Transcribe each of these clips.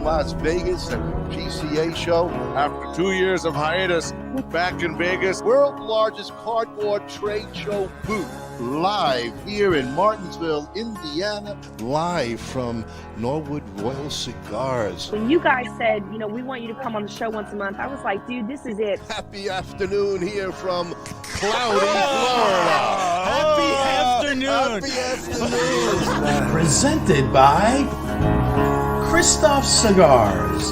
Las Vegas at the GCA show. After 2 years of hiatus, we're back in Vegas. World's largest cardboard trade show booth. Live here in Martinsville, Indiana. Live from Norwood Royal Cigars. When you guys said, you know, we want you to come on the show once a month, I was like, dude, this is it. Happy afternoon here from cloudy Florida. Happy afternoon. Happy afternoon. Presented by Kristoff Cigars,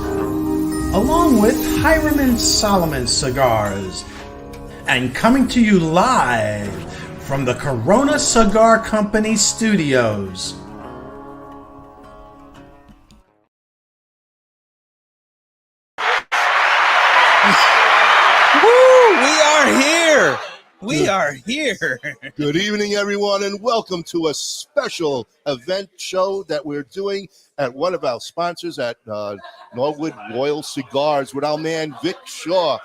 along with Hiram Solomon Cigars, and coming to you live from the Corona Cigar Company studios. We are here. Good evening, everyone, and welcome to a special event show that we're doing at one of our sponsors at Norwood Royal Cigars with our man Vic Shaw.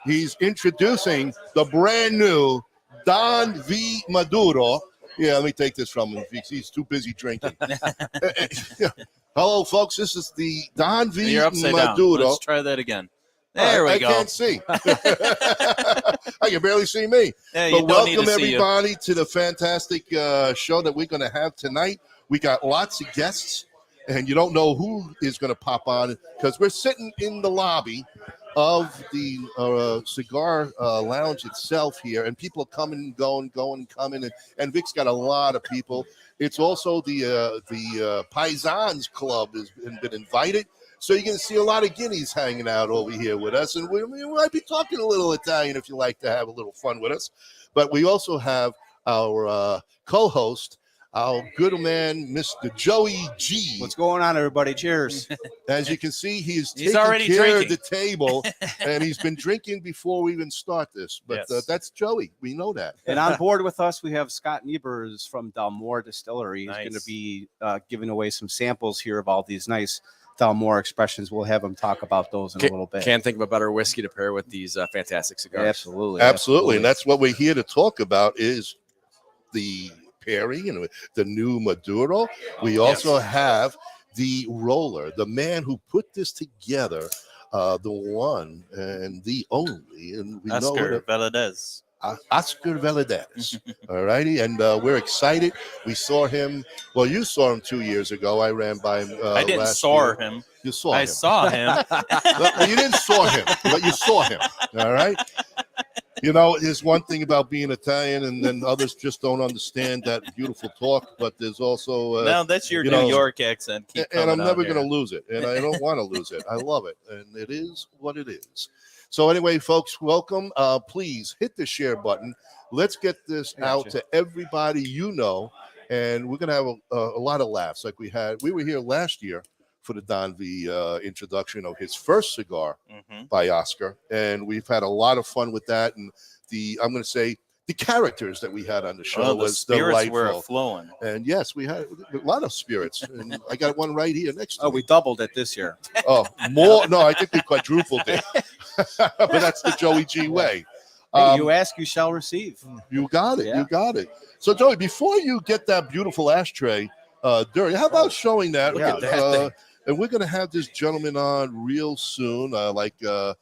He's introducing the brand new Don V Maduro. Yeah, let me take this from him. He's too busy drinking. Hello, folks. This is the Don V Maduro. Let's try that again. There we go. I can't see. I can barely see me. Yeah, but welcome, everybody, to the fantastic show that we're going to have tonight. We got lots of guests, and you don't know who is going to pop on because we're sitting in the lobby of the cigar lounge itself here, and people are coming and going and coming, and Vic's got a lot of people. It's also the Paisans Club has been invited. So you're going to see a lot of guineas hanging out over here with us. And we might be talking a little Italian if you like to have a little fun with us. But we also have our co-host, our good man, Mr. Joey G. What's going on, everybody? Cheers. As you can see, he's already taking care drinking of the table. And he's been drinking before we even start this. But yes. That's Joey. We know that. And on board with us, we have Scott Niebers from Dalmore Distillery. He's Nice. going to be giving away some samples here of all these nice Dalmore expressions. We'll have him talk about those in a little bit. Can't think of a better whiskey to pair with these fantastic cigars. Absolutely. And that's what we're here to talk about is the pairing and the new Maduro. We also have the roller, the man who put this together, the one and the only, and we Oscar Valladares. Oscar Valladares. All righty. And we're excited. We saw him. Well, you saw him 2 years ago. I ran by him. I didn't saw him. You saw him. I saw him. Well, you didn't saw him, but you saw him. All right. You know, there's one thing about being Italian, and then others just don't understand that beautiful talk. But there's also now that's your New York accent. And I'm never going to lose it, and I don't want to lose it. I love it, and it is what it is. So anyway, folks, welcome. Please hit the share button. Let's get this out to everybody you know, and we're going to have a lot of laughs like we were here last year for the Don V introduction of his first cigar by Oscar, and we've had a lot of fun with that. And I'm going to say the characters that we had on the show was delightful. Were flowing. And yes, we had a lot of spirits. And I got one right here next to me. We doubled it this year. Oh, more? No, I think we quadrupled it. But that's the Joey G way. Hey, you ask, you shall receive. You got it. Yeah. You got it. So, Joey, before you get that beautiful ashtray, Dirty, how about showing that? Look at that. And we're going to have this gentleman on real soon, 2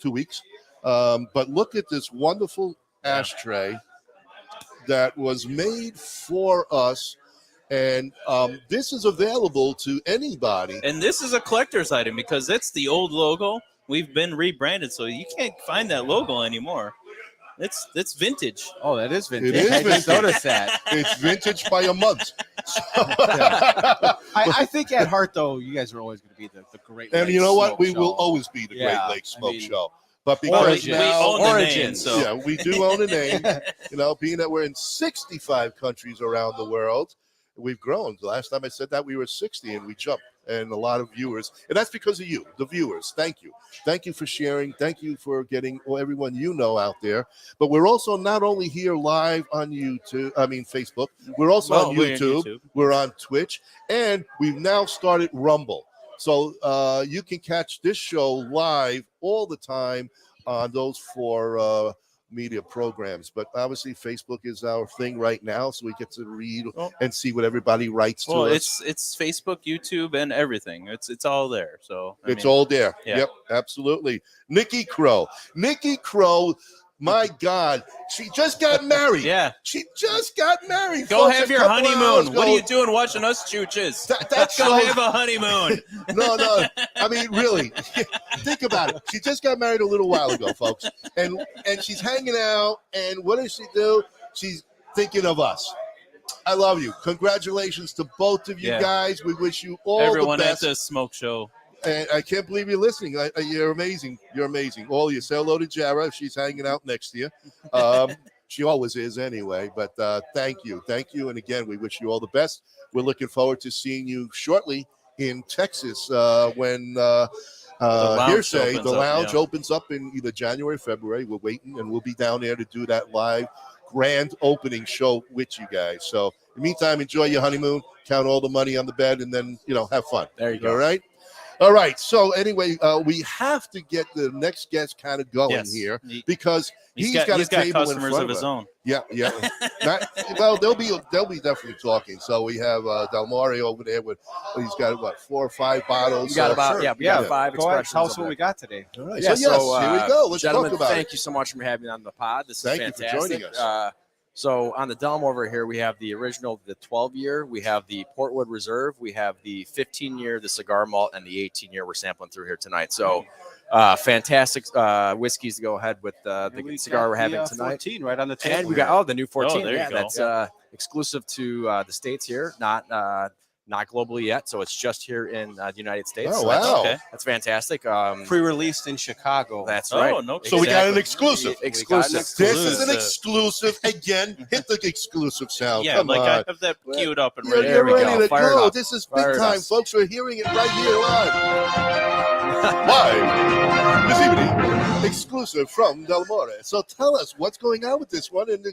weeks. But look at this wonderful ashtray that was made for us. And this is available to anybody. And this is a collector's item because it's the old logo. We've been rebranded, so you can't find that logo anymore. It's vintage. Oh, that is vintage. It is I vintage. just noticed that. It's vintage by a month. I think at heart, though, you guys are always going to be the Great Lakes And you know what? Smoke We Show. will always be the Yeah, Great Lakes Smoke I mean, Show. But because we now, own the name, so yeah, we do own a name. Being that we're in 65 countries around the world, we've grown. The last time I said that, we were 60, and we jumped. And a lot of viewers. And that's because of you, the viewers. Thank you. Thank you for sharing. Thank you for getting everyone you know out there. But we're also not only here live on Facebook. We're also on YouTube. We're on Twitch. And we've now started Rumble. So you can catch this show live all the time on those four media programs, but obviously Facebook is our thing right now, so we get to read Well- and see what everybody writes to Well, us. it's Facebook, YouTube, and everything. It's all there. So I It's mean, all there. yeah. Yep, absolutely. Nikki Crow. Nikki Crow, my God, she just got married. Yeah. She just got married. Go folks, have a your couple honeymoon. hours What are ago. you doing watching us chooches? That Go shows. have a honeymoon. No. I mean, really, think about it. She just got married a little while ago, folks, and she's hanging out. And what does she do? She's thinking of us. I love you. Congratulations to both of you Yeah. guys. We wish you all Everyone the at best. the smoke show. And I can't believe you're listening. You're amazing. You're amazing. All you. Say hello to Jara if she's hanging out next to you. She always is anyway. But thank you. And again, we wish you all the best. We're looking forward to seeing you shortly in Texas when lounge Hearsay, opens the up, lounge yeah. opens up in either January or February. We're waiting, and we'll be down there to do that live grand opening show with you guys. So in the meantime, enjoy your honeymoon, count all the money on the bed, and then, have fun. There you go. All right. So anyway, we have to get the next guest kind of going Yes. here because he's got a table in customers front of his us. own. Yeah. Well, they'll be definitely talking. So we have Del Mario over there he's got what 4 or 5 bottles. We got So- about we got Yeah. 5 Go ahead, expressions. tell us of what that. we got today. All right. Yeah, so yes, here we go. Let's gentlemen, talk about thank it. you so much for having me on the pod. This Thank is you for fantastic. joining us. So on the Delmo over here, we have the original, the 12-year. We have the Portwood Reserve. We have the 15-year, the Cigar Malt, and the 18-year we're sampling through here tonight. So fantastic whiskeys to go ahead with the We cigar got we're having the, tonight. 14 right on the table. And we got the new 14. there you yeah, go. that's exclusive to the States here, not globally yet. So it's just here in the United States. Oh, So that's- wow. Okay. That's fantastic. Pre-released in Chicago. That's Oh, right. no So we got an Exactly. exclusive. Exclusive. This is an exclusive. Again, hit the exclusive sound. Yeah, Come like on. I have that queued up and You're, ready. There you're we ready go. to Fire it go. up. This is Fire big it time, up. folks. We're hearing it right here live this evening. Exclusive from Del More. So tell us what's going on with this one, and then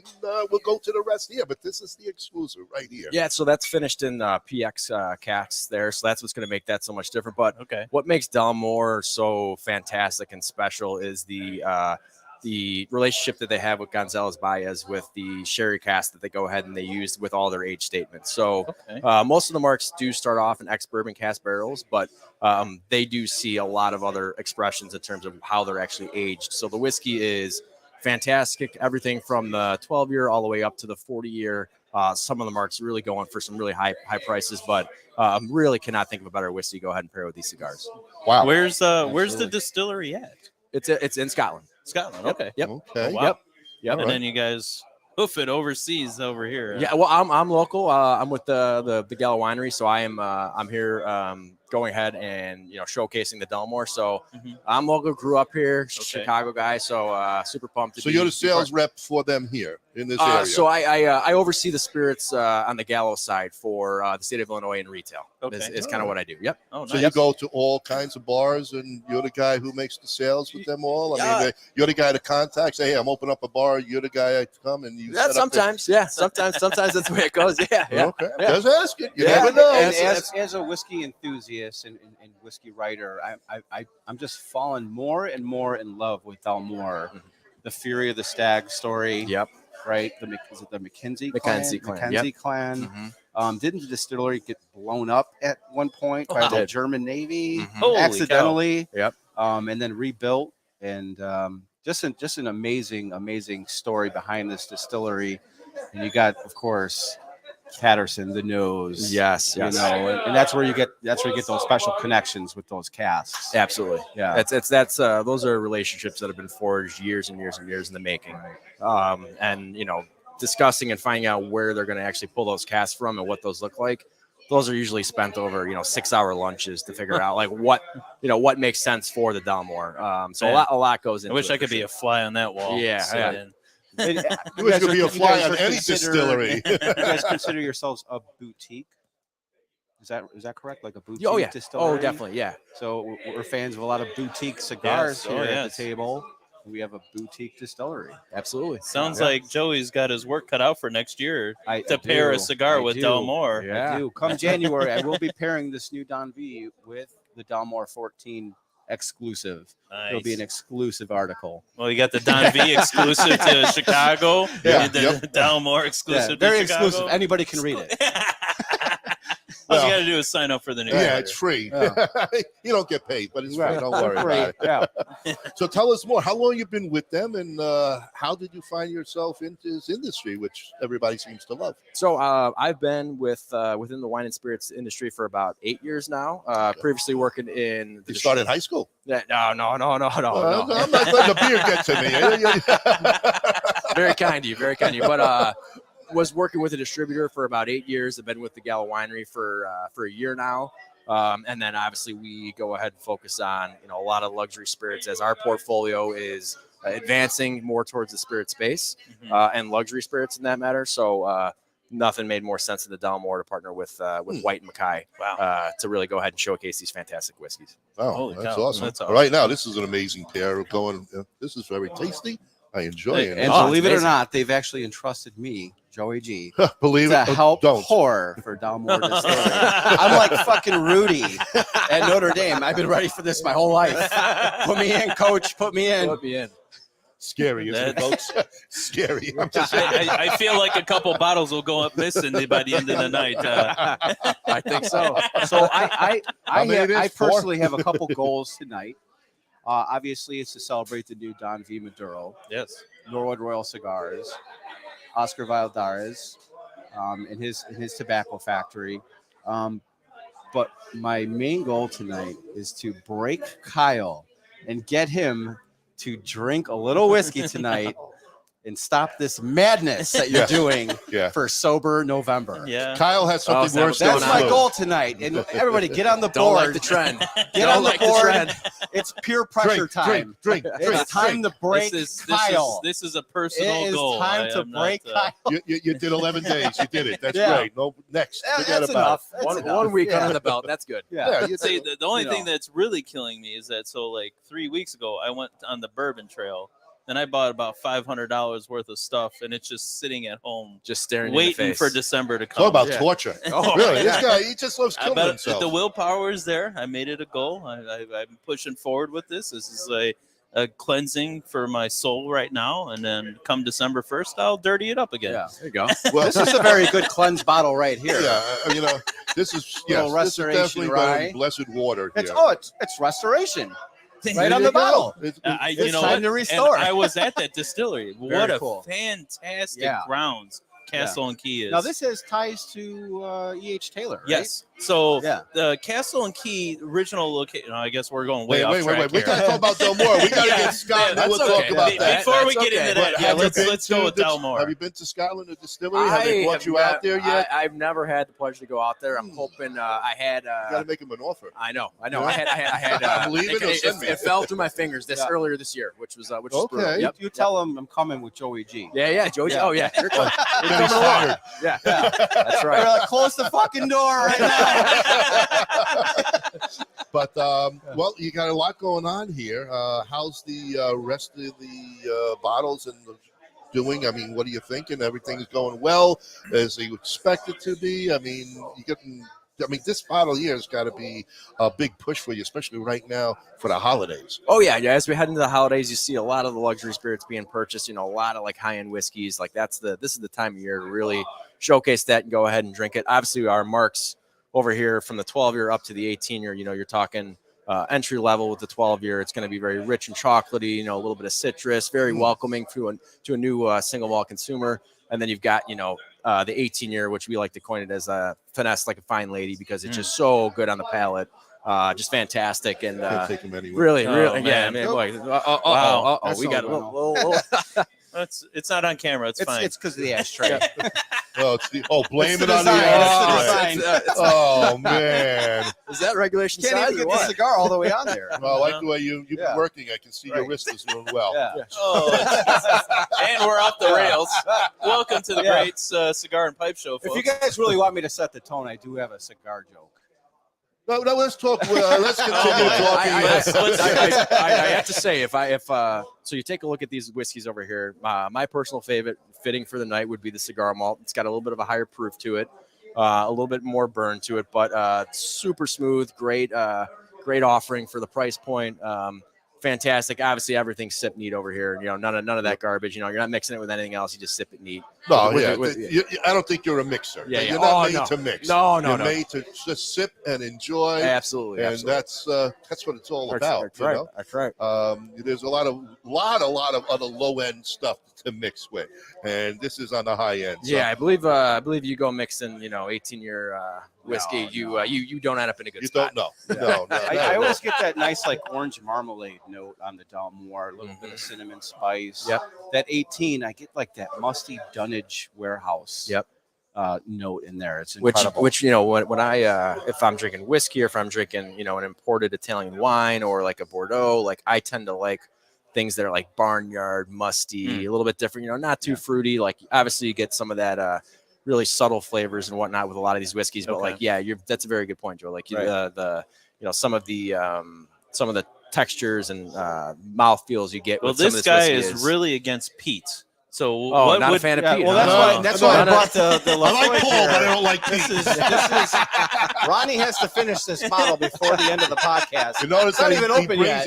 we'll go to the rest here. But this is the exclusive right here. Yeah, so that's finished in PX cats there. So that's what's going to make that so much different. But Okay. what makes Delmore so fantastic and special is the relationship that they have with Gonzalez Baez with the sherry cask that they go ahead and they use with all their age statements. So Okay. most of the marks do start off in ex-bourbon cask barrels, but they do see a lot of other expressions in terms of how they're actually aged. So the whiskey is fantastic, everything from the 12-year all the way up to the 40-year. Some of the marks really going for some really high prices, but really cannot think of a better whiskey to go ahead and pair with these cigars. Wow. Where's the distillery at? It's in Scotland. Scotland. Okay. Yep. Okay. Oh, wow. Yep. And right. then you guys hoof it overseas over here. Yeah, well, I'm local. I'm with the Gala Winery, so I'm here going ahead and showcasing the Delmore. So Mhm. I'm local, grew up here, Chicago guy. So super pumped. So you're the sales rep for them here in this area. So I oversee the spirits on the Gallo side for the state of Illinois in retail. Okay. Is kind of what I do. Yep. Oh, So nice. you go to all kinds of bars, and you're the guy who makes the sales with them all. I mean, Yeah. you're the guy to contact. Say, hey, I'm opening up a bar. You're the guy I come and you. Yeah, set up the- sometimes. Yeah, sometimes that's the way it goes. Yeah. Yeah. Okay, Yeah. just ask it. You Yeah. never know. And as a whiskey enthusiast and whiskey writer, I'm just falling more and more in love with Delmore. The Fury of the Stag story. Yep. Right. Is it the McKenzie McKenzie clan? clan, McKenzie yep. clan. Didn't the distillery get blown up at one point by Wow. the German Navy Mhm. Holy cow. accidentally? Yep. And then rebuilt, and just an amazing story behind this distillery. And you got, of course, Patterson, the nose. Yes. Yes. You know, and that's where you get those special connections with those casks. Absolutely. Yeah. That's those are relationships that have been forged years and years and years in the making. And discussing and finding out where they're going to actually pull those casks from and what those look like. Those are usually spent over 6-hour lunches to figure out like what makes sense for the Delmore. So Yeah. a lot goes into. I wish it I could for be sure. a fly on that wall. Yeah, So yeah. then- You wish you could be a fly guys on would any consider- distillery. You guys consider yourselves a boutique? Is that correct? Like a boutique Oh yeah. distillery? Oh definitely. Yeah. So we're fans of a lot of boutique cigars Yes. Oh, here at yes. the table. We have a boutique distillery. Absolutely. Sounds Yeah. like Joey's got his work cut out for next year I to pair do. a cigar I with do. Delmore. Yeah. I do. Come January, I will be pairing this new Don V with the Delmore 14 exclusive. Nice. It'll be an exclusive article. Well, you got the Don V exclusive to Chicago. Yeah, And the yep. Dalmore exclusive to Very Chicago. exclusive. Anybody can read it. All Well, you got to do is sign up for the newsletter. Yeah, it's free. Yeah. You don't get paid, but it's free. Right. Don't worry about it. Yeah. So tell us more. How long you been with them, and how did you find yourself into this industry, which everybody seems to love? So I've been within the wine and spirits industry for about 8 years now. Previously working in You started in high school. No. I'm not letting the beer get to me. Very kind of you, very kind of you. But was working with a distributor for about 8 years. I've been with the Gallo Winery for a year now. And then obviously we go ahead and focus on, a lot of luxury spirits as our portfolio is advancing more towards the spirit space and luxury spirits in that matter. So nothing made more sense than the Dalmore to partner with White and Mackay to really go ahead and showcase these fantastic whiskeys. Oh, Holy that's cow. awesome. That's awesome. Right now, this is an amazing pair going. This is very tasty. I enjoy it. And Oh, believe it's it or amazing. not, they've actually entrusted me, Joey G, Believe to it. help Don't. pour for Dalmore Distillery. I'm like fucking Rudy at Notre Dame. I've been ready for this my whole life. Put me in, coach. Put me in. Put me in. Scary, isn't it, folks? Scary. I'm just I feel like a couple bottles will go up missing by the end of the night. I think so. So How many it is? I 4? personally have a couple goals tonight. Obviously, it's to celebrate the new Don V Maduro, Yes. Norwood Royal Cigars, Oscar Valladares, in his tobacco factory. But my main goal tonight is to break Kyle and get him to drink a little whiskey tonight and stop this madness that you're doing Yeah. for sober November. Yeah. Kyle has Oh, something so worse That's than my flu. goal tonight. And everybody get on the Don't board. like the trend. Get Don't on the like the board. trend. It's peer pressure time. Drink. It's time to break Kyle. This is a personal It is goal. time I to am break not, Kyle. You did 11 days. You did it. That's Yeah. great. No, next. Forget That's about enough. it. That's One enough. week Yeah. under the belt. That's good. Yeah. Yeah, you See, did. the only you thing know. that's really killing me is that 3 weeks ago I went on the bourbon trail and I bought about $500 worth of stuff and it's just sitting at home Just staring you in the waiting face. for December to come. Talk about Yeah. torture. Oh, Really, yeah. this guy, he just loves killing But himself. the willpower is there. I made it a goal. I'm pushing forward with this. This is a cleansing for my soul right now. And then come December 1st, I'll dirty it up again. Yeah. There you go. Well, This is a very good cleanse bottle right here. yeah, this is Little this is restoration definitely better than rye. blessed water. It's here. it's restoration. There right on you the go. bottle. It's- It's You know time what? to restore. And I was at that distillery. What Very a cool. fantastic Yeah. grounds Castle and Key is. Now this has ties to E.H. Taylor, right? Yes. So Yeah. the Castle and Key original location. I guess we're going way off wait. track We here. gotta talk about Delmore. We gotta Yeah, get Scott, and then that's we'll talk okay. about that. Before we That's get into okay. that, But yeah, have you let's been go to with the- Delmore. Have you been to Scotland, the distillery? Have they brought you out there yet? I've never had the pleasure to go out there. I'm hoping I had. You gotta make him an offer. I know. Yeah. I had. I'm leaving or send me. It fell through my fingers earlier this year, which was brutal. Okay. Yep. You tell him I'm coming with Joey G. Yeah, Joey. Yeah. Oh yeah, you're coming. You're Then he's coming along. fired. Yeah, that's We're right. like, close the fucking door right now. But well, you got a lot going on here. How's the rest of the bottles and the doing? I mean, what are you thinking? Everything's going well as you expect it to be. I mean, this bottle here has got to be a big push for you, especially right now for the holidays. Oh yeah. As we head into the holidays, you see a lot of the luxury spirits being purchased. A lot of like high-end whiskeys. Like this is the time of year to really showcase that and go ahead and drink it. Obviously, our marks over here from the 12-year up to the 18-year. You're talking entry level with the 12-year. It's going to be very rich and chocolatey. A little bit of citrus, very welcoming to a new single malt consumer. And then you've got the 18-year, which we like to coin it as a finesse like a fine lady because it's just so good on the palate. Just fantastic and Can't take him anywhere. really, Oh, really, yeah. I man. mean, Nope. Wow. That's we got a all little. It's not on camera. It's fine. It's because of the ashtray. Blame It's it the on the design. ashtray. It's Oh man. Is that regulation Can't size even or get the what? cigar all the way on there. Well, I like the way you've Yeah. been working. I can see your Right. wrist is doing well. Yeah. Oh, and we're off the rails. Welcome to the Yeah. great cigar and pipe show, If folks. you guys really want me to set the tone, I do have a cigar joke. No, let's talk. Let's continue talking. I have to say, so you take a look at these whiskeys over here. My personal favorite, fitting for the night, would be the cigar malt. It's got a little bit of a higher proof to it, a little bit more burn to it, but super smooth, great great offering for the price point. Fantastic. Obviously, everything's sip neat over here. You know, none of that garbage. You know, you're not mixing it with anything else. You just sip it neat. No, I don't think you're a mixer. Yeah, You're not made to mix. You're No. made to just sip and enjoy. Absolutely. And that's what it's all about. That's right. Know? That's right. There's a lot of other low end stuff to mix with, and this is on the high end. So. Yeah, I believe you go mixing, 18-year whiskey, you don't end up in a good spot. You don't know. No. I always get that nice like orange marmalade note on the Dalmore, a little bit of cinnamon spice. Yep. That 18, I get like that musty Dunnage warehouse. Yep. Note in there. It's incredible. Which when I if I'm drinking whiskey or if I'm drinking an imported Italian wine or like a Bordeaux, like I tend to like things that are like barnyard, musty, a little bit different, not too fruity. Like obviously you get some of that really subtle flavors and whatnot with a lot of these whiskeys, but that's a very good point, Joe. Like some of the textures and mouthfeels you get. Well, this guy is really against peat. So not a fan of peat. Well, that's why I brought the I like Paul, but I don't like Pete. This is Ronnie has to finish this bottle before the end of the podcast. You notice it's not even open yet.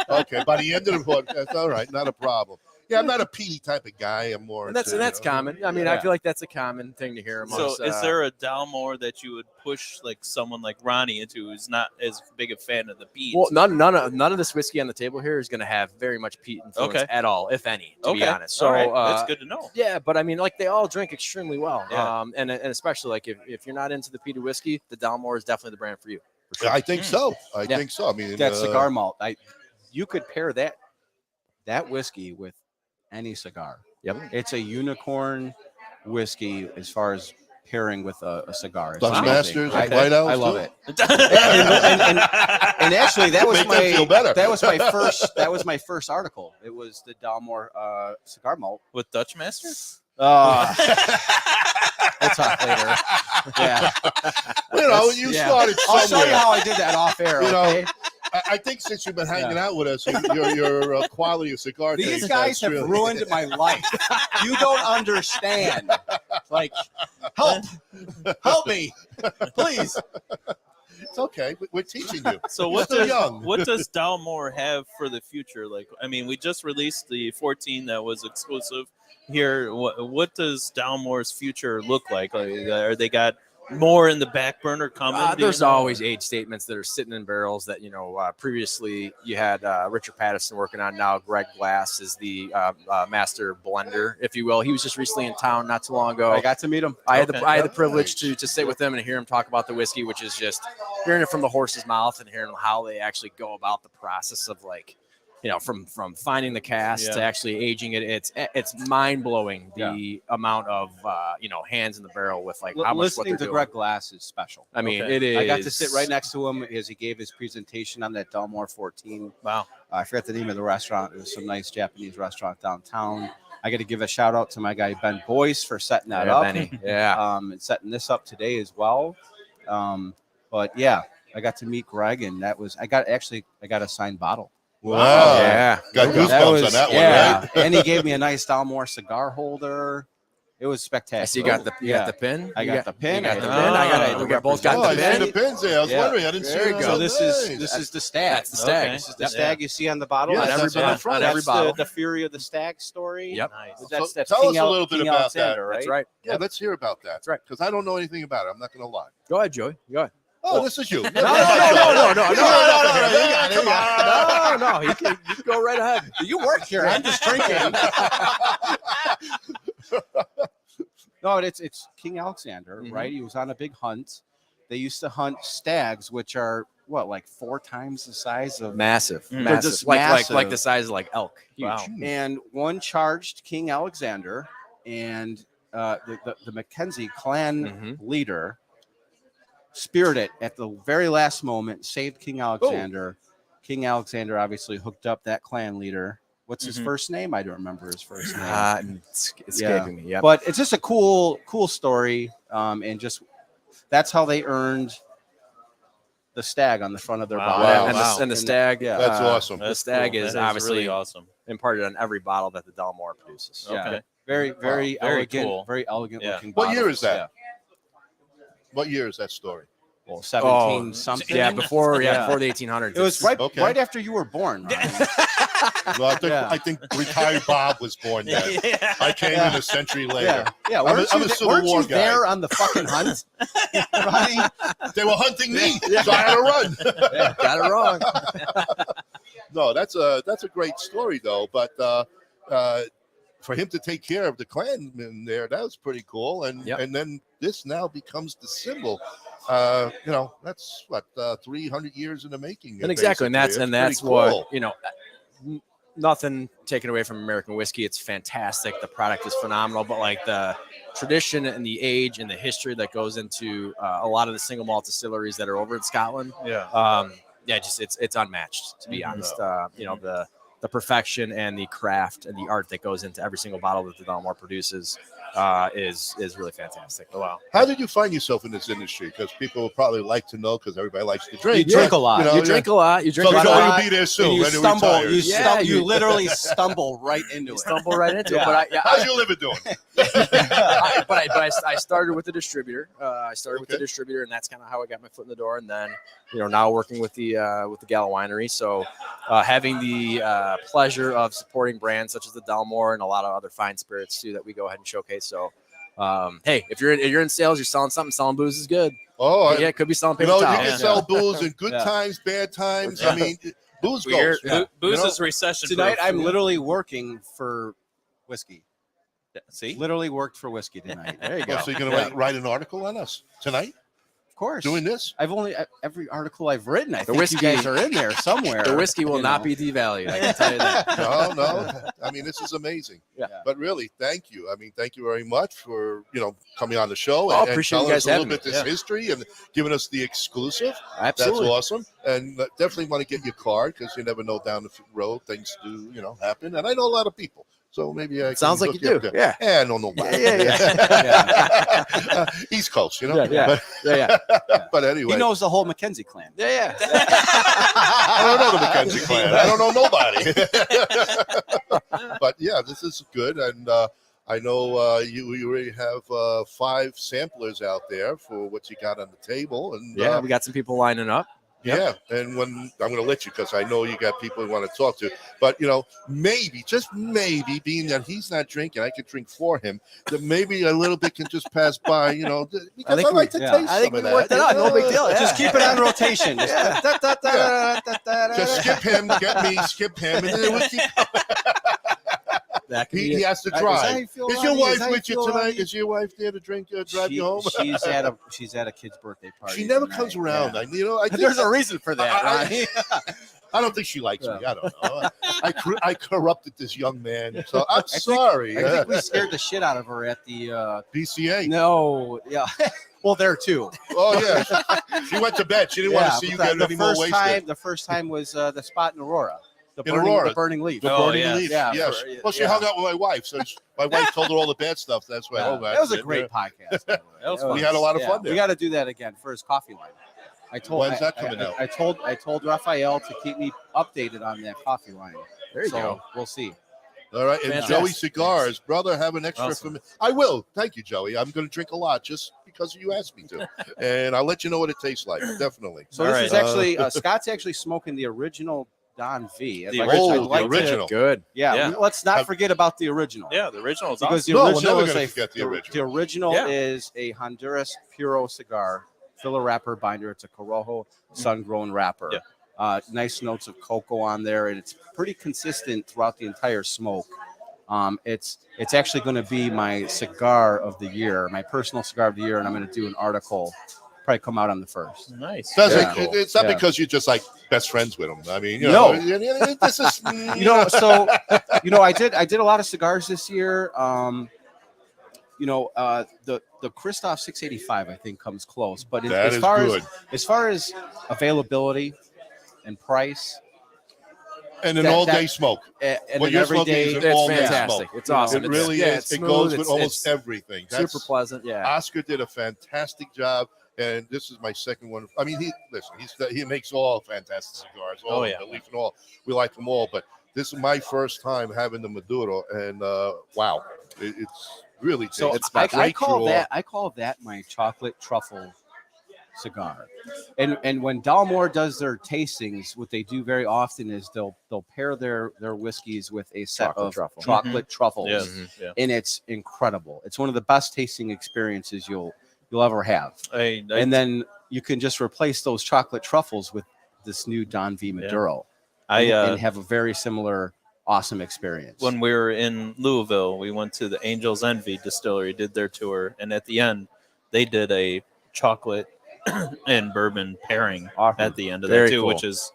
Okay, by the end of the podcast, all right, not a problem. Yeah, I'm not a peaty type of guy. I'm more. And that's common. I mean, I feel like that's a common thing to hear amongst. So, is there a Dalmore that you would push like someone like Ronnie into, who's not as big a fan of the peat? Well, none of this whiskey on the table here is going to have very much peat influence at all, if any, to be honest. So that's good to know. Yeah, but I mean, like they all drink extremely well. Yeah. And especially like if you're not into the peated whiskey, the Dalmore is definitely the brand for you. For sure. I think so. I think so. I mean, that cigar malt. You could pair that whiskey with any cigar. Yep. It's a unicorn whiskey as far as pairing with a cigar. It's Dutch amazing. Masters, I White Owls, I love too. it. and actually, that was Make them feel better. that was my first article. It was the Dalmore cigar malt with Dutch Master. We'll talk later. Yeah. You started somewhere. I'll show you how I did that off air. Okay? I think since you've been hanging out with us, your quality of cigar. These guys have ruined my life. You don't understand. Like, help me, please. It's okay. We're teaching you. So what does Dalmore have for the future? Like, I mean, we just released the 14 that was exclusive here. What does Dalmore's future look like? Are they got more in the back burner coming? There's always age statements that are sitting in barrels that, previously you had Richard Patterson working on. Now Greg Glass is the master blender, if you will. He was just recently in town not too long ago. I got to meet him. I had the privilege to sit with him and hear him talk about the whiskey, which is just hearing it from the horse's mouth and hearing how they actually go about the process of from finding the cask to actually aging it. It's mind blowing the amount of hands in the barrel with how much listening what they're to doing. Greg Glass is special. I mean, it is. I got to sit right next to him as he gave his presentation on that Dalmore 14. Wow. I forgot the name of the restaurant. It was some nice Japanese restaurant downtown. I got to give a shout out to my guy Ben Boyce for setting that up. Benny. And setting this up today as well. But yeah, I got to meet Greg, and I got a signed bottle. Wow. Yeah. Got goosebumps on that one, right? And he gave me a nice Dalmore cigar holder. It was spectacular. So you got the pin? I got the pin. You got the pin. We both got the I pin. see the pins there. I was wondering. I didn't see it. So this is the stag. That's the stag. This is the stag you see on the bottle. Yeah, on that's every on the bottle. front. That's On every bottle. the Fury of the Stag story. Yep. Nice. That's Tell King us a little bit King about that. Alexander, right? That's right. Yeah, let's hear about that. That's right. Because I don't know anything about it. I'm not going to lie. Go ahead, Joey. Go ahead. Oh, this is you. No. You can go right ahead. You work here. I'm just drinking. No, it's King Alexander, right? He was on a big hunt. They used to hunt stags, which are like 4 times the size of Massive. They're Just just like massive. the size of like elk. Huge. Wow. And one charged King Alexander, and the Mackenzie clan leader speared it at the very last moment, saved King Alexander. King Alexander obviously hooked up that clan leader. What's his first name? I don't remember his first name. It's escaping me. Yeah. But it's just a cool story. And just that's how they earned the stag on the front of their bottle. Wow. And the stag. Yeah. That's awesome. The stag cool. is That obviously really awesome. imparted on every bottle that the Dalmore produces. Yeah. Okay. Very, very Very elegant, cool. very elegant Yeah. looking What year bottles. is that? What year is that story? well, 17 something. Yeah, before the Yeah. 1800s. It was right Okay. right after you were born. Ryan. Well, Yeah. I think retired Bob was born then. I came in a century later. Yeah. I'm a Civil weren't War you guy. there on the fucking hunt? Ronnie? They were hunting me, so I had to run. Got it wrong. No, that's a great story though. But for him to take care of the Klansmen there, that was pretty cool. And Yep. and then this now becomes the symbol. That's what 300 years in the making. And exactly, and that's basically. and It's that's pretty cool. what nothing taken away from American whiskey. It's fantastic. The product is phenomenal, but like the tradition and the age and the history that goes into a lot of the single malt distilleries that are over in Scotland. Just it's unmatched, to be honest. The perfection and the craft and the art that goes into every single bottle that the Dalmore produces is really fantastic. Oh, wow. How did you find yourself in this industry? Because people would probably like to know, because everybody likes to drink. You drink a lot. know, You drink a lot. You drink So a lot. Joe, you'll be there soon. And you when you're stumble. retired. You literally stumble right into it. Stumble right into Yeah. it. But How's your liver doing? I started with the distributor. I started with the distributor, and that's kind of how I got my foot in the door. And then, now working with the Gala Winery. So having the pleasure of supporting brands such as the Dalmore and a lot of other fine spirits too that we go ahead and showcase. So, hey, if you're in sales, you're selling something. Selling booze is good. Oh, Yeah, it could be selling you paper know, you towels. can sell booze in good times, bad times. I mean, booze goes. Booze You is recession. Tonight, I'm literally working for whiskey. See, Literally worked for whiskey tonight. There you go. So you're gonna write an article on us tonight? Of course. Doing this? I've only every article I've written. I think whiskey- you guys are in there somewhere. The whiskey will not be devalued. I can tell you that. No. I mean, this is amazing. Yeah. But really, thank you. I mean, thank you very much for coming on the show Oh, and appreciate you telling guys us a little having bit me. this Yeah. history and giving us the exclusive. Absolutely. That's awesome. And definitely want to get your card, because you never know down the road things do happen. And I know a lot of people. So maybe I Sounds can like hook you up do. there. Yeah. I don't know why. Yeah. East Coast, Yeah. But anyway. He knows the whole Mackenzie clan. Yeah. I don't know the Mackenzie clan. I don't know nobody. But yeah, this is good. And I know you already have 5 samplers out there for what you got on the table. And Yeah, we got some people lining up. yeah, and when I'm going to let you, because I know you got people you want to talk to. But maybe, just maybe, being that he's not drinking, I could drink for him. That maybe a little bit can just pass by. Because I, think like to yeah. taste I think some we of worked that. that out. No big deal. Yeah. Just keep it on rotation. Just skip him, get me, skip him, and then we'll keep. That could be He it. has to Is that how drive. you feel, Is your Ronnie? Is wife that how with you you feel, tonight? Ronnie? Is your wife there to drive you home? She's at a kid's birthday party. She never tonight. comes around. Yeah. I think There's a reason for that, Ronnie. I don't think she likes me. I don't know. I corrupted this young man, so I'm sorry. I think we scared the shit out of her at the BCA. No, yeah. Well, there too. Oh yeah, she went to bed. She didn't want to see you but get any more wasted. The first time was the spot in Aurora. The In Aurora. the burning leaf. The Oh, burning yes. leaf. Yeah, Yes. Well, she yeah. hung out with my wife, so my wife told her all the bad stuff. That's why. Yeah. Oh, That was a great podcast. By the way. That was We fun. had a lot of fun there. We got to do that again for his coffee line. When's that coming out? I told Raphael to keep me updated on that coffee line. There you go. We'll see. All right, and Fantastic. Joey Cigars, brother, have an extra Awesome. for me. I will. Thank you, Joey. I'm going to drink a lot just because you asked me to, and I'll let you know what it tastes like. Definitely. So All this right. is actually Scott's actually smoking the original Don V. I'd The like- original, I'd like the to- original. Good. Yeah, Yeah. let's not forget about the original. Yeah, the original is Because awesome. the No, we're original never is gonna a forget the original. The original Yeah. is a Honduras Puro cigar, filler wrapper binder. It's a Corojo sun-grown wrapper. Yeah. Nice notes of cocoa on there, and it's pretty consistent throughout the entire smoke. It's actually going to be my cigar of the year, my personal cigar of the year, and I'm going to do an article. Probably come out on the 1st. Nice. Doesn't Yeah. it's not Yeah. because you're just like best friends with him. I mean, No. this is So I did a lot of cigars this year. The Kristoff 685 I think comes close, but that as is far good. as far as availability and price And an that- all-day that- smoke. and What an you're smoking everyday, is an It's all-day fantastic. smoke. It's awesome. It It's- really yeah, is. it's It smooth. goes with It's- almost it's everything. super pleasant. Yeah. Oscar did a fantastic job, and this is my second one. I mean, he makes all fantastic cigars. All Oh, of yeah. them, the leaf and all. We like them all, but this is my first time having the Maduro, and wow, it's really So tasty. I Great call draw. that my chocolate truffle cigar. And when Dalmore does their tastings, what they do very often is they'll pair their whiskeys with a set Chocolate of truffle. chocolate truffles, Yeah. and it's incredible. It's one of the best tasting experiences you'll ever have. I And then you can just replace those chocolate truffles with this new Don V Maduro, and have a very similar awesome experience. when we were in Louisville, we went to the Angel's Envy distillery, did their tour, and at the end, they did a chocolate and bourbon pairing Awesome. at the end of Very that too, cool. which is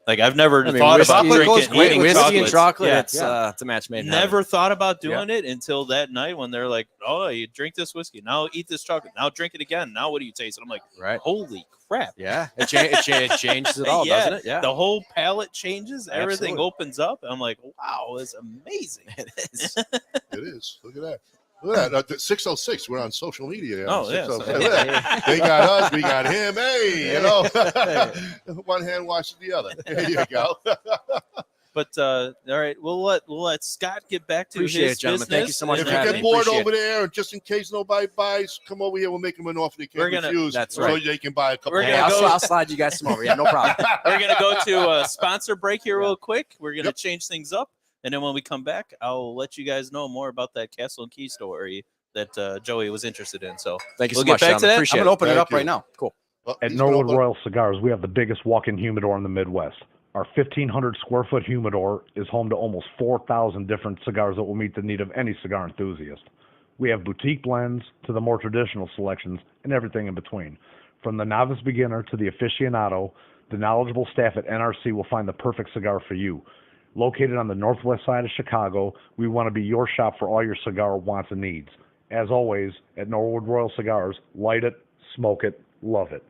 like I've never I mean, thought whiskey about goes drinking great eating with whiskey and chocolates. chocolate. It's a match made in Never heaven. thought about doing it until that night when they're like, "Oh, you drink this whiskey, now eat this chocolate, now drink it again. Now what do you taste?" And I'm like, Right. "Holy crap!" Yeah, it changes it all, Yeah, doesn't it? Yeah, The whole palate changes, everything Absolutely. opens up. I'm like, "Wow, it's amazing." it is. It is. Look at that. Look at that. 606. We're on social media. Oh, yeah. 606. Look at that. They got us. We got him. Hey, you know, one hand washes the other. There you go. But all right, we'll let Scott get back to Appreciate his it, gentlemen. business. Thank you so much If for you having get me. bored Appreciate over there, just in case nobody buys, come over here. We'll make them an offer they can't We're gonna- refuse. That's So right. they can buy a couple. We're Hey, gonna go- I'll slide you guys some over. Yeah, no problem. We're gonna go to a sponsor break here real quick. We're gonna change things up, and then when we come back, I'll let you guys know more about that Castle and Key story that Joey was interested in. So Thank you We'll so get much, back to gentlemen. that. Appreciate I'm gonna it. open it Thank up you. right now. Cool. Well, At he's gonna Norwood open- Royal Cigars, we have the biggest walk-in humidor in the Midwest. Our 1,500 square foot humidor is home to almost 4,000 different cigars that will meet the need of any cigar enthusiast. We have boutique blends to the more traditional selections and everything in between. From the novice beginner to the aficionado, the knowledgeable staff at NRC will find the perfect cigar for you. Located on the northwest side of Chicago, we want to be your shop for all your cigar wants and needs. As always, at Norwood Royal Cigars, light it, smoke it, love it.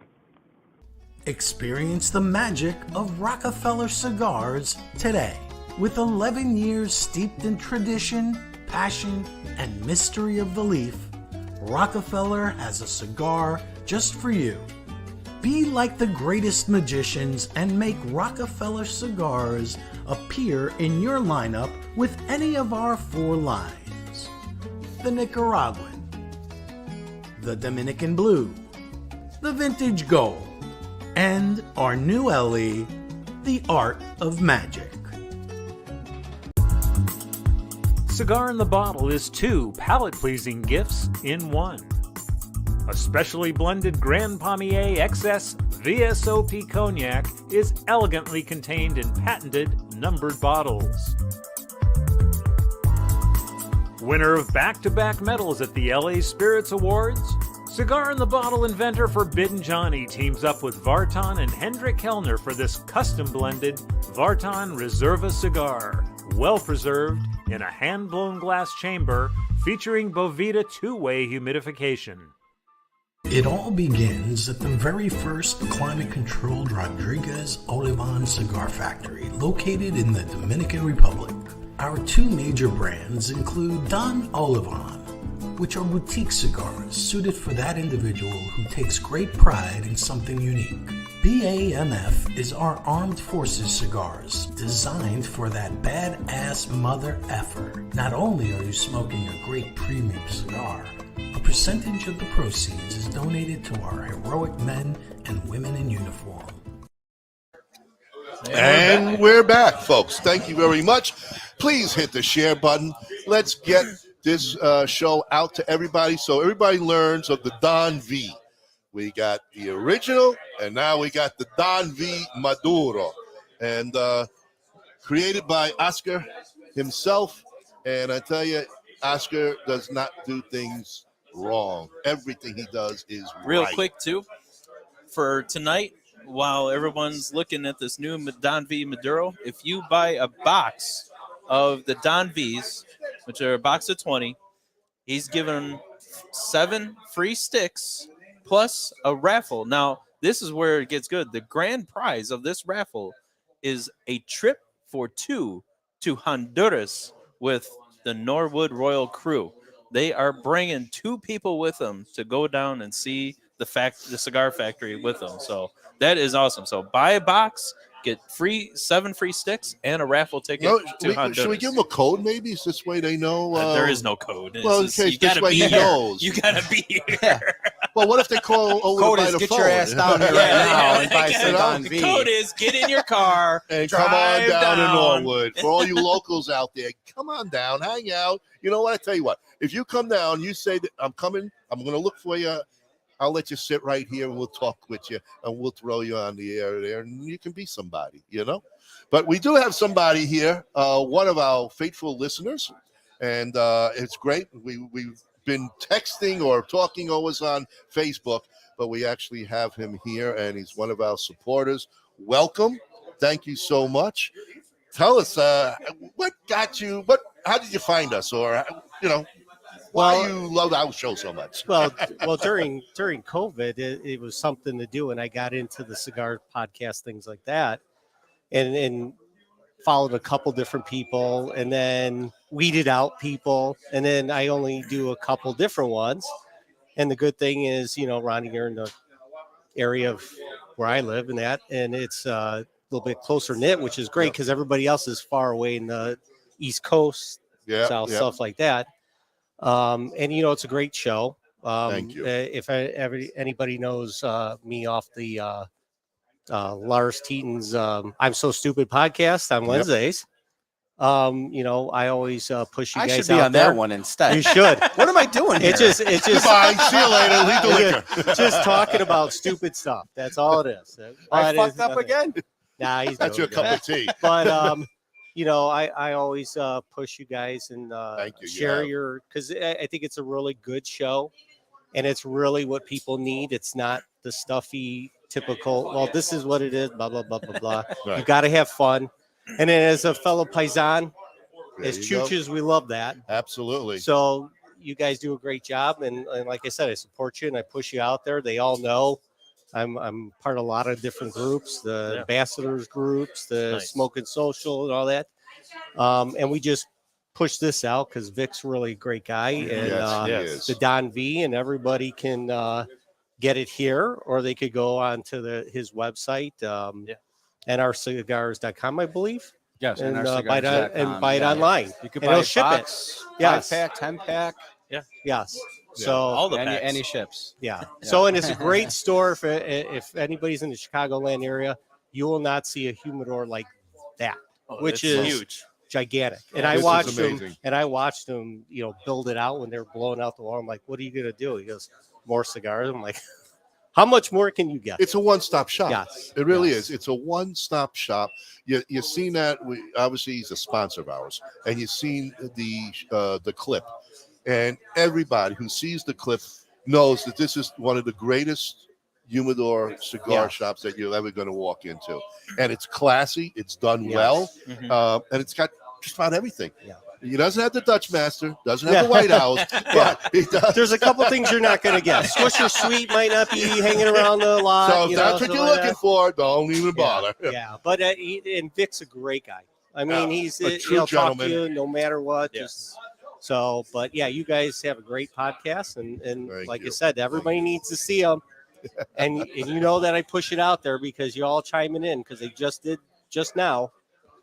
Experience the magic of Rockefeller Cigars today. With 11 years steeped in tradition, passion, and mystery of the leaf, Rockefeller has a cigar just for you. Be like the greatest magicians and make Rockefeller Cigars appear in your lineup with any of our 4 lines. The Nicaraguan, the Dominican Blue, the Vintage Gold, and our new LE, The Art of Magic. Cigar in the Bottle is 2 palate-pleasing gifts in 1. A specially blended Grand Pommier XS VSOP Cognac is elegantly contained in patented numbered bottles. Winner of back-to-back medals at the LA Spirits Awards, Cigar in the Bottle inventor Forbidden Johnny teams up with Vartan and Hendrik Kellner for this custom-blended Vartan Reserva cigar, well-preserved in a hand-blown glass chamber featuring Bovita 2-way humidification. It all begins at the very first climate-controlled Rodriguez Olivan cigar factory located in the Dominican Republic. Our 2 major brands include Don Olivan, which are boutique cigars suited for that individual who takes great pride in something unique. BAMF is our armed forces cigars, designed for that badass mother effer. Not only are you smoking a great premium cigar, a percentage of the proceeds is donated to our heroic men and women in uniform. And we're back, folks. Thank you very much. Please hit the share button. Let's get this show out to everybody so everybody learns of the Don V. We got the original, and now we got the Don V Maduro. And created by Oscar himself. And I tell you, Oscar does not do things wrong. Everything he does is Real right. quick, too, for tonight, while everyone's looking at this new Don V Maduro, if you buy a box of the Don V's, which are a box of 20, he's given 7 free sticks plus a raffle. Now, this is where it gets good. The grand prize of this raffle is a trip for 2 to Honduras with the Norwood Royal Crew. They are bringing 2 people with them to go down and see the cigar factory with them. So that is awesome. So buy a box, get 7 free sticks, and a raffle ticket to Honduras. Should we give them a code maybe? This way they know. There is no code. Well, in It's case you gotta this way be he here. knows. You gotta be here. Well, what if they call over Code by is the get phone? your ass down here right now and buy Cigar The V. code is get in your car And come on drive down to Norwood. For all you locals out there, come on down, hang out. You know what? I tell you what, if you come down, you say that I'm coming, I'm going to look for you. I'll let you sit right here and we'll talk with you and we'll throw you on the air there and you can be somebody, you know? But we do have somebody here, one of our faithful listeners, and it's great. We've been texting or talking always on Facebook, but we actually have him here and he's one of our supporters. Welcome. Thank you so much. Tell us what got you, how did you find us, or, you know, why you love our show so much? Well, during COVID, it was something to do, and I got into the cigar podcast, things like that, and followed a couple different people, and then weeded out people, and then I only do a couple different ones. And the good thing is, you know, Ronnie, you're in the area of where I live, and it's a little bit closer knit, which is great because everybody else is far away in the East Coast, stuff like that. And you know, it's a great show. Thank you. If anybody knows me off the Lars Teton's I'm So Stupid podcast on Wednesdays, you know, I always push you I guys should be out on there. that one instead. You should. What am I doing here? It's just Goodbye. See you later. Leave the liquor. just talking about stupid stuff. That's all it is. I But fucked it's up nothing. again. Nah, he's That's your doing cup good. of tea. But you know, I always push you guys and Thank you. share Yeah. your, because I think it's a really good show, and it's really what people need. It's not the stuffy typical, well, this is what it is, blah blah blah blah blah. Right. You got to have fun. And then as a fellow paisan, There as you go. chooches, we love that. Absolutely. So you guys do a great job, and like I said, I support you and I push you out there. They all know I'm part of a lot of different groups, the ambassadors groups, the Smoking Social, and all that. And we just push this out because Vic's really a great guy, and Yes, he is. the Don V, and everybody can get it here, or they could go on to his website, nrcigars.com, I believe. Yes, And nrcigars.com. buy it online. You could And buy it'll a ship box, it. Yes. 5-pack, 10-pack. Yes. Yeah. So all the Any packs. ships. yeah. So, and it's a great store if anybody's in the Chicagoland area, you will not see a humidor like that, which it's is huge. gigantic. And This I is watched them, you know, build it out when they were blowing out the wall. I'm like, what are you gonna do? He goes, more cigars. I'm like, how much more can you get? It's a one-stop shop. Yes. It really Yes. is. It's a one-stop shop. You've seen that. Obviously, he's a sponsor of ours, and you've seen the clip. And everybody who sees the clip knows that this is one of the greatest humidor cigar shops that you're ever going to walk into. And it's classy. It's done well. And it's got just about everything. Yeah. He doesn't have the Dutch Master, doesn't have the White House, but he does. There's a couple things you're not going to get. Swisher Sweet might not be hanging around the lot. So if you that's know, what you're something like looking that. for, don't even bother. Yeah, but and Vic's a great guy. I mean, he's a true he'll talk to gentleman. you no matter what. Yeah. Just so, but yeah, you guys have a great podcast, and Thank like I you. said, everybody needs to see them. and you know that I push it out there because you're all chiming in because they just did just now.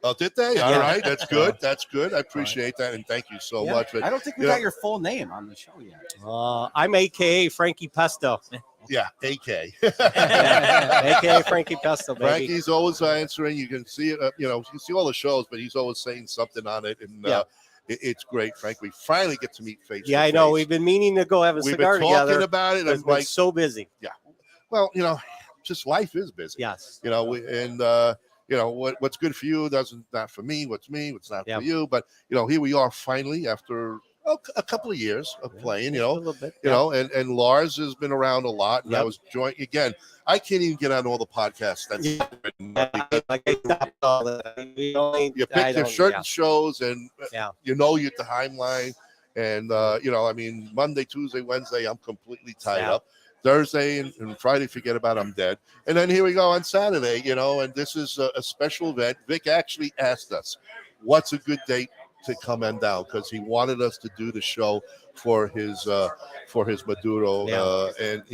Oh, did they? All Yeah. right. That's good. That's good. I appreciate that. And thank you so Yeah. much. But I don't think we you got know- your full name on the show yet. I'm AKA Frankie Pesto. yeah, AK. AKA Frankie Pesto, baby. Frankie's always answering. You can see it, you can see all the shows, but he's always saying something on it. And it's great, Frank. We finally get to meet face Yeah, to I know. face. We've been meaning to go have a We've cigar been talking together. about it. but I'm it's been like, so busy. well, just life is busy. Yes. What's good for you doesn't not for me. What's not Yeah. for you. But here we are finally after a couple of years of playing. A little bit. And Lars has been around a lot. And I Yep. was joining again. I can't even get on all the podcasts. That's Like I stopped all that. We only, you I pick your don't- certain shows, and Yeah. your timeline. And Monday, Tuesday, Wednesday, I'm completely tied Yeah. up. Thursday and Friday, forget about it, I'm dead. And then here we go on Saturday, and this is a special event. Vic actually asked us, what's a good date to come and down? Because he wanted us to do the show for his Maduro. Yeah. And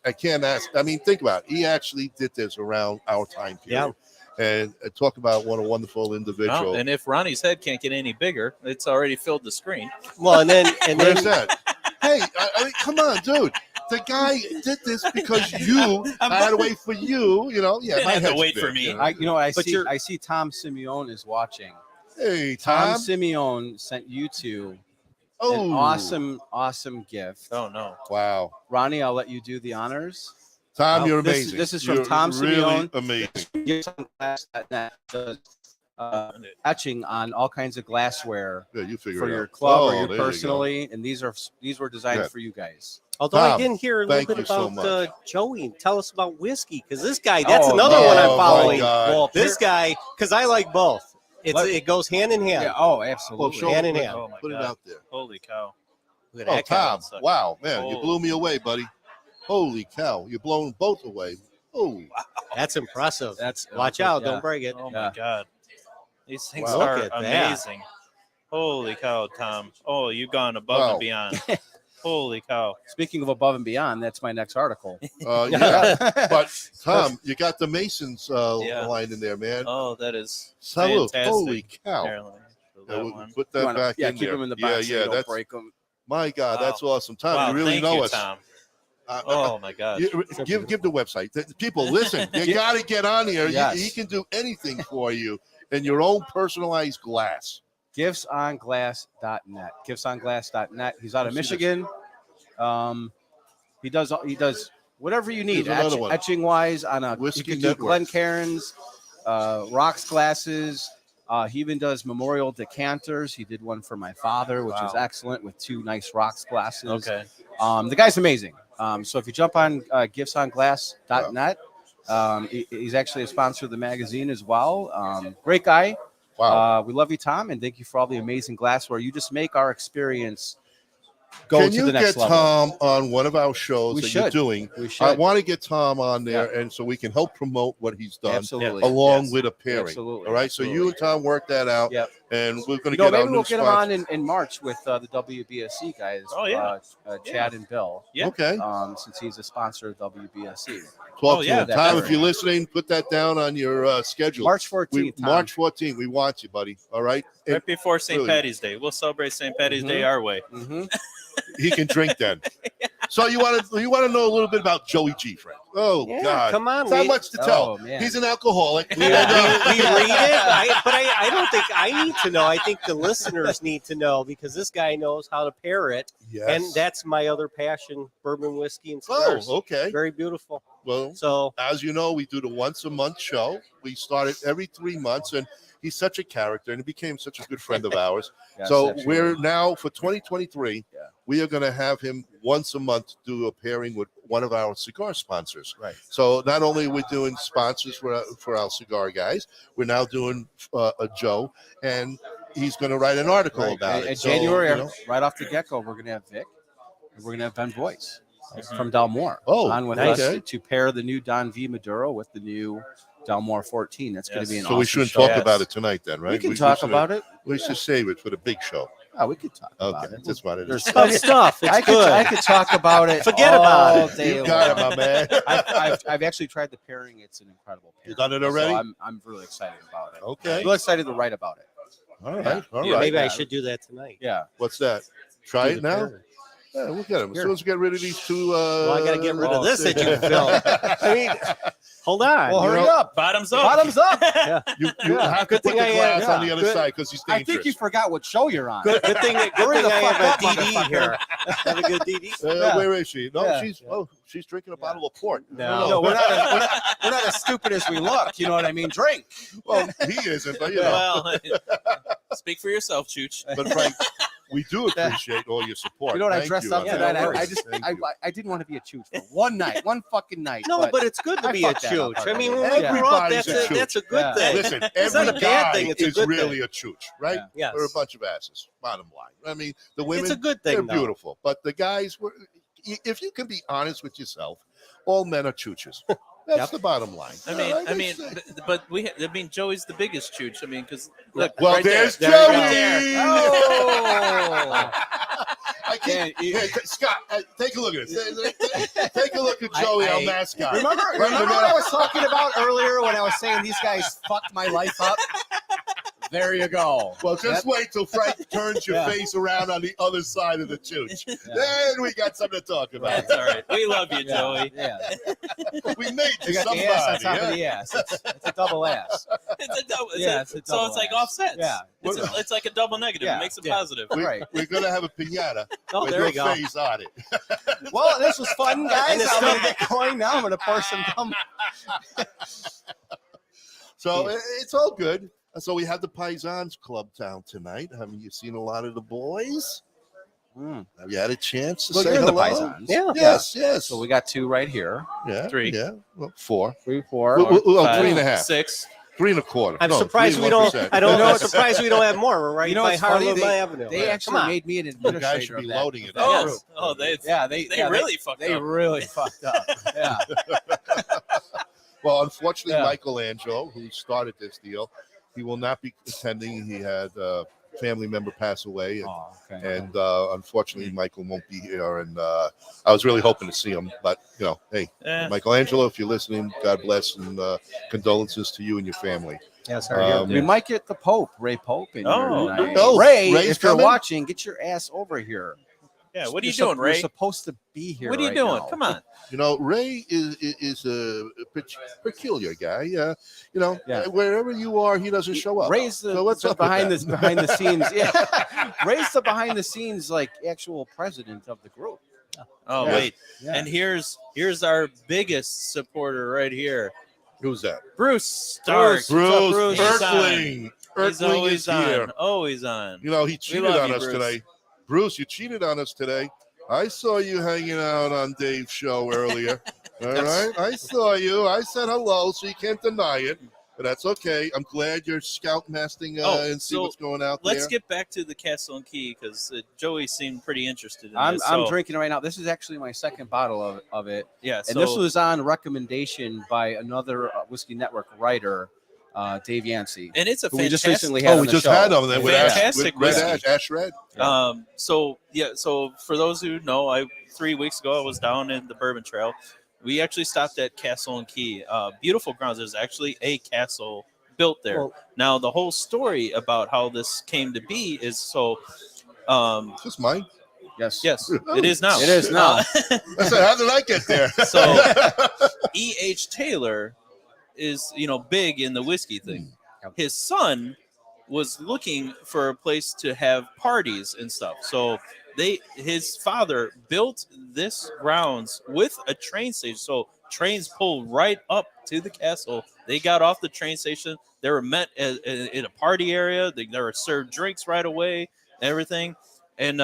I can't ask. I mean, think about it. He actually did this around our time period. And talk about what a wonderful individual. Oh, and if Ronnie's head can't get any bigger, it's already filled the screen. Well, and then Where's that? Hey, I mean, come on, dude. the guy did this because you had to wait for you. You know, yeah. Didn't my have to head's wait big, for me. you know. You know what I But see? you're- I see Tom Simeone is watching. Hey, Tom Tom. Simeone sent you two Oh, an awesome gift. Oh no. Wow. Ronnie, I'll let you do the honors. Tom, you're This- amazing. this is from You're Tom really Simeone. amazing. Giftsonglass.net does etching on all kinds of glassware Yeah, you figure for it your out. club or Oh, you there you go. personally, and these were designed Yeah. for you guys. Although Tom, I didn't hear a little thank bit you so about much. Joey. Tell us about whiskey, because this guy, that's Oh, another man. one Oh, I'm my following. God. Well, this guy, because I like both. It goes hand in hand. Yeah. Oh, Well, absolutely. show Hand in it. hand. Oh my Put God. it out there. Holy cow. Look at Oh, that guy. Tom. suck. Wow, man, you Oh. blew me away, buddy. Holy cow. You're blowing both away. Oh, That's impressive. That's Watch out. yeah. Don't break it. Oh Yeah. my God. These things Wow. Look are at that. amazing. Holy cow, Tom. Oh, you've gone above Wow. and beyond. Holy cow. Speaking of above and beyond, that's my next article. yeah. But, Tom, you got the Masons Yeah. line in there, man. Oh, that is Salute. fantastic. Holy cow. Apparently. So Yeah, that we'll one. put You that wanna- back yeah, in keep there. them in the box so you don't that's break them. my God. Wow. That's awesome, Tom. Wow, you really thank know you, us. Tom. Oh my God. Give the website. People, listen. You got to get on here. Yes. He can do anything for you in your own personalized glass. Giftsonglass.net. Giftsonglass.net. He's out of Let's see Michigan. He does whatever you need. Here's another one. Etching wise on a Whiskey you can do Network. Glencairns, rocks glasses. He even does memorial decanters. He did one for my father, which is Wow. excellent with 2 nice rocks glasses. Okay. The guy's amazing. So if you jump on giftsonglass.net, he's actually a sponsor of the magazine as well. Great guy. Wow. We love you, Tom, and thank you for all the amazing glassware. You just make our experience go Can to you the next get level. Tom on one of our shows We that you're should. doing? We I should. want to get Tom on there, and so we can help promote what he's done Absolutely. along Yes. with a pairing. Absolutely. All right. So you and Tom work that out, Yep. and we're going to You know, get our maybe new we'll get him sponsor. on in March with the WBSC guys. Oh, yeah. Chad and Bill. Yeah. Okay. Since he's a sponsor of WBSC. Talk Oh, to yeah, him. Tom, if definitely. you're listening, put that down on your schedule. March 14th. Tom. March 14th. We want you, buddy. All right. And Right before St. really. Patty's Day. We'll celebrate St. Patty's Mhm. Day our way. Mhm. he can drink then. So you want to know a little bit about Joey G, Frank? Oh Yeah, God, come on. It's not we, much to tell. Oh, man. He's an alcoholic. we read it, but I don't think I need to know. I think the listeners need to know because this guy knows how to pair it. Yes. And that's my other passion, bourbon whiskey and oh, cigars. okay. Very beautiful. Well, So as you know, we do the once a month show. We started every 3 months, and he's such a character, and he became such a good friend of ours. Yes, So absolutely. we're now for 2023. Yeah. We are going to have him once a month do a pairing with one of our cigar sponsors. Right. So not only are we doing sponsors for our cigar guys, we're now doing a Joe, and he's going to write an article Right. about In it. So, January, you know, right off the get-go, we're going to have Vic, and we're going to have Ben Boyce from Dalmore Oh, on with okay. us to pair the new Don V Maduro with the new Dalmore 14. That's going Yes. to be an so awesome we shouldn't show. talk about it tonight, then, right? We can talk should- about it. We should save it for the big show. Oh, we could talk Okay, about it. that's what it There's is. good stuff. It's I good. could talk about it. Forget all about it. day You got it, long. my man. I've actually tried the pairing. It's an incredible pairing. You done it already? So I'm really excited about it. Okay. I'm really excited to write about it. All right. Yeah. All Yeah, right. Maybe I Yeah. should do that tonight. Yeah. What's that? Try Do it the now? pairing. Yeah, we'll get him. As Here. soon as we get rid of these two. Well, I got to get rid of Oh, this that you filmed. I mean, hold on. Well, You hurry know- up. Bottoms up. Bottoms up. You Yeah. have to Good put thing the I glass am. on the Yeah. other Good. side because he's I dangerous. think you forgot what show you're on. Good thing Hurry the I fuck have a up, DD motherfucker. here. Have a good DD. Yeah. Where is she? No, Yeah. she's drinking a bottle of port. No. No, we're not as stupid as we look. You know what I mean? Drink. Well, he isn't, but you know. Well, speak for yourself, Chooch. But Frank, we do appreciate all your support. You know what I Thank dressed you up on tonight? that. I just Thank you. I didn't want to be a chooch for one night, one fucking night. No, but it's good to I be a fucked that up chooch. I mean, already. when we grew up, Everybody's that's a a good Yeah. thing. Listen, It's every not a bad guy thing, it's a is good really thing. a chooch, right? Yes. We're a bunch of asses, bottom line. I mean, the women, It's a good they're thing, though. beautiful. But the guys, if you can be honest with yourself, all men are chooches. That's Yep. the bottom line. I mean, All right, but Joey's the biggest Chooch. I mean, because look, well, right there's there. Joey. There you go. Oh. I can't. Hey, Scott, take a look at it. Take a look at Joey, our mascot. Remember what I was talking about earlier when I was saying these guys fucked my life up? There you go. Well, just wait till Frank turns your face around on the other side of the chooch. Then we got something to talk about. That's all right. We love you, Joey. Yeah. We made You you got somebody. the ass on top yeah? of the ass. It's a double ass. It's a double. Yeah, it's a so double it's like ass. offsets. Yeah. It's like a double negative. Yeah. It makes it Yeah. positive. Right. We're going to have a piñata Oh, with there your you go. face on it. Well, this was fun, guys. And it's I'm still- gonna get going now. I'm gonna pour some gum. So it's all good. So we have the Paisans Club down tonight. Have you seen a lot of the boys? Have you had a chance to Well, say you're the hello? Paisans. Yeah. Yes. So we got 2 right here. yeah, 3. Yeah, well, 4. 3, 4. Well, 5, 3.5. 6. 3 1/4. I'm No, surprised we don't. 3.1%. I'm surprised we don't have more. We're right You know by what's funny? Harlem Avenue. They Come actually on. made me an You administrator. guys should be of that- loading it. of that Oh, group. oh, they They really fucked They up. really fucked up. Yeah. Well, unfortunately, Yeah. Michelangelo, who started this deal, he will not be attending. He had a family member pass away, and, Oh, okay. and unfortunately, Michael won't be here. And I was really hoping to see him, but hey, Eh. Michelangelo, if you're listening, God bless, and condolences to you and your family. Yeah, sorry. We might get the Pope, Ray Pope, in Oh, here who tonight. knows? Ray, Ray's if you're coming? watching, get your ass over here. Yeah, what are you You're doing, Ray? You're supposed to be here. What are you right doing? now. Come on. Ray is a peculiar guy. Yeah. Wherever you are, he doesn't show up. Ray's the, So what's the up with behind that? the behind the scenes. Yeah, Ray's the behind the scenes like actual president of the group. Oh, Yeah. wait. Yeah. And here's our biggest supporter right here, Who's that? Bruce Stark. Bruce He's on. Earthling. He's Earthling always is here. on. Always on. He cheated love on you, us Bruce. today. Bruce, you cheated on us today. I saw you hanging out on Dave's show earlier. All right. I saw you. I said hello, so you can't deny it. But that's okay. I'm glad you're scoutmasting and see so what's going out Let's there. get back to the Castle and Key because Joey seemed pretty interested in I'm this. I'm So, drinking it right now. This is actually my second bottle of it, Yeah, and so this was on recommendation by another Whiskey Network writer, Dave Yancey. and it's a who we just fantastic. recently had. on we the just show. had them then with Fantastic Red whiskey. Ash Red. So for those who know, 3 weeks ago I was down in the Bourbon Trail. We actually stopped at Castle and Key. Beautiful grounds. There's actually a castle built there. Well- Now the whole story about how this came to be is so. Is this mine? Yes. Yes, it is now. It is now. I said, how did I get there? So E.H. Taylor is big in the whiskey thing. His son was looking for a place to have parties and stuff. So his father built this grounds with a train station. So trains pulled right up to the castle. They got off the train station. They were met in a party area. They were served drinks right away, everything. And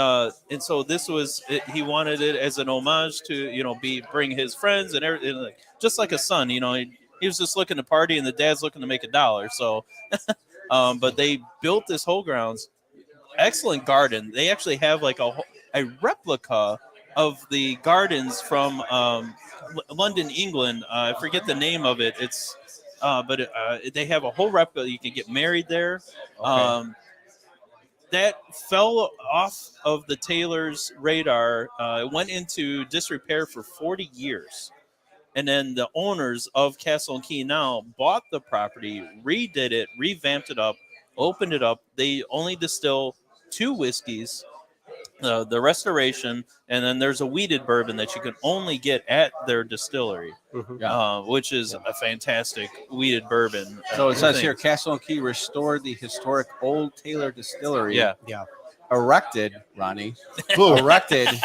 so this was he wanted it as an homage to bring his friends and everything, just like a son. He was just looking to party, and the dad's looking to make $1. So, but they built this whole grounds, excellent garden. They actually have like a replica of the gardens from London, England. I forget the name of it. It's but they have a whole replica. You can get married there. Okay. That fell off of the Taylor's radar. It went into disrepair for 40 years. And then the owners of Castle and Key now bought the property, redid it, revamped it up, opened it up. They only distill 2 whiskeys, the Restoration, and then there's a weeded bourbon that you can only get at their distillery, which is a fantastic weeded bourbon. So it says thing. here, Castle and Key restored the historic Old Taylor Distillery. Yeah. Erected, Ronnie. Ooh. Erected in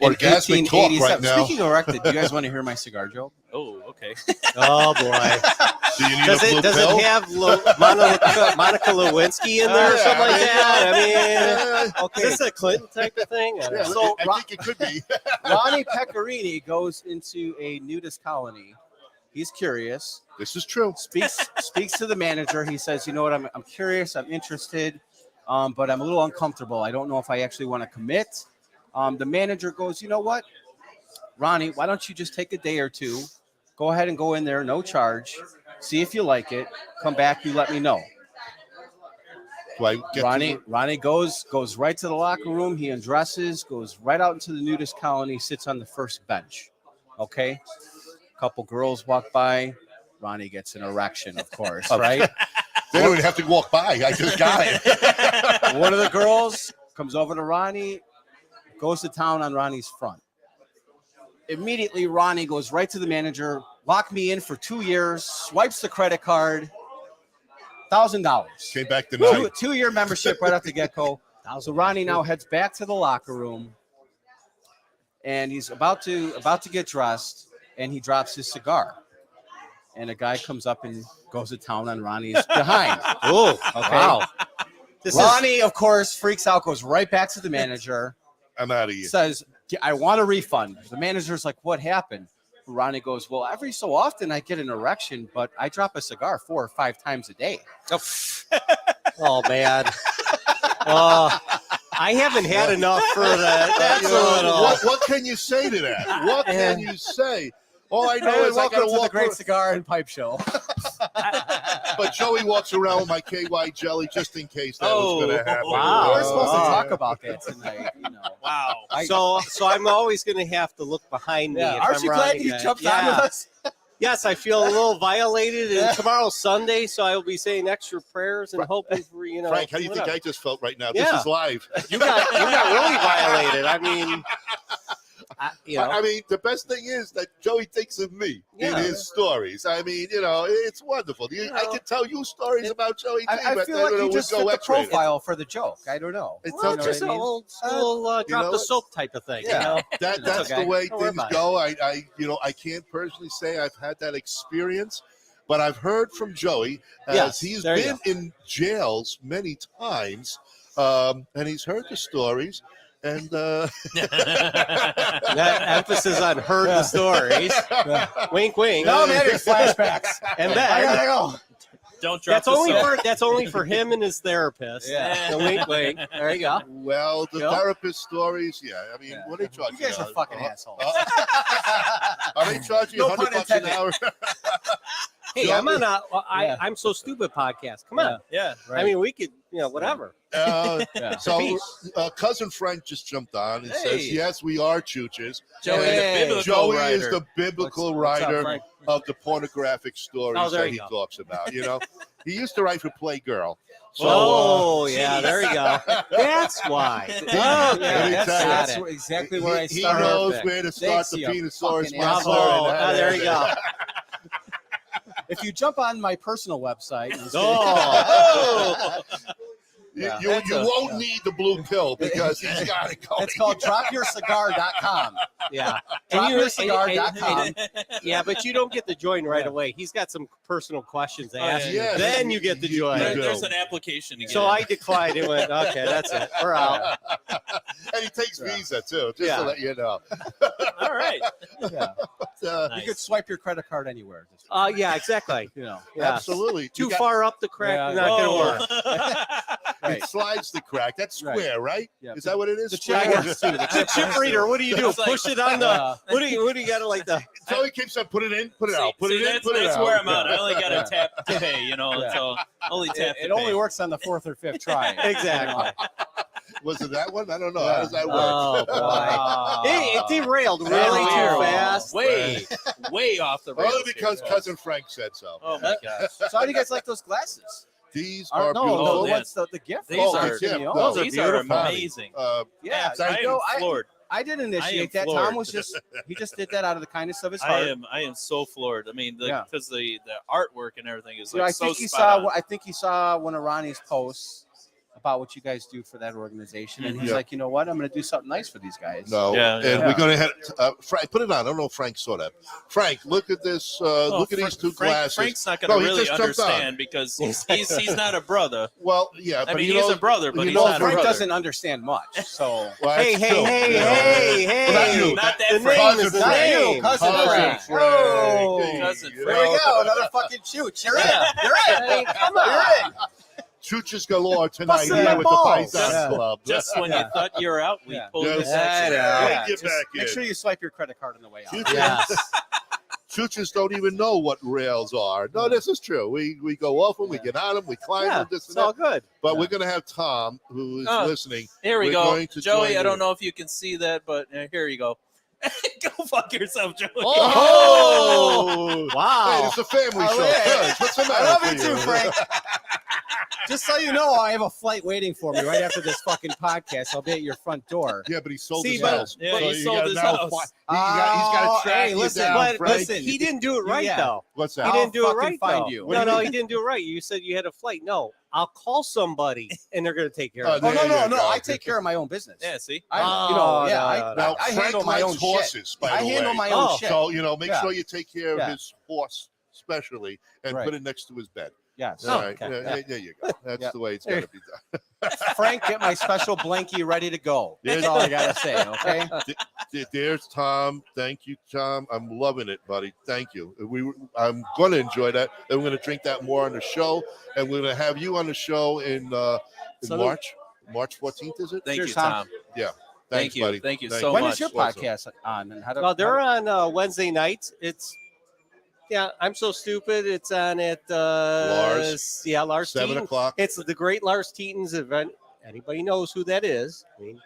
Orgasmic talk 1887. right now. Speaking of erected, do you guys want to hear my cigar joke? Oh, okay. Oh boy. Do you need Does a blue it pill? have Monica Lewinsky in there or Yeah, something like I mean, that? I mean, Okay. is this a Clinton type of thing? I don't know. So I think it could be. Ronnie Pecorini goes into a nudist colony. He's curious. This is true. Speaks to the manager. He says, "You know what? I'm curious. I'm interested, but I'm a little uncomfortable. I don't know if I actually want to commit." The manager goes, "You know what, Ronnie? Why don't you just take a day or two? Go ahead and go in there, no charge. See if you like it. Come back. You let me know." Do I get Ronnie goes right to the locker room. He undresses, goes right out into the nudist colony, sits on the first bench. Okay, couple girls walk by. Ronnie gets an erection, of course, right? They don't even have to walk by. I just got it. One of the girls comes over to Ronnie, goes to town on Ronnie's front. Immediately, Ronnie goes right to the manager, lock me in for 2 years, swipes the credit card, $1,000. Came back tonight. 2-year membership right off the get-go. So Ronnie now heads back to the locker room, and he's about to get dressed, and he drops his cigar. And a guy comes up and goes to town on Ronnie's behind. Oh, Okay. wow. Ronnie, of course, freaks out, goes right back to the manager, I'm out of here. says, I want a refund. The manager's like, what happened? Ronnie goes, well, every so often I get an erection, but I drop a cigar 4 or 5 times a day. Oh, man. I haven't had enough for that. That's a little. What can you say to that? What can you say? All I know is I welcome got to to the walk. Great Cigar and Pipe Show. But Joey walks around with my KY jelly just in case that was going to happen. wow. We're supposed to talk about that tonight. You know. Wow. So I'm always going to have to look behind me. If Aren't I'm you glad running you it. jumped on with us? Yes, I feel a little violated, and tomorrow's Sunday, so I will be saying extra prayers and hoping for Frank, how do you think whatever. I just felt right now? Yeah. This is live. You got really violated. I mean, I mean, the best thing is that Joey thinks of me in his stories. I mean, it's wonderful. I can tell you stories about Joey. I but feel like you would just go fit the X-rated. profile for the joke. I don't know. It's well, okay. just an old school you drop know, the soap type of thing. Yeah. You know? That's okay. the way Don't worry things about go. I can't personally say I've had that experience, but I've heard from Joey as Yes, he's there you been in jails many times, and he's heard the stories. And That emphasis on heard the stories. Wink, wink. No, I'm having flashbacks. And I then gotta go. Don't drop that's only for him and his therapist. Yeah. The wink, wink. There you go. well, the Yep. therapist stories, I mean, what are they charging? You guys are fucking assholes. Are they charging you No pun $100 an hour? Hey, I'm on I'm So Stupid podcast. Come on. Yeah. I mean, we could, whatever. So cousin Frank just jumped on and says, Hey. yes, we are chooches. Joey, And the biblical Joey is writer. the biblical What's up, writer Frank? of the pornographic stories Oh, there that you he go. talks about. He used to write for Playgirl. So, Oh, yeah, there you go. That's why. Let me That's tell you, exactly where I he started. knows where to start Thanks, the you Penosaurus fucking monster. asshole. and that there is you it. go. If you jump on my personal website, Oh. You won't need the blue pill because he's got it going. it's called dropyourcigar.com. Yeah. Dropyourcigar.com. Yeah, but you don't get the join right away. He's got some personal questions to ask you. yes. Then you get the You join. do. There's an application to get So in. I declined and went, okay, that's it. We're out. And he takes Visa too, just Yeah. to let you know. All right. Yeah. But, You could swipe your credit card anywhere. Yeah, exactly. Yeah. Absolutely. Too You got- far up the crack, Yeah. not going to Whoa. work. It slides the crack. That's square, right? Yeah. Is that what it is? The Square? chip works too. The chip reader, what do you do? It's like- Push it on the, what do you got to like the, Joey keeps on put it in, put it See- out, put see, it in, that's, put it that's out. where I'm at. I only got to Yeah. tap to pay, Yeah. so only tap It to pay. only works on the 4th or 5th try. exactly. Was it that one? I don't know. Yeah. How does that work? Oh, boy. Hey, it derailed really Wow. too fast. Way off the rails. Only because here. cousin Frank said so. Oh my gosh. So how do you guys like those glasses? These Are- are no, beautiful. no, what's the gift? These Oh, are- yeah, Cannillo. no, These are beautiful. amazing. Yeah, I am I floored. I didn't initiate that. floored. Tom was he just did that out of the kindness of his I heart. am so floored. I mean, Yeah. because the artwork and everything is You know, like I so think he spot on. I think he saw one of Ronnie's posts about what you guys do for that organization, and he's Yeah. like, you know what, I'm going to do something nice for these guys. No, Yeah, and yeah. we're going to have Frank. Put it on. I don't know if Frank saw that. Frank, look at this. Look at these two glasses. Frank's not going No, to he really just jumped on. understand because he's not a brother. Well, yeah, I but mean, you he's know, a brother, but you he's know, not a Frank brother. doesn't understand much, so Well, Hey, that's hey, true, hey, you know. hey, Well, not hey. you. Not that The Frank. name is Cousin not Frank. you. Cousin Frank. Oh, Cousin you Frank. there we know. go, another fucking shoot. You're in. You're in. Come on. You're in. Chooches galore tonight Busting here my with balls. the Paisan Yeah. Club. Just when you thought you were out, we Yeah. pulled Yes. this action. Yeah, Get just back make in. sure you swipe your credit card on the way out. Chooches, Yes. chooches don't even know what rails are. No, this is true. We go off them, we get on them, we climb Yeah, them, this it's and all that. good. But we're going to have Tom, who is Oh, listening. Here we We're go. going to Joey, join I don't you. know if you can see that, but here you go. Go fuck yourself, Joey. Oh! Hey, Wow. it's a family Oh, show. yeah. Good. What's the matter I love with you too, Frank. Just so you know, I have a flight waiting for me right after this fucking podcast. I'll be at your front door. Yeah, but he sold See, his but- house. Yeah, he you sold gotta his now house. He's got to track hey, you listen, down, But Frank. listen, he didn't do it right Yeah. though. What's that? He didn't do it fucking right find though. you. What do you No, mean? he didn't do it right. You said you had a flight. No, I'll call somebody and they're gonna take care Oh, of it. Oh, there no. you go. I take care of my own business. Yeah, see? I, Oh, no, Now, I Frank handle my likes own horses, shit. by I the handle way. my own Oh. shit. So, make Yeah. sure you take care of Yeah. his horse specially and Right. put it next to his bed. Yes. All right. okay. Yeah, there you go. That's Yeah. the way it's got to be done. Frank, get my special blankie ready to go. That's all I gotta say. Okay. There's Tom. Thank you, Tom. I'm loving it, buddy. Thank you. I'm going to enjoy that. And we're going to drink that more on the show. And we're going to have you on the show in Salute. March 14th, is it? Thank Cheers, you, Tom. Tom. Yeah. Thank Thanks, you. buddy. Thank you Thank so you. When much. is your Awesome. podcast on? And how do, Well, they're on Wednesday nights. It's I'm so stupid. It's on at Lars. Yeah, Lars 7 Teton. o'clock. It's the Great Lars Teton's event. Anybody knows who that is? I mean,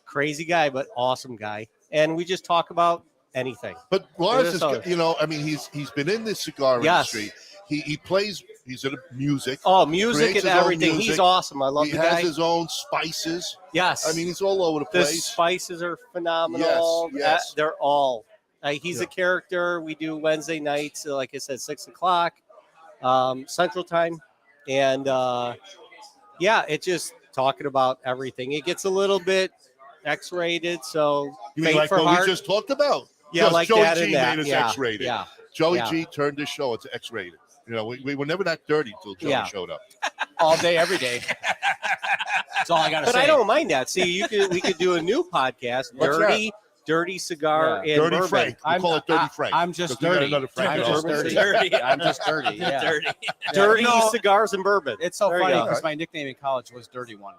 crazy guy, but awesome guy. And we just talk about anything. But Lars It is, is he's been in the cigar Yes. industry. He plays, he's in music. Oh, music Creates and his own everything. music. He's awesome. I love He the has guy. his own spices. Yes. I mean, he's all over the the place. spices are phenomenal. Yes. They're all. He's Yeah. a character. We do Wednesday nights, like I said, 6:00 Central Time, and it's just talking about everything. It gets a little bit X-rated, so You mean Faith like for what Heart. we just talked about? Yeah, Because like Joey that G and that. made us Yeah, X-rated. yeah. Joey Yeah. G turned this show into X-rated. We were never that dirty until Joey Yeah. showed up. all day, every day. That's all I gotta But say. I don't mind that. See, we could do a new podcast, What's Dirty Cigar Yeah. and Dirty Bourbon. Frank. We call it Dirty Frank. I'm just 'cause we got dirty. another Frank I'm at just home. dirty. Dirty. I'm just dirty. Yeah. Dirty. Dirty No. Cigars and Bourbon. It's so There you funny go. because my nickname in college was Dirty One.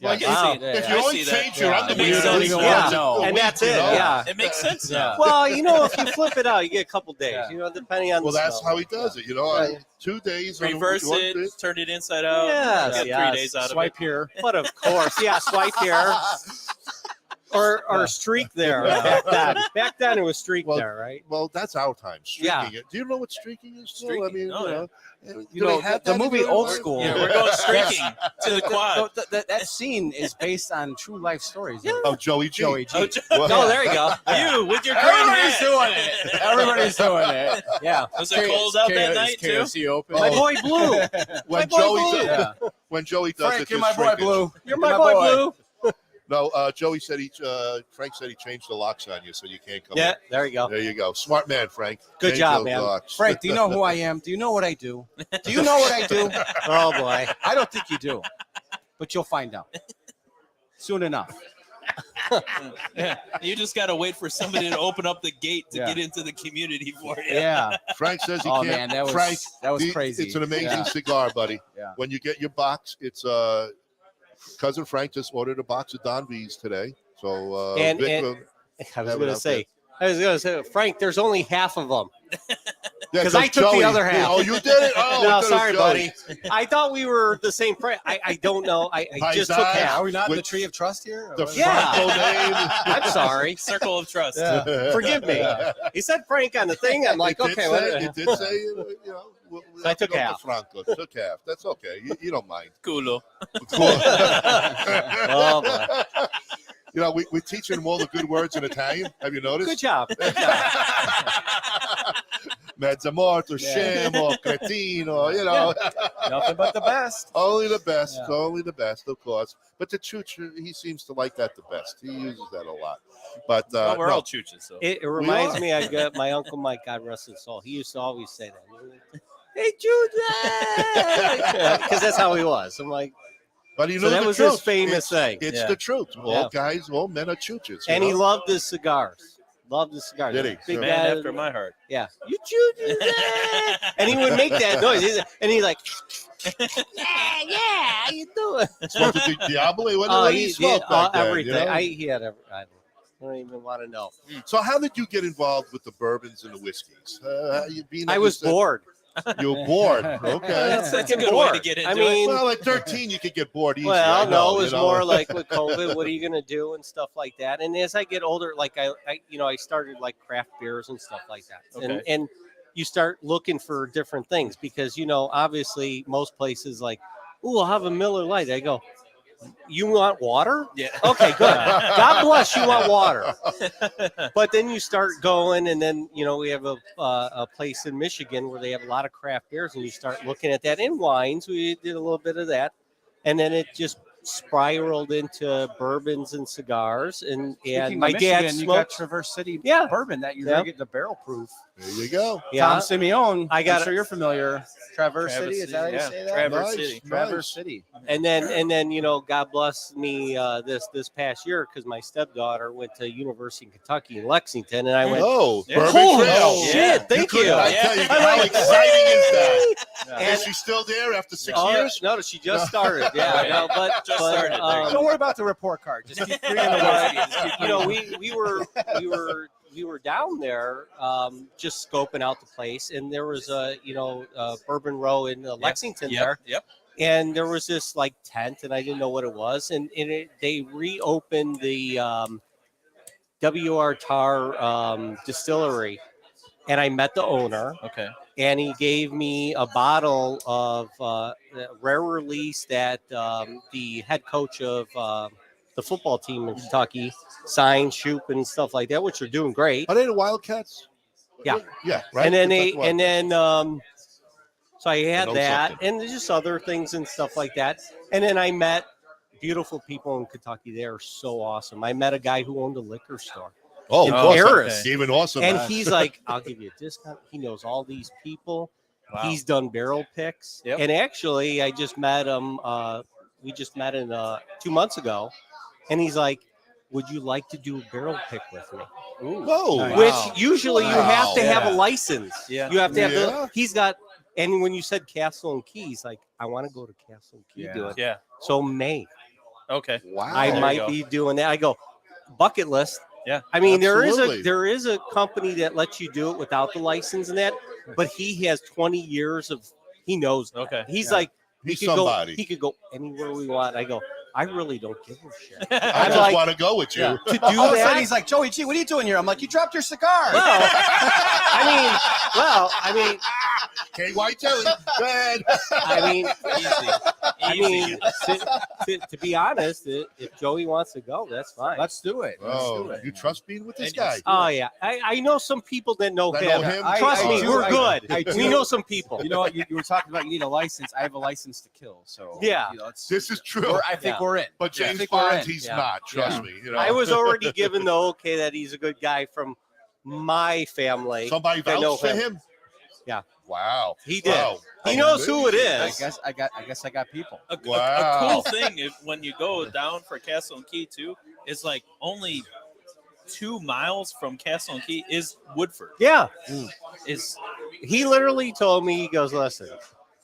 Well, Yeah, I Wow. see that. If you I only see that. change your Yeah. underwear, It makes sense. Yeah. And that's it. know? Yeah. It makes sense Yeah. now. Well, if you flip it out, you get a couple days. Yeah. Depending on Well, the that's smell. how he does it. Right. 2 days. on Reverse one it, day. turn it inside out. Yes, Get yes. 3 days out Swipe of here. But of course, swipe here. Or streak there. Back then it was streak Well, there, right? Well, that's our time. Streaking Yeah. it. Do you know what streaking is? Still? Streaking? I mean, Oh, You know, the movie Old School. it. Yeah, we're going streaking to the quad. That scene is based on true life stories. Yeah. Oh, Joey G. Joey G. Oh, Well, No, there you go. You with your green Everybody's hat. doing it. Everybody's doing it. Yeah. Was it cold out that night too? KFC open. My boy Blue. when My boy Joey Blue. does, Yeah. when Joey does Frank, it, you're just my boy, shrinkage. Blue. You're my boy Blue. No, Joey said Frank said he changed the locks on you, so you can't come. Yeah, in. there you go. There you go. Smart man, Frank. Good Change job, those man. locks. Frank, do you know who I am? Do you know what I do? Do you know what I do? Oh boy. I don't think you do, but you'll find out soon enough. Yeah. You just got to wait for somebody to open up the gate to Yeah. get into the community for you. Yeah. Frank says he Oh can't. man, that was Frank, crazy. It's an amazing Yeah. cigar, buddy. Yeah. When you get your box, it's cousin Frank just ordered a box of Don V's today. So And- Vic and- will- I was Have it gonna out say, Frank, there's only half of them. Yeah, 'Cause I took the Joey- other half. Oh, you did it? Oh, No, I thought it was sorry, Joey. buddy. I thought we were the same friend. I don't know. I just took Paisan. half. Are we not in the With- tree of trust here? The Yeah. Franco name. I'm sorry. Circle of trust. Yeah. Forgive me. He said Frank on the thing. I'm like, It did okay. say- what- it did say, we I have to took go to half. Franco. Took half. That's okay. You don't mind. Culo. Oh, boy. We're teaching them all the good words in Italian. Have you noticed? Good job. Good job. Mezzamorto, Yeah. scemo, cretino, Nothing but the best. Only the best, Yeah. only the best, of course. But the chooch, he seems to like that the best. He uses that a lot. But Well, we're no. all chooches, so. It reminds are. me, I got my Uncle Mike, God rest his soul. He used to always say that. Hey, Jude! Because that's how he was. I'm like, But you so know that the was truth. his famous thing. It's Yeah. the truth. All Yeah. guys, all men are chooches. And you he know? loved his cigars. Loved his cigars. Did he? Big Man guy. after my heart. Yeah. You Jude! And he would make that noise. And he's like, yeah, how you doing? Smoked the Diablo. What, Oh, what did he smoke back then, everything. you know? He had every, I don't even want to know. So how did you get involved with the bourbons and the whiskeys? I was bored. You were bored. Okay. That's a good way bored. to get into I mean, Well, at 13, you could get bored easy. well, I know, no, it was you know. more like with COVID, what are you gonna do and stuff like that. And as I get older, like I started like craft beers and stuff like that. Okay. And you start looking for different things because, you know, obviously most places like, oh, I'll have a Miller Lite. I go, you want water? Yeah. Okay, good. God bless you want water. But then you start going, and then, you know, we have a place in Michigan where they have a lot of craft beers, and you start looking at that. In wines, we did a little bit of that. And then it just spiraled into bourbons and cigars. And my dad Michigan, you got smoked. Traverse City Yeah. bourbon that you're Yeah. getting the barrel proof. There you go. Yeah. Tom Simeone. I got I'm sure you're familiar. Traverse City, is that how you yeah. say that? Traverse Nice. City. Traverse City. And then you know, God bless me this past year because my stepdaughter went to University of Kentucky in Lexington, and I went, Oh, Yeah. Bourbon holy Trail. shit, thank you. couldn't- I tell you, I'm how like, exciting is that? And- Is she still there after 6 Oh, years? no, she just started. Yeah, Right. no, but Just started there. Don't worry about the report card. Just keep reading the words. you know, we were down there just scoping out the place, and there was a Bourbon Row in Lexington there. Yep. And there was this like tent, and I didn't know what it was. And they reopened the W.R. Tar distillery, and I met the owner, Okay. and he gave me a bottle of rare release that the head coach of the football team in Kentucky signed, shoot, and stuff like that, which are doing great. Are they the Wildcats? Yeah. Yeah, right. And then Kentucky so I had know that, something. and just other things and stuff like that. And then I met beautiful people in Kentucky. They are so awesome. I met a guy who owned a liquor store, Oh, in of course. Paris. Even awesome. and he's like, "I'll give you a discount." He knows all these people. Wow. He's done barrel picks, Yep. and actually, I just met him. We just met in 2 months ago, and he's like, "Would you like to do a barrel pick with me?" Whoa. Wow. Which usually you have to have Yeah. a license. Yeah. You have to have Yeah. he's got, and when you said Castle and Keys, like, I want to go to Castle and Key Yeah. do it. Yeah. So May, Okay. Wow. I there you might go. be doing that. I go, bucket list. Yeah. I mean, Absolutely. there is a company that lets you do it without the license and that, but he has 20 years of, he knows. Okay. He's Yeah. like, He's he could somebody. he could go anywhere we want. I go, I really don't give a shit. I I'm just like, want to go with you. Yeah. to do All of a sudden, that. he's like, Joey G, what are you doing here? I'm like, you dropped your cigar. Well, I mean, KY jelly. Go ahead. I mean, Easy. to be honest, if Joey wants to go, that's fine. Let's do it. Let's do Oh, it. you trust being with this And guy? Oh yeah, I know some people that know That him. know him? Trust I me, do- we're I- good. I do. We know some people. You know what? You were talking about you need a license. I have a license to kill. So Yeah. you know, it's, This is true. I think Yeah. we're in. But Yeah, I James think we're Bond, in. he's Yeah. not. Trust Yeah. me. You know, I was already given the okay that he's a good guy from my family. somebody that know vouched for him. Yeah. Wow. He did. Wow. He knows who it I is. guess I got people. A Wow. cool thing if when you go down for Castle and Key too, is like only 2 miles from Castle and Key is Woodford. Yeah, Is he literally told me, he goes, listen,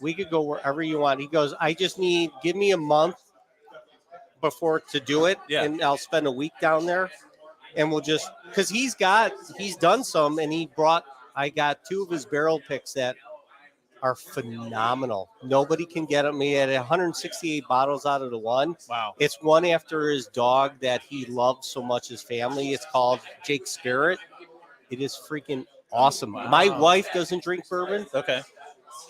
we could go wherever you want. He goes, I just give me a month before to do it, Yeah. and I'll spend a week down there, and we'll just, because he's done some, and I got 2 of his barrel picks that are phenomenal. Nobody can get them. He had 168 bottles out of the one. wow. It's one after his dog that he loved so much, his family. It's called Jake Spirit. It is freaking awesome. Wow. My wife doesn't drink bourbon. Okay.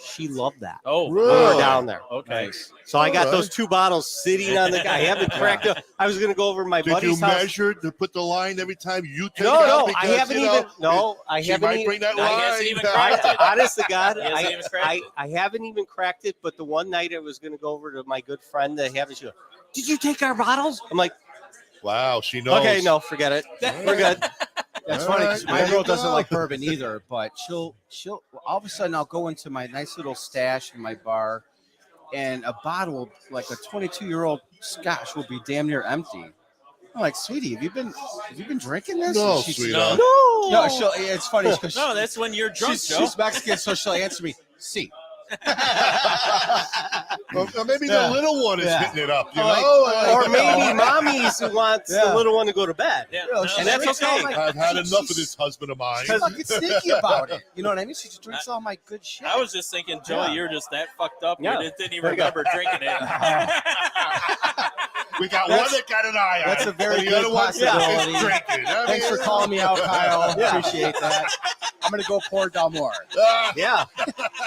She loved that. Oh, We were Really? down there. okay. So I got All those 2 bottles sitting on the guy. I haven't cracked it. I was going to go over to my Did you buddy's house. measure to put the line every time you take it No, out? no, I Because, haven't you know, even. No, I she haven't might even. bring that No, he line. hasn't even cracked it. Honest to God, He hasn't even cracked it. I haven't even cracked it. But the one night I was going to go over to my good friend that have it. She goes, did you take our bottles? I'm like, Wow, she knows. okay, no, forget it. We're good. That's All funny right, because my there girl you doesn't go. like bourbon either, but she'll all of a sudden I'll go into my nice little stash in my bar, and a bottle like a 22-year-old Scotch will be damn near empty. I'm like, sweetie, have you been drinking this? No, And she's- sweetheart. No, it's funny because No, that's when you're drunk, Joe. she's Mexican, so she'll answer me, "See." Well, maybe Yeah. the little one is Yeah. hitting it up. You I like- know? I like Or it. maybe mommy's who wants Yeah. the little one to go to bed. Yeah, No, no, she's And that's drinks okay. all my- I've had she's- enough of this husband of mine. She's fucking sneaky about it. You know what I mean? She just drinks all my good shit. I was just thinking, Joey, Yeah. you're just that fucked up. Yeah. You didn't even remember drinking it. We got one that got an eye on That's it, a very and the good other one is possibility. drinking. I Thanks mean, for calling me out, Kyle. Yeah. Appreciate that. I'm gonna go pour Dalmore. Yeah,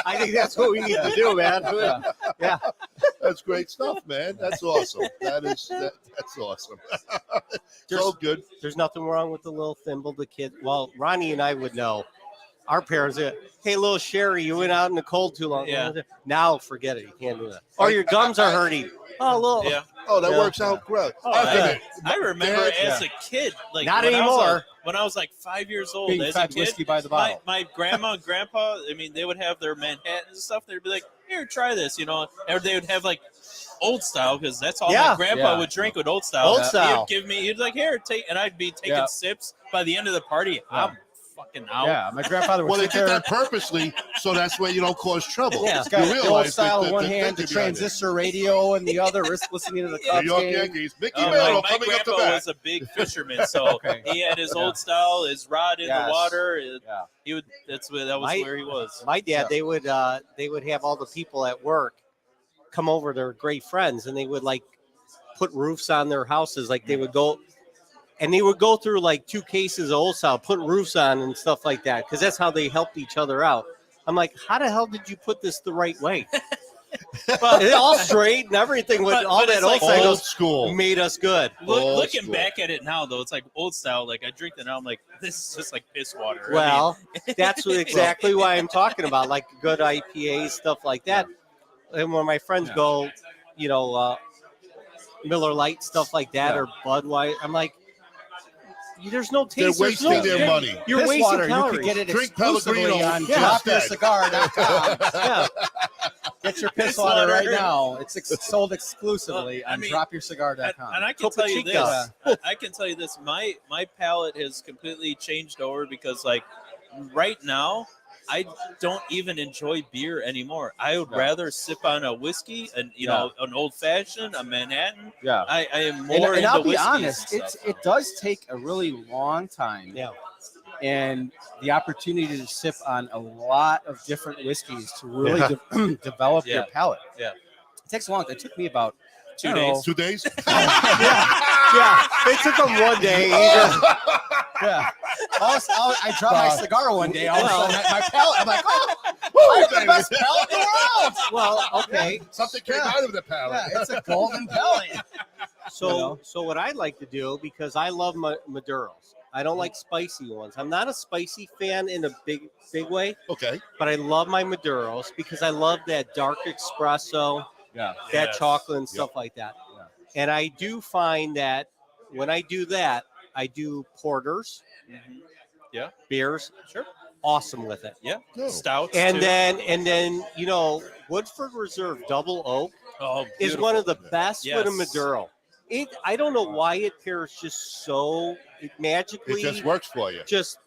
I think that's what we need to do, man. Yeah. That's great stuff, man. That's awesome. That's awesome. So good. There's nothing wrong with the little thimble. The kid. Well, Ronnie and I would know. Our parents, hey, little Sherry, you went out in the cold too long. Yeah. Now forget it. You can't do that. Or your gums are hurting. Oh, little. Yeah. Oh, that Yeah. works out great. Oh, I I remember as a kid, like Not when anymore. when I was like 5 years old, Being as a fed kid, whiskey by the bottle. my grandma and grandpa, I mean, they would have their Manhattan and stuff. They'd be like, "Here, try this," or they would have like old style because that's all Yeah. my grandpa Yeah. would drink with old style. Old style. He'd give me, he'd like, "Here, take," and I'd be taking Yeah. sips. By the end of the party, I'm fucking out. Yeah, my grandfather would well, they sit did there. that purposely, so that's way you don't cause trouble. Yeah. He's got You the old realize style that in one the hand, the thinking behind it. transistor radio, and the other listening to the New Cubs York game. Yankees. Mickey My Mantle coming up grandpa the back. was a big fisherman, so Okay. he had his Yeah. old style, his rod in Yes. the water. Yeah. He would. That was My- where he was. My dad, they would have all the people at work come over. They're great friends, and they would like put roofs on their houses. Like they would go, and they would go through like 2 cases of old style, put roofs on and stuff like that, because that's how they helped each other out. I'm like, how the hell did you put this the right way? But it's all straight and everything with But- all but that it's old like style Old school. made us good. Old Looking school. back at it now, though, it's like old style. Like I drink it now, I'm like, this is just like piss water. I mean, Well, that's what exactly why I'm talking about, like good IPAs, stuff like that. And when my friends go, Miller Lite, stuff like that, or Budweiser, I'm like, there's no They're taste. There's wasting no, their money. You're Piss wasting water, calories. you could get it Drink exclusively Pellegrino on instead. dropyourcigar.com. Yeah. Get your piss Piss water right water. now. It's sold exclusively Well, I on mean, dropyourcigar.com. and I can tell you Topo this. I can tell you this. My palate has completely changed over because, like, right now, I don't even enjoy beer anymore. I would rather sip on a whiskey, and an old fashioned, a Manhattan. Yeah. I am more And into I'll be whiskeys honest, and stuff. it does take a really long time. Yeah. And the opportunity to sip on a lot of different whiskeys to really develop your palate. Yeah. It takes a long time. It took me about 2 I don't days. know, 2 days? Yeah. It took them one day. Yeah. I dropped my cigar one day. All of a sudden, my palate, I'm like, I have the best palate in the world. Well, okay. Something came out of the palate. Yeah, it's a golden palate. So what I like to do, because I love Maduros. I don't like spicy ones. I'm not a spicy fan in a big way, Okay. but I love my Maduros because I love that dark espresso, Yeah. that Yes. chocolate and stuff like that. Yeah. And I do find that when I do that, I do porters, Mhm. Yeah. beers, Sure. awesome with it. Yeah. No. Stouts. And too. then Woodford Reserve Double Oak is one of the best with a Yes. Maduro. I don't know why it pairs just so it magically It just works for you. just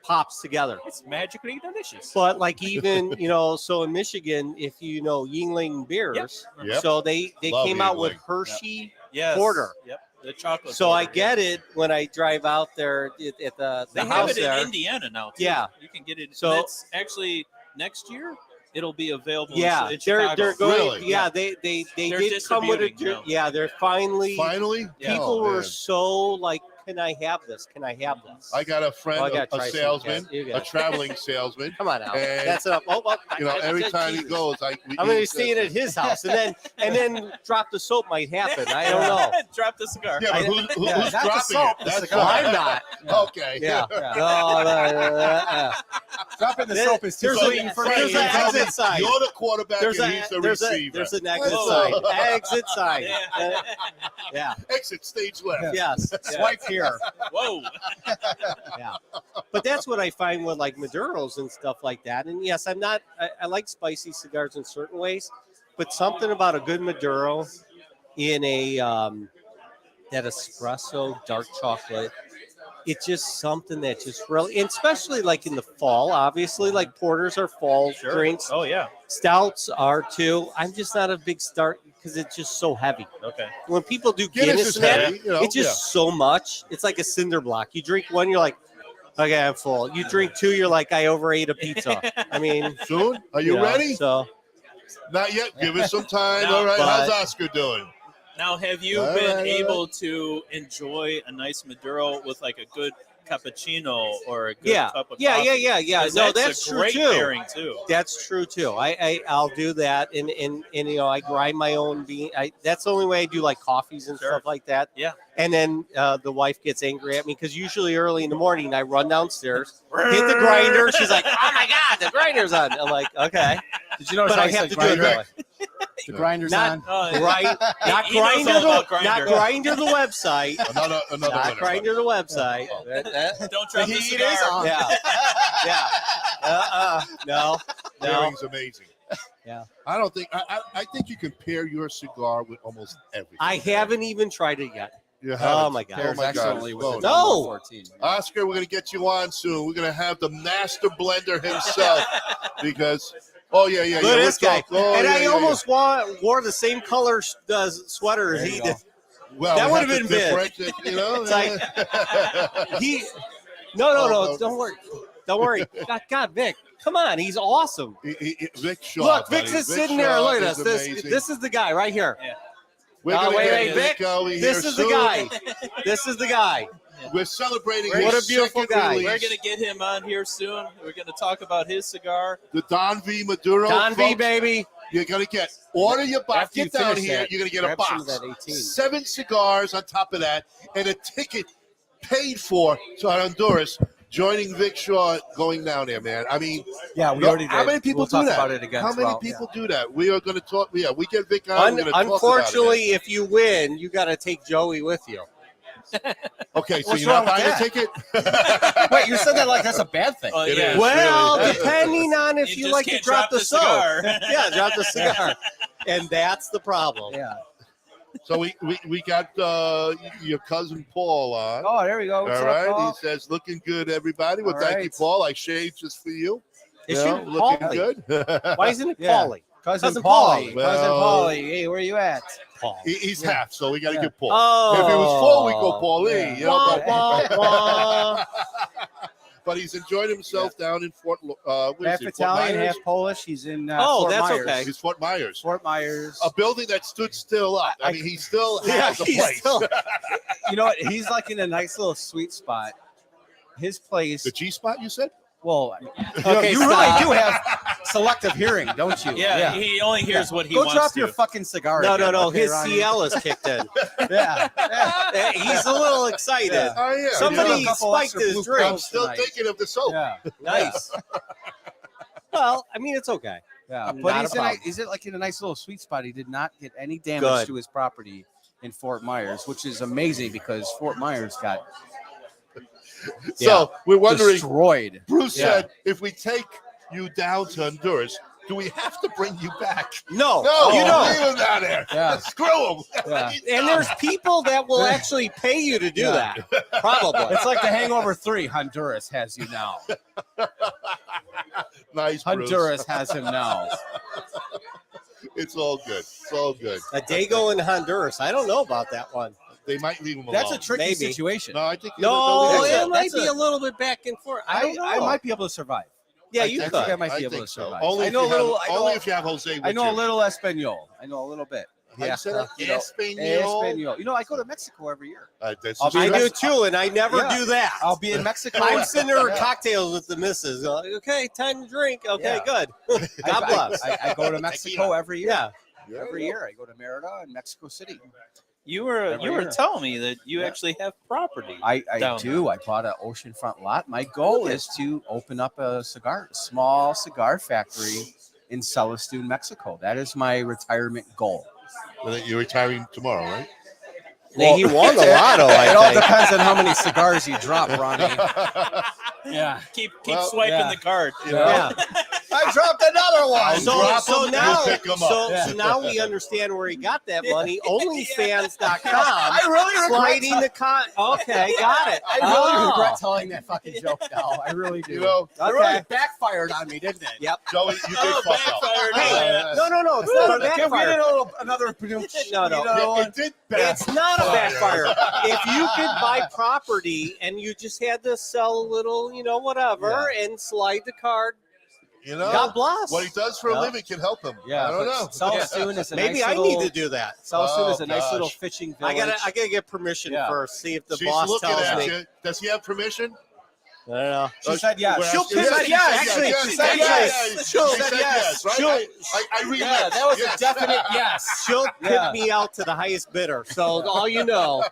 pops together. It's magically delicious. But like even so in Michigan, if you know Yingling beers, Yep. so they Love came out with Yingling. Hershey. Yes. Porter. Yep. The chocolate. So I porter, get yeah. it when I drive out there at the They have house it there. in Indiana now. Too. Yeah. You can get it. So- So it's actually next year. It'll be available. Yeah, in they're Chicago. going. Really? Yeah, they They're did come with a. distributing now. Yeah, they're finally. Finally? People Oh, were man. so like, "Can I have this? Can I have this?" I got a friend, Oh, I gotta a try some, salesman, Cass. You a got it. traveling salesman. Come on now. And, That's enough. every time he goes, I'm going to be staying at his house, and then drop the soap might happen. I don't know. Drop the cigar. Yeah, but who's not the dropping soap, it? the That's cigar. why. I'm not. Okay. Yeah. Yeah. No. Dropping the soap is too There's sweet a- for there's me. an exit sign. You're the quarterback There's and he's the there's receiver. there's an exit Whoa. sign. Exit sign. Yeah. Yeah. Exit stage left. Yes. Swipe here. Whoa. Yeah. But that's what I find with like Maduros and stuff like that. And yes, I like spicy cigars in certain ways, but something about a good Maduro in a that espresso dark chocolate, it's just something that just really, and especially like in the fall, obviously, like porters are fall drinks. Oh yeah. Stouts are too. I'm just not a big start because it's just so heavy. Okay. When people do Guinness Guinness is and that, heavy, it's just so much. It's like a cinder block. You drink one, you're like, okay, I'm full. You drink two, you're like, I overate a pizza. I mean, Soon? Are you know, ready? So Not yet. Give us some time. No, All right. How's but- Oscar doing? Now, have you All been right. able to enjoy a nice Maduro with like a good cappuccino or a good Yeah. cup of Yeah, coffee. yeah. 'Cause No, that's that's a true, great too. pairing too. That's true too. I'll do that, and you know, I grind my own bean. That's the only way I do like coffees and Sure. stuff like that. Yeah. And then the wife gets angry at me because usually early in the morning I run downstairs, hit the grinder. She's like, "Oh my god, the grinder's on!" I'm like, "Okay," Did you notice but how I he have said to do it grinder? right. The grinder's Not on. right, not He knows grinder, all about Grindr. not grinder the website, Another not winner. grinder the website. Don't drop the heat cigar. is on. Yeah, yeah. No. Pairing's amazing. Yeah. I don't think I think you can pair your cigar with almost everything. I haven't even tried it yet. You Oh haven't. my god. Oh Pairs my excellently God. with No. the No. 14. Oscar, we're going to get you on soon. We're going to have the master blender himself because, Look at this guy. And I almost wore the same color sweater as There he you did. go. well, that we would've have been to big. differentiate, you know? It's like No. Don't worry. Don't worry. God, Vic, come on. He's awesome. Vic Shaw. Look, buddy. Vic's is Vic sitting there. Shaw Look at is us. amazing. This is the guy right here. We're gonna wait, get Vic. Vic over This here is the soon. guy. This is the guy. We're celebrating What his a beautiful second guy. release, We're gonna get him on here soon. We're gonna talk about his cigar. the Don V Maduro. Don V, folks. baby. You're gonna order your box. After you Get down finish here. that, You're gonna get a grab some of box. that 18. 7 cigars on top of that, and a ticket paid for to Honduras. Joining Vic Shaw, going down there, man. I mean, Yeah, we no, already did. how many people we'll do talk that? about it again. How many people do that? We are going to talk. Yeah, we get Vic on. we're gonna talk about Unfortunately, if you win, you got to take Joey with you. it. Okay, so What's you're not wrong with buying a ticket? Wait, you said that like that's a bad thing. It yeah. is. Well, really. depending on if You you just like to can't drop the cigar. yeah, drop the cigar, and that's the problem. Yeah. So we got your cousin Paul on. Oh, there we go. What's All up, right. Paul? He says, looking good, everybody. Well, All thank you, right. Paul. I shaved just for you. It You know, should be looking Paulie. good. Why isn't it Yeah. Paulie? Cousin Paulie. Paulie. Well- Cousin Paulie. Hey, where you at? Paul. He's half, so we got to Yeah. get Paul. Oh. If it was full, we go Paulie. Yeah. You know, Wah, but, wah, wah. but he's enjoyed himself down in Fort. What is Half it, Fort Italian, Myers? half Polish. He's in Oh, Fort that's Myers. okay. He's Fort Myers. Fort Myers. A building that stood still up. I mean, he still has a he's place. still- You know what? He's like in a nice little sweet spot. His place. The G spot, you said? Well, Okay, you stop. really do have selective hearing, don't you? Yeah, he only hears what he Go wants drop to. your fucking cigar. No, again, no. okay, His Ronnie? CL is kicked in. Yeah. He's a little excited. Yeah. Oh, yeah. Somebody You know, a couple spiked extra his blue drink. I'm pills still tonight. thinking of the soap. Yeah. Nice. Well, I mean, it's okay. Yeah. Not But a he's problem. he's like in a nice little sweet spot. He did not get any damage Good. to his property in Fort Myers, which is amazing because Fort Myers got So we're wondering, destroyed. Bruce Yeah. said, if we take you down to Honduras, do we have to bring you back? No, No, you don't. leave him down there. Yeah. Screw him. Yeah. And there's people that will actually pay you to do Yeah. that. Probably. It's like the Hangover 3. Honduras has you now. Nice, Bruce. Honduras has him now. It's all good. It's all good. A Dago in Honduras. I don't know about that one. They might leave him alone. That's a tricky Maybe. situation. No, I think No, they'll leave him it alone. might be a little bit back and forth. I don't know. I might be able to survive. Yeah, I you think could. I might be I able think to so. survive. Only I if know a you have- little. only if you have Jose with I know you. a little Espanol. I know a little bit. How you say that? You know, Espanol? Espanol. You know, I go to Mexico every year. This I'll is be I true. do too, and I never Yeah. do that. I'll be in Mexico. I'm sitting there with Yeah. cocktails with the missus. Like, okay, time to drink. Okay, Yeah. good. God bless. I go to Mexico every year. Yeah. Every year, I go to Merida and Mexico City. You were Every year. telling me that you Yeah. actually have property. I down do. I bought an oceanfront lot. My goal is to open up a small cigar factory in Celestún, Mexico. That is my retirement goal. You're retiring tomorrow, right? He won the lotto, It all I think. depends on how many cigars you drop, Ronnie. Yeah. Keep Well, swiping yeah. the card. Yeah. I dropped another one. I'll drop So 'em, now, you'll pick 'em up. so now we understand where he got that money. OnlyFans.com. I really regret Sliding the con. Okay, got it. I really Oh. regret telling that fucking joke now. I really do. You know, it really Okay. backfired on me, didn't it? Yep. Joey, you did fuck up. backfired. Hey, no, it's not a Can we get backfire. another No. It did backfire. It's not a backfire. If you could buy property and you just had to sell a little, whatever, and slide the card, You know, God bless. what he does for a living can help him. Yeah, I don't but know. Salisbury is a Maybe nice I little, need to do that. Salisbury is a nice gosh. little fishing village. I gotta get permission first. See if the She's boss looking tells at me. you. Does he have permission? I don't know. She said yes. We're She'll asking- pick- Yes, yeah, she actually, yes, she yes, said yes. yes. She said yes, right? She'll- I read Yeah, that was yes. a definite yes. She'll Yeah. pimp me out to the highest bidder. So all you know,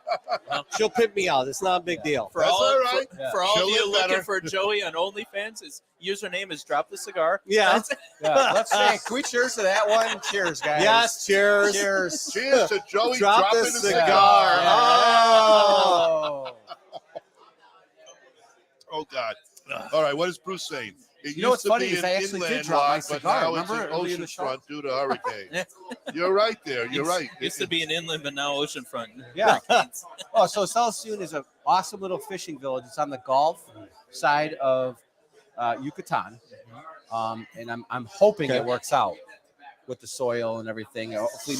she'll pimp me out. It's not a big deal. For That's all, all right. for all She'll of you live looking better. for Joey on OnlyFans, his username is Drop the Cigar. Yeah. That's- Yeah, let's say, can we cheers to that one? Cheers, guys. Yes, cheers. Cheers. Cheers to Joey Drop dropping the the cigar. cigar. Oh. Oh, God. All right, what is Bruce saying? It You know what's used to funny be is an I actually did inland drop my lot, but cigar. now it's Remember an early in the show? oceanfront due to hurricane. You're right there. You're right. Used to be an inland, but now oceanfront. Yeah. Oh, so Salisbury is an awesome little fishing village. It's on the Gulf side of Yucatan, and I'm hoping it works out with the soil and everything. Hopefully,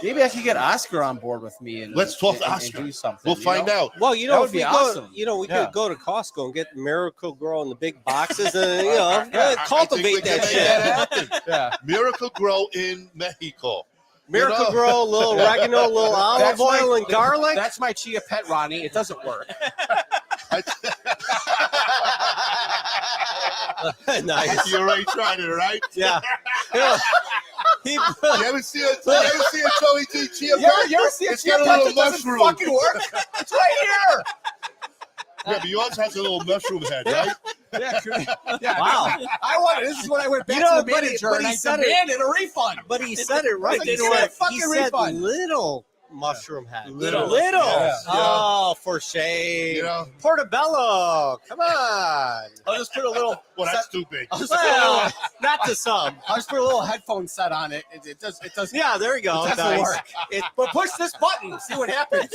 maybe I can get Oscar on board with me and Let's talk and, to and Oscar. do something. We'll find out. Well, you That know, would if we be go, awesome. we Yeah. could go to Costco and get Miracle Grow in the big boxes and I think we cultivate can that make shit. that happen. Yeah. Miracle Grow in Mexico. Miracle You know? Grow, a little oregano, a little olive That's my- oil, and garlic. That's my chia pet, Ronnie. It doesn't work. Nice. You already tried it, right? Yeah. You haven't seen a Joey G chia You ever pet? see a It's chia got a pet little that doesn't mushroom. fucking work? It's right here. Yeah, but yours has a little mushroom head, right? Yeah. Wow. I wanted. This is when I went back You know, to the but he- manager but and he I said it- demanded a refund. But he said it right. He He said said, fucking refund. little mushroom head. Little. Yeah. Oh, for shame. You know? Portobello. Come on. I'll just put a little. Well, that's too big. Well, not to some. I'll just put a little headphone set on it. It does. It does. Yeah, there you go. It doesn't work. But push this button. See what happens.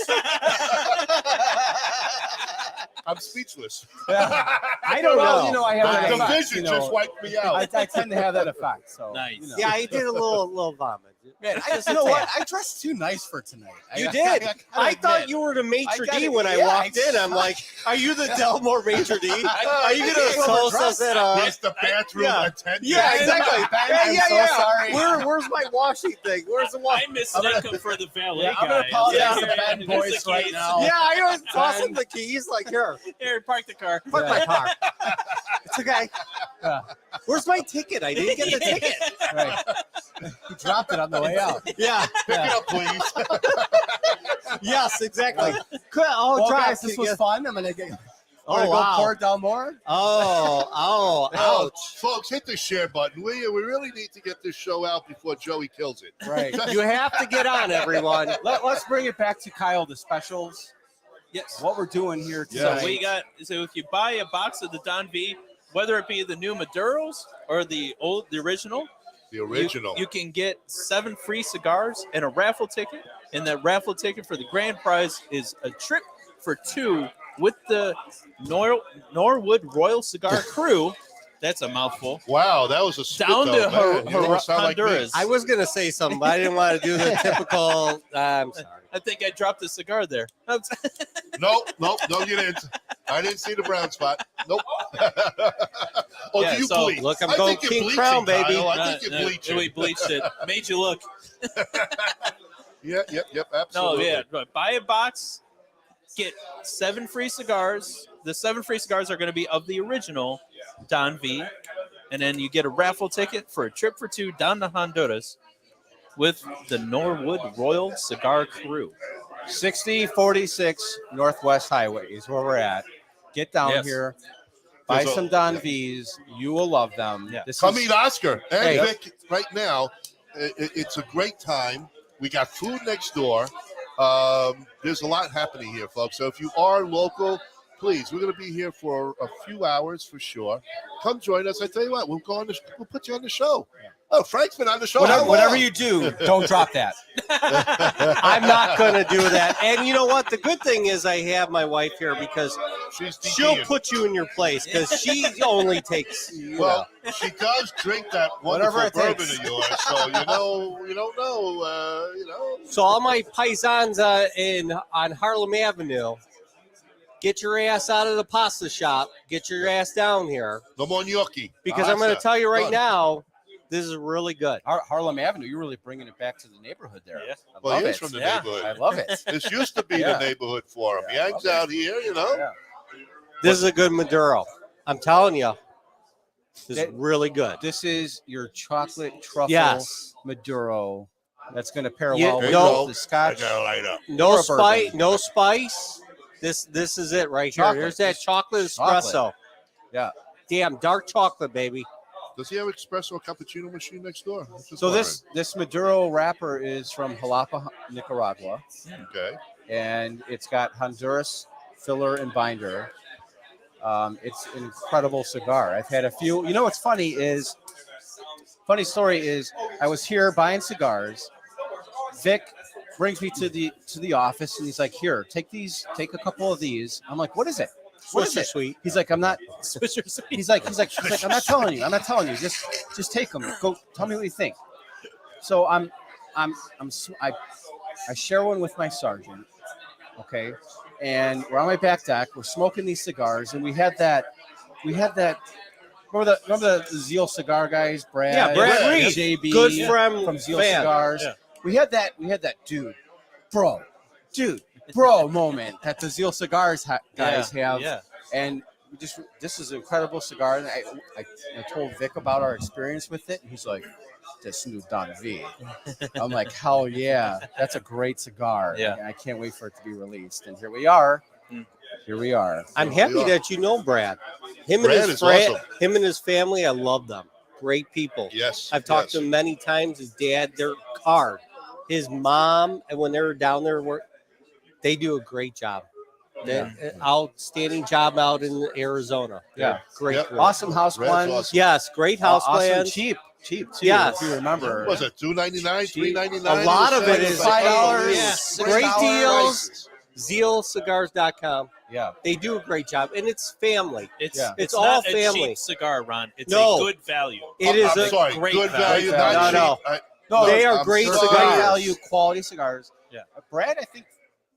I'm speechless. I don't know. You know, I have that The effect, vision you know. just wiped me out. I tend to have that effect. So Nice. you know. Yeah, he did a little vomit. Man, you know what? I dressed too nice for tonight. You did. I thought you were the maitre d' when I walked in. I'm like, are you the Delmore maitre d'? Are you going to toast us at He's the bathroom attendant. Yeah, exactly. I'm so sorry. Where's my washing thing? Where's the I washing? mistake him for the valet Yeah, guy. I'm gonna apologize to Here, Ben here's Boyce the right keys. now. Yeah, I was tossing the keys like, here, Here, park the car. park my car. It's okay. Yeah. Where's my ticket? I didn't get the ticket. Right. He dropped it on the way out. Yeah. Pick it up, please. Yes, exactly. Oh, Well, drop. guys, this was fun. I'm gonna get. Oh, Go wow. pour it down more. Oh, ouch. Folks, hit the share button, will you? We really need to get this show out before Joey kills it. Right. You have to get on, everyone. Let's bring it back to Kyle. The specials. Yes. What we're doing here Yeah. tonight. So we got. So if you buy a box of the Don V, whether it be the new Maduros or the original, The original. you can get 7 free cigars and a raffle ticket. And that raffle ticket for the grand prize is a trip for 2 with the Norwood Royal Cigar Crew. That's a mouthful. Wow, that was a spit, Down though, to man. You don't sound like me. Honduras. I was going to say something, but I didn't want to do the typical. I'm sorry. I think I dropped a cigar there. No, you didn't. I didn't see the brown spot. Nope. Oh, Yeah, do you so, bleach? look, I'm I going think you're King bleaching, Crown, baby. Kyle. I think you're bleaching. We bleached it. Made you look. Yep, No, absolutely. yeah. But buy a box, get 7 free cigars. The 7 free cigars are going to be of the original Don V. And then you get a raffle ticket for a trip for 2 down to Honduras with the Norwood Royal Cigar Crew. 6046 Northwest Highway is where we're at. Get down Yes. here. Buy There's a- some Don V's. You will love them. Yeah. This Come is- meet Oscar and Hey. Vic right now. It's a great time. We got food next door. There's a lot happening here, folks. So if you are local, please, we're going to be here for a few hours for sure. Come join us. I tell you what, we'll put you on the show. Oh, Frank's been on the show. How Whatever long? you do, don't drop that. I'm not going to do that. And you know what? The good thing is I have my wife here because She's she'll DDing. put you in your place because she only takes. Well, she does drink that Whatever wonderful it bourbon takes. of yours, so you don't know. So all my paisans on Harlem Avenue, get your ass out of the pasta shop. Get your ass down here. No more gnocchi. Because I'm going to Pasta. tell you right Done. now, this is really good. Harlem Avenue, you're really bringing it back to the neighborhood there. Yeah. I Well, love he is it. from the Yeah. neighborhood. I love it. This used to be Yeah. the neighborhood for him. Yeah, I He hangs love out here, you know. Yeah. This is a good Maduro. I'm telling you, this is That- really good. This is your chocolate truffle Yes. Maduro. That's going to pair Yeah, well with no- the Scotch. I gotta light up. No Or a spice. bourbon. No spice. This is it right Chocolate. here. Here's that Just chocolate espresso. chocolate. Yeah. Damn, dark chocolate, baby. Does he have espresso cappuccino machine next door? I'm just So this Maduro wrapper is from Jalapa, Nicaragua, wondering. Okay. and it's got Honduras filler and binder. It's an incredible cigar. I've had a few. You know what's funny story is I was here buying cigars. Vic brings me to the office and he's like, "Here, take a couple of these." I'm like, "What is it? What is Swisher it?" Sweet. He's like, "I'm not." He's like, "I'm not telling you. I'm not telling you. Just take them. Go. Tell me what you think." So I share one with my sergeant. Okay, and we're on my back deck. We're smoking these cigars, and we had that. Remember the Zeal cigar guys, Brad? Yeah, Brad Yeah. Reed. JB, Good friend from Zeal fan. Cigars. Yeah. We had that dude, bro moment that the Zeal Cigars guys have. Yeah. And this is an incredible cigar. And I told Vic about our experience with it, and he's like, "This new Don V." I'm like, "Hell yeah, that's a great cigar." Yeah. And I can't wait for it to be released. And here we are. I'm happy that you know Brad. Brad is awesome. Him and his family, I love them. Great people. Yes. I've talked yes. to him many times. His dad, they're hard. His mom, and when they were down there, they do a great job. Outstanding job out in Arizona. Yeah. Great. Yep. group. Awesome house Brad's blends. awesome. Yes, great house Awesome, plans. cheap too. Yes. If you remember. Was it $2.99, Cheap. $3.99? A lot of it is $5. Yeah. $6. Great deals. ZealCigars.com. Yeah. They do a great job, and it's family. It's It's not all a family. cheap cigar, Ron. It's No. a good value. It is I'm a sorry, great good value. value, not No, cheap. no. They are I'm great sorry. Great cigars. value, quality cigars. Yeah. Brad, I think,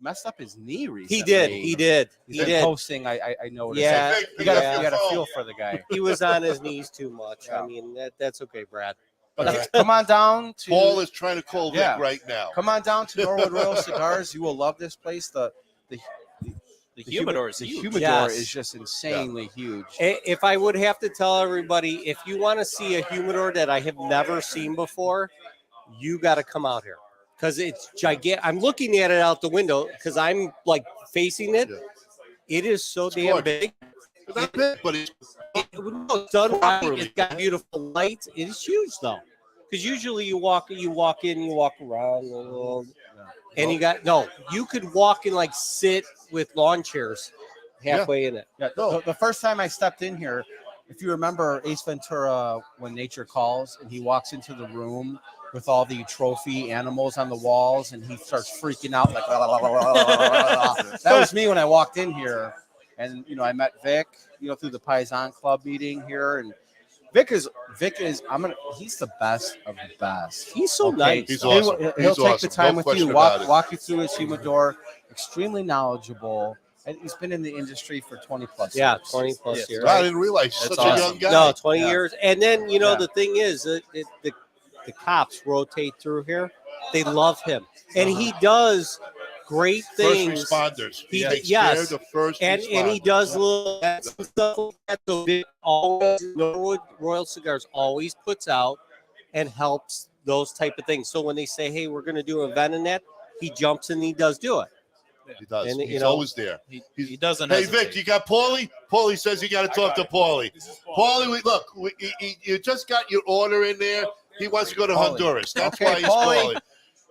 messed up his knee recently. He did. He did. He's He been did. posting. I noticed. Yeah. Vic, You gotta, Yeah. you gotta feel for the guy. He was on his knees too much. Yeah. I mean, that's okay, Brad. But come on down to Paul is trying to call Vic Yeah. right now. come on down to Norwood Royal Cigars. You will love this place. The Humidor is huge. humidor Yes. is just insanely huge. If I would have to tell everybody, if you want to see a humidor that I have never seen before, you got to come out here because it's gigantic. I'm looking at it out the window because I'm like facing it. Yeah. It is so damn gorgeous. big. It's not big, but it's It's done right. It's got beautiful lights. It is huge though, because usually you walk in, you walk around, and you could walk and like sit with lawn chairs halfway in it. Yeah, the first time I stepped in here, if you remember Ace Ventura, When Nature Calls, and he walks into the room with all the trophy animals on the walls, and he starts freaking out like, that was me when I walked in here. And, I met Vic, through the Paisan Club meeting here. And Vic is, he's the best of the best. He's so nice. He's He'll awesome. take He's the awesome. time No with question you, about it. walk you through his humidor, extremely knowledgeable. And he's been in the industry for 20 plus Yeah, years. 20 plus years. I didn't realize That's such awesome. a young guy. No, 20 Yeah. years. And then, Yeah. the thing is, the cops rotate through here. They love him. And he does great things. First responders. He- takes yes. care of the first And he responders. does little stuff like that. So Vic always, Norwood Royal Cigars always puts out and helps those type of things. So when they say, hey, we're going to do an event in that, he jumps and he does do it. He does. And, He's always there. He doesn't. Hey, hesitate. Vic, you got Paulie? Paulie says you got to talk to Paulie. Paulie, you just got your order in there. He wants to go to Paulie. Honduras. That's Okay, why he's Paulie. calling.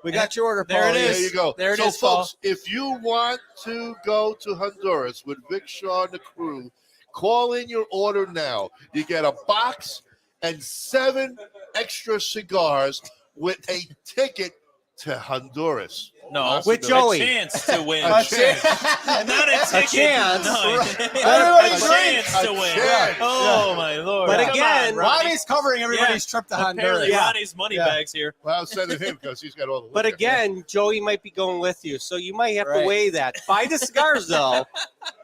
We got your order, There it Paulie. is. There you go. There it so, is, Paul. folks, if you want to go to Honduras with Vic Shaw and the crew, call in your order now. You get a box and 7 extra cigars with a ticket to Honduras. No, With Joey. A chance to win. A chance. Not a ticket. chance. No. Everybody a chance to win. chance. Oh, my Lord. But Come again, on, Ronnie. Ronnie's covering everybody's trip to Honduras. Apparently, Yeah. Ronnie's money Yeah. bags here. Well, I'll send it him because he's got all the. But liquor. again, Joey might be going with you, so you might have to Right. weigh that. Buy the cigars though,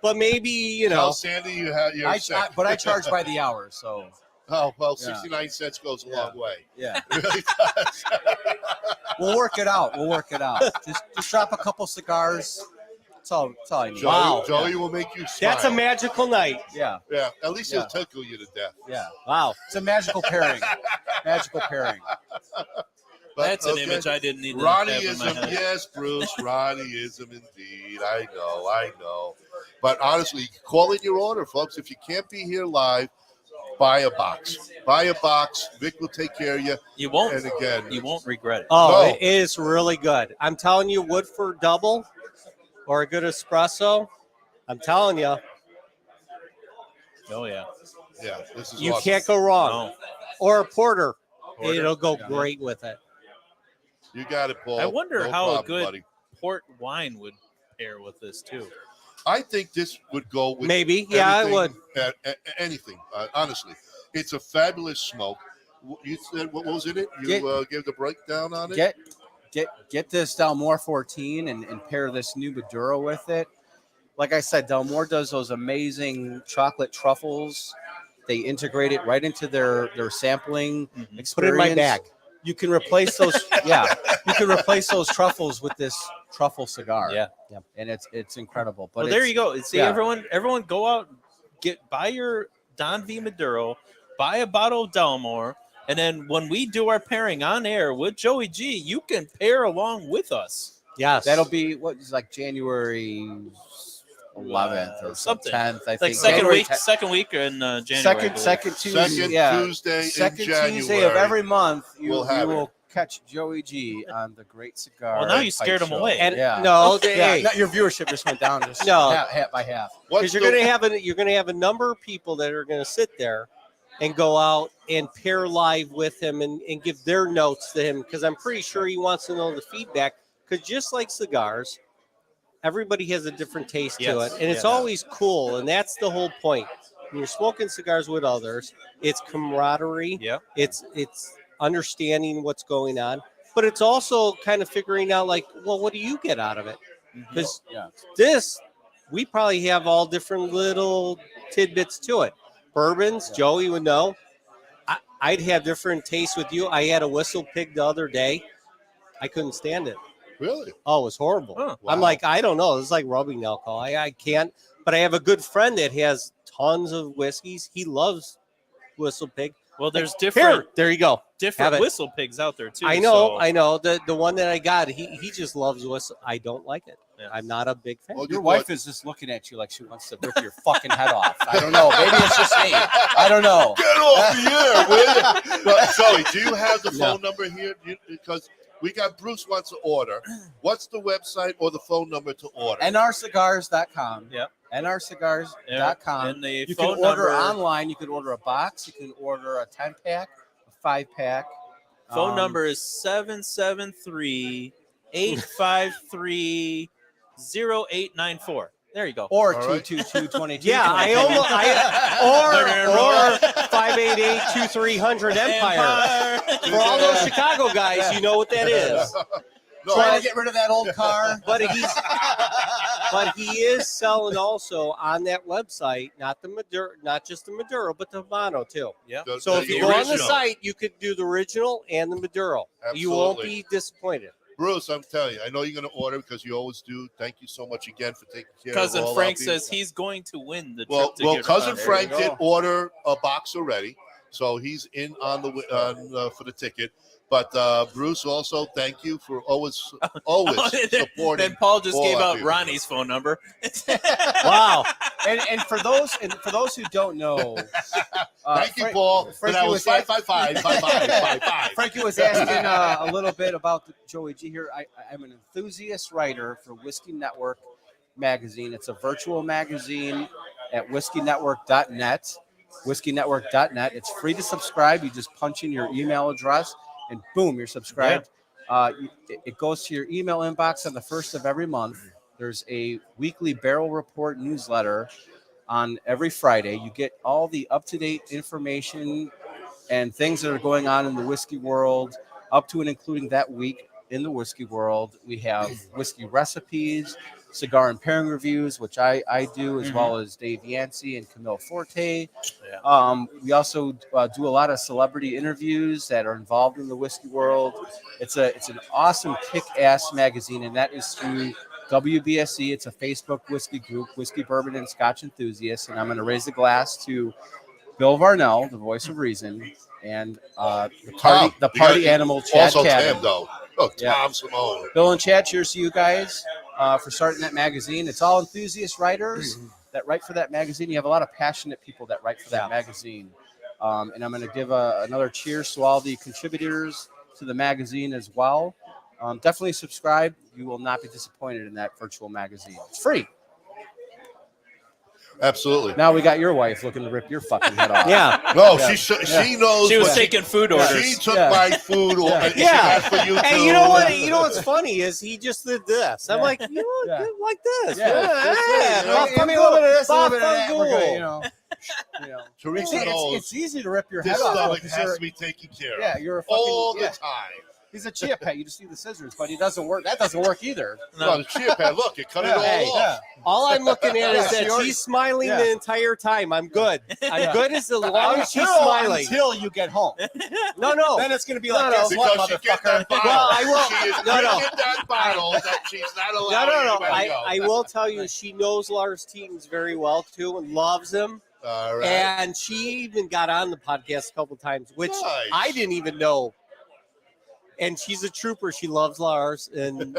but maybe you Tell know. Sandy you're sick. But I charge by the hour, so Oh well, Yeah. 69 cents goes a Yeah. long way. yeah, It really does. we'll work it out. Just drop a couple cigars. That's all I need. Joey, Wow. Joey will make you smile. That's a magical night. Yeah, Yeah, at least he'll Yeah. tickle you to death. yeah. Wow. It's a magical pairing. Magical pairing. But, That's an okay. image I didn't need to have in my Ronnieism, head. yes, Bruce, Ronnieism indeed. I know. But honestly, call in your order, folks. If you can't be here live, buy a box. Buy a box. Vic will take care of you. You won't. And again, You won't regret it. Oh, No. it is really good. I'm telling you, Woodford double or a good espresso. I'm telling you, Oh, yeah. yeah, this is you awesome. can't go wrong. No. Or a porter. Porter. It'll go Yeah. great with it. You got it, Paul. I wonder No how problem, a good buddy. port wine would pair with this, too. I think this would go with Maybe. Yeah, I would. Anything, honestly. It's a fabulous smoke. You said what was in it? You gave the breakdown on it? Get this Dalmore 14 and pair this new Maduro with it. Like I said, Dalmore does those amazing chocolate truffles. They integrate it right into their sampling experience. Put it in my bag. You can replace those. Yeah, you can replace those truffles with this truffle cigar. Yeah. And it's incredible. But Well, there you go. See, yeah. everyone go out, buy your Don V Maduro, buy a bottle of Dalmore, and then when we do our pairing on air with Joey G, you can pair along with us. Yes. That'll be what is like January 11th or Something. 10th. I Like think second January week, 10th. second week in January. Second Tuesday. Second yeah. Tuesday Second in January. Tuesday of every month, you We'll have will it. catch Joey G on the Great Cigar. Well, now you Pipe scared him Show. away. And Yeah. no, Yeah, hey, not your viewership just went down just No. half by half. What's because you're gonna have a number of people that are gonna sit there and go out and pair live with him and give their notes to him because I'm pretty sure he wants to know the feedback. Because just like cigars, everybody has a different taste to Yes. it, and it's Yeah. always cool. And that's the whole point. When you're smoking cigars with others, it's camaraderie. Yeah. It's understanding what's going on, but it's also kind of figuring out like, well, what do you get out of it? Because Yeah. this, we probably have all different little tidbits to it. Bourbons, Joey would know. I'd have different tastes with you. I had a whistle pig the other day. I couldn't stand it. Really? Oh, it was horrible. Huh. I'm Wow. like, I don't know. It's like rubbing alcohol. I can't. But I have a good friend that has tons of whiskeys. He loves whistle pig. Well, there's Here, different there you go. Have different it. whistle pigs out there too. I know, so- I know. The one that I got, he just loves whistle. I don't like it. Yeah. I'm not a big fan. Well, Your you- wife is just looking at you like she wants to rip your fucking head off. I don't know. Maybe it's just me. I don't know. Get off the air, will you? Well, Joey, do you have the phone number here? Because we got Bruce wants to order. What's the website or the phone number to order? nrcigars.com. Yep. nrcigars.com. And the You can phone order number, online. You can order a box. You can order a 10-pack, a 5-pack. phone number is 773-853-0894. There you go. Or All right. 222-22. Yeah, I almost or 588-2300 Empire. For all those Chicago guys, you know what that is. No, Trying to get rid of that old car. But he is selling also on that website, not the Maduro, not just the Maduro, but the Habano too. Yeah. So if you go on the original. site, you could do the original and the Maduro. You won't Absolutely. be disappointed. Bruce, I'm telling you, I know you're going to order because you always do. Thank you so much again for taking care Cousin of all Frank our people. says he's going to win the trip Well, to get Cousin there. Frank you go. did order a box already, so he's in on the for the ticket. But Bruce, also thank you for always supporting. Then Paul just all gave our out people. Ronnie's phone number. Wow. And for those who don't know, Thank you, Paul. Frankie And that was was 555. Frankie was asking a little bit about the Joey G here. I'm an enthusiast writer for Whiskey Network magazine. It's a virtual magazine at whiskeynetwork.net. Whiskeynetwork.net. It's free to subscribe. You just punch in your email address and boom, you're subscribed. It goes to your email inbox on the first of every month. There's a weekly barrel report newsletter on every Friday. You get all the up-to-date information and things that are going on in the whiskey world, up to and including that week in the whiskey world. We have whiskey recipes, cigar and pairing reviews, which I do, as well as Dave Yancey and Camille Forte. We also do a lot of celebrity interviews that are involved in the whiskey world. It's an awesome kick-ass magazine, and that is through WBSC. It's a Facebook whiskey group, Whiskey, Bourbon, and Scotch Enthusiasts, and I'm going to raise the glass to Bill Varnell, the voice of reason, and the party animal, Chad Also Cadden. Tim, though. Oh, Tom Simone. Bill and Chad, cheers to you guys for starting that magazine. It's all enthusiast writers that write for that magazine. You have a lot of passionate people that write for that magazine. And I'm going to give another cheers to all the contributors to the magazine as well. Definitely subscribe. You will not be disappointed in that virtual magazine. It's free. Absolutely. Now we got your wife looking to rip your fucking head off. Yeah. No, Yeah. she knows. She was what taking food orders. She took my food. And she Yeah. asked for you And too. you know what? You know what's funny is he just did this. I'm Yeah. like, you know, Yeah. like this. Yeah. Yeah. Give me a little bit of this, a little bit of that. We're good, you know. Teresa knows It's easy to rip your this head off. stomach because has you're- to be taken care of. Yeah, you're a fucking, all the yeah. time. He's a chia pet. You just need the scissors, but he doesn't work. That doesn't work either. No, the chia pad. Look, it cut it all Hey, off. all I'm looking at is that Yeah. she's smiling Yeah. the entire time. I'm good. I'm Yeah. good as long as she's smiling. Until you get home. No. Then it's going to be No, like, no. guess what, Because she get that motherfucker? bottle. Well, I will- She is no. drinking that bottle that she's not allowed No. anybody go. I will tell you, she knows Lars Teetons very well too and loves him. All right. And she even got on the podcast a couple times, which Nice. I didn't even know. And she's a trooper. She loves Lars, and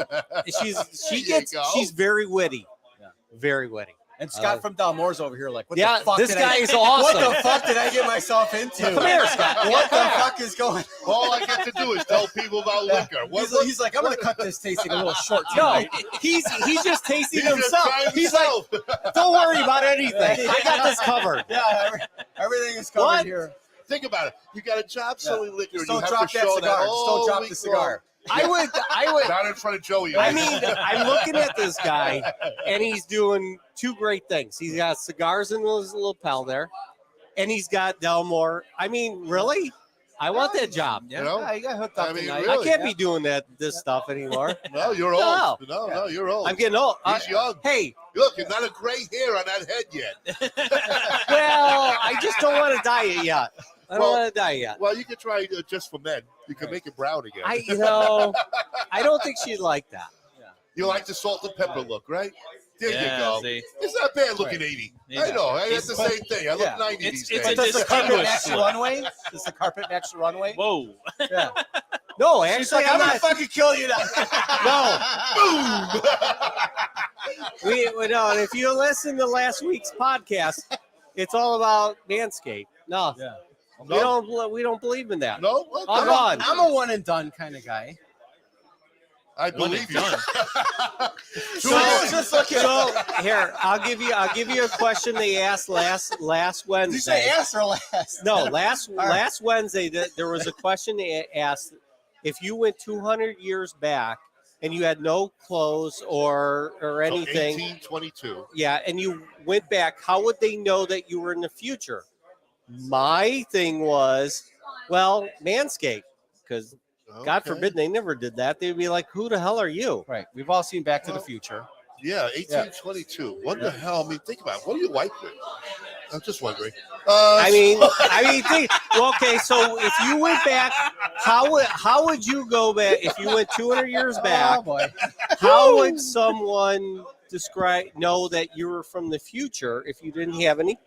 she's very witty. Yeah. Very witty. And Scott from Dalmore's over here, like, what Yeah, the fuck this did guy I, is awesome. What the fuck did I get myself into? Come here, Scott. What the fuck is going on? All I get to do is tell people about liquor. He's like, I'm going to cut this tasting a little short No, tonight. he's just tasting He's just himself. trying He's like, himself. don't worry about anything. I got this covered. Yeah, everything is covered What? here. Think about it. You got a job selling liquor, Just and you don't have drop to that show cigar. that Just don't drop week the cigar. I would. Not in front of Joey. I mean, I'm looking at this guy, and he's doing two great things. He's got cigars in his lapel there, and he's got Delmore. I mean, really? I want that job. You know? Yeah, you got hooked up I mean, tonight. really. I can't be doing this stuff anymore. No, you're old. No, you're old. I'm getting old. He's young. Hey, Look, you're not a gray hair on that head yet. well, I just don't want to dye it yet. I don't Well- want to dye it yet. Well, you could try just for men. You can make it brown again. I don't think she'd like that. You like the salt and pepper look, right? There Yeah, you go. see. It's not bad looking 80. Yeah. I know. I have the same thing. I look Yeah. 90 It's- these it's days. a Does the carpet match distinguished the look. runway? Does the carpet match the runway? Whoa. Yeah. No, She's actually, like, I'm I'm going to not. fucking kill you now. No. No, and if you listen to last week's podcast, it's all about Manscaped. No, Yeah. we don't believe in that. No? Okay. Oh, God. I'm a one and done kind of guy. I believe you. So here, I'll give you a question they asked last Wednesday. Did you say ass or last? No, last Wednesday there was a question they asked: if you went 200 years back and you had no clothes or anything, 1822. yeah, and you went back, how would they know that you were in the future? My thing was, well, Manscaped, because God Okay. forbid they never did that. They'd be like, "Who the hell are you?" Right. We've all seen Back to the Future. Yeah, 1822. What the hell? I mean, think about it. What do you wipe with? I'm just wondering. I mean, think, well, okay. So if you went back, how would you go back? If you went 200 years back, Oh, boy. how would someone know that you were from the future if you didn't have any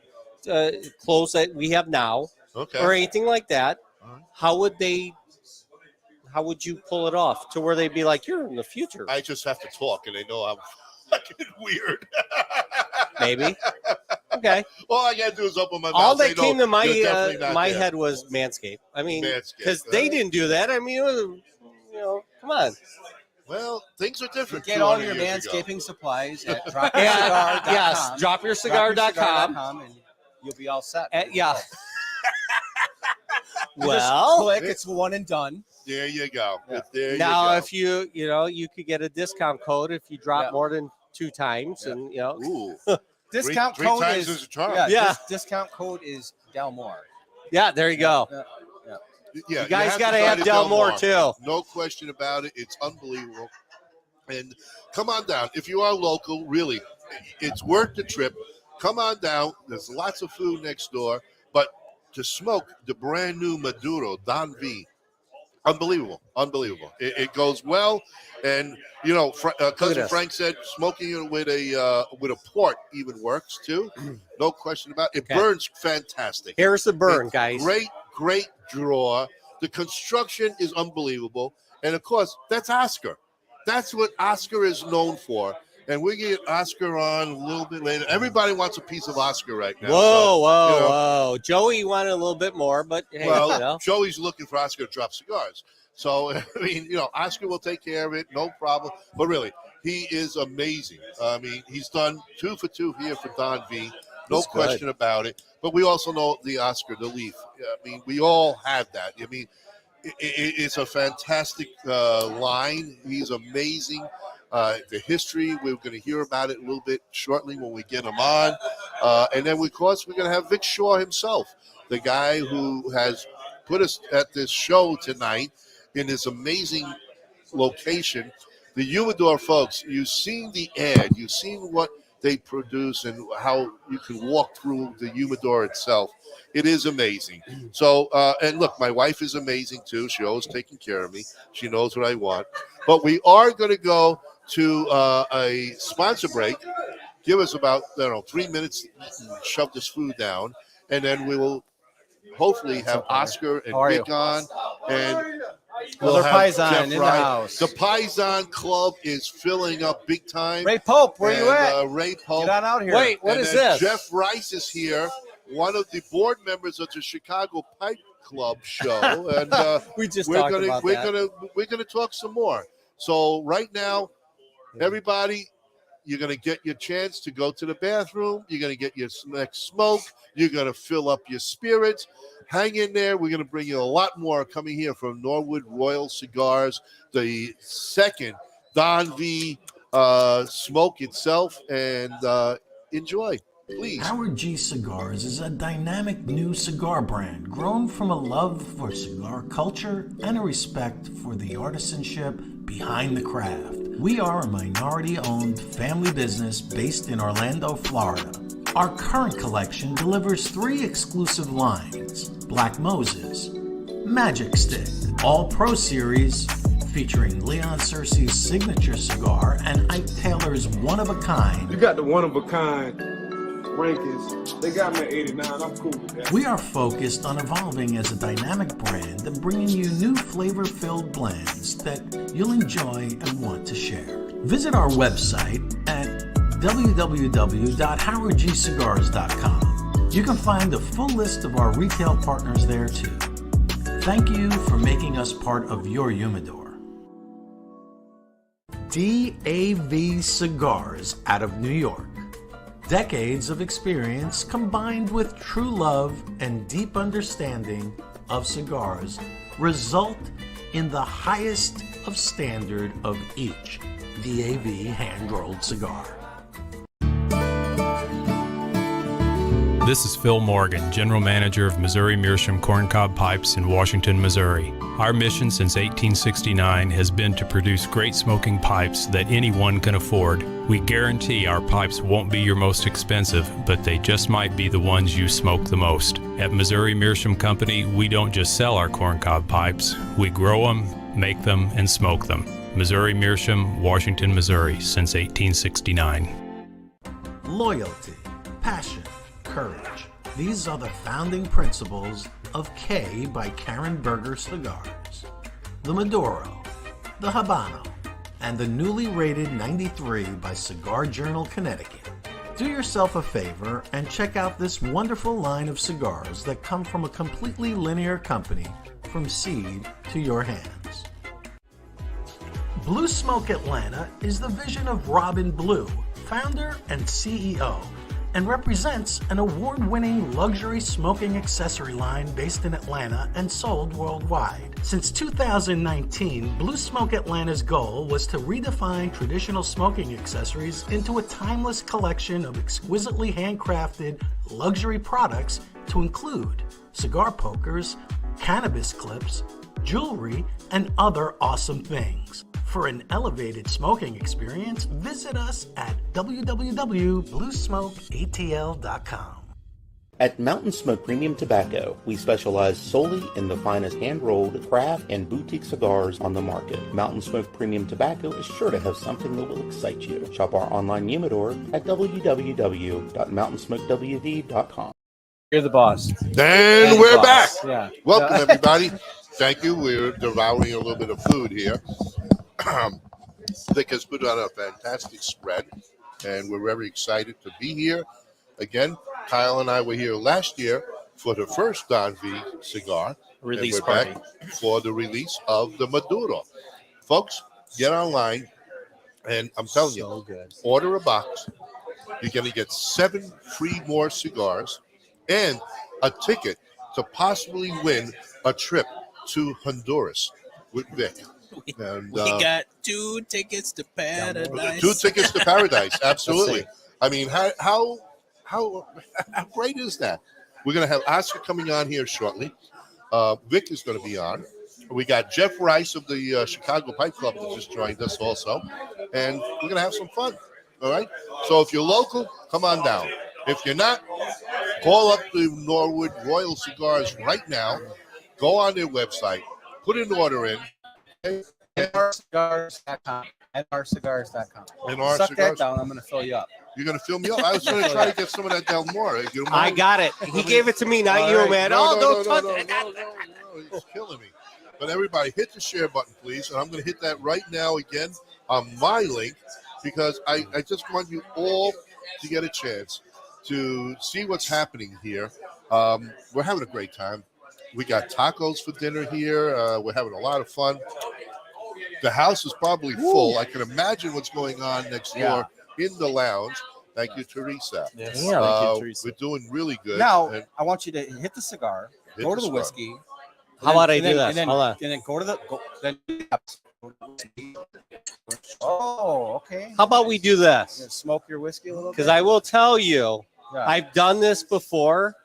clothes that we have now Okay. or anything like that? All right. How would you pull it off to where they'd be like, "You're in the future"? I just have to talk, and they know I'm fucking weird. Maybe. Okay. All I gotta do is open my mouth. All that They know came to my you're definitely not my there. head was Manscaped. I mean, Manscaped, because they right? didn't do that. I mean, it was, come on. Well, things are different. Get all 200 your years ago. manscaping supplies at Yeah, dropyourcigar.com. yes, dropyourcigar.com. And you'll be all set. Yeah. You just Well, click. It's one and done. There you go. Yeah. There Now, you go. if you could get a discount code if you drop Yeah. more than 2 times, Yeah. and Ooh. Discount three code times is is a charm. Yeah. discount code is Delmore. yeah, there you go. Yeah, You guys have got to try have the Del More too. No question about it. It's unbelievable. And come on down. If you are local, really, it's worth the trip. Come on down. There's lots of food next door. But to smoke the brand new Maduro Don V, unbelievable. It goes well. And, Cousin this. Frank said smoking it with a port even works too. No question about it. It Okay. burns fantastic. Here's the burn, It's guys. Great draw. The construction is unbelievable. And of course, that's Oscar. That's what Oscar is known for. And we're going to get Oscar on a little bit later. Everybody wants a piece of Oscar right now. Whoa. Joey wanted a little bit more, but hey, Well, Joey's looking for Oscar to drop cigars. So, I mean, Oscar will take care of it. No problem. But really, he is amazing. I mean, he's done 2 for 2 here for Don V. No That's question about it. But we also know the Oscar, the Leaf. I mean, we all have that. I mean, it's a fantastic line. He's amazing. The history, we're going to hear about it a little bit shortly when we get him on. And then, of course, we're going to have Vic Shaw himself, the guy who has put us at this show tonight in this amazing location. The Humidor folks, you've seen the ad, you've seen what they produce and how you can walk through the Humidor itself. It is amazing. So, and look, my wife is amazing too. She always taking care of me. She knows what I want. But we are going to go to a sponsor break. Give us about 3 minutes to shove this food down, and then we will hopefully have Oscar and Vic on, and we'll Brother have Paisan Jeff in the Wright. house. The Paisan Club is filling up big time. Ray Pope, where you at? Ray Pope. Get on out here. Wait, what And is then this? Jeff Rice is here, one of the board members of the Chicago Pipe Club show, and we just we're talked gonna about we're that. gonna talk some more. So right now, everybody, you're gonna get your chance to go to the bathroom. You're gonna get your next smoke. You're gonna fill up your spirits. Hang in there. We're gonna bring you a lot more coming here from Norwood Royal Cigars, the second Don V smoke itself, and enjoy. Please. Howard G Cigars is a dynamic new cigar brand grown from a love for cigar culture and a respect for the artisanship behind the craft. We are a minority-owned family business based in Orlando, Florida. Our current collection delivers 3 exclusive lines: Black Moses, Magic Stick, All Pro Series, featuring Leon Searcy's signature cigar and Ike Taylor's one-of-a-kind. You got the one-of-a-kind rankings. They got me at 89. I'm cool with that. We are focused on evolving as a dynamic brand and bringing you new flavor-filled blends that you'll enjoy and want to share. Visit our website at www.howardgcigars.com. You can find a full list of our retail partners there too. Thank you for making us part of your humidor. DAV Cigars out of New York. Decades of experience combined with true love and deep understanding of cigars result in the highest of standard of each DAV hand-rolled cigar. This is Phil Morgan, General Manager of Missouri Meerschaum Corncob Pipes in Washington, Missouri. Our mission since 1869 has been to produce great smoking pipes that anyone can afford. We guarantee our pipes won't be your most expensive, but they just might be the ones you smoke the most. At Missouri Meerschaum Company, we don't just sell our corncob pipes, we grow them, make them, and smoke them. Missouri Meerschaum, Washington, Missouri, since 1869. Loyalty, passion, courage. These are the founding principles of K by Karen Berger Cigars. The Maduro, the Habano, and the newly rated 93 by Cigar Journal Connecticut. Do yourself a favor and check out this wonderful line of cigars that come from a completely linear company from seed to your hands. Blue Smoke Atlanta is the vision of Robin Blue, founder and CEO. and represents an award-winning luxury smoking accessory line based in Atlanta and sold worldwide. Since 2019, Blue Smoke Atlanta's goal was to redefine traditional smoking accessories into a timeless collection of exquisitely handcrafted luxury products to include cigar pokers, cannabis clips, jewelry, and other awesome things. For an elevated smoking experience, visit us at www.bluesmokeatl.com. At Mountain Smoke Premium Tobacco, we specialize solely in the finest hand-rolled, craft, and boutique cigars on the market. Mountain Smoke Premium Tobacco is sure to have something that will excite you. Shop our online humidor at www.mountainsmokewd.com. You're the boss. And we're back. Yeah. Welcome, everybody. Thank you. We're devouring a little bit of food here. Vic has put on a fantastic spread, and we're very excited to be here. Again, Kyle and I were here last year for the first Don V cigar. Release and we're party. back for the release of the Maduro. Folks, get online, and I'm telling you, order a box. You're going to get 7 free more cigars and a ticket to possibly win a trip to Honduras with Vic. And, We got 2 tickets to paradise. 2 tickets to paradise. Absolutely. I mean, how great is that? We're going to have Oscar coming on here shortly. Vic is going to be on. We got Jeff Rice of the Chicago Pipe Club that just joined us also. And we're going to have some fun. All right? So if you're local, come on down. If you're not, call up the Norwood Royal Cigars right now. Go on their website. Put an order in. NRCigars.com. NRCigars.com. Suck that down. I'm going to fill you up. You're going to fill me up? I was going to try to get some of that Del More. I got it. He gave it to me, not you, man. Don't touch it. No, he's killing me. But everybody, hit the share button, please. And I'm going to hit that right now again on my link because I just want you all to get a chance to see what's happening here. We're having a great time. We got tacos for dinner here. We're having a lot of fun. The house is probably full. I can imagine what's going on next door in the lounge. Thank you, Teresa. Yes. Thank you, Teresa. We're doing really good. Now, I want you to hit the cigar, go to the whiskey. How about I do that? And then go to the. Oh, okay. How about we do this? Smoke your whiskey a little bit. Because I will tell you, Yeah. I've done this before,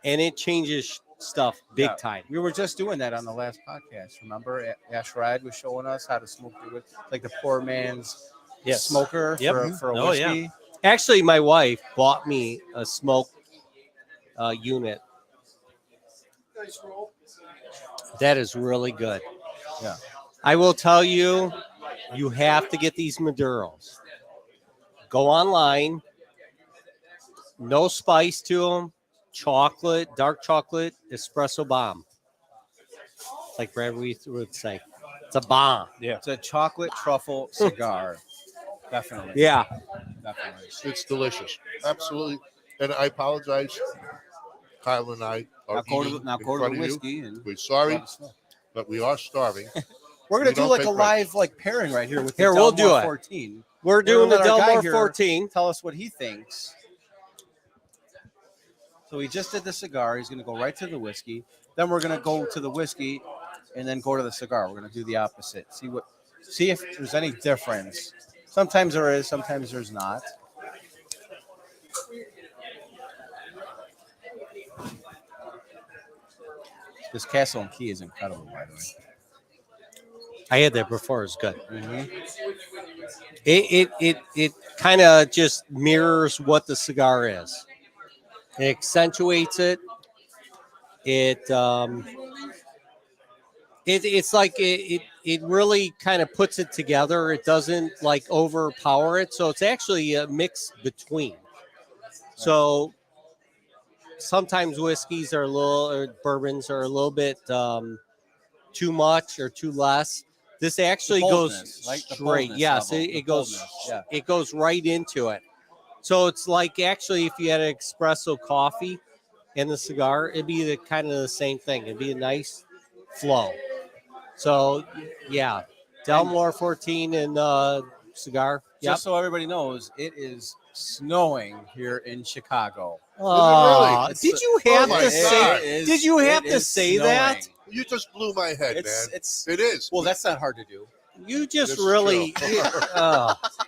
and it changes stuff big time. We were just doing that on the last podcast. Remember, Ash Ride was showing us how to smoke your whiskey, like the poor man's smoker for a whiskey. Yeah. Actually, my wife bought me a smoke unit. That is really good. Yeah. I will tell you, you have to get these Maduros. Go online. No spice to them. Chocolate, dark chocolate, espresso bomb. Like Brad would say. It's a bomb. Yeah. It's a chocolate truffle cigar. Definitely. Yeah. Definitely. It's delicious. Absolutely. And I apologize. Kyle and I are Now eating go in to front the of whiskey. you. And We're sorry, but we are starving. we're going We to do don't like take a live pairing right here with the Here, we'll Delmore do it. 14. We're doing the gonna let our guy Delmore here 14. Tell us what he thinks. So he just did the cigar. He's going to go right to the whiskey. Then we're going to go to the whiskey and then go to the cigar. We're going to do the opposite. See if there's any difference. Sometimes there is, sometimes there's not. This Castle and Key is incredible, by the way. I had that before. It's good. Mm-hmm. It kind of just mirrors what the cigar is. It accentuates it. It's like it really kind of puts it together. It doesn't like overpower it. So it's actually a mix between. So sometimes whiskeys are or bourbons are a little bit too much or too less. This actually goes like the straight. boldness Yes, level, it goes. boldness, yeah. It goes right into it. So it's like actually, if you had an espresso coffee in the cigar, it'd be the kind of the same thing. It'd be a nice flow. So yeah, Delmore 14 and cigar. Just so everybody knows, it is snowing here in Chicago. Oh, Is did you have to say? Did you have to say that? You just blew my head, man. It is. Well, that's not hard to do. You just This is really. true.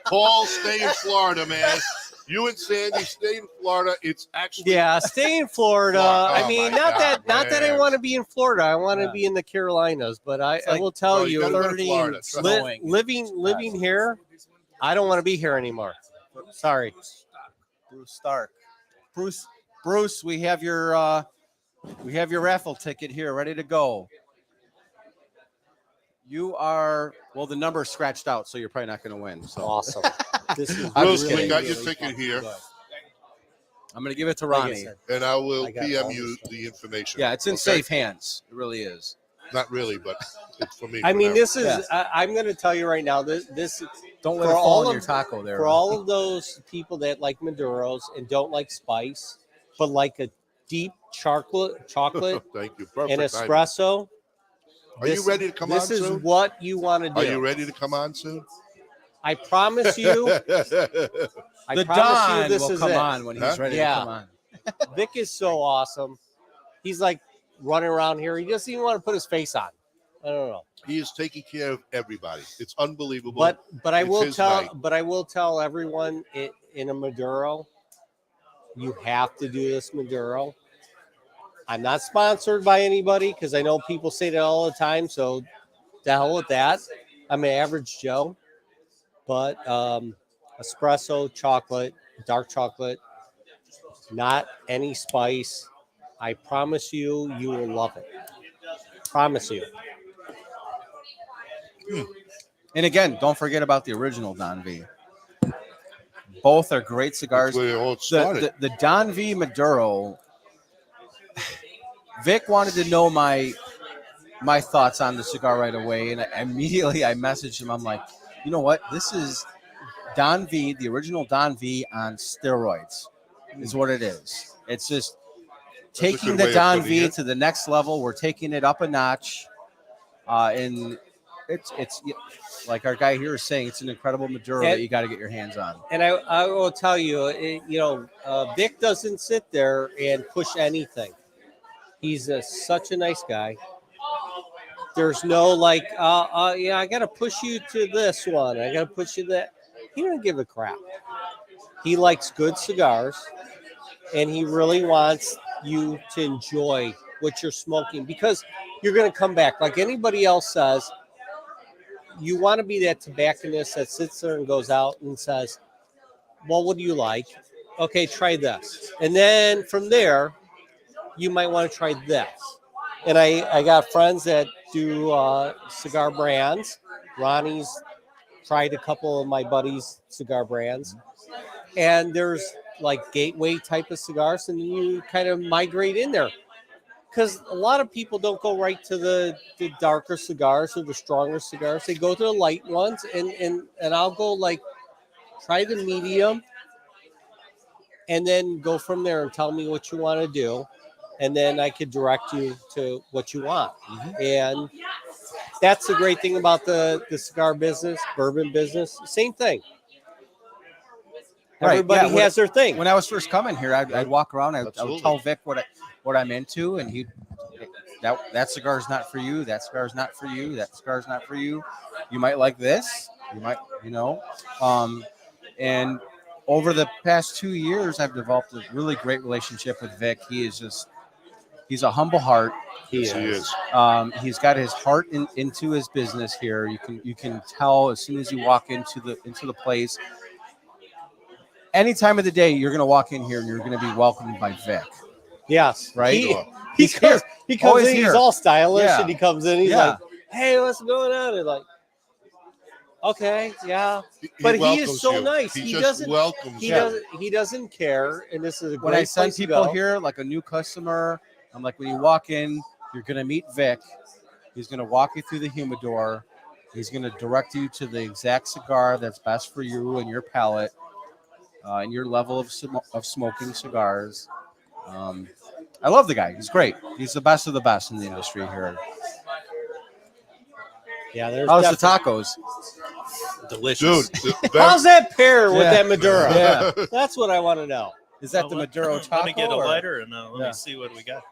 Paul, stay in Florida, man. You and Sandy stay in Florida. It's actually Stay in Florida. I mean, my not God, that I man. want to be in Florida. I want to be in the Carolinas. But I will tell well, you you, gotta go to Florida. living here, I don't want to be here anymore. Sorry. Bruce Stark. Bruce, we have your raffle ticket here, ready to go. You are the number's scratched out, so you're probably not going to win. So awesome. This is Bruce, we got your ticket here. I'm going to to give it to Ronnie. And I will PM you the information. Yeah, it's in safe hands. It really is. Not really, but it's for me. I mean, now. this is. I'm going to tell you right now. This Don't let it fall in your taco there. For all of those people that like Maduros and don't like spice, but like a deep chocolate Thank you. Perfect and timing. espresso. Are you ready to come on This is soon? what you want to do. Are you ready to come on soon? I promise you. I The promise Don you this will is come it. on when he's ready to come on. Vic is so awesome. He's like running around here. He doesn't even want to put his face on. I don't know. He is taking care of everybody. It's unbelievable. But I It's will his tell. night. But I will tell everyone in a Maduro, you have to do this Maduro. I'm not sponsored by anybody because I know people say that all the time. So, the hell with that. I'm an average Joe, but espresso, chocolate, dark chocolate, not any spice. I promise you, you will love it. Promise you. And again, don't forget about the original Don V. Both are great cigars. That's where it all started. The Don V Maduro. Vic wanted to know my thoughts on the cigar right away, and I messaged him. I'm like, you know what? This is Don V, the original Don V on steroids, is what it is. It's just taking good the way of Don putting V it. to the next level. We're taking it up a notch, and it's like our guy here is saying, it's an incredible Maduro that you got to get your hands on. And I will tell you, Vic doesn't sit there and push anything. He's such a nice guy. There's no like, I got to push you to this one. I got to push you that. He doesn't give a crap. He likes good cigars, and he really wants you to enjoy what you're smoking because you're going to come back. Like anybody else says, you want to be that tobacconist that sits there and goes out and says, well, what do you like? Okay, try this. And then from there, you might want to try this. And I got friends that do cigar brands. Ronnie's tried a couple of my buddies' cigar brands. And there's like gateway type of cigars, and you kind of migrate in there. Because a lot of people don't go right to the darker cigars or the stronger cigars. They go to the light ones, and I'll go like, try the medium, and then go from there and tell me what you want to do. And then I could direct you to what you want. And that's the great thing about the cigar business, bourbon business. Same thing. Everybody has their thing. When I was first coming here, I'd walk around. I would tell Vic what I'm into, and that cigar is not for you. That cigar is not for you. That cigar is not for you. You might like this. You might, and over the past 2 years, I've developed a really great relationship with Vic. He's a humble heart. He is. He's got his heart into his business here. You can tell as soon as you walk into the place. Any time of the day, you're going to walk in here and you're going to be welcomed by Vic. Yes, right. He comes in. He's all stylish, Yeah. and he comes in. He's like, "Hey, what's going on?" And like, okay, yeah. But he is so nice. He doesn't welcome. He doesn't care. And this is a great When I send place to people go. here, like a new customer, I'm like, when you walk in, you're going to meet Vic. He's going to walk you through the humidor. He's going to direct you to the exact cigar that's best for you and your palate. And your level of smoking cigars. I love the guy. He's great. He's the best of the best in the industry here. Yeah, there's how's the tacos? Delicious. Dude, How's that pair with that Maduro? Yeah. That's what I want to know. Is that the Maduro Choco? Let me get a or- lighter and let Yeah. me see what we got.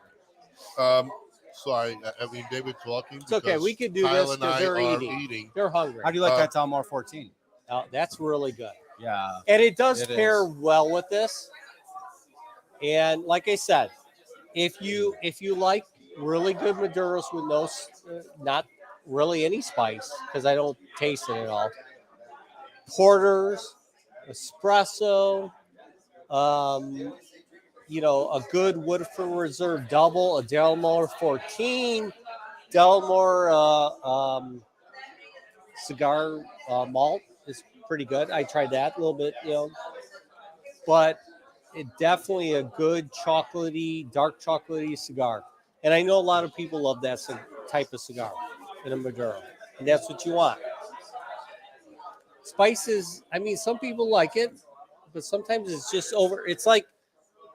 Sorry, I mean, they were talking. It's okay. because We could do Kyle this and I because they're are eating. They're hungry. How do you like Uh, that Dalmore 14? Oh, that's really good. Yeah. And it does It pair is. well with this. And like I said, if you like really good Maduros with no, not really any spice, because I don't taste it at all. Porters, espresso, a good Woodford Reserve double, a Dalmore 14, Dalmore cigar malt is pretty good. I tried that a little bit, but it definitely a good chocolatey, dark chocolatey cigar. And I know a lot of people love that type of cigar in a Maduro, and that's what you want. Spices, I mean, some people like it, but sometimes it's just over. It's like,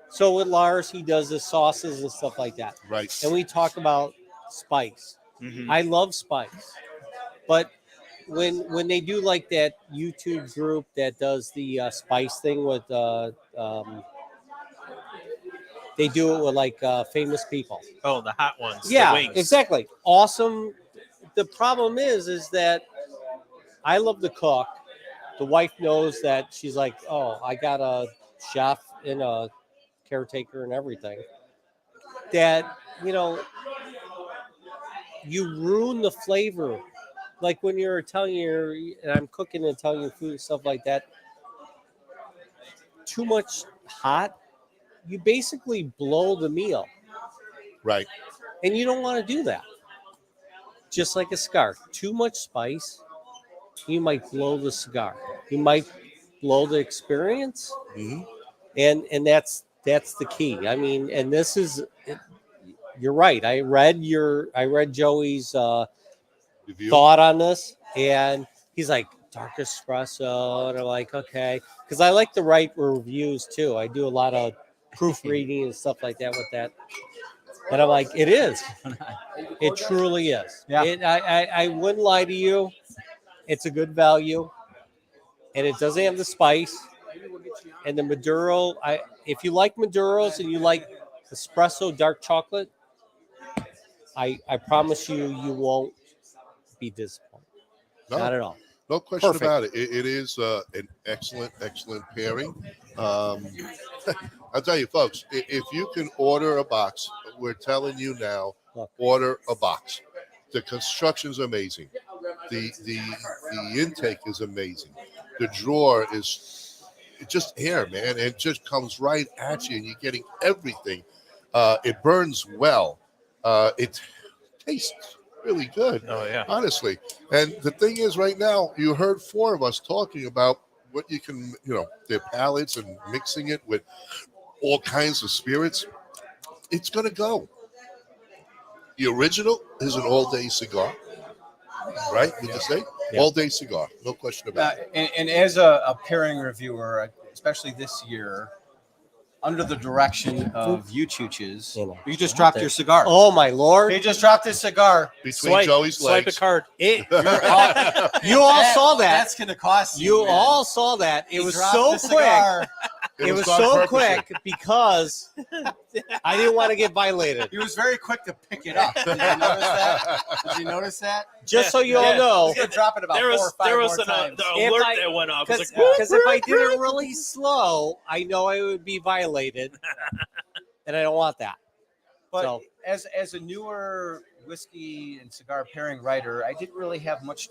so with Lars, he does the sauces and stuff like that. Right. And we talk about spice. Mhm. I love spice, but when they do like that YouTube group that does the spice thing with they do it with like famous people. Oh, the hot ones. the Yeah, wings. exactly. Awesome. The problem is that I love to cook. The wife knows that she's like, oh, I got a chef and a caretaker and everything. That, you ruin the flavor. Like when you're Italian and I'm cooking Italian food and stuff like that, too much hot, you basically blow the meal. Right. And you don't want to do that. Just like a cigar. Too much spice, you might blow the cigar. You might blow the experience. Mm-hmm. And that's the key. I mean, and this is, you're right. I read Joey's Review. thought on this, and he's like, dark espresso, and I'm like, okay, because I like to write reviews too. I do a lot of proofreading and stuff like that with that, and I'm like, it is, it truly is. Yeah. I wouldn't lie to you. It's a good value, and it doesn't have the spice. And the Maduro, if you like Maduros and you like espresso dark chocolate, I promise you won't be disappointed. No. Not at all. No question Perfect. about it. It is an excellent pairing. I'll tell you, folks, if you can order a box, we're telling you now, order a box. The construction's amazing. The intake is amazing. The drawer is just air, man. It just comes right at you, and you're getting everything. It burns well. It tastes really good. Oh, yeah. Honestly. And the thing is, right now, you heard four of us talking about what you can, their palates and mixing it with all kinds of spirits. It's going to go. The original is an all-day cigar, right? Would you say? Yeah. All-day cigar. No question about it. And as a pairing reviewer, especially this year, under the direction of you chooches, you just dropped your cigar. Oh my lord! He just dropped his cigar. Between Joey's Swipe legs. a card. You all saw that. That's going to cost You man. all saw that. It He was dropped so the quick. cigar. It was done so purposely. quick because I didn't want to get violated. He was very quick to pick it up. Did you notice that? Did you notice that? Just so you all Yeah. know, He's going to drop it about There 4 or was 5 there was more an times. the If alert I- that went off. It was because like, if I did it really slow, I know I would be violated, and I don't want that. But So- as a newer whiskey and cigar pairing writer, I didn't really have much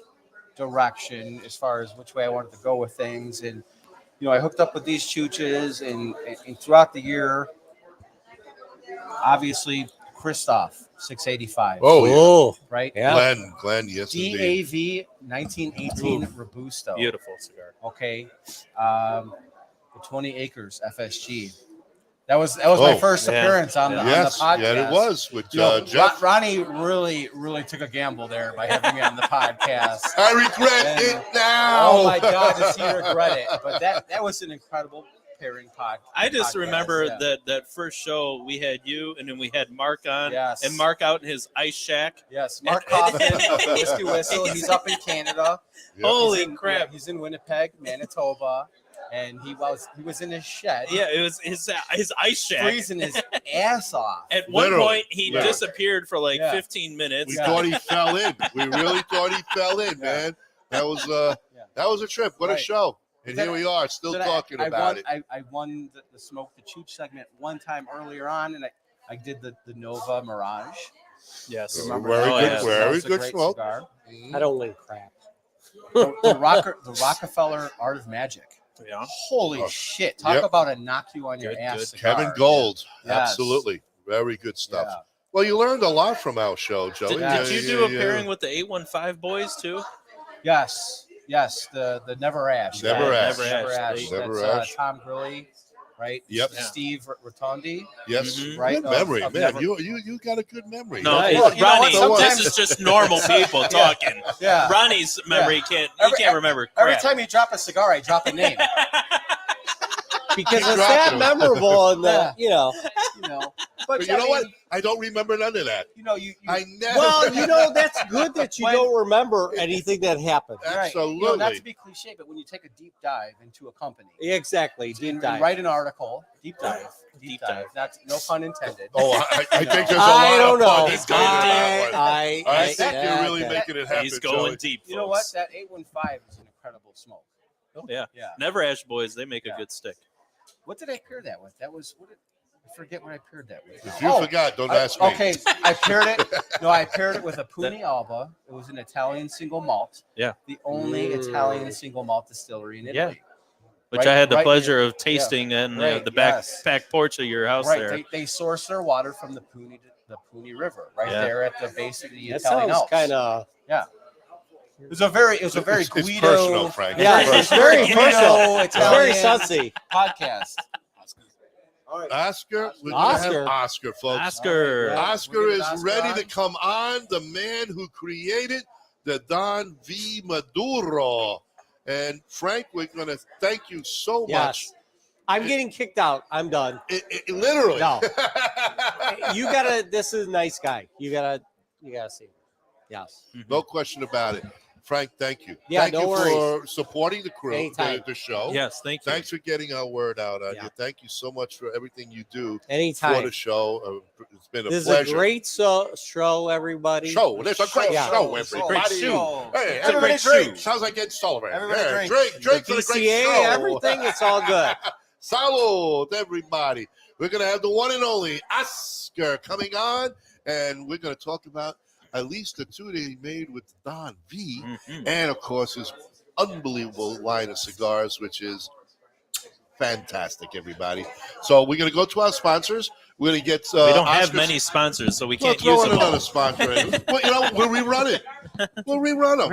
direction as far as which way I wanted to go with things. And, I hooked up with these chooches and throughout the year, obviously, Kristoff 685. Oh, yeah. Right? Yeah. Glenn, yes, indeed. DAV 1918 Robusto. beautiful cigar. Okay. The 20 Acres FSG. That was my first yeah. appearance on the Yes, podcast. yeah, it was with Jeff. Jeff. Ronnie really took a gamble there by having me on the podcast. I regret And- it now. Oh my God, does he regret it? But that was an incredible pairing pod. I just podcast, remember yeah. that first show we had you, and then we had Mark on, Yes. and Mark out in his ice shack. Yes, Mark Kaufman, Whiskey Whistle. He's up in Canada. Holy He's in- crap! yeah, he's in Winnipeg, Manitoba, and he was in his shed. Yeah, it was his ice shack. Freezing his ass off. At one Literally. point, he Yeah. disappeared for like Yeah. 15 minutes. We thought he fell in. We really thought he fell in, man. That was a trip. What a Right. show. And Then here we are, still Then talking I about won, it. I won the Smoke the Chooch segment one time earlier on, and I did the Nova Mirage. Yes. Remember Very that? good, That very was a good great smoke. cigar. I don't win crap. The Rockefeller Art of Magic. Yeah. Holy Oh, shit! Talk yep. about a knock you on your Good, ass. good. cigar. Kevin Gold. Yes. Absolutely. Very good stuff. Yeah. Well, you learned a lot from our show, Joey. Did you do a pairing with the 815 boys too? Yes. The Never Ash. Never guy. Ash. Never Ash. Never That's, Ash. Tom Grilly, right? Yep. Yeah. Steve Rotondi. Yes. Mhm. Right, Good memory, of man. Never- You got a good memory. No, Well, you know Ronnie, what? this Sometimes- is just normal people talking. Yeah. Ronnie's memory can't remember Every crap. time you drop a cigar, I drop a name. Because Keep it's dropping that them. memorable, and Yeah. you know. But But you know what? I don't remember none of that. You know, you I never. Well, you know, that's good that you When- don't remember anything that happened. right. Absolutely. You know, not to be cliche, but when you take a deep dive into a company, Exactly. and Deep dive. write an article, deep dive. Not no pun intended. Oh, I think there's a I lot don't of know. fun that's going into that one. I think that- you're really okay. making it happen. He's going Joey. deep. You know what? folks. That 815 is an incredible smoke. Oh, yeah. Yeah. Never Ash boys, they make Yeah. a good stick. What did I pair that with? That was I forget what I paired that with. If you forgot, don't ask me. Okay, I paired it. No, I paired it with a Puni Alba. It was an Italian single malt. Yeah. The only Italian single malt distillery in Italy. Which Right- I had the right pleasure near- of tasting in Right, the back yes. porch of your house Right. there. They source their water from the Puni River, right Yeah. there at the base of the That Italian sounds Alps. kind of. Yeah. It was a very It's Guido. personal, Frank. Yeah, It's it's personal. very Guido personal. It's very Italian sussy. podcast. All right. Oscar, we're gonna have Oscar, folks. Oscar. All right, Oscar we'll is get Oscar ready on. to come on. The man who created the Don V Maduro. And Frank, we're going to thank you so much. Yes. I'm getting kicked out. I'm done. Literally. No. You gotta. This is a nice guy. You gotta see him. Yes. No question about it. Frank, thank you. Yeah, thank no you worries. for supporting the crew, Anytime. the show. Yes, thank you. Thanks for getting our word out on Yeah. you. Thank you so much for everything you do Anytime. for the show. It's been a This pleasure. is a great show, everybody. show. It's a great Yeah. show, everybody. Great show. Hey, It's a everybody great drink. show. Sounds like Ed Sullivan. Everybody Yeah, drink. drink The for the great DCA, show. everything. It's all good. Salud, everybody. We're going to have the one and only Oscar coming on, and we're going to talk about at least the two that he made with Don V, and, of course, his unbelievable line of cigars, which is fantastic, everybody. So we're going to go to our sponsors. We're going to get we don't have Oscar's- many sponsors, so we We'll can't throw use in them all. another sponsor. Well, we'll rerun it. We'll rerun them.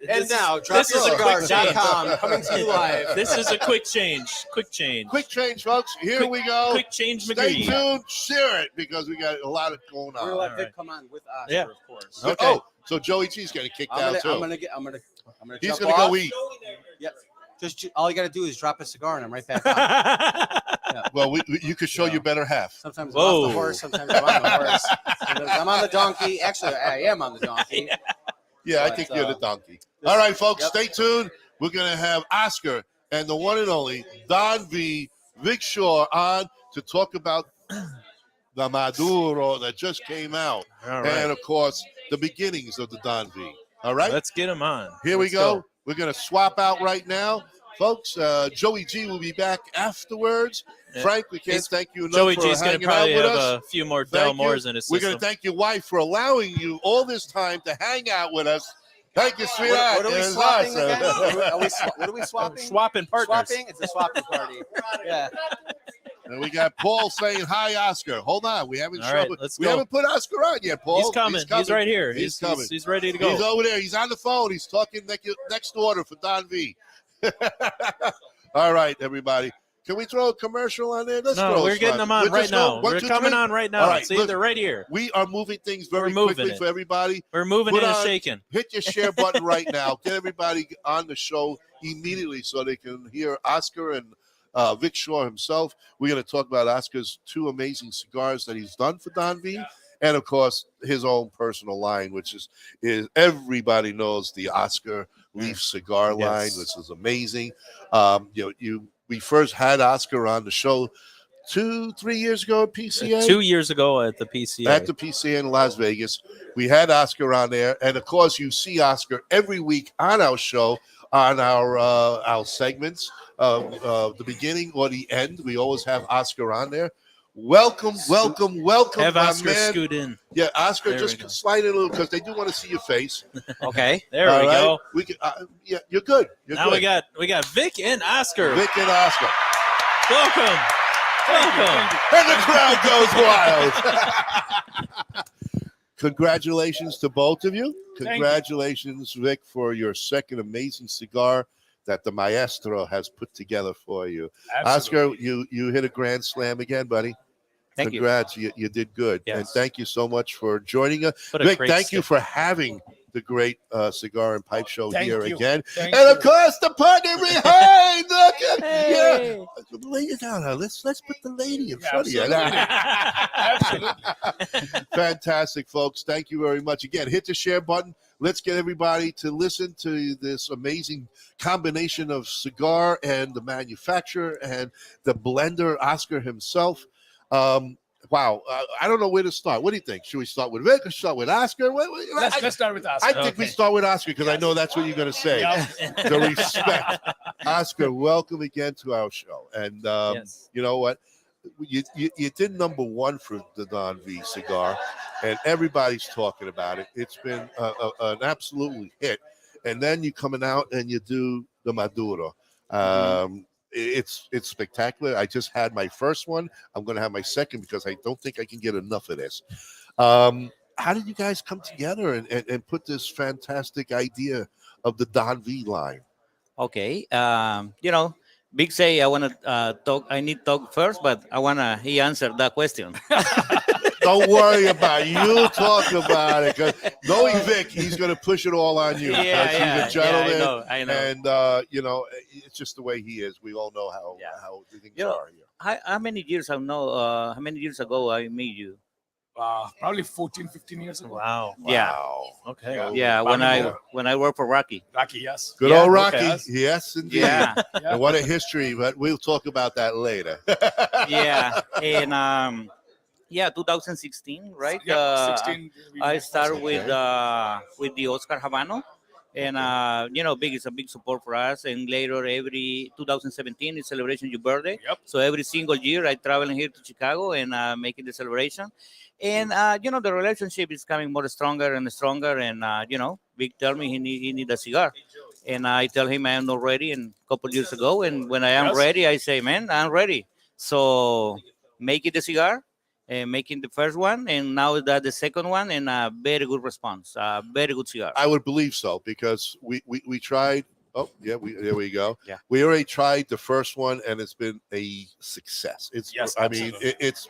And now, this is a quick change. dropcigars.com coming to you live. This is a quick change. Quick change. Quick change, folks. Here we go. Quick change, Stay McGree. tuned. Share it because we got a lot of going We're gonna on. let Vic come on with Oscar, Yeah. of course. Okay. Oh, so Joey G's getting kicked out I'm too. gonna He's jump gonna off. go eat. Yep. Just all you gotta do is drop a cigar and I'm right back on. Well, you could show your better half. Sometimes I'm off Whoa. the horse, sometimes I'm on the horse. Sometimes I'm on the donkey. Actually, I am on the donkey. Yeah, I But, think you're the donkey. this- All right, folks, yep. stay tuned. We're going to have Oscar and the one and only Don V, Vic Shaw on to talk about the Maduro that just came out. All right. And, of course, the beginnings of the Don V. All right? Let's get him on. Here we Let's go. We're going to swap out right now. Folks, Joey G will be back afterwards. Yeah. Frank, we can't He's- thank you enough Joey for G's going to hanging out probably with have us. a few more Thank Delmores you. in his We're system. going to thank your wife for allowing you all this time to hang out with us. Thank you, sweetheart. What are we It was swapping awesome. again? What are we swapping? Swapping partners. Swapping? It's a swapping party. Yeah. And we got Paul saying hi, Oscar. Hold on, we haven't All right, shown. let's We go. haven't put Oscar on yet, Paul. He's coming. He's right here. He's coming. He's ready to go. He's over there. He's on the phone. He's talking next order for Don V. All right, everybody. Can we throw a commercial on there? Let's No, throw a we're getting spot. them on We're right just now. going 1, We're 2, coming 3. on right now. All right, See, look, they're right here. We are moving things very We're moving quickly it. for everybody. We're moving Put in and on- shaking. Hit your share button right now. Get everybody on the show immediately so they can hear Oscar and Vic Shaw himself. We're going to talk about Oscar's 2 amazing cigars that he's done for Don V, and of course his own personal line, which is everybody knows the Oscar Leaf cigar line, which is amazing. We first had Oscar on the show 2-3 years ago at PCA. 2 years ago at the PCA. At the PCA in Las Vegas. We had Oscar on there. And of course, you see Oscar every week on our show, on our segments, the beginning or the end. We always have Oscar on there. Welcome. Have my Oscar man. scoot in. Yeah, Oscar, There just we go. slide in a little because they do want to see your face. Okay. There All we right? go. We can, yeah, you're good. You're Now good. we got Vic and Oscar. Vic and Oscar. Welcome. And the crowd goes wild. Congratulations to both of you. Congratulations, Vic, for your second amazing cigar that the maestro has put together for you. Absolutely. Oscar, you hit a grand slam again, buddy. Thank you. Congrats. You did good. Yes. And thank you so much for joining us. What a Vic, great thank you stick. for having the great cigar and pipe show Thank here you. again. Thank And of you. course, the partner behind. Look at Hey. yeah. Lay it down. Let's put the lady in Yeah, front of you. absolutely. Fantastic, folks. Thank you very much. Again, hit the share button. Let's get everybody to listen to this amazing combination of cigar and the manufacturer and the blender, Oscar himself. Wow. I don't know where to start. What do you think? Should we start with Vic or start with Oscar? Let's start with Oscar. I think we start with Oscar because I know that's what you're going to say. Yep. The respect. Oscar, welcome again to our show. And Yes. you know what? You did number 1 for the Don V cigar, and everybody's talking about it. It's been an absolutely hit. And then you coming out and you do the Maduro. It's spectacular. I just had my first one. I'm going to have my second because I don't think I can get enough of this. How did you guys come together and put this fantastic idea of the Don V line? Okay. Big say I want to talk. I need talk first, but he answered that question. Don't worry about it. You talk about it. 'Cause knowing Vic, he's going to push it all on you. 'Cause he's a gentleman. I know. And, it's just the way he is. We all know how the things are here. How many years how many years ago I met you? Probably 14, 15 years ago. Wow. Yeah. Okay. Yeah, when I worked for Rocky. Rocky, yes. Good Yeah, old Rocky. okay. Yes, indeed. Yeah. And what a history, but we'll talk about that later. Yeah. And 2016, right? Yeah, 16. I started with the Oscar Habano, and Big is a big support for us. And later, every 2017 is celebration your birthday. Yep. So every single year, I travel here to Chicago and making the celebration. And the relationship is coming more stronger and stronger. And Big tell me he need a cigar, and I tell him I am not ready. And a couple years ago, and when I am ready, I say, man, I'm ready. So make it a cigar. Making the first one, and now that the second one, and a very good response, very good cigar. I would believe so because we tried. Oh yeah, there we go. Yeah. We already tried the first one, and it's been a success. It's it's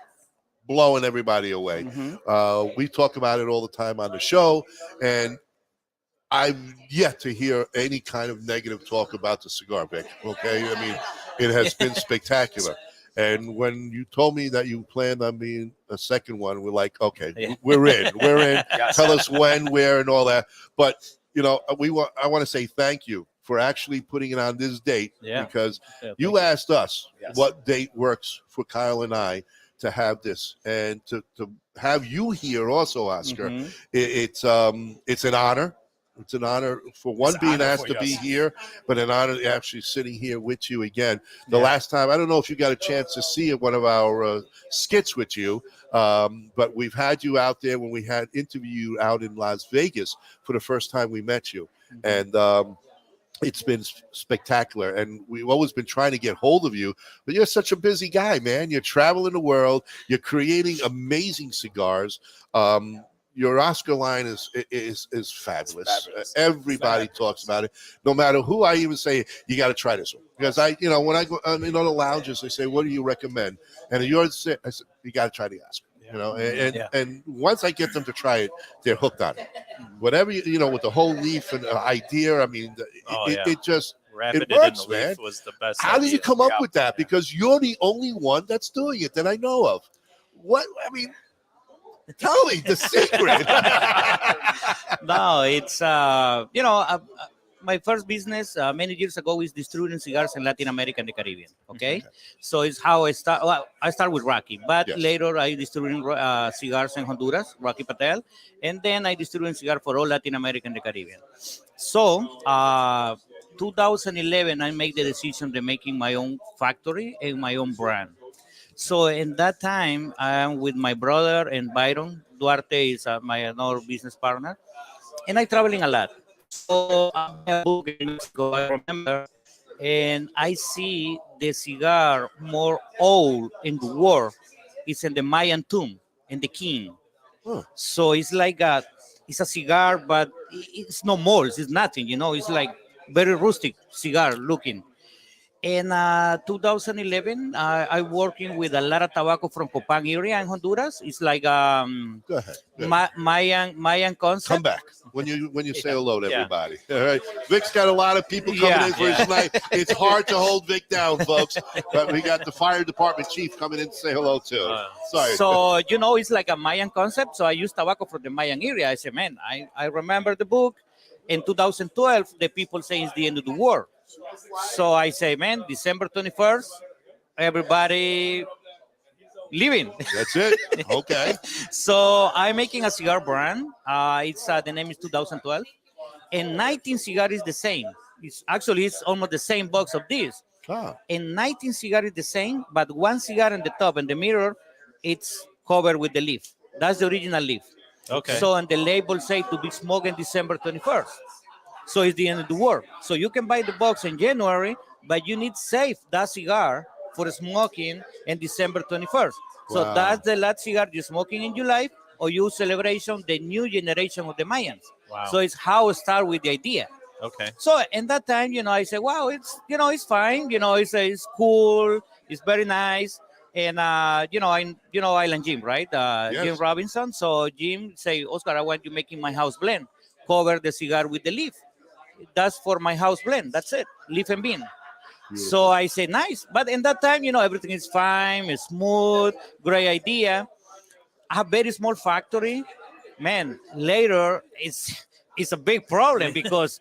blowing everybody away. Mhm. We talk about it all the time on the show, and I've yet to hear any kind of negative talk about the cigar, Vic. Okay, I mean, it has been spectacular. And when you told me that you planned on being a second one, we're like, okay, we're in. Yes. Tell us when, where, and all that. But I want to say thank you for actually putting it on this date because you asked us what date works for Kyle and I to have this, and to have you here also, Oscar. Mhm. It's an honor. It's an honor for one being asked to be here, but an honor actually sitting here with you again. The last time, I don't know if you got a chance to see one of our skits with you, but we've had you out there when we had interviewed out in Las Vegas for the first time we met you. And it's been spectacular. And we've always been trying to get hold of you, but you're such a busy guy, man. You're traveling the world. You're creating amazing cigars. Your Oscar line is fabulous. Everybody talks about it. No matter who I even say, you got to try this one. Because when I go in other lounges, they say, what do you recommend? And yours, I said, you got to try the Oscar. And once I get them to try it, they're hooked on it. Whatever, with the whole leaf and idea, I mean, it just Wrapping It it works, in the leaf man. was the best. How did you idea. come up with that? Because you're the only one that's doing it that I know of. What I mean, tell me the secret. No, it's my first business many years ago is distributing cigars in Latin America and the Caribbean. Okay, so it's how I start. Well, I start with Rocky, but Yes. later I distributing cigars in Honduras, Rocky Patel, and then I distributing cigar for all Latin America and the Caribbean. So, 2011, I made the decision to making my own factory and my own brand. So in that time, I'm with my brother and Byron Duarte is my another business partner, and I traveling a lot. So I have a book in Mexico, I remember, and I see the cigar more old in the world. It's in the Mayan tomb, in the king. So it's like it's a cigar, but it's no molds, it's nothing, it's like very rustic cigar looking. In 2011, I working with a lot of tobacco from Copán area in Honduras. It's like Go ahead. Mayan concept. Come back when you say hello to everybody. All right. Vic's got a lot of people coming in for his night. It's hard to hold Vic down, folks. But we got the fire department chief coming in to say hello too. Sorry. So it's like a Mayan concept. So I use tobacco from the Mayan area. I say, man, I remember the book. In 2012, the people say it's the end of the world. So I say, man, December 21st, everybody leaving. That's it. Okay. So I'm making a cigar brand. It's the name is 2012, and 19 cigar is the same. It's almost the same box of this. And 19 cigar is the same, but one cigar in the top and the mirror, it's covered with the leaf. That's the original leaf. Okay. So and the label say to be smoked in December 21st. So it's the end of the world. So you can buy the box in January, but you need save that cigar for smoking in December 21st. So Wow. that's the last cigar you're smoking in July, or you celebration the new generation of the Mayans. Wow. So it's how I start with the idea. Okay. So in that time, I say, wow, it's fine. It's cool. It's very nice. And Island Jim, right? Yes. Jim Robinson. So Jim say, Oscar, I want you making my house blend. Cover the cigar with the leaf. That's for my house blend. That's it. Leaf and bean. Beautiful. So I say, nice. But in that time, everything is fine, it's smooth, great idea. I have very small factory. Man, later it's a big problem because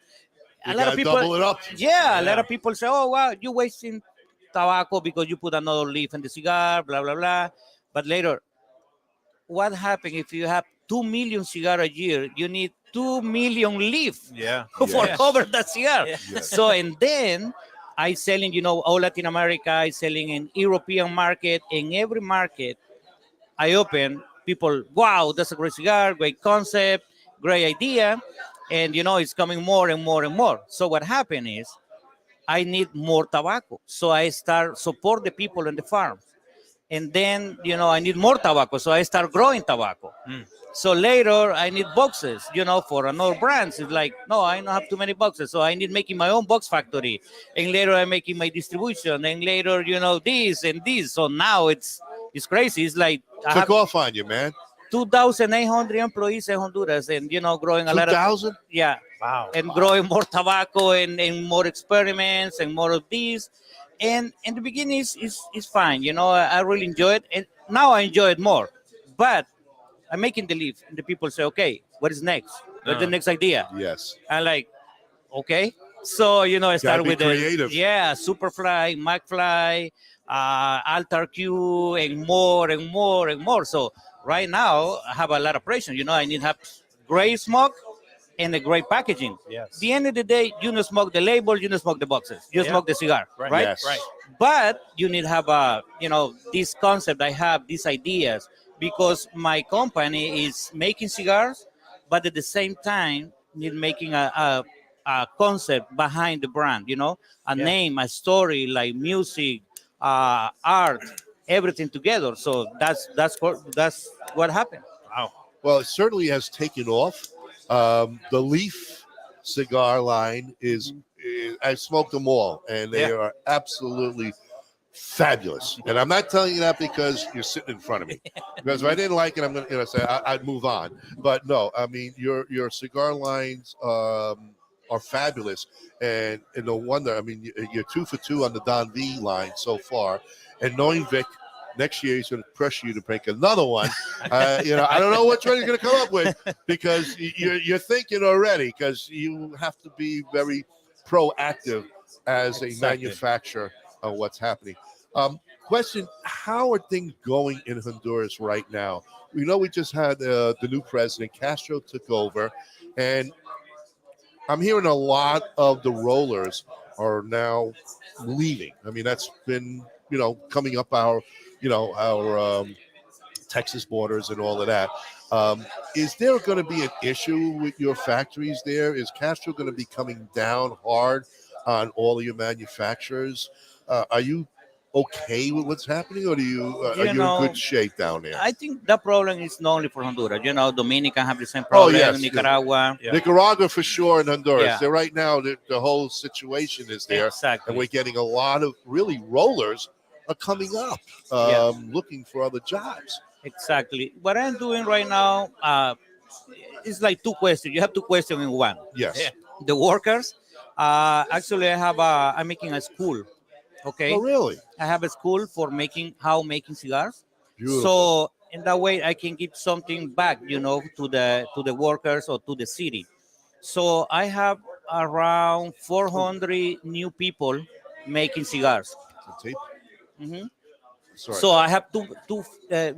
a lot of gotta people double it up. Yeah, a lot of people say, oh wow, you're wasting tobacco because you put another leaf in the cigar, blah blah blah. But later, what happens if you have 2 million cigar a year? You need 2 million leaf for cover that cigar. So and then I selling, all Latin America. I selling in European market. In every market I open, people, wow, that's a great cigar, great concept, great idea, and it's coming more and more and more. So what happened is, I need more tobacco. So I start support the people on the farm. And then, I need more tobacco. So I start growing tobacco. So later I need boxes, for another brands. It's like, no, I don't have too many boxes. So I need making my own box factory. And later I'm making my distribution. And later, this and this. So now it's crazy. It's like Took off on you, man. 2,800 employees in Honduras and, growing a lot of... 2,000? Yeah. Wow. And growing more tobacco and more experiments and more of these. And in the beginning, it's fine. I really enjoy it. And now I enjoy it more. But I'm making the leaf. And the people say, okay, what is next? What's the next idea? Yes. I'm like, okay. So, I started with creative. Superfly, McFly, Altar Q, and more and more and more. So right now, I have a lot of pressure. I need to have great smoke and a great packaging. Yes. At the end of the day, you don't smoke the label, you don't smoke the boxes, you smoke the cigar, right? Yes. Right. But you need to have this concept. I have these ideas because my company is making cigars, but at the same time, need making a concept behind the brand. A name, a story, like music, art, everything together. So that's what happened. Wow. Well, it certainly has taken off. The Leaf cigar line is I smoked them all, and they are absolutely fabulous. And I'm not telling you that because you're sitting in front of me. Because if I didn't like it, I'm going to say I'd move on. But no, I mean your cigar lines are fabulous, and no wonder. I mean, you're 2 for 2 on the Don V line so far, and knowing Vic, next year he's going to pressure you to make another one. I don't know which one he's going to come up with, because you're thinking already, because you have to be very proactive as a manufacturer of what's happening. Question: how are things going in Honduras right now? We know we just had the new president, Castro, took over, and I'm hearing a lot of the rollers are now leaving. I mean, that's been, coming up our Texas borders and all of that. Is there going to be an issue with your factories there? Is Castro going to be coming down hard on all of your manufacturers? Are you okay with what's happening, or are you in good shape down there? I think the problem is not only for Honduras. Dominican have the same problem. Nicaragua. Nicaragua for sure, and Honduras. Yeah. They're right now, the whole situation is there. Exactly. And we're getting a lot of really rollers are coming up looking for other jobs. Exactly. What I'm doing right now is like two questions. You have two questions in one. Yes. The workers. Actually, I'm making a school. Okay. Oh, really? I have a school for making cigars. Beautiful. So in that way, I can give something back, to the workers or to the city. So I have around 400 new people making cigars. Mm-hmm. So I have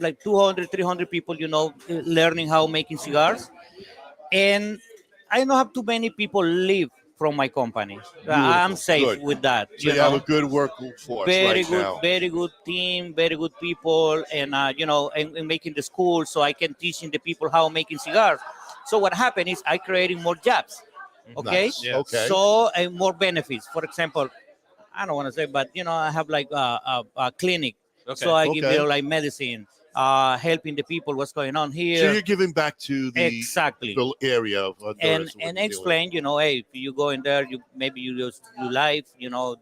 like 200, 300 people, learning how making cigars, and I don't have too many people leave from my company. I'm safe with that. So you have a good workforce very right good, now. very good team, very good people, and and making the school so I can teaching the people how making cigars. So what happened is I creating more jobs. Okay. Nice. Yeah. Okay. So more benefits. For example, I don't want to say, but I have like a clinic. Okay. So I give them like medicine, helping the people what's going on here. So you're giving back to the the area of Honduras and explain, hey, if you go in there, you life,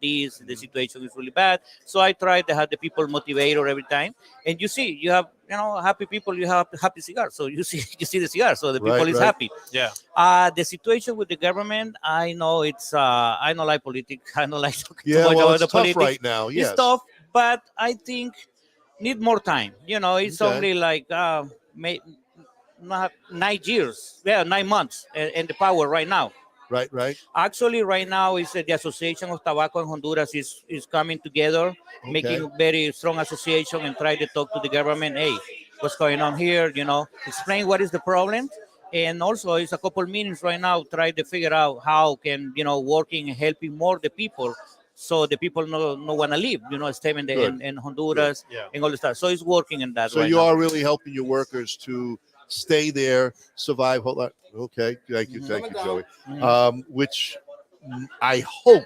the situation is really bad. So I try to have the people motivator every time, and you have happy people, you have happy cigars. So you see the cigars, so the people is happy. Yeah. The situation with the government, I know it's I don't like politics. I don't like talking Yeah, too much well, about it's the tough politics right now. Yes. It's tough, but I think need more time. It's only like 9 years, 9 months in the power right now. Right. Actually, right now is the Association of Tobacco in Honduras is coming together, making a very strong association and try to talk to the government. Hey, what's going on here? Explain what is the problem. And also, it's a couple meetings right now, try to figure out how can, working and helping more the people. So the people no want to leave, stay in Honduras and all the stuff. So it's working in that. So right you now. are really helping your workers to stay there, survive. Hold on. Okay. Thank you, Joey. Which I hope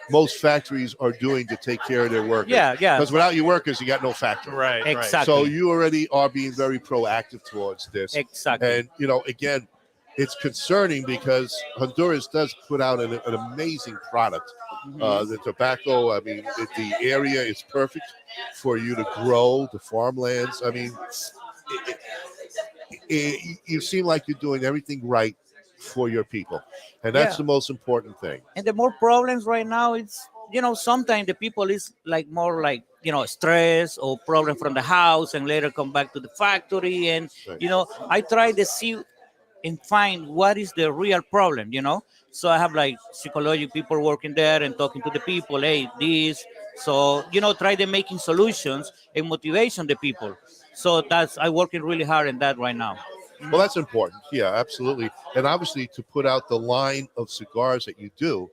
most factories are doing to take care of their workers. Yeah. Because without your workers, you got no factory. Right. Exactly. So you already are being very proactive towards this. Exactly. And, again, it's concerning because Honduras does put out an amazing product. The tobacco, I mean, the area is perfect for you to grow the farmlands. I mean, you seem like you're doing everything right for your people, and that's the most important thing. And the more problems right now, it's sometimes the people is like more like stress or problem from the house, and later come back to the factory, and I try to see and find what is the real problem. So I have like psychology people working there and talking to the people. Hey, this. So try to making solutions and motivation the people. So I'm working really hard in that right now. Well, that's important. Yeah, absolutely. And obviously, to put out the line of cigars that you do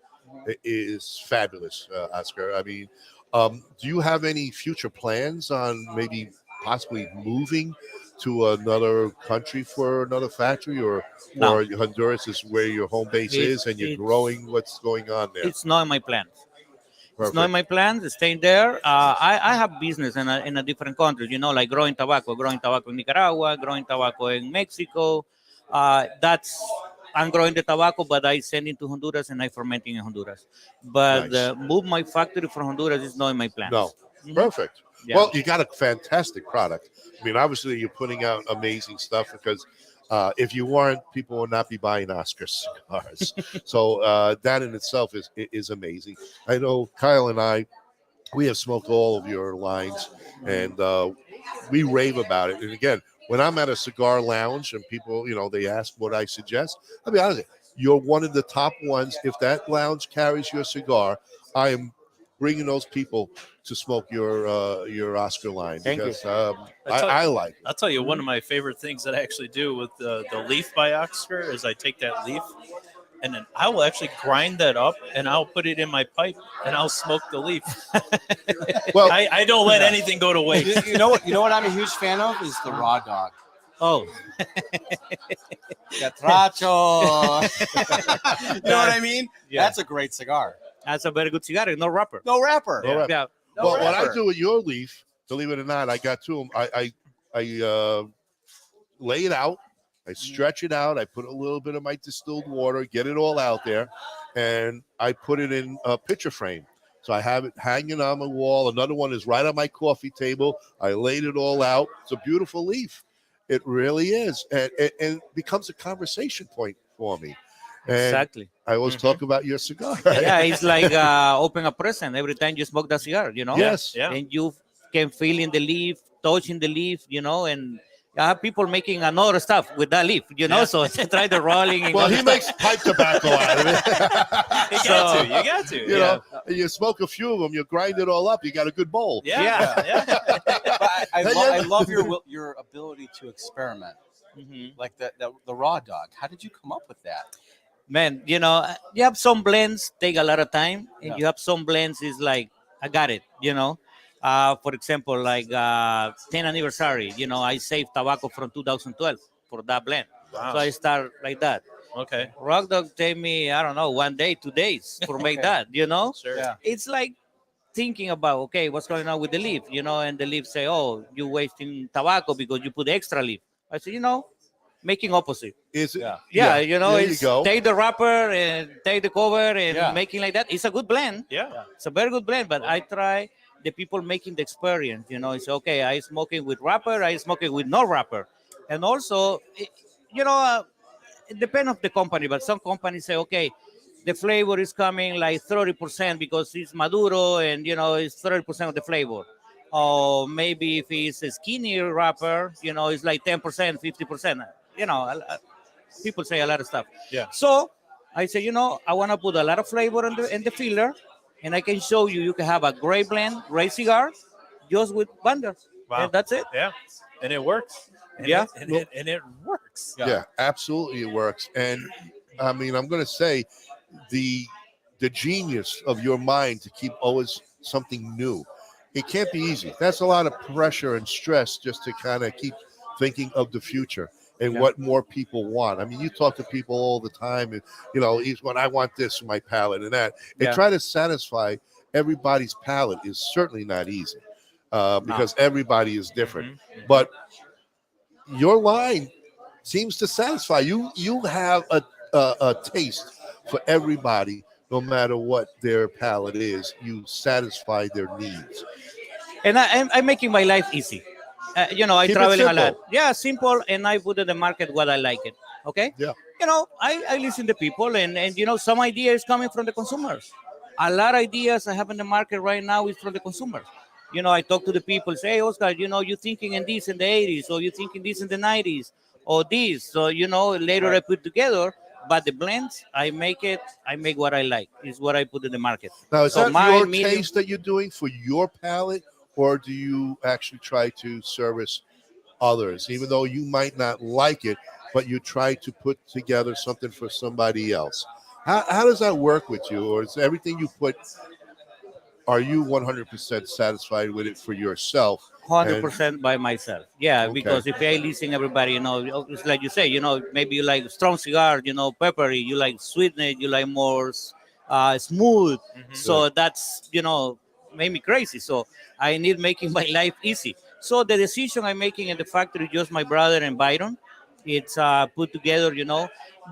is fabulous, Oscar. I mean, do you have any future plans on maybe possibly moving to another country for another factory, or Honduras is where your home base is and you're growing what's going on there? It's not in my plans. It's not in my plans, staying there. I have business in a different countries, like growing tobacco in Nicaragua, growing tobacco in Mexico. I'm growing the tobacco, but I send it to Honduras and I fermenting in Honduras. But move my factory from Honduras is not in my plans. No, perfect. Yeah. Well, you got a fantastic product. I mean, obviously, you're putting out amazing stuff because If you weren't, people would not be buying Oscar cigars. So that in itself is amazing. I know Kyle and I, we have smoked all of your lines, and we rave about it. And again, when I'm at a cigar lounge and people, they ask what I suggest, I'll be honest, you're one of the top ones. If that lounge carries your cigar, I am bringing those people to smoke your Oscar line. Thank because you. I like it. I'll tell you, one of my favorite things that I actually do with the leaf by Oscar is I take that leaf and then I will actually grind that up and I'll put it in my pipe and I'll smoke the leaf. Well, I don't let anything go to waste. You know what I'm a huge fan of is the raw dog. Oh, Catracho. You know what I mean? Yeah. That's a great cigar. that's a very good cigar. No wrapper. No wrapper. No wrapper. Yeah. No Well, what I wrapper. do with your leaf, believe it or not, I got to them. I lay it out, I stretch it out, I put a little bit of my distilled water, get it all out there, and I put it in a picture frame. So I have it hanging on my wall. Another one is right on my coffee table. I laid it all out. It's a beautiful leaf. It really is, and it becomes a conversation point for me. And Exactly. I always talk about your cigar. Yeah, it's like open a present every time you smoke that cigar, Yes. Yeah. And you can feel in the leaf, touching the leaf, and I have people making another stuff with that leaf, so they try the rolling. And Well, all he that makes pipe tobacco out of it. You got to. You know, you smoke a few of them, you grind it all up, you got a good bowl. Yeah. But I love your ability to experiment. Like the raw dog. How did you come up with that? Man, you have some blends take a lot of time, and Yeah. you have some blends is like, I got it, For example, like 10th anniversary, I saved tobacco from 2012 for that blend. Wow. So I start like that. Okay. Rock Dog take me, I don't know, 1 day, 2 days for make that, Sure. Yeah. It's like thinking about, okay, what's going on with the leaf, and the leaf say, oh, you're wasting tobacco because you put extra leaf. I say, making opposite. Is it? Yeah, there it's you go. take the wrapper and take the cover and Yeah. making like that. It's a good blend. Yeah. It's a very good blend, but I try the people making the experience, it's okay. I smoking with wrapper, I smoking with no wrapper. And also, it depends on the company, but some companies say, okay, the flavor is coming like 30% because it's Maduro and, it's 30% of the flavor. Or maybe if it's a skinny wrapper, it's like 10%, 50%. People say a lot of stuff. Yeah. So I say, I want to put a lot of flavor in the filler, and I can show you can have a great blend, great cigar, just with Bander. Wow. And that's it. Yeah. And it works. And Yeah. it works. Yeah, absolutely, it works. And I mean, I'm going to say the genius of your mind to keep always something new. It can't be easy. That's a lot of pressure and stress just to kind of keep thinking of the future and what more people want. I mean, you talk to people all the time, and when I want this in my palate and that, and try to satisfy everybody's palate is certainly not easy because everybody is different. But your line seems to satisfy you. You have a taste for everybody, no matter what their palate is. You satisfy their needs. And I'm making my life easy. I Keep it traveling a lot. simple. Yeah, simple, and I put in the market what I like it. Okay. Yeah. I listen to people, and some idea is coming from the consumers. A lot of ideas I have in the market right now is from the consumers. I talk to the people, say, hey, Oscar, you're thinking in this in the 80s, or you're thinking this in the 90s, or this. So, later I put together, but the blends, I make what I like, is what I put in the market. Now, is So that your medium- taste that you're doing for your palate, or do you actually try to service others, even though you might not like it, but you try to put together something for somebody else? How does that work with you? Or is everything you put, are you 100% satisfied with it for yourself? 100% by myself. Yeah, Okay. because if I listen everybody, it's like you say, maybe you like strong cigar, peppery, you like sweetness, you like more smooth. So that's, made me crazy. So I need making my life easy. So the decision I'm making in the factory, just my brother and Byron, it's put together,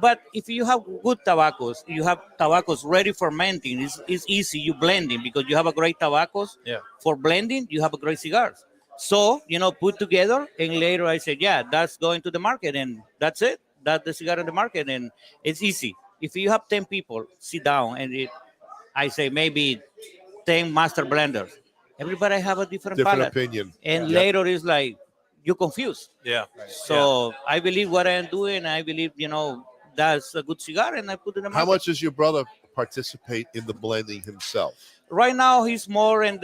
But if you have good tobaccos, you have tobaccos ready fermenting. It's easy. You blending because you have a great tobaccos. Yeah. For blending, you have a great cigars. So, put together, and later I said, yeah, that's going to the market, and that's it. That's the cigar in the market, and it's easy. If you have 10 people sit down, and I say maybe 10 master blenders, everybody have a different palate. opinion. And Yeah. later it's like, you're confused. Yeah. So I believe what I'm doing, I believe, that's a good cigar, and I put it in the market. How much does your brother participate in the blending himself? Right now, he's more in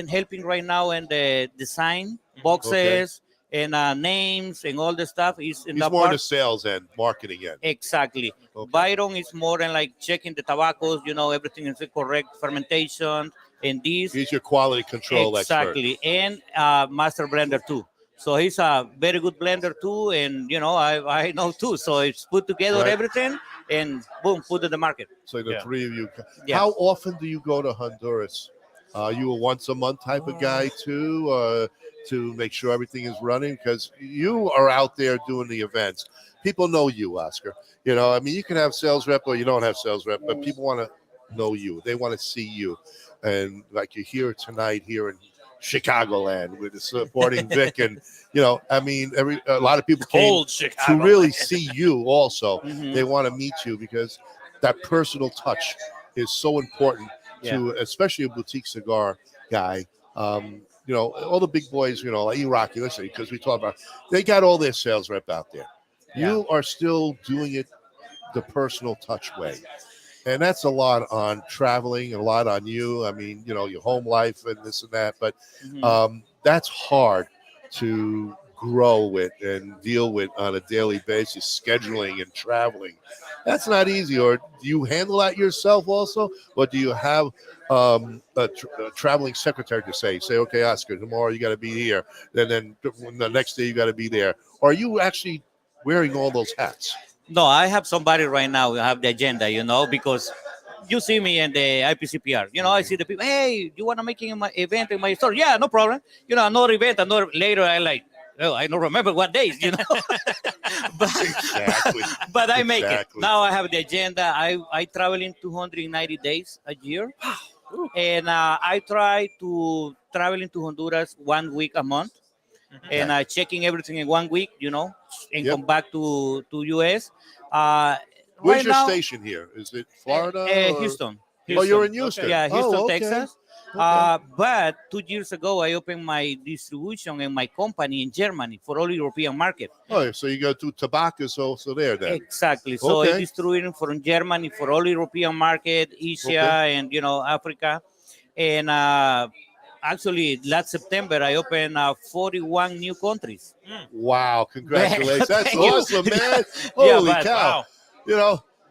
helping right now in the design boxes and names and all the stuff. He's He's more in the sales end, marketing end. Exactly. Byron is more in like checking the tobaccos, everything is correct fermentation and this. He's your quality control Exactly. And master blender too. So he's a very good blender too, and I know too. So it's put together Right. everything, and boom, put it in the market. So the three of you. Yeah. How often do you go to Honduras? You a once a month type of guy too, to make sure everything is running? Because you are out there doing the events. People know you, Oscar. You can have sales rep or you don't have sales rep, but people want to know you. They want to see you. And like you're here tonight here in Chicagoland with the supporting Vic, and a lot of people came Cold to Chicago. really see you also. Mhm. They want to meet you because that personal touch is so important to, especially a boutique cigar guy. All the big boys, like Iraqi, listen, because we talk about, they got all their sales rep out there. You are still doing it the personal touch way. And that's a lot on traveling, a lot on you. Your home life and this and that. But that's hard to grow with and deal with on a daily basis, scheduling and traveling. That's not easy. Or do you handle that yourself also? Or do you have a traveling secretary to say, okay, Oscar, tomorrow you got to be here. And then the next day you got to be there. Or are you actually wearing all those hats? No, I have somebody right now who have the agenda, because you see me in the IPCPR. I see the people, hey, you want to make an event in my store? Yeah, no problem. Another event, later I like, I don't remember what days, but, Exactly. but I make it. Now I have the agenda. I travel in 290 days a year. And I try to travel into Honduras 1 week a month. And checking everything in 1 week, and come back to US. Where's your now, station here? Is it Florida? or- Houston. Oh, you're in Houston. Yeah, Houston, Oh, okay. Texas. Okay. But 2 years ago, I opened my distribution and my company in Germany for all European market. Oh, so you go to tobaccos also there then? Exactly. So Okay. I distributing from Germany for all European market, Asia, and Africa. And actually, last September, I opened 41 new countries. Wow, congratulations. That's Thank you. awesome, man. Yeah, Holy but- cow.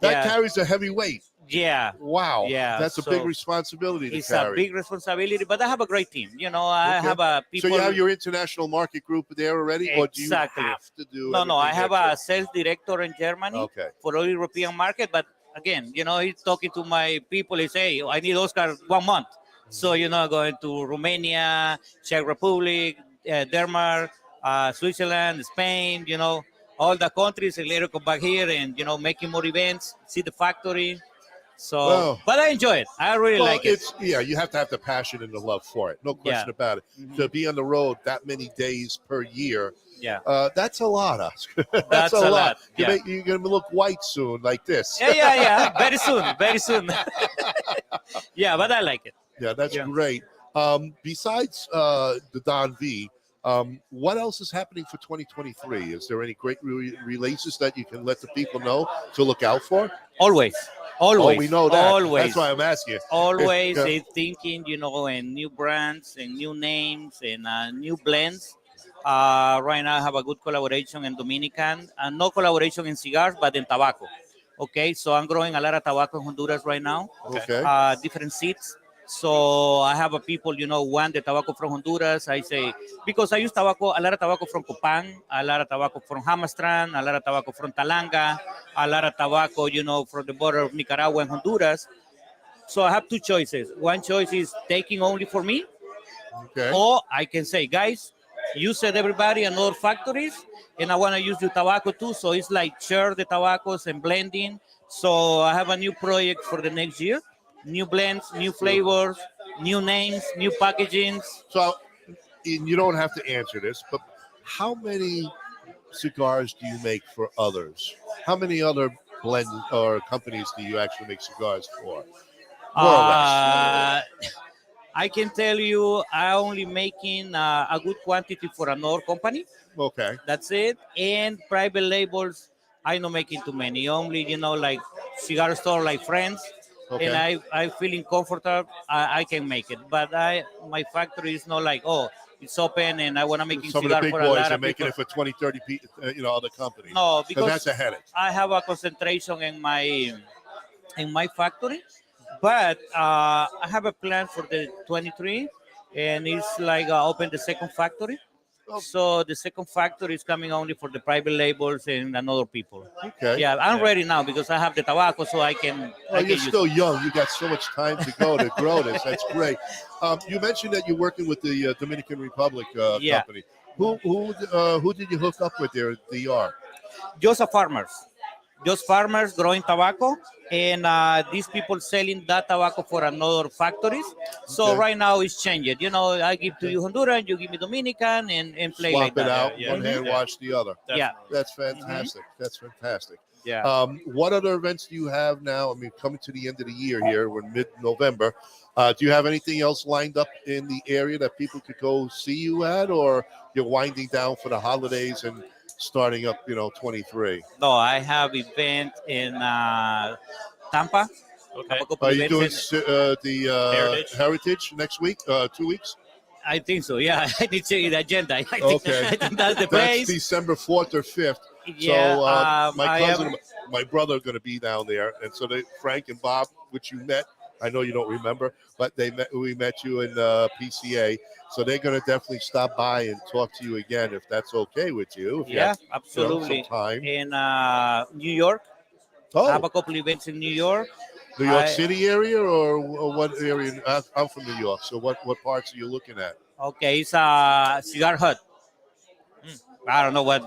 That Yeah. carries a heavy weight. Yeah. Wow. Yeah. That's a so big responsibility to It's carry. a big responsibility, but I have a great team. I Okay. have people. So you have your international market group there already? Or do you Exactly. have to do No, I everything have yourself? a sales director in Germany Okay. for all European market. But again, he's talking to my people. He say, I need Oscar 1 month. So, going to Romania, Czech Republic, Denmark, Switzerland, Spain, all the countries, and later come back here and, making more events, see the factory. So, Well, but I enjoy it. I really like it. You have to have the passion and the love for it. No question about it. To be on the road that many days per year, Yeah. That's a lot, Oscar. That's a lot, yeah. You're going to look white soon like this. Yeah. Very soon. Very soon. Yeah, but I like it. Yeah, that's great. Besides the Don V, what else is happening for 2023? Is there any great releases that you can let the people know to look out for? Always. Oh, we know that. Always. That's why I'm asking. Always Yeah. thinking, and new brands and new names and new blends. Right now I have a good collaboration in Dominican, and no collaboration in cigars, but in tobacco. Okay, so I'm growing a lot of tobacco in Honduras right now. Okay. Different seeds. So I have a people, want the tobacco from Honduras. I say, because I use a lot of tobacco from Copan, a lot of tobacco from Hamastran, a lot of tobacco from Talanga, a lot of tobacco, from the border of Nicaragua and Honduras. So I have two choices. One choice is taking only for me, or I can say, guys, you said everybody and other factories, and I want to use the tobacco too. So it's like share the tobaccos and blending. So I have a new project for the next year. New blends, new flavors, new names, new packagings. So and you don't have to answer this, but how many cigars do you make for others? How many other blend or companies do you actually make cigars for? More or less. I can tell you, I only making a good quantity for another company. Okay. That's it. And private labels, I not making too many. Only like cigar store, like friends. Okay. And I feeling comfortable. I can make it. But my factory is not like it's open and I want to make Some of the cigar big for a boys lot are of making people. it for 20, 30 other companies. No, because that's a headache. I have a concentration in my factory, but I have a plan for the 23, and it's like open the second factory. So the second factory is coming only for the private labels and another people. Okay. Yeah, I'm ready now because I have the tobacco, so I can. Well, you're still young. You got so much time to go to grow this. That's great. You mentioned that you're working with the Dominican Republic company. Who did you hook up with there at DR? Just farmers growing tobacco, and these people selling that tobacco for another factories. So Okay. right now it's changed. I give to you Honduran, you give me Dominican, and play Swap like that. it out. Yeah. One hand wash the other. Yeah. That's fantastic. That's fantastic. Yeah. What other events do you have now? I mean, coming to the end of the year here, we're mid-November. Do you have anything else lined up in the area that people could go see you at, or you're winding down for the holidays and starting up, 23? No, I have event in Tampa. Okay. Are you doing the Heritage next week? 2 weeks? I think so. Yeah, I need to see the agenda. I think, Okay. I think that's the That's place. December 4th or 5th. Yeah, So my I cousin, am- my brother are going to be down there, and so Frank and Bob, which you met. I know you don't remember, but we met you in PCA, so they're going to definitely stop by and talk to you again if that's okay with you. If you Yeah, have, absolutely. some time. In New York. I have a couple events in New York. New York City area or what area? I'm from New York, so what parts are you looking at? Okay, it's a Cigar Hut. I don't know what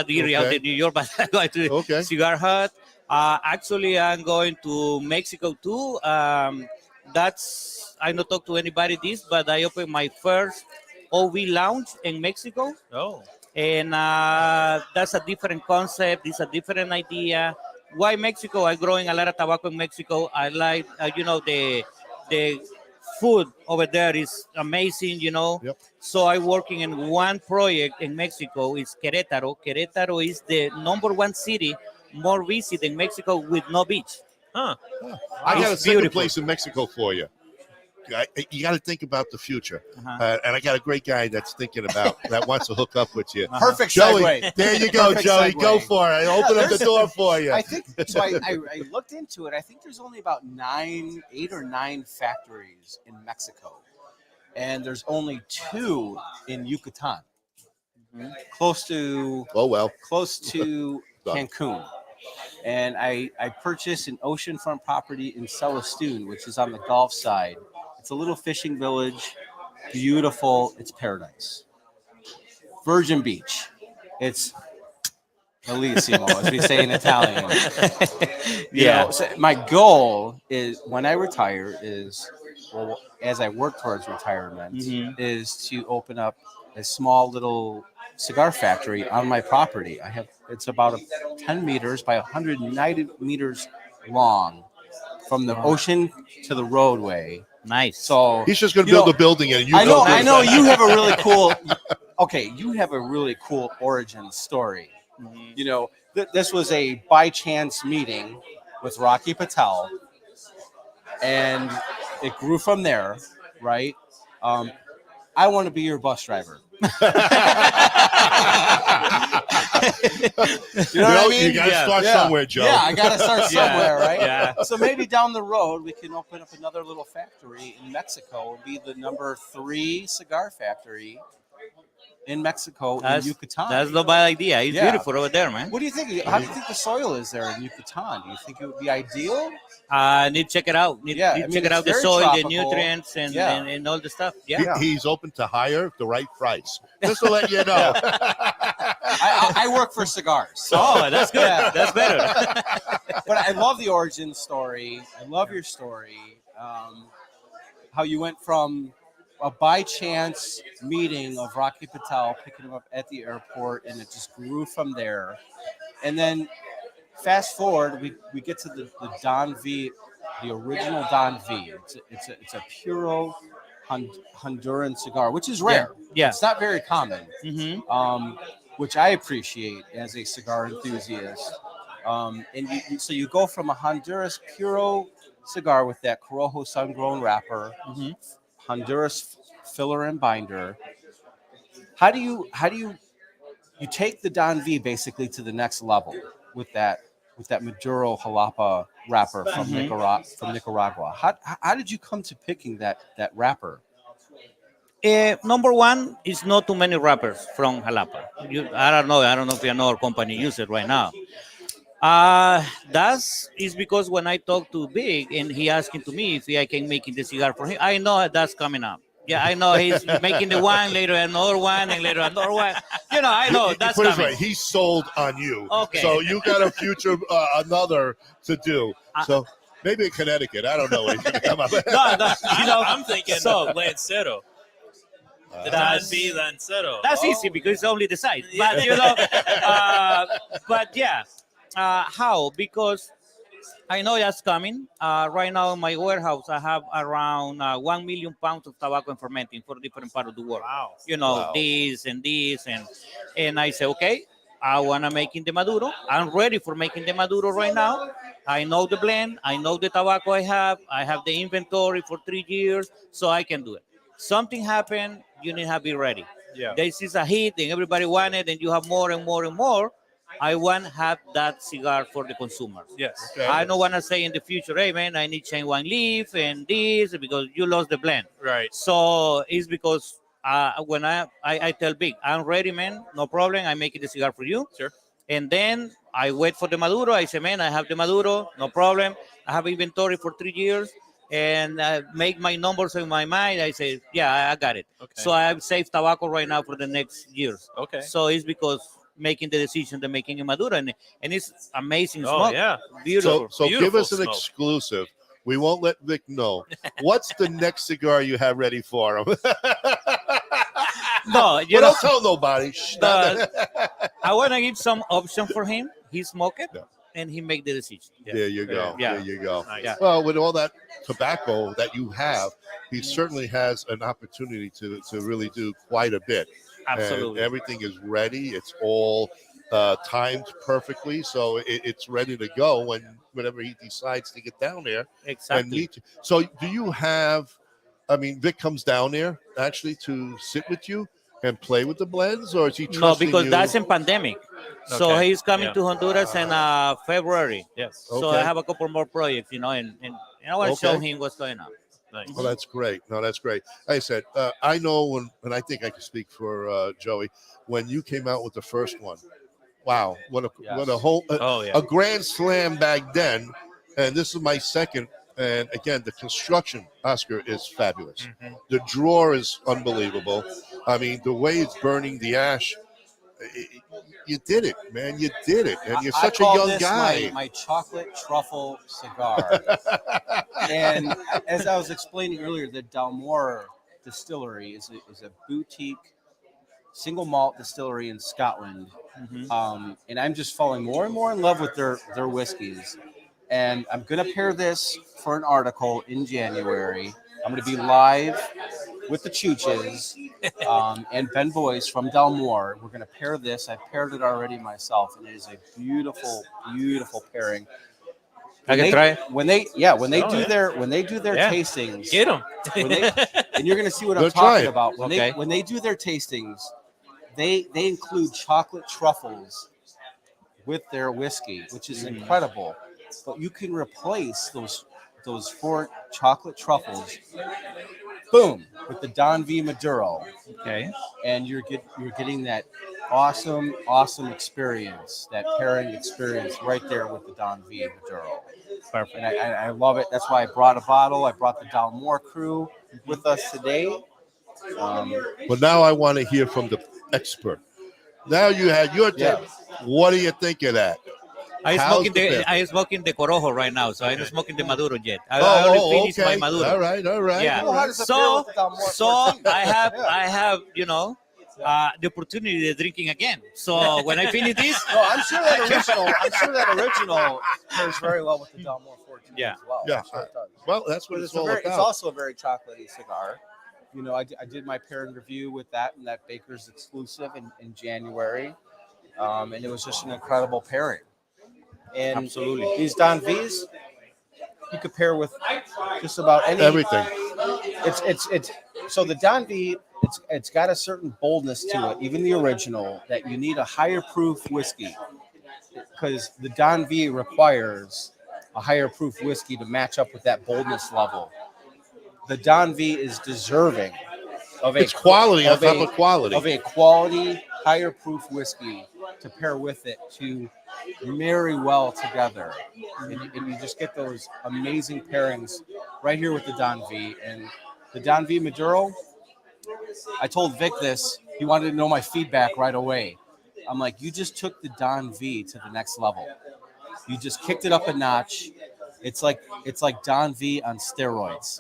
area of the New York, but I'm going to Cigar Hut. Actually, I'm going to Mexico too. I not talk to anybody this, but I opened my first OV lounge in Mexico. Oh. And that's a different concept. It's a different idea. Why Mexico? I'm growing a lot of tobacco in Mexico. I like, the food over there is amazing, Yep. So I'm working in one project in Mexico. It's Querétaro. Querétaro is the #1 city more visit in Mexico with no beach. Huh. I got a It's second beautiful. place in Mexico for you. You got to think about the future, and I got a great guy that's thinking about that wants to hook up with you. Perfect Joey. segue. There you go, Perfect Joey. segue. Go for it. Open up the door for you. I think so. I looked into it. I think there's only about 8 or 9 factories in Mexico, and there's only 2 in Yucatan, close to Cancun. And I purchased an oceanfront property in Celestune, which is on the Gulf side. It's a little fishing village, beautiful. It's paradise. Virgin Beach. It's bellissimo, as we say in Italian. So my goal is when I retire as I work towards retirement, is to open up a small little cigar factory on my property. It's about 10 meters by 190 meters long from the ocean to the roadway. Nice. So he's just going to build a building, and I know you have a really cool. Okay, you have a really cool origin story. This was a by chance meeting with Rocky Patel, and it grew from there, right? I want to be your bus driver. You know what I mean? You got to start somewhere, Joe. Yeah, I got to start somewhere, right? Yeah. So maybe down the road we can open up another little factory in Mexico and be the #3 cigar factory in Mexico in Yucatan. That's not a bad idea. It's beautiful over there, man. What do you think? How do you think the soil is there in Yucatan? Do you think it would be ideal? Need to check it out. Need to check it out, the very soil, tropical. the nutrients, and all the stuff. Yeah. He's open to hire the right price. Just to let you know. I work for cigars. Oh, that's good. That's better. But I love the origin story. I love your story. How you went from a by chance meeting of Rocky Patel, picking him up at the airport, and it just grew from there. And then fast forward, we get to the Don V, the original Don V. It's a Puro Honduran cigar, which is rare. Yeah. It's not very common, Mm-hmm. which I appreciate as a cigar enthusiast. And so you go from a Honduras Puro cigar with that Corojo sun-grown wrapper, Honduras filler and binder. How do you take the Don V basically to the next level with that Maduro Jalapa wrapper from Nicaragua? How did you come to picking that wrapper? Number one is not too many wrappers from Jalapa. I don't know if another company use it right now. That's is because when I talked to Big and he asking to me if I can make the cigar for him, I know that's coming up. Yeah, I know he's making the one, later another one, and later another one. I know that's put it coming. right. He's sold on you. Okay. So you got a future, another to do. So maybe in Connecticut. I don't know what he's going to come up with. I'm thinking Lancero. The Don V Lancero. That's easy because it's only the size. But how? Because I know that's coming. Right now in my warehouse, I have around 1 million pounds of tobacco and fermenting for different parts of the world. Wow. Wow. This, and I say, okay, I want to make in the Maduro. I'm ready for making the Maduro right now. I know the blend. I know the tobacco I have. I have the inventory for 3 years, so I can do it. Something happened, you need to be ready. Yeah. This is a hit, and everybody want it, and you have more and more and more. I want to have that cigar for the consumers. Yes. Okay. I don't want to say in the future, hey, man, I need chain one leaf and this because you lost the blend. Right. So it's because when I tell Big, I'm ready, man, no problem. I'm making the cigar for you. Sure. And then I wait for the Maduro. I say, man, I have the Maduro, no problem. I have inventory for 3 years. And I make my numbers in my mind. I say, yeah, I got it. Okay. So I have saved tobacco right now for the next years. Okay. So it's because making the decision to making a Maduro, and it's amazing Oh, smoke. yeah. Beautiful. So give Beautiful us an smoke. exclusive. We won't let Vic know. What's the next cigar you have ready for him? No, don't tell nobody. Shh, I want to give some option for him. He smoke it, Yeah. and he make the decision. There you go. Yeah. There you go. Nice. Yeah. Well, with all that tobacco that you have, he certainly has an opportunity to really do quite a bit. Absolutely. And everything is ready. It's all timed perfectly, so it's ready to go whenever he decides to get down there and Exactly. meet you. So do you have, Vic comes down there actually to sit with you and play with the blends, or is he No, trusting because you? that's in pandemic. So Okay. he's coming Yeah. to Honduras in February. Yes. So Okay. I have a couple more projects, and I want to show Okay. him what's going on. Nice. Well, that's great. No, that's great. Like I said, I know and I think I can speak for Joey, when you came out with the first one, wow, what a whole Oh, yeah. a grand slam back then, and this is my second. And again, the construction, Oscar, is fabulous. Mm-hmm. The drawer is unbelievable. I mean, the way it's burning the ash, you did it, man. You did it, and you're such a call young this guy. My chocolate truffle cigar. And as I was explaining earlier, the Dalmore Distillery is a boutique single malt distillery in Scotland. And I'm just falling more and more in love with their whiskeys. And I'm going to pair this for an article in January. I'm going to be live with the Chooches and Ben Boyce from Dalmore. We're going to pair this. I've paired it already myself, and it is a beautiful, beautiful pairing. I can try it? When they do their Yeah. tastings, Get him. and you're going to see what I'm Go try talking it. about. Okay. When they do their tastings, they include chocolate truffles with their whiskey, which is incredible. But you can replace those 4 chocolate truffles, boom, with the Don V Maduro. Okay. And you're getting that awesome experience, that pairing experience right there with the Don V Maduro. Perfect. And I love it. That's why I brought a bottle. I brought the Dalmore crew with us today. But now I want to hear from the expert. Now you had your take. Yeah. What do you think of that? I'm smoking the Corojo right now, so I'm not smoking the Maduro yet. I only finished my Maduro. All right. Yeah. Well, how does it pair with the Dalmore So 14? I have the opportunity of drinking again. So when I finish this, No, I'm sure that original pairs very well with the Dalmore 14 Yeah. as well. Yeah. I'm sure it does. Well, that's what But it's all about. it's also a very chocolatey cigar. You know, I did my pairing review with that and that Baker's exclusive in January, and it was just an incredible pairing. And Absolutely. these Don V's, you could pair with just about Everything. It's so the Don V, it's got a certain boldness to it, even the original, that you need a higher proof whiskey because the Don V requires a higher proof whiskey to match up with that boldness level. The Don V is deserving of It's quality on top of quality. of a quality higher proof whiskey to pair with it to marry well together, and you just get those amazing pairings right here with the Don V and the Don V Maduro. I told Vic this; he wanted to know my feedback right away. I'm like, you just took the Don V to the next level. You just kicked it up a notch. It's like Don V on steroids,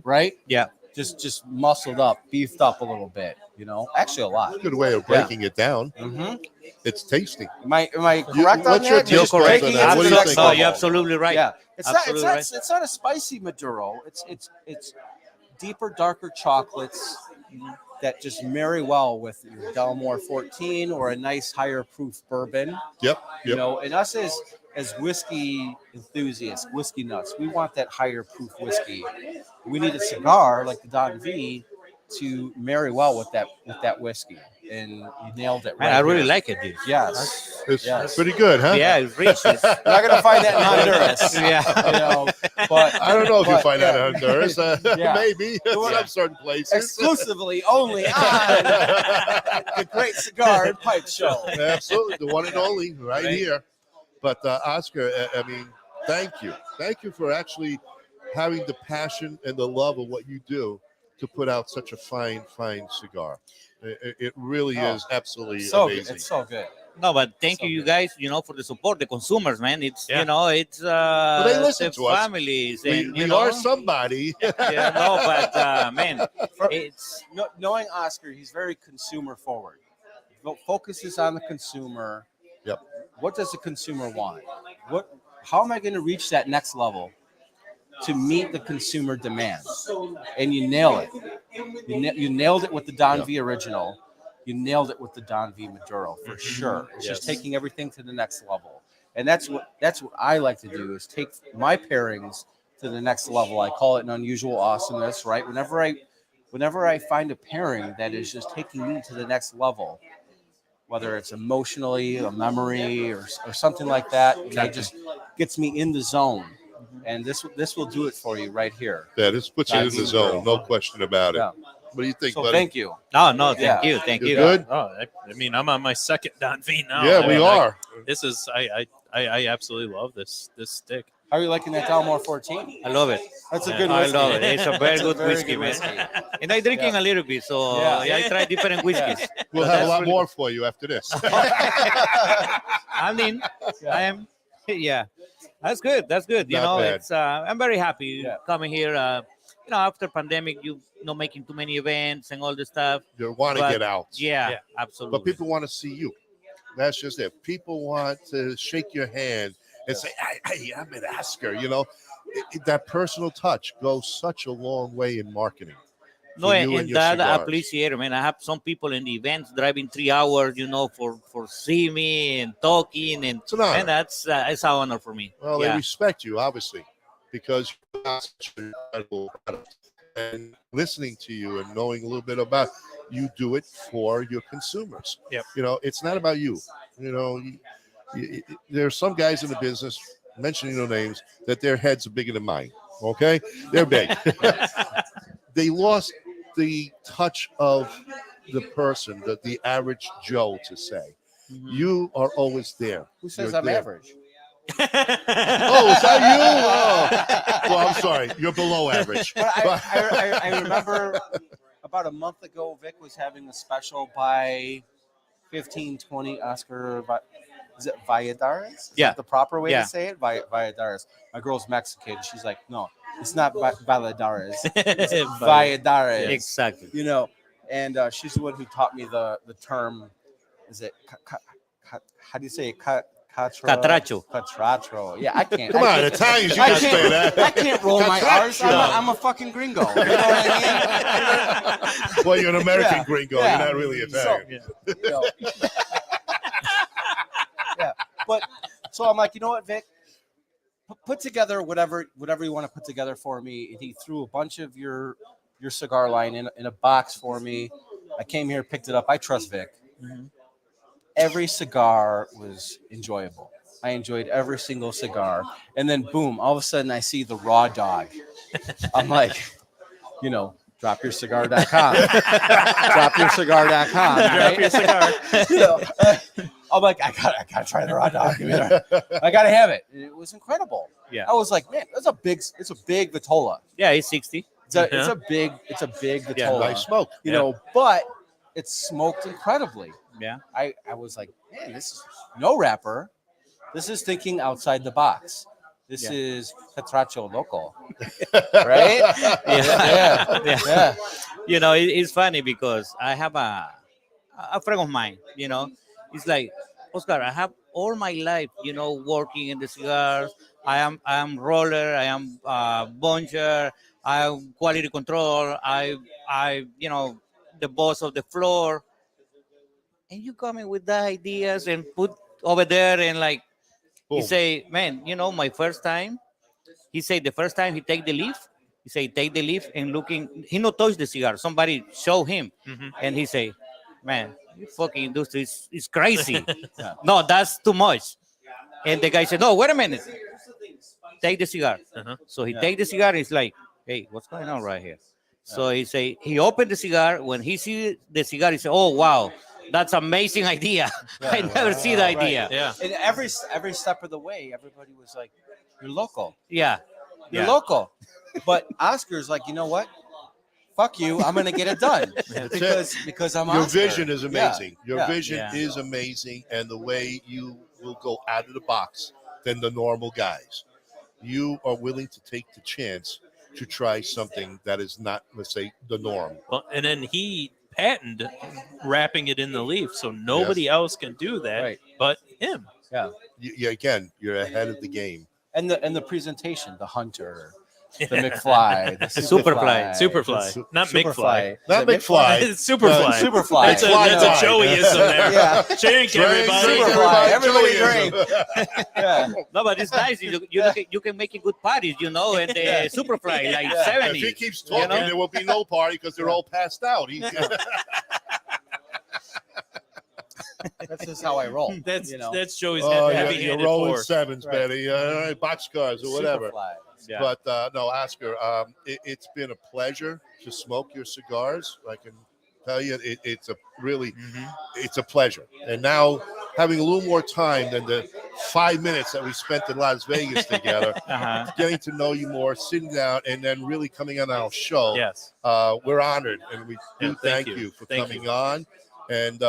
right? Yeah. Just muscled up, beefed up a little bit. You know, actually a lot. Good way of breaking it down. Mm-hmm. It's tasty. Am I correct on what's your that? take Just on taking that? it What to do the you next think? No, level. you're absolutely right. Yeah, Absolutely right. it's not a spicy Maduro. It's deeper, darker chocolates that just marry well with your Dalmore 14 or a nice higher proof bourbon. Yep. You know, and us as whiskey enthusiasts, whiskey nuts, we want that higher proof whiskey. We need a cigar like the Don V to marry well with that whiskey, and you nailed it. Man, I really like it, dude. Yes, It's pretty good, huh? Yeah, it's rich. You're not gonna find that in Honduras. Yeah. You know, but I don't know if you but, find that in Honduras. Yeah. Maybe some certain places. exclusively only on the Great Cigar and Pipe Show. Absolutely, the one and only, right here. But Oscar, I mean, thank you for actually having the passion and the love of what you do to put out such a fine cigar. It really is absolutely So good. amazing. It's so good. No, but thank you guys, for the support, the consumers, man. It's it's Well, they listen the to us. families, and We are somebody. but man, it's Knowing Oscar, he's very consumer forward. Focuses on the consumer. Yep. What does the consumer want? How am I going to reach that next level to meet the consumer demand? And you nail it. You nailed it with the Don V original. You nailed it with the Don V Maduro for sure. It's just taking everything to the next level. And that's what I like to do is take my pairings to the next level. I call it an unusual awesomeness, right? Whenever I find a pairing that is just taking me to the next level, whether it's emotionally, a memory, or something like that, it just gets me in the zone. And this will do it for you right here. Yeah, this puts you in the zone, no question about it. Yeah. What do you think, So buddy? thank you. no, Yeah. thank You you. good? Oh, I mean, I'm on my second Don V now. Yeah, I we mean, are. This is I absolutely love this stick. How are you liking that Dalmore 14? I love it. That's a Yeah. good I whiskey. love it. It's a very That's good whiskey, man. And I'm drinking a little bit, so I try different whiskeys. We'll have a lot more for you after this. I mean, I am. Yeah, that's good. That's good. Not bad. It's. I'm very happy coming here. After pandemic, not making too many events and all this stuff. You want to But, get out. Yeah, absolutely. But people want to see you. That's just it. People want to shake your hand and say, hey, I'm an Oscar. That personal touch goes such a long way in marketing. No, for you and your that I cigars. appreciate, man. I have some people in the events driving 3 hours, for seeing me and talking, and It's an honor. man, that's it's an honor for me. Well, they yeah. respect you, obviously, because you're not such an incredible product. And listening to you and knowing a little bit about you do it for your consumers. Yep. It's not about you. There are some guys in the business, mentioning no names, that their heads are bigger than mine. Okay? They're big. They lost the touch of the person, the average Joe, to say. Mm-hmm. You are always there. Who says You're I'm there. average? Oh, is that you? Oh. Well, I'm sorry. You're below average. But I remember about a month ago, Vic was having a special buy 15, 20 Oscar Is it Valladares? Is Yeah. that the proper way Yeah. to say it? Valladares. My girl's Mexican. She's like, no, it's not Valladares. It's Valladares. Exactly. You know, and she's the one who taught me the term. Is it how do you say it? Catracho. Catracho. Yeah, I can't. Come I on, can't- Italians, you I can say can't- that. I can't roll my R's. Catracho. I'm a fucking gringo. You know what I mean? Well, you're an American Yeah, gringo. yeah. You're not really Italian. You know. Yeah, but so I'm like, you know what, Vic? Put together whatever you want to put together for me. And he threw a bunch of your cigar line in a box for me. I came here, picked it up. I trust Vic. Mhm. Every cigar was enjoyable. I enjoyed every single cigar. And then boom, all of a sudden I see the raw dog. I'm like, you know, dropyourcigar.com. Dropyourcigar.com. Drop Right? your cigar. You know, I'm like, I gotta try the raw dog. I gotta have it. It was incredible. Yeah. I was like, man, it's a big Vitola. Yeah, it's 60. It's a big Vitola. Yeah, nice smoke. You know, but it's smoked incredibly. Yeah. I was like, man, this is no wrapper. This is thinking outside the box. This is Catracho Loco. Right? Yeah. You know, it's funny because I have a friend of mine, you know, it's like, Oscar, I have all my life, you know, working in the cigars. I am roller, I am buncher, I am quality control, I you know, the boss of the floor. And you come in with the ideas and put over there and like, he say, man, you know, my first time, he said the first time he take the leaf, he say, take the leaf and looking, he not touch the cigar. Somebody show him. And he say, man, you fucking industry is crazy. No, that's too much. And the guy said, no, wait a minute. Take the cigar. So he take the cigar and he's like, hey, what's going on right here? So he say, he opened the cigar. When he see the cigar, he said, oh, wow. That's amazing idea. I never see the idea. Yeah. And every step of the way, everybody was like, you're local. Yeah. You're local. But Oscar's like, you know what? Fuck you. I'm going to get it done. because I'm Your Oscar. vision is amazing. Yeah. Your vision is amazing. And the way you will go out of the box than the normal guys. You are willing to take the chance to try something that is not, let's say, the norm. Well, and then he patented wrapping it in the leaf, so nobody else can do that but him. Yeah. Again, you're ahead of the game. And the presentation, the Hunter, the McFly, the Superfly. Not McFly. Not McFly. It's Superfly. Superfly. That's a Joeyism there. Yeah. Drink, everybody. Superfly. Everybody drink. No, but it's nice. You can make it good parties, you know, and the Superfly like 70. If he keeps talking, you know? there will be no party because they're all passed out. That's just how I roll. That's Joey's you're heavy-handed rolling pour. sevens, Betty. All right, boxcars or whatever. Superfly. Yeah. But no, Oscar, it's been a pleasure to smoke your cigars. I can tell you, it's a really, it's a pleasure. And now having a little more time than the 5 minutes that we spent in Las Vegas together, getting to know you more, sitting down, and then really coming on our show. Yes. We're honored, and we do thank you for coming on. And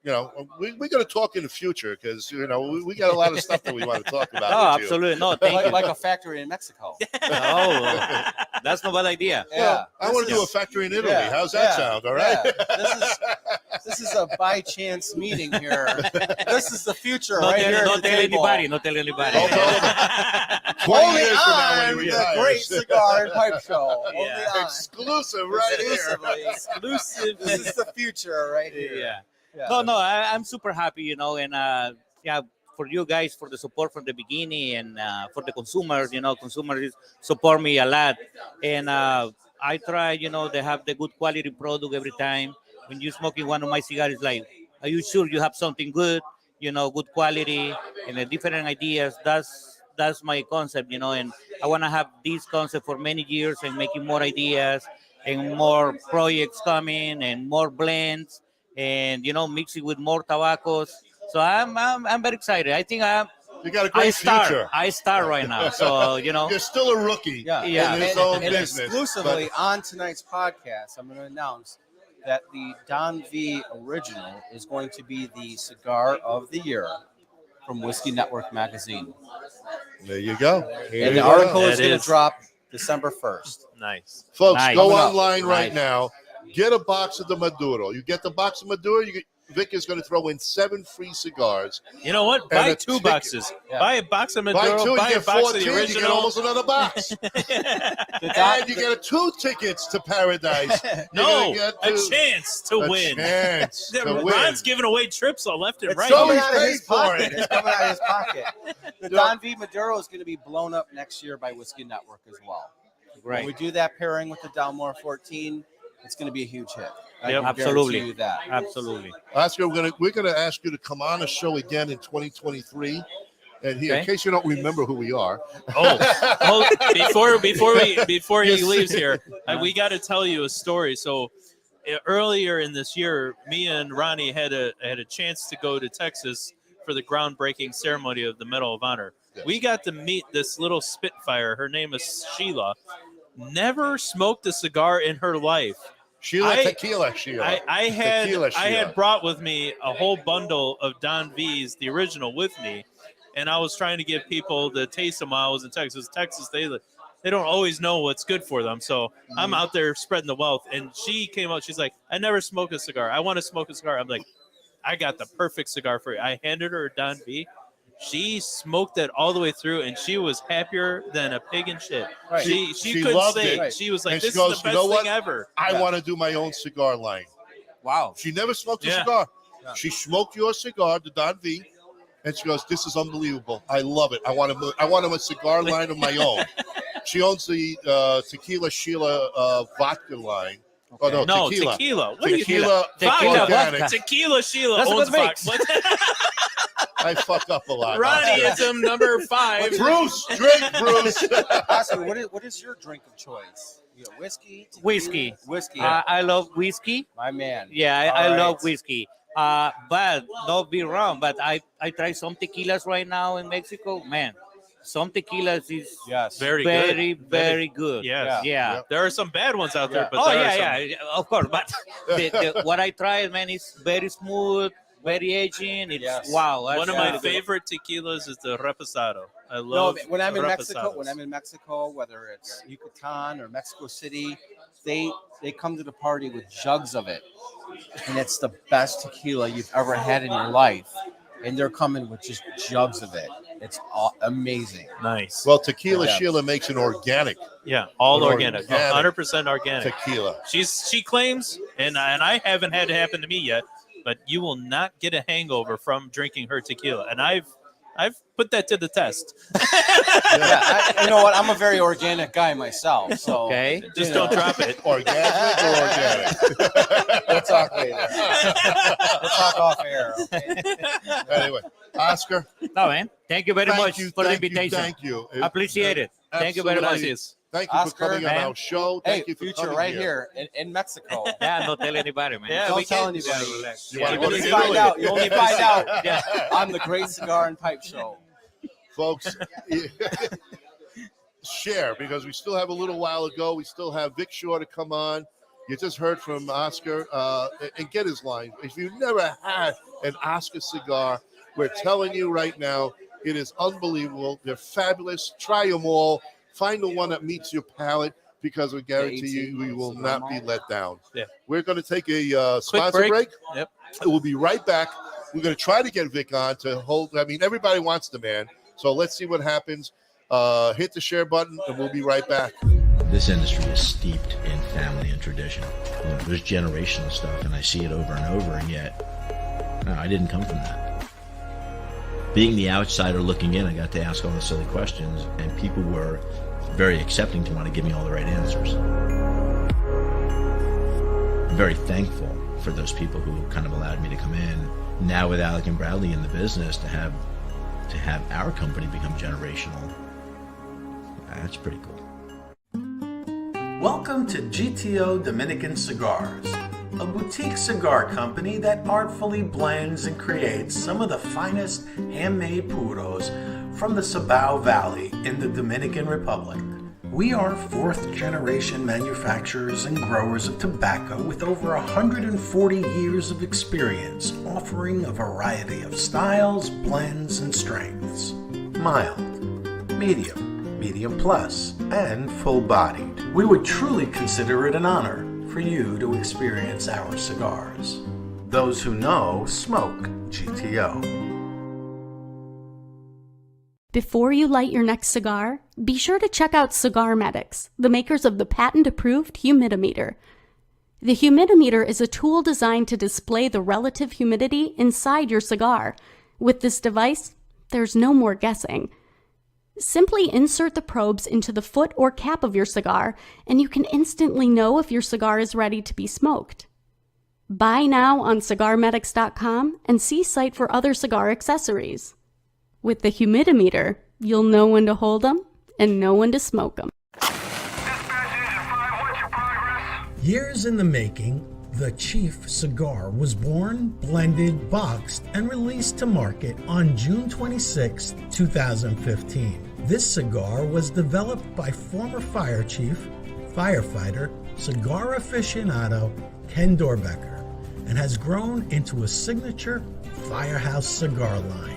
you know, we're going to talk in the future because, you know, we got a lot of stuff that we want to talk about. Oh, with you. absolutely. No, thank you. Like a factory in Mexico. Oh, that's not a bad idea. Yeah. I want to do a factory in Italy. Yeah. How's that sound? All right. Yeah. This is a by chance meeting here. This is the future Not right tell, here. not at the tell table. anybody. Not tell anybody. Only years from now when on he the retires. Great Cigar and Pipe Show. Yeah. Only on. Exclusive right Exclusively. Exclusive. This is the future right here. Yeah. Yeah. No, I'm super happy, you know, and yeah, for you guys for the support from the beginning, and for the consumers, you know, consumers support me a lot, and I try, you know, they have the good quality product every time. When you're smoking one of my cigars, it's like, are you sure you have something good, you know, good quality and different ideas? That's my concept, you know, and I want to have this concept for many years and making more ideas and more projects coming and more blends. And you know, mix it with more tobaccos. So I'm very excited. I think You got a great future. I start right now. So you know, You're still a rookie in this own and business. exclusively on tonight's podcast, I'm going to announce that the Don V Original is going to be the cigar of the year from Whiskey Network magazine. There you go. And the article is going to drop December 1st. Nice. Folks, Nice. go Coming up. online right Nice. now. Get a box of the Maduro. You get the box of Maduro, Vic is going to throw in 7 free cigars. You know what? And Buy a 2 ticket. boxes. Yeah. Buy a box of Buy Maduro. 2, Buy you a get box 14, of the you original. get almost another box. And you get 2 tickets to Paradise. No, You're gonna a get chance to a win. chance to win. Ron's giving away trips all left and right. coming he's out of paid his for pocket. it. It's coming out of his pocket. The Don V Maduro is going to be blown up next year by Whiskey Network as well. When we do that pairing with the Dalmore 14, it's going to be a huge hit. I can guarantee you that. Absolutely. Oscar, we're gonna ask you to come on a show again in 2023. And here, in case you don't remember who we are. Oh, before he leaves here, we got to tell you a story. So earlier in this year, me and Ronnie had a chance to go to Texas for the groundbreaking ceremony of the Medal of Honor. Yes. We got to meet this little Spitfire. Her name is Sheila. Never smoked a cigar in her life. Tequila Sheila. I had Sheila. brought with me a whole bundle of Don V's, the original, with me, and I was trying to give people the taste of miles in Texas. Texas, they don't always know what's good for them, so I'm out there spreading the wealth. And she came out. She's like, "I never smoke a cigar. I want to smoke a cigar." I'm like, "I got the perfect cigar for you." I handed her a Don V. She smoked it all the way through, and she was happier than a pig in shit. Right. She couldn't loved say. it. She was like, And "This she goes, is the "You best know what? thing ever." I want to do my own cigar line. Wow. She never smoked a Yeah. cigar. Yeah. She smoked your cigar, the Don V, and she goes, "This is unbelievable. I love it. I want a cigar line of my own." She owns the Tequila Sheila vodka line. Oh no, tequila. What are you Tequila vodka? Tequila Sheila That's a owns good mix. vodka. I fuck up a lot. Ronnie is number 5. Bruce, drink, Bruce. Oscar, what is your drink of choice? You got whiskey? Whiskey. Whiskey. I love whiskey. My man. Yeah, I All love right. whiskey. But don't be wrong. But I try some tequilas right now in Mexico. Man, some tequilas is Yes. Very good. Yes. Yeah. There are some bad ones out there, but Oh there are yeah, of course. But what I tried, man, is very smooth, very aging. It's Yes. wow. That's One of my really good. favorite tequilas is the Reposado. I No, love when I'm in Reposados. Mexico, whether it's Yucatan or Mexico City, they come to the party with jugs of it, and it's the best tequila you've ever had in your life. And they're coming with just jugs of it. It's amazing. Nice. Well, Tequila Yeah. Sheila makes an organic Yeah, all An organic, organic 100% organic. tequila. She claims, and I haven't had it happen to me yet, but you will not get a hangover from drinking her tequila, and I've put that to the test. You know what? I'm a very organic guy myself, so Okay. Just don't drop it. Organic or organic? We'll talk later. We'll talk off air. Okay? Anyway, Oscar, No, man. Thank you very much for the invitation. Thank you. Appreciate it. Thank you very much. Absolutely. Thank you Oscar, for coming on man. our show. Hey, Thank you for future coming right here in Mexico. Yeah, don't tell anybody, man. Yeah, Don't we tell can't- anybody. You want to You go to only find Italy? out. You only find out on the Great Cigar and Pipe Show. Folks, share, because we still have a little while to go. We still have Vic Shaw to come on. You just heard from Oscar, and get his line. If you've never had an Oscar cigar, we're telling you right now, it is unbelievable. They're fabulous. Try them all. Find the one that meets your palate, because we guarantee you we will not be let down. Yeah. We're going to take a sponsor break. Yep. We'll be right back. We're going to try to get Vic on to hold. I mean, everybody wants the man. So let's see what happens. Hit the share button, and we'll be right back. This industry is steeped in family and tradition. You know, there's generational stuff, and I see it over and over, and yet I didn't come from that. Being the outsider looking in, I got to ask all the silly questions, and people were very accepting to want to give me all the right answers. I'm very thankful for those people who kind of allowed me to come in. Now with Alec and Bradley in the business, to have our company become generational, that's pretty cool. Welcome to GTO Dominican Cigars, a boutique cigar company that artfully blends and creates some of the finest handmade puros from the Cibao Valley in the Dominican Republic. We are fourth-generation manufacturers and growers of tobacco with over 140 years of experience, offering a variety of styles, blends, and strengths. Mild, medium, medium plus, and full-bodied. We would truly consider it an honor for you to experience our cigars. Those who know smoke GTO. Before you light your next cigar, be sure to check out Cigar Medics, the makers of the patent-approved humidimeter. The humidimeter is a tool designed to display the relative humidity inside your cigar. With this device, there's no more guessing. Simply insert the probes into the foot or cap of your cigar, and you can instantly know if your cigar is ready to be smoked. Buy now on cigarmedics.com and see site for other cigar accessories. With the humidimeter, you'll know when to hold them and know when to smoke them. Years in the making, the Chief cigar was born, blended, boxed, and released to market on June 26, 2015. This cigar was developed by former fire chief, firefighter, cigar aficionado Ken Dorbecker, and has grown into a signature firehouse cigar line.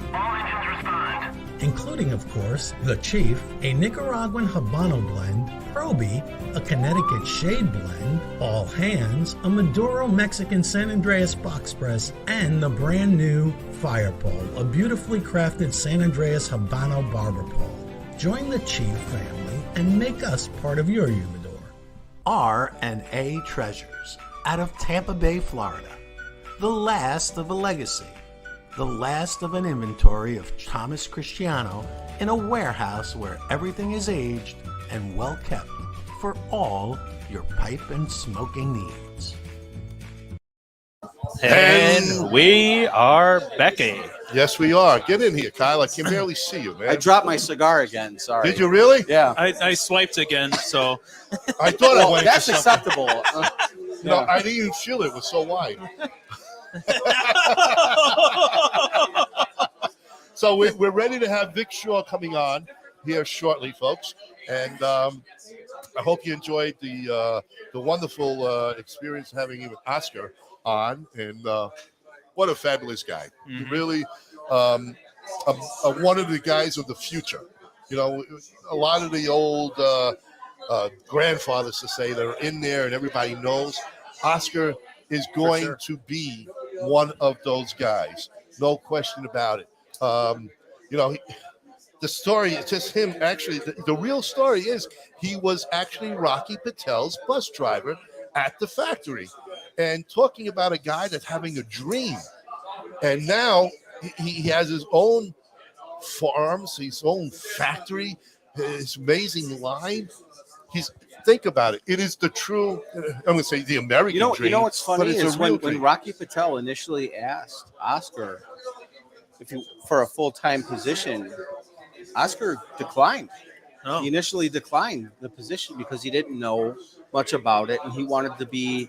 Including, of course, the Chief, a Nicaraguan Habano blend, Proby, a Connecticut Shade blend, All Hands, a Maduro Mexican San Andreas box press, and the brand new Fire Pole, a beautifully crafted San Andreas Habano barber pole. Join the Chief family and make us part of your humidor. RnA Treasures, out of Tampa Bay, Florida. The last of a legacy. The last of an inventory of Thomas Cristiano in a warehouse where everything is aged and well kept for all your pipe and smoking needs. And we are Becky. Yes, we are. Get in here, Kyle. I can barely see you, man. I dropped my cigar again. Sorry. Did you really? Yeah. I swiped again, so I thought I went. That's to something. acceptable. No, I didn't even feel it. It was so wide. So we're ready to have Vic Shaw coming on here shortly, folks, and I hope you enjoyed the wonderful experience having even Oscar on, and what a fabulous guy. Mm-hmm. Really one of the guys of the future. You know, a lot of the old grandfathers to say that are in there and everybody knows. Oscar is going to be one of those guys. No question about it. You know, the story, it's just him. Actually, the real story is he was actually Rocky Patel's bus driver at the factory. And talking about a guy that's having a dream. And now he has his own farms, his own factory, his amazing line. Think about it. It is the true, I'm going to say the American dream. You know what's funny is when dream. Rocky Patel initially asked Oscar for a full-time position, Oscar declined. Oh. He initially declined the position because he didn't know much about it, and he wanted to be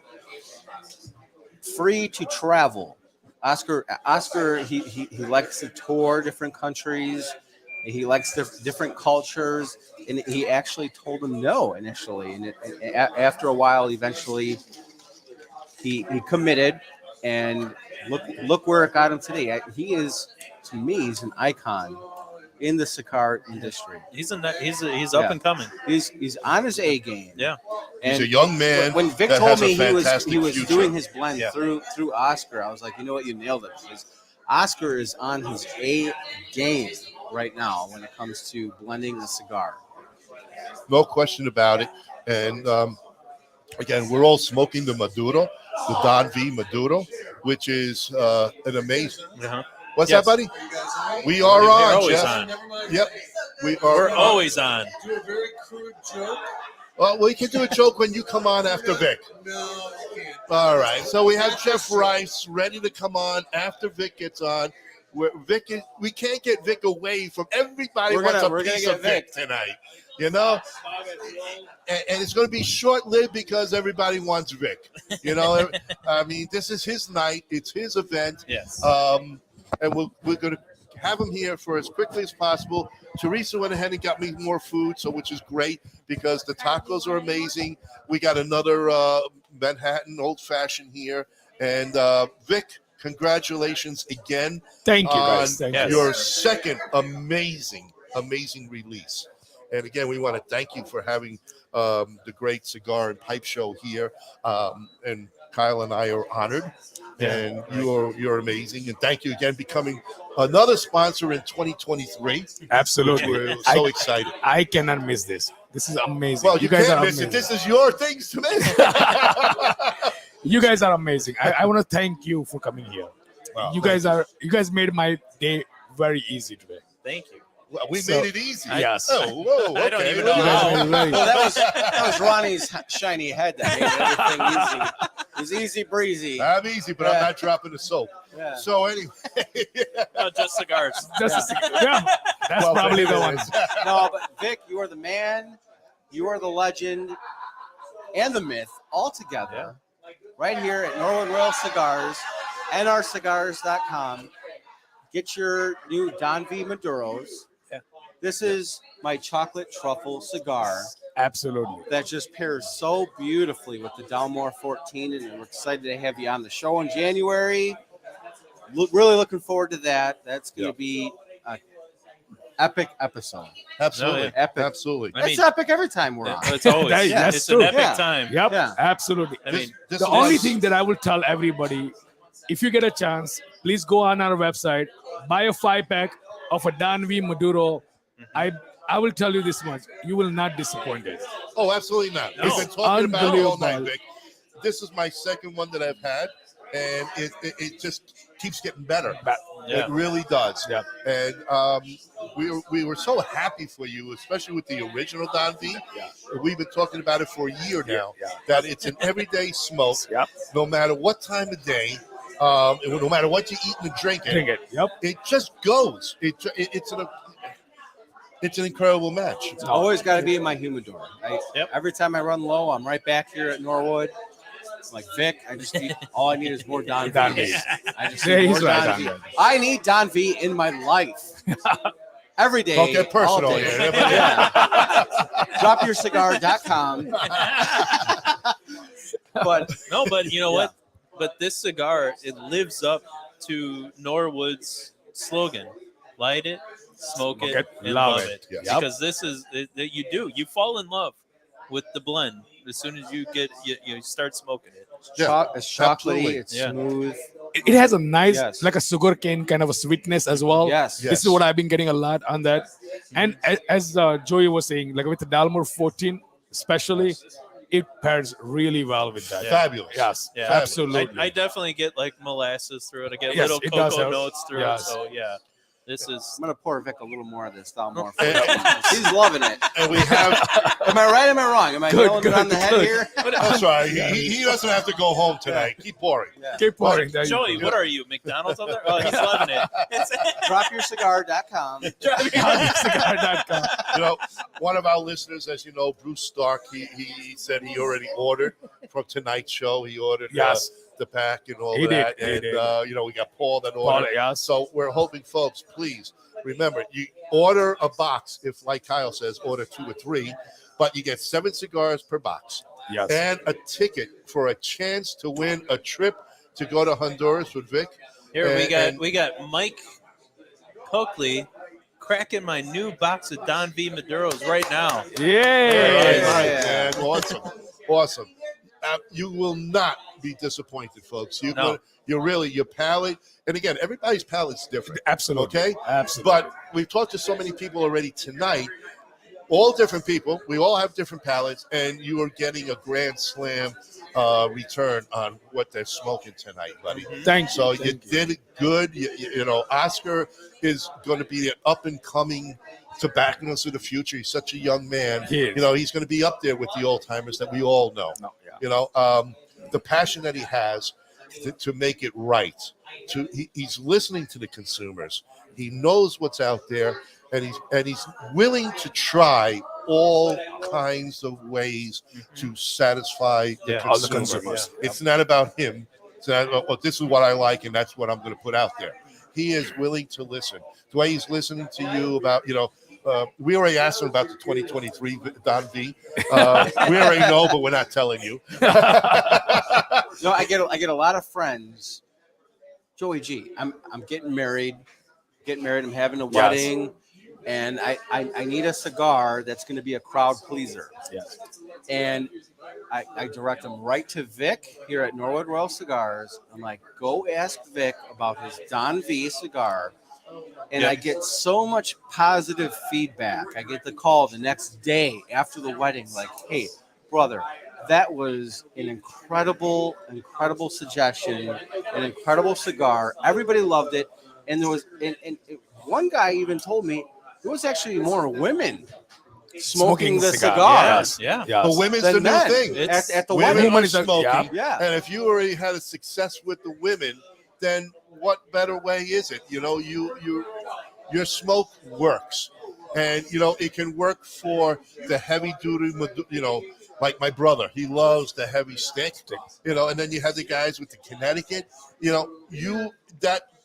free to travel. Oscar, he likes to tour different countries. He likes different cultures, and he actually told him no initially. And after a while, eventually, he committed, and look where it got him today. He is, to me, he's an icon in the cigar industry. He's up and coming. He's on his A game. Yeah, he's a young man. When Vic that told has a me he was future. doing his blend through Oscar, I was like, you know what, you nailed it. Because Oscar is on his A game right now when it comes to blending a cigar. No question about it. And again, we're all smoking the Maduro, the Don V Maduro, which is an amazing. Uh-huh. What's that, buddy? We are on. Always Jeff. on. Yep. We're always on. Do a very crude joke. Well, we can do a joke when you come on after Vic. No, you can't. All right. So we have Jeff Rice ready to come on after Vic gets on. We can't get Vic away from everybody. We're wants gonna a piece get of Vic tonight. You know, and it's going to be short-lived because everybody wants Vic. You know, I mean, this is his night. It's his event. Yes. And we're going to have them here for as quickly as possible. Teresa went ahead and got me more food, so which is great because the tacos are amazing. We got another Manhattan Old Fashioned here, and Vic, congratulations again. Thank you, on guys. Thank you. your second amazing release. And again, we want to thank you for having the great cigar and pipe show here. And Kyle and I are honored, and you're amazing. And thank you again, becoming another sponsor in 2023. Absolutely. We're so excited. I cannot miss this. This is amazing. Well, you guys can't are miss amazing. it. This is your things to miss. You guys are amazing. I want to thank you for coming here. Wow, you guys made my day very easy today. Thank you. Well, we made it easy. Yes. Oh, whoa, okay. I don't even know Well, how. that was Ronnie's shiny head that made everything easy. It was easy breezy. I'm easy, but I'm not dropping the soap. Yeah. So anyway, No, just cigars. That's Well, probably the one. anyways. No, but Vic, you are the man, you are the legend, and the myth all together. Right here at Norwood Royal Cigars, nrcigars.com. Get your new Don V Maduros. Yeah. This is my chocolate truffle cigar Absolutely. that just pairs so beautifully with the Dalmore 14, and we're excited to have you on the show in January. Really looking forward to that. That's going to be an epic episode. Absolutely. No, yeah. Epic. Absolutely. I mean, It's epic every time we're on. it's always That's it's true. an epic Yeah. time. Yep. Yeah. Absolutely. I mean, This The was- only thing that I will tell everybody, if you get a chance, please go on our website, buy a 5-pack of a Don V Maduro. I will tell you this much: you will not disappoint it. Oh, absolutely not. No. We've been talking about it all night, Unbelievable. Vic. This is my second one that I've had, and it just keeps getting better. Yeah. It really does. Yeah. And we were so happy for you, especially with the original Don V. We've been talking about it for a year now. That it's an everyday smoke, Yep. no matter what time of day, no matter what you eat and drinking. Drink it. Yep. It just goes. It's an incredible match. It's always got to be in my humidor. Every time I run low, I'm right back here at Norwood. It's like, Vic, I just need, all I need is more Don Don V. V. I just Yeah, need more he's right, Don V. Don V. I need Don V in my life. Every day. Don't get personal all day. here. Yeah. DropYourCigar.com. But No, but you know what? But this cigar, it lives up to Norwood's slogan: "Light it, smoke it, and love it." Yes. Because this is you fall in love with the blend as soon as you start smoking it. it's chocolatey, absolutely. it's Yeah. smooth. It has a nice, Yes. like a sugar cane kind of a sweetness as well. Yes. This is what I've been getting a lot on that. And as Joey was saying, like with the Dalmore 14, especially, it pairs really well with that. Fabulous. Yes, Yeah, absolutely. I definitely get like molasses through it. I get Yes, little it does cocoa have- notes through yes. it. So yeah, this is. I'm going to pour Vic a little more of this Dalmore. And- He's loving it. And we have Am I right? Am I wrong? Am I nailing it on the head here? that's right. He doesn't have to go home tonight. Keep pouring. Keep pouring. There you Joey, go. what are you, McDonald's on there? Oh, he's loving it. DropYourCigar.com. Cigar.com. You know, one of our listeners, as you know, Bruce Stark, he said he already ordered from tonight's show. He ordered Yes. the pack and all He did, that. he And, did. we got Paul that ordered. yes. So we're hoping, folks, please remember, you order a box if, like Kyle says, order 2 or 3, but you get 7 cigars per box. Yes. And a ticket for a chance to win a trip to go to Honduras with Vic. Here And- we got Mike Coakley cracking my new box of Don V Maduros right now. Yay! All right, man. Awesome. You will not be disappointed, folks. No. Your palate, and again, everybody's palate's different. Absolutely. Okay? Absolutely. But we've talked to so many people already tonight, all different people. We all have different palates, and you are getting a grand slam return on what they're smoking tonight, buddy. Thank you. So you Thank did it good. You know, Oscar is going to be an up-and-coming tobacconist of the future. He's such a young man. He is. You know, he's going to be up there with the old-timers that we all know. No, yeah. You know, the passion that he has to make it right. He's listening to the consumers. He knows what's out there, and he's willing to try all kinds of ways to satisfy the all the consumer. consumers. It's not about him. It's not about, well, this is what I like, and that's what I'm going to put out there. he is willing to listen. The way he's listening to you about, we already asked him about the 2023 Don V. We already know, but we're not telling you. No, I get a lot of friends. Joey G, I'm getting married. I'm having a wedding, and I need a cigar that's going to be a crowd pleaser. Yes. And I direct them right to Vic here at Norwood Royal Cigars. I'm like, go ask Vic about his Don V cigar. And I get so much positive feedback. I get the call the next day after the wedding, like, hey, brother, that was an incredible suggestion, an incredible cigar. Everybody loved it. And there was, and one guy even told me there was actually more women smoking the cigar. Yes. The women's the new thing. At the women wedding. are smoking. Yeah. And if you already had a success with the women, then what better way is it? Your smoke works. And, it can work for the heavy duty, like my brother, he loves the heavy stick, and then you have the guys with the Connecticut,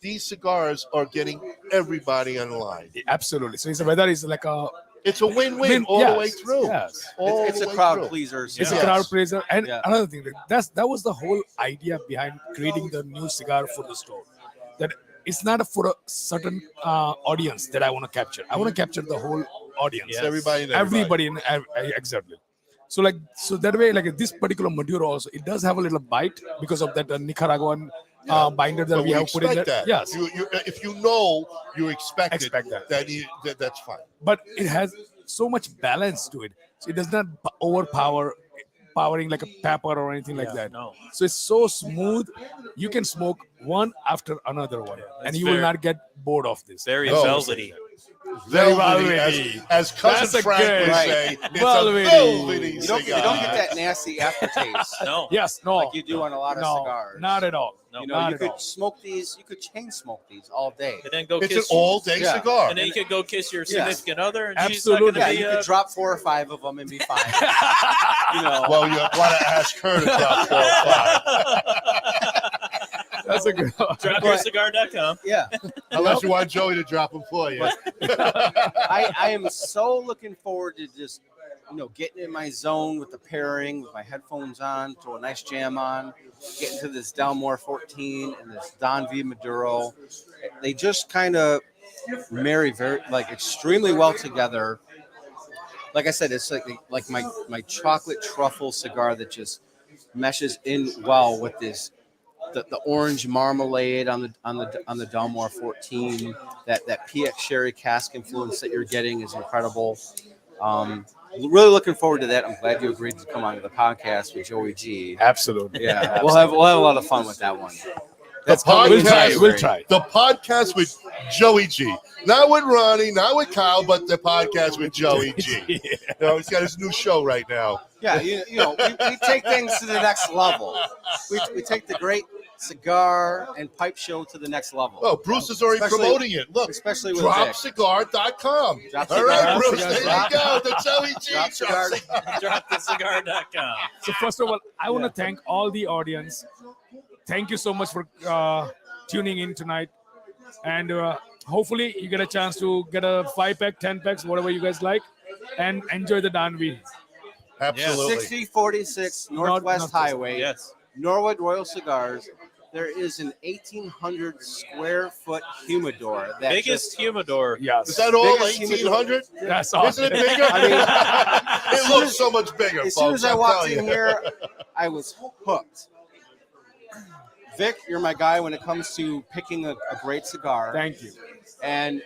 these cigars are getting everybody on the line. Absolutely. So whether it's like it's a win-win all the way through. Yes. It's a crowd pleaser. It's a crowd pleaser. And another thing, that was the whole idea behind creating the new cigar for the store. That it's not for a certain audience that I want to capture. I want to capture the whole audience. Yes. Everybody. Exactly. So that way, like this particular Maduro also, it does have a little bite because of that Nicaraguan binder that we have put in there. That. Yes. If you expect that, that's fine. But it has so much balance to it. So it does not powering like a pepper or anything like that. No. So it's so smooth. You can smoke one after another one, and you will not get bored of this. Very velvety. Velvety, as cousin Frank would say, it's a velvety You cigar. don't get that nasty aftertaste. No. Yes, no. Like you do on a lot of cigars. Not at all. No. You could smoke these. You could chain smoke these all day. And then go It's kiss an all-day cigar. And then you could go kiss your significant other, and Absolutely. she's not going to be. You could drop 4 or 5 of them and be fine. Well, you want to ask her to drop 4 or 5. That's a good one. DropYourCigar.com. Yeah. Unless you want Joey to drop them for you. I am so looking forward to just, getting in my zone with the pairing, with my headphones on, throw a nice jam on, get into this Dalmore 14 and this Don V Maduro. They just kind of marry extremely well together. Like I said, it's like my chocolate truffle cigar that just meshes in well with this. The orange marmalade on the Dalmore 14, that PX sherry cask influence that you're getting is incredible. Really looking forward to that. I'm glad you agreed to come on to the podcast with Joey G. Absolutely. Yeah, we'll have a lot of fun with that one. We'll try. The podcast with Joey G. Not with Ronnie, not with Kyle, but the podcast with Joey G. He's got his new show right now. Yeah, we take things to the next level. We take the great cigar and pipe show to the next level. Oh, Bruce is already promoting it. Look, especially with DropCigar.com. All right, Bruce, there you go. The Joey G. DropTheCigar.com. So first of all, I want to thank all the audience. Thank you so much for tuning in tonight. And hopefully you get a chance to get a 5-pack, 10 packs, whatever you guys like, and enjoy the Don V. Absolutely. 6046 Northwest Highway. Yes. Norwood Royal Cigars. There is an 1,800 square foot humidor. Biggest humidor. Yes. Is that all? Biggest 1,800? That's awesome. Isn't it bigger? It looks so much bigger, As folks. soon as I walked in you. here, I was hooked. Vic, you're my guy when it comes to picking a great cigar. Thank you. And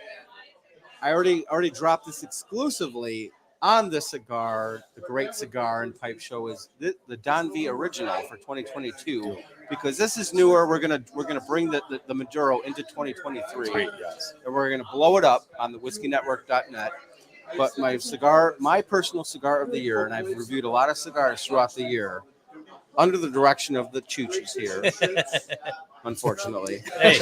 I already dropped this exclusively on the cigar. The great cigar and pipe show is the Don V Original for 2022, because this is newer. We're gonna bring the Maduro into 2023, Yes. and we're gonna blow it up on the whiskeynetwork.net. But my personal cigar of the year, and I've reviewed a lot of cigars throughout the year, under the direction of the chooches here, unfortunately. Hey,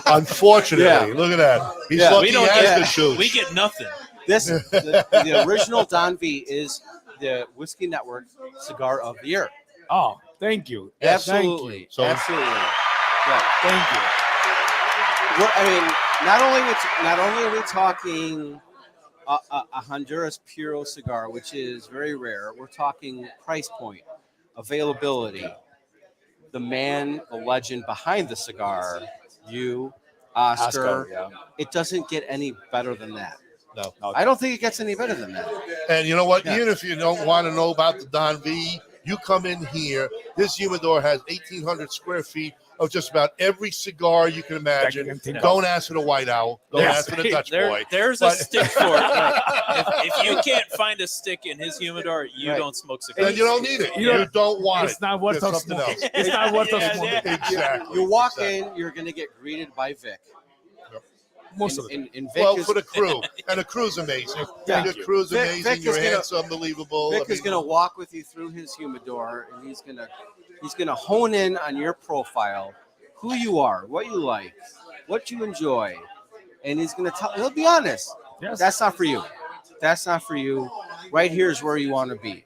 unfortunately, look at that. He's lucky he has the shoes. We get nothing. The original Don V is the Whiskey Network Cigar of the Year. Oh, thank you. Absolutely. Thank you. Absolutely. Yeah. Thank you. not only are we talking a Honduras Puro cigar, which is very rare. We're talking price point, availability, the man, the legend behind the cigar, you, Oscar. It doesn't get any better than that. No. I don't think it gets any better than that. And you know what? Yeah. Even if you don't want to know about the Don V, you come in here. This humidor has 1,800 square feet of just about every cigar you can imagine. Don't ask for the White Owl. Don't ask for the Dutch Boy. There's a stick for it. Like, if you can't find a stick in his humidor, you don't smoke cigars. And you don't need it. You don't want it. It's not worth There's of something smoking. else. It's not worth of smoking. Exactly. You walk in, you're going to get greeted by Vic. Most of it. And Vic Well, is, for the crew. And the crew's amazing. Yeah. Your crew's Vic- amazing. Vic is Your gonna- hand's unbelievable. Vic is going to walk with you through his humidor, and he's going to hone in on your profile, who you are, what you like, what you enjoy, and he's going to tell. He'll be honest. Yes. That's not for you. That's not for you. Right here is where you want to be.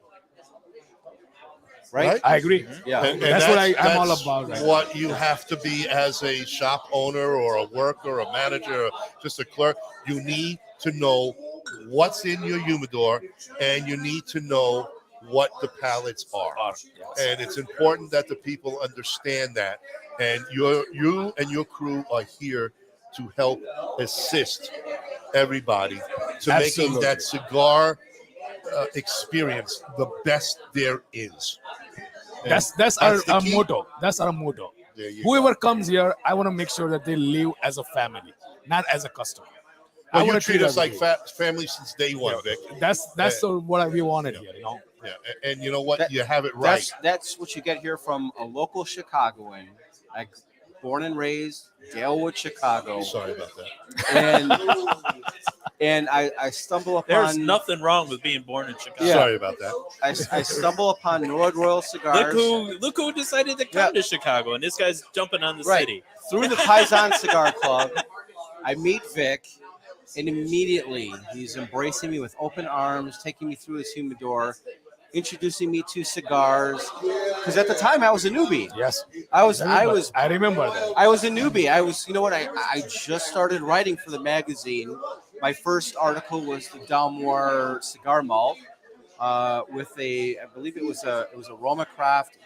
Right? I agree. Yeah. And That's what I'm all that's about right what you have to be as a shop owner or a worker, a manager, or just a clerk. You need to know what's in your humidor, and you need to know what the pallets are. And it's important that the people understand that. And you and your crew are here to help assist everybody to making Absolutely. that cigar experience the best there is. And That's our the key. motto. That's our motto. There you Whoever comes here, I want to make sure that they live as a family, not as a customer. Well, I you want treat us like family since day one, Vic. That's what we wanted here, you know. Yeah, and you know what? You have it right. That's what you get here from a local Chicagoan, like born and raised, Dalewood, Chicago. Sorry about that. And I stumble upon. There's nothing wrong with being born in Chicago. Yeah. Sorry about that. I stumble upon Norwood Royal Cigars. Look who decided to come to Chicago, and this guy's jumping on the Right. city. Through the Paisan Cigar Club, I meet Vic, and immediately he's embracing me with open arms, taking me through his humidor, introducing me to cigars. Because at the time I was a newbie. Yes. I remember that. I was a newbie. You know what? I just started writing for the magazine. My first article was the Dalmore Cigar Malt with I believe it was a Roma Craft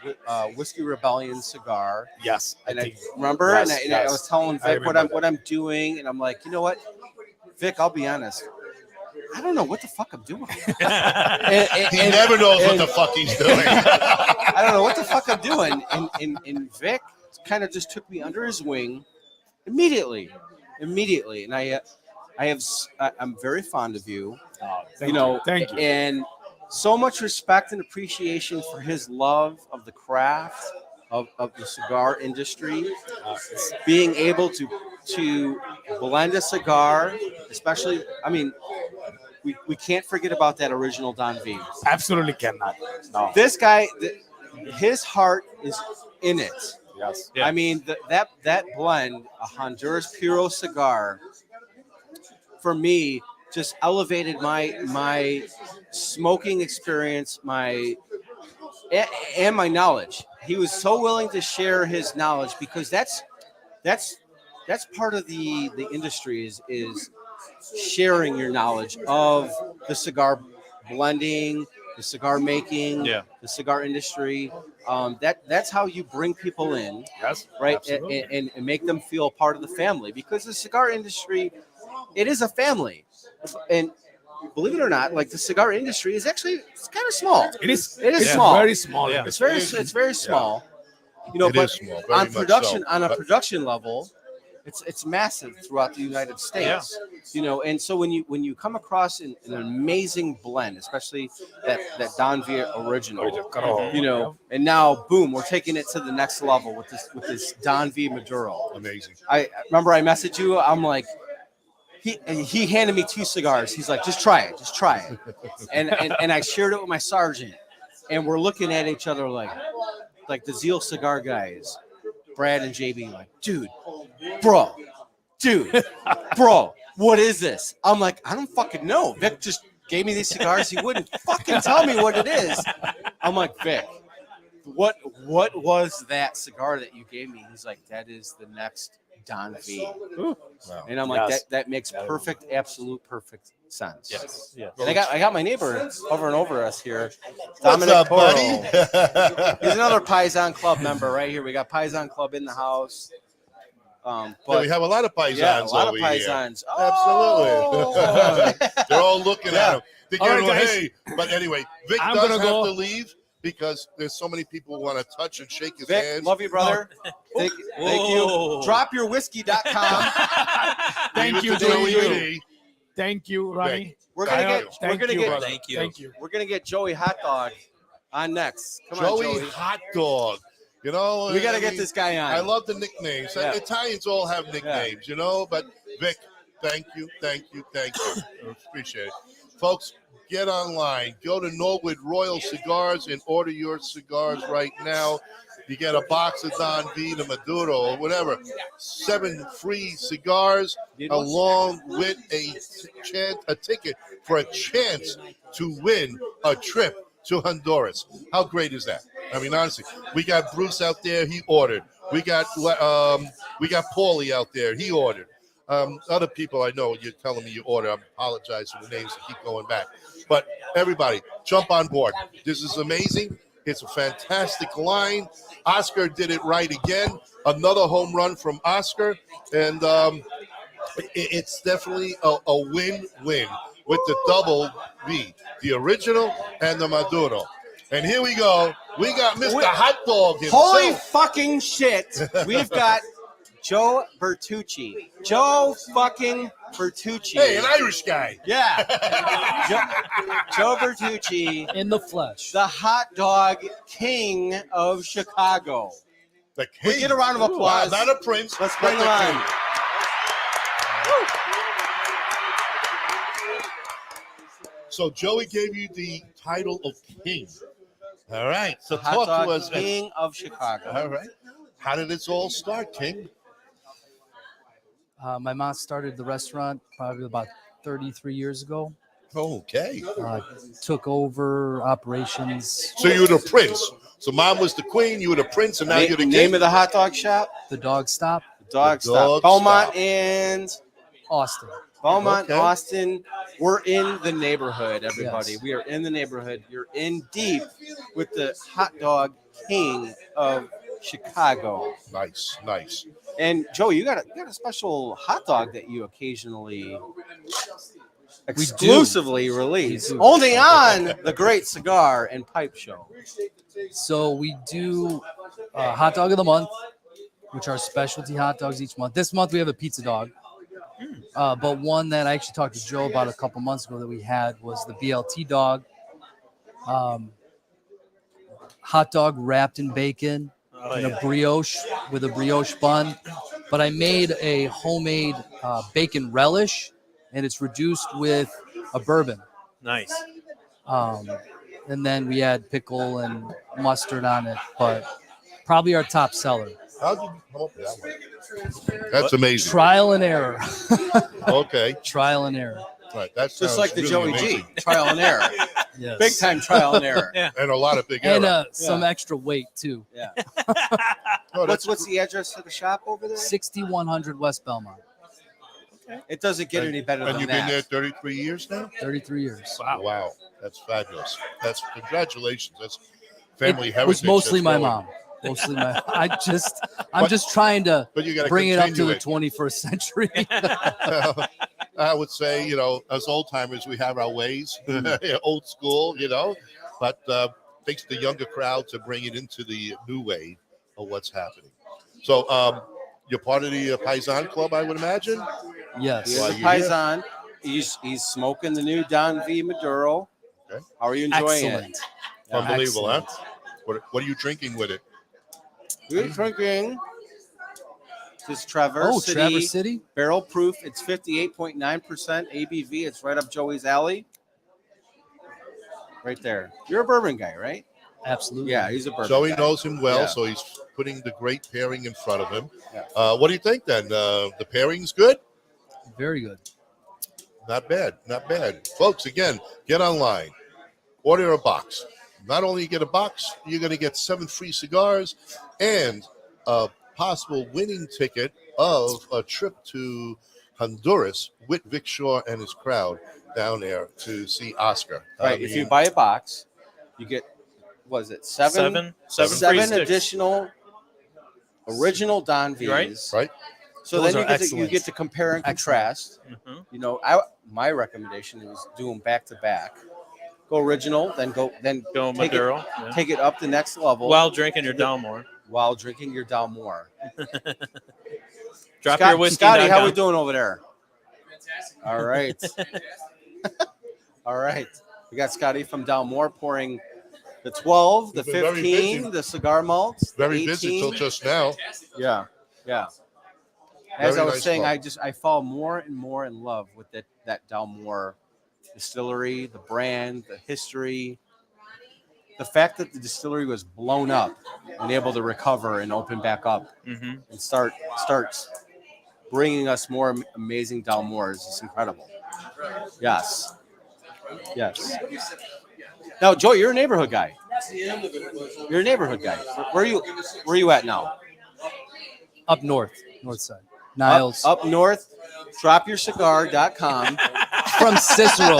Whiskey Rebellion cigar. Yes. And I remember, Yes, and I was telling I Vic what I'm doing, and I'm like, you know what, Vic, I'll be honest. I don't know what the fuck I'm doing. He never knows what the fuck he's doing. I don't know what the fuck I'm doing. And Vic kind of just took me under his wing immediately. And I'm very fond of you. Thank you. Thank you. And so much respect and appreciation for his love of the craft of the cigar industry. Being able to blend a cigar, especially, I mean, we can't forget about that original Don V. Absolutely cannot. No. This guy, his heart is in it. Yes. I mean, that blend, a Honduras Puro cigar, for me, just elevated my smoking experience, and my knowledge. He was so willing to share his knowledge because that's part of the industry is sharing your knowledge of the cigar blending, the cigar making, the cigar industry. That's how you bring people in, yes, right, and make them feel part of the family, because the cigar industry, it is a family. And believe it or not, like, the cigar industry is actually, it's kind of small. It's small. very small. Yeah. It's very small. You know, It but is small, very on much production so. on a But- production level, it's massive throughout the United States. You know, and so when you come across an amazing blend, especially that Don V original, you know, and now boom, we're taking it to the next level with this Don V Maduro. Amazing. I remember I messaged you. I'm like, he handed me 2 cigars. He's like, just try it. And I shared it with my sergeant, and we're looking at each other like the Zeal Cigar guys, Brad and JB, like, dude, bro, what is this? I'm like, I don't fucking know. Vic just gave me these cigars. He wouldn't fucking tell me what it is. I'm like, Vic, what was that cigar that you gave me? He's like, that is the next Don V. Ooh. Wow. And I'm like, Yes. that makes perfect, absolute perfect sense. Yes. Yes. And I got my neighbor over and over us here, What's Dominic up, Toro. buddy? He's another Paisan Club member right here. We got Paisan Club in the house. Yeah, But we have a lot of paisans yeah, a lot of over here. Paisans. Absolutely. They're all looking Yeah. at him. They All go, right, guys. hey. But anyway, Vic I'm does gonna have go. to leave because there's so many people who want to touch and shake his Vic, hands. love you, brother. Thank you. Whoa. Dropyourwhiskey.com. Thank you, Leave it to Joey. Joey. Thank you, Ronnie. We're Thank gonna you. get we're gonna you, get brother. Thank you. Thank you. we're gonna get Joey Hot Dog on next. Come Joey, on, Joey. Hot Dog. You know, We gotta I get mean, this guy on. I love the nicknames. Yeah. Italians all have nicknames, you know. But Vic, thank you. Appreciate it, folks. Get online. Go to Norwood Royal Cigars and order your cigars right now. You get a box of Don V, the Maduro, or whatever. 7 free cigars, along with a ticket for a chance to win a trip to Honduras. How great is that? I mean, honestly, we got Bruce out there. He ordered. We got Paulie out there. He ordered. Other people I know, you're telling me you order. I apologize for the names that keep going back. But everybody, jump on board. This is amazing. It's a fantastic line. Oscar did it right again. Another home run from Oscar. And it's definitely a win-win with the double V, the original and the Maduro. And here we go. We got Mr. Hot Dog himself. Holy fucking shit! We've got Joe Bertucci. Joe fucking Bertucci. Hey, an Irish guy. Yeah. Joe Bertucci, in the flesh, the hot dog king of Chicago. The We king. get a round of Ooh, applause. wow, not a prince. Let's but bring the him on. king. So Joey gave you the title of king. All right. So Hot talk dog to us. king of Chicago. All right. How did this all start, King? my mom started the restaurant probably about 33 years ago. Okay. Took over operations. So you were the prince. So mom was the queen, you were the prince, and now you're the king. Name of the hot dog shop? The Dog Stop. Dog The Stop. Dog Beaumont Stop. and Austin. Beaumont, Okay. Austin. We're in the neighborhood, everybody. Yes. We are in the neighborhood. You're in deep with the hot dog king of Chicago. Nice, nice. And Joe, you got a special hot dog that you occasionally exclusively release, We do. only on the Great Cigar and Pipe Show. So we do hot dog of the month, which are specialty hot dogs each month. This month we have a pizza dog. But one that I actually talked to Joe about a couple months ago that we had was the BLT dog. Hot dog wrapped in bacon and a brioche with a brioche bun. But I made a homemade bacon relish, and it's reduced with a bourbon. Nice. And then we add pickle and mustard on it, but probably our top seller. How did you come up with that one? That's amazing. Trial and error. Okay. Trial and error. Right. That's Just like the Joey amazing. G. Trial and error. Yes. Big time trial and error. Yeah. And a lot of big And error. some extra weight too. Yeah. Oh, that's What's the address of the shop over there? 6100 West Belmont. It doesn't get any better And than you've that. been there 33 years now? 33 years. Wow. That's fabulous. That's congratulations. That's family It heritage. was mostly that's my growing. mom. Mostly my. I'm just trying to But you gotta bring it up to continue the 21st century. I would say, as old timers, we have our ways, old school, but takes the younger crowd to bring it into the new way of what's happening. So you're part of the Paisan Club, I would imagine? Yes. Here's While the you're here. Paisan. He's smoking the new Don V Maduro. Okay. How are you enjoying Excellent. it? Unbelievable, Excellent. huh? What are you drinking with it? We're drinking this Traverse City Traverse City. barrel proof. It's 58.9% ABV. It's right up Joey's alley. Right there. You're a bourbon guy, right? Absolutely. Yeah, he's a bourbon Joey guy. knows him well, Yeah. so he's putting the great pairing in front of him. Yeah. What do you think then? The pairing's good? Very good. Not bad, not bad. Folks, again, get online, order a box. Not only you get a box, you're going to get 7 free cigars and a possible winning ticket of a trip to Honduras with Vic Shaw and his crowd down there to see Oscar. Right. If you buy a box, you get, what is it, seven free sticks. additional original Don V's. Right. So Those then are you get to compare and contrast. You know, my recommendation is do them back to back. Go original, then go take Maduro. Take it up the next level While drinking your Dalmore. While drinking your Dalmore. Drop your whiskey. Scotty, how we doing over there? All right. All right. We got Scotty from Dalmore pouring the 12, the He's been very 15, busy. the cigar malts. Very the busy 18. till just now. Yeah. As Very I was nice saying, club. I fall more and more in love with that Dalmore distillery, the brand, the history, the fact that the distillery was blown up and able to recover and open back up and starts bringing us more amazing Dalmores is incredible. Yes. Now, Joe, you're a neighborhood guy. You're a neighborhood guy. Where are you at now? Up north side. Niles. Up north, dropyourcigar.com. From Cicero.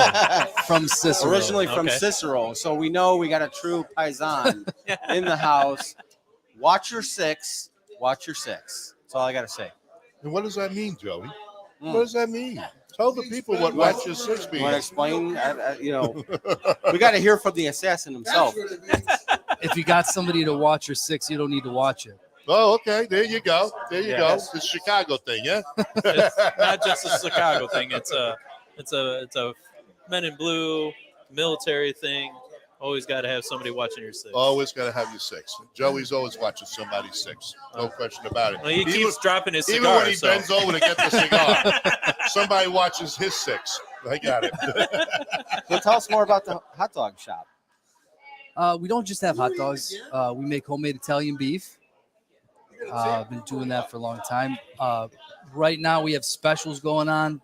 From Cicero. Originally from Cicero. So we know we got a true paisan in the house. Watch your six. That's all I got to say. And what does that mean, Joey? What does that mean? Tell the people what Watch Your Six means. Want to explain? We got to hear from the assassin himself. If you got somebody to watch your six, you don't need to watch it. Oh, okay. There you go. It's the Chicago thing, yeah? It's not just a Chicago thing. It's a Men in Blue military thing. Always got to have somebody watching your six. Always got to have your six. Joey's always watching somebody's six. No question about it. Well, he keeps dropping his cigar. Even when he bends over to get the cigar, somebody watches his six. I got it. So tell us more about the hot dog shop. We don't just have hot dogs. We make homemade Italian beef. I've been doing that for a long time. Right now we have specials going on.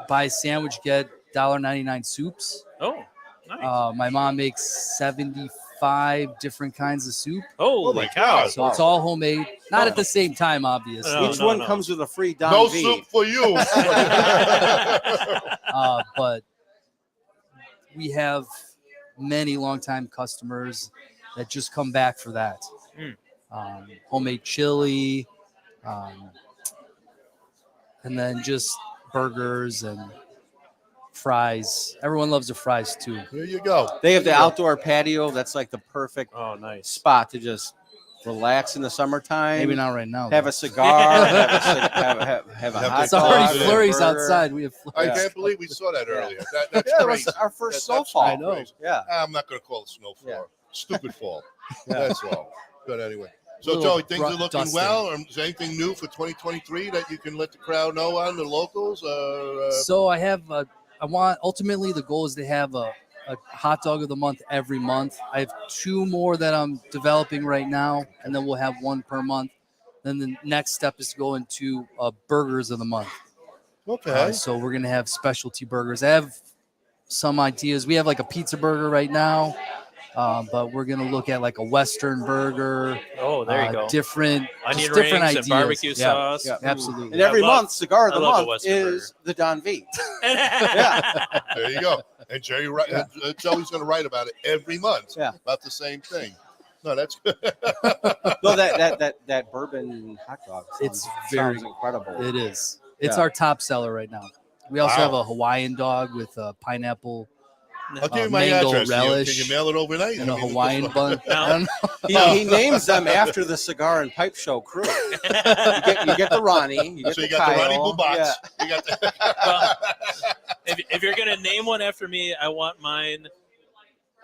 Buy a sandwich, get $1.99 soups. Oh, nice. My mom makes 75 different kinds of soup. Holy cow. So it's all homemade. Not at the same time, obviously. Each one comes with a free Don No V. soup for you. But we have many longtime customers that just come back for that. Homemade chili, and then just burgers and fries. Everyone loves the fries too. There you go. They have the outdoor patio. That's like the perfect nice spot to just relax in the summertime. Maybe not right now. Have a cigar. have a hot It's dog. already flurries burger. outside. We have I flurries. can't believe we saw that earlier. That's Yeah, it crazy. was our first That's snowfall. I know. Yeah. I'm not going to call it snowfall. Yeah. Stupid fall. Yeah. That's all. But anyway. So, Little Joey, things are looking dusty. well. Or is there anything new for 2023 that you can let the crowd know on, the locals? So I have ultimately the goal is to have a hot dog of the month every month. I have 2 more that I'm developing right now, and then we'll have 1 per month. Then the next step is to go into burgers of the month. Okay. So we're going to have specialty burgers. I have some ideas. We have like a pizza burger right now, but we're going to look at like a Western burger. Oh, there you go. Onion Rings ideas. and barbecue sauce. Yeah, Ooh. absolutely. And every I love- month, cigar of I the love a month Western is the Don V. There you go. And Jerry, Joey's going to write about it every month. Yeah. About the same thing. No, that's good. No, that bourbon hot dog. It's sounds incredible. It is. It's Yeah. our top seller right now. We also Wow. have a Hawaiian dog with pineapple. I'll give you my mango address. relish Can you mail it overnight? and a I mean, Hawaiian bun. I don't know. He names them after the cigar and pipe show crew. You get the Ronnie. You get So the you got the Ronnie Kyle. Bubats. Yeah. You got the Well, if you're going to name one after me, I want mine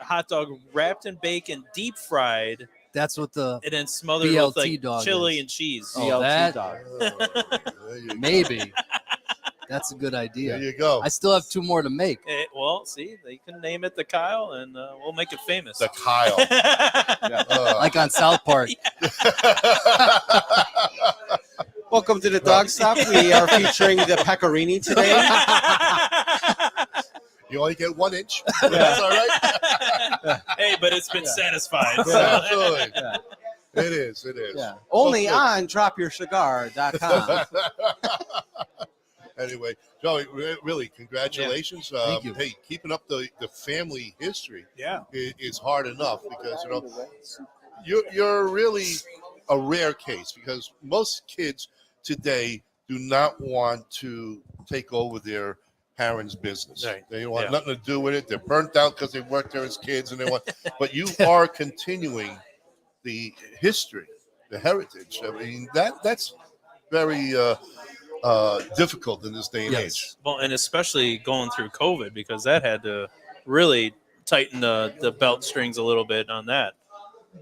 a hot dog wrapped in bacon, deep fried, That's what the and then smothered BLT with like dog chili is. and cheese. Oh, BLT that dog. There you go. maybe. That's a good idea. There you go. I still have 2 more to make. Well, see, they can name it the Kyle, and we'll make it famous. The Kyle. Like on South Park. Welcome to the Dog Stop. We are featuring the Pecorini today. You only get 1 inch. That's all right. Hey, but it's been satisfied. So. Yeah, absolutely. Yeah. It is. It is. Yeah. Only Okay. on dropyourcigar.com. Anyway, Joey, really, congratulations. Thank you. Hey, keeping up the family history Yeah. is hard enough because, you're really a rare case because most kids today do not want to take over their parents' business. Right. They want Yeah. nothing to do with it. They're burnt out because they worked there as kids and they want, but you are continuing the history, the heritage. I mean, that's very difficult in this day and age. Well, and especially going through COVID because that had to really tighten the belt strings a little bit on that.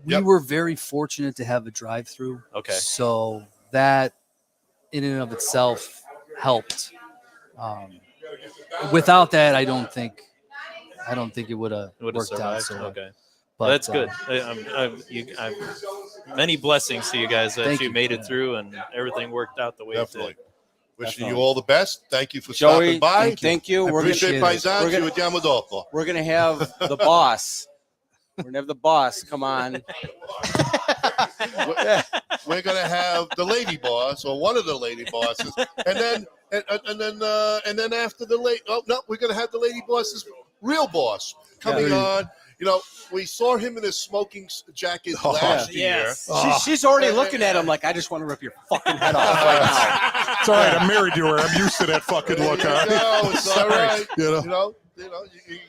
We were very fortunate to have a drive-through. Okay. So that in and of itself helped. Without that, I don't think it would have worked out. So, okay. but Well, that's good. I'm many blessings to you guys that Thank you you. made it through and everything worked out the way Definitely. it did. Wishing you all the best. Thank you for Joey, stopping by. thank you. I We're appreciate gonna- Paisans. we're Ci gonna- vediamo dopo. We're going to have the boss. We're going to have the boss come on. We're gonna have the lady boss or one of the lady bosses, and then after the lady. Oh no, we're gonna have the lady boss's real boss coming Yeah. on. We saw him in his smoking jacket last year. She's already looking at him like, I just want to rip your fucking head off right now. It's all right. I'm married to her. I'm used to that fucking look. Huh? No, it's all right. You know? You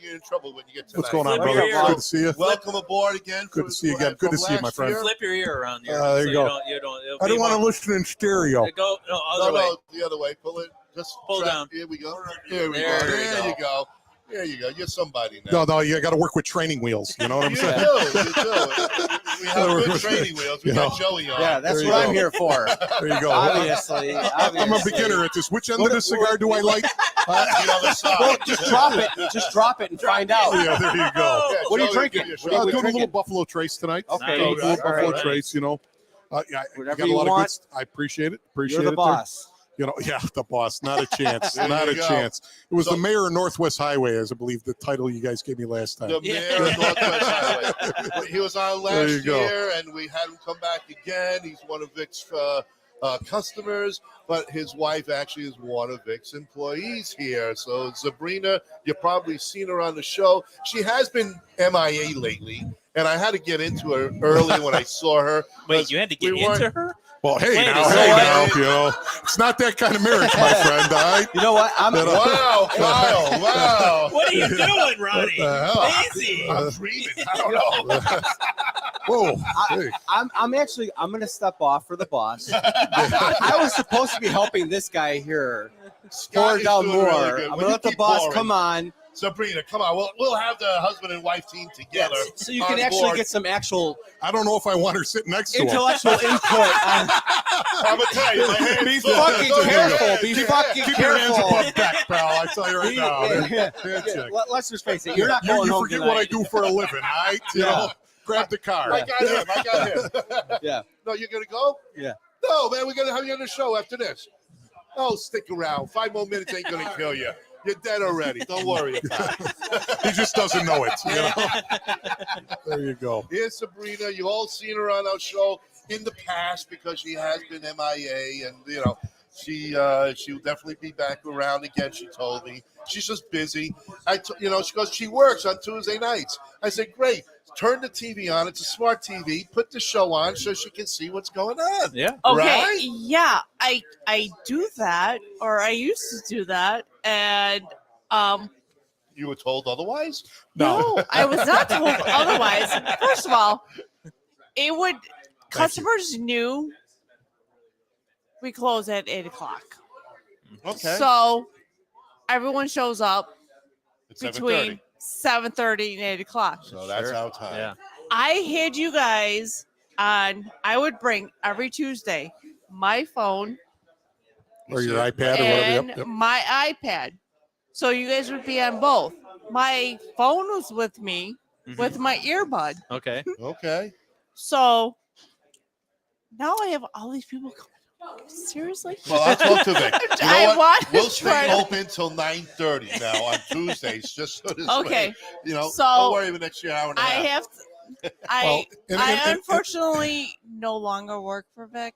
get in trouble when you get to What's that. going on, Flip brother? your ear. Good to see you. Welcome aboard again. Good to see you again. Good to see you, my friend. Flip your ear around here. There you go. It'll I be don't want to more- listen in stereo. Go other way. No, the other way. Pull it. Just Pull down. Here we go. Here we There go. we There go. you go. There you go. You're somebody now. No, you got to work with training wheels. You know what I'm You saying? do. We have good training wheels. We You got know. Joey on. Yeah, that's There you what I'm go. here for. There you go. Obviously. I'm a beginner at this. Which end of the cigar do I like? The other side. Well, just drop it. Just drop it and find out. Yeah, there you go. Yeah, What are you Joey, drinking? give you a What shot. are you Doing a little drinking? Buffalo Trace tonight. Okay. A little All Buffalo right. Trace, Yeah, you Whatever got a you lot of want. good. I appreciate it. Appreciate You're the it. boss. Yeah, the boss. Not a chance. There Not you a go. chance. It was So- the mayor of Northwest Highway, as I believe the title you guys gave me last time. The mayor of Northwest Highway. He was on There you last go. year, and we had him come back again. He's one of Vic's customers, but his wife actually is one of Vic's employees here. So Sabrina, you've probably seen her on the show. She has been MIA lately, and I had to get into her early when I saw her. Wait, you had to get We weren't- into her? Well, hey, Wait a now, second. it's not that kind of marriage, my friend. All right. You know what? Wow, Kyle, wow. What are you doing, Ronnie? What the hell? Easy. I'm dreaming. I don't know. Whoa. Hey. I'm going to step off for the boss. I was supposed to be helping this guy here. Scott Pour is down doing more. really good. I'm When going to you let the keep boss pouring, come on. Sabrina, come on. We'll have the husband and wife team together. So you can actually get some actual I don't know if I want her sitting next to him. intellectual input on. I'm gonna tell you, my hands Be full. fucking Go ahead. careful. Be Keep- fucking Keep your hands careful. above back, pal. I tell you right now. Handshake. Let's just face it. You're not You going home forget tonight. what I do for a living, all right? You know, grab the car. I got him. Yeah. No, you're gonna go? Yeah. No, man, we're gonna have you on the show after this. Oh, stick around. 5 more minutes ain't gonna kill you. You're dead already. Don't worry about it. He just doesn't know it. You know? There you go. Here's Sabrina. You all seen her on our show in the past because she has been MIA, and she'll definitely be back around again. She told me she's just busy. She goes. She works on Tuesday nights. I said, great. Turn the TV on. It's a smart TV. Put the show on so she can see what's going on. Yeah. Okay, Right? yeah, I do that, or I used to do that, and You were told otherwise? no, I was not told otherwise. First of all, customers knew we close at 8:00, Okay. so everyone shows up It's between 7:30 and 8:00. So that's our time. Yeah. I had you guys on. I would bring every Tuesday my phone Or your iPad or whatever. and Yep. my iPad, so you guys would be on both. My phone was with me with my earbud, Okay. Okay. so now I have all these people coming. Seriously? Well, I'll talk to Vic. You know I what? want to We'll try stay to- open till 9:30 now on Tuesdays, just so this Okay. way, So, don't worry the next hour and a I half. have I and- unfortunately no longer work for Vic.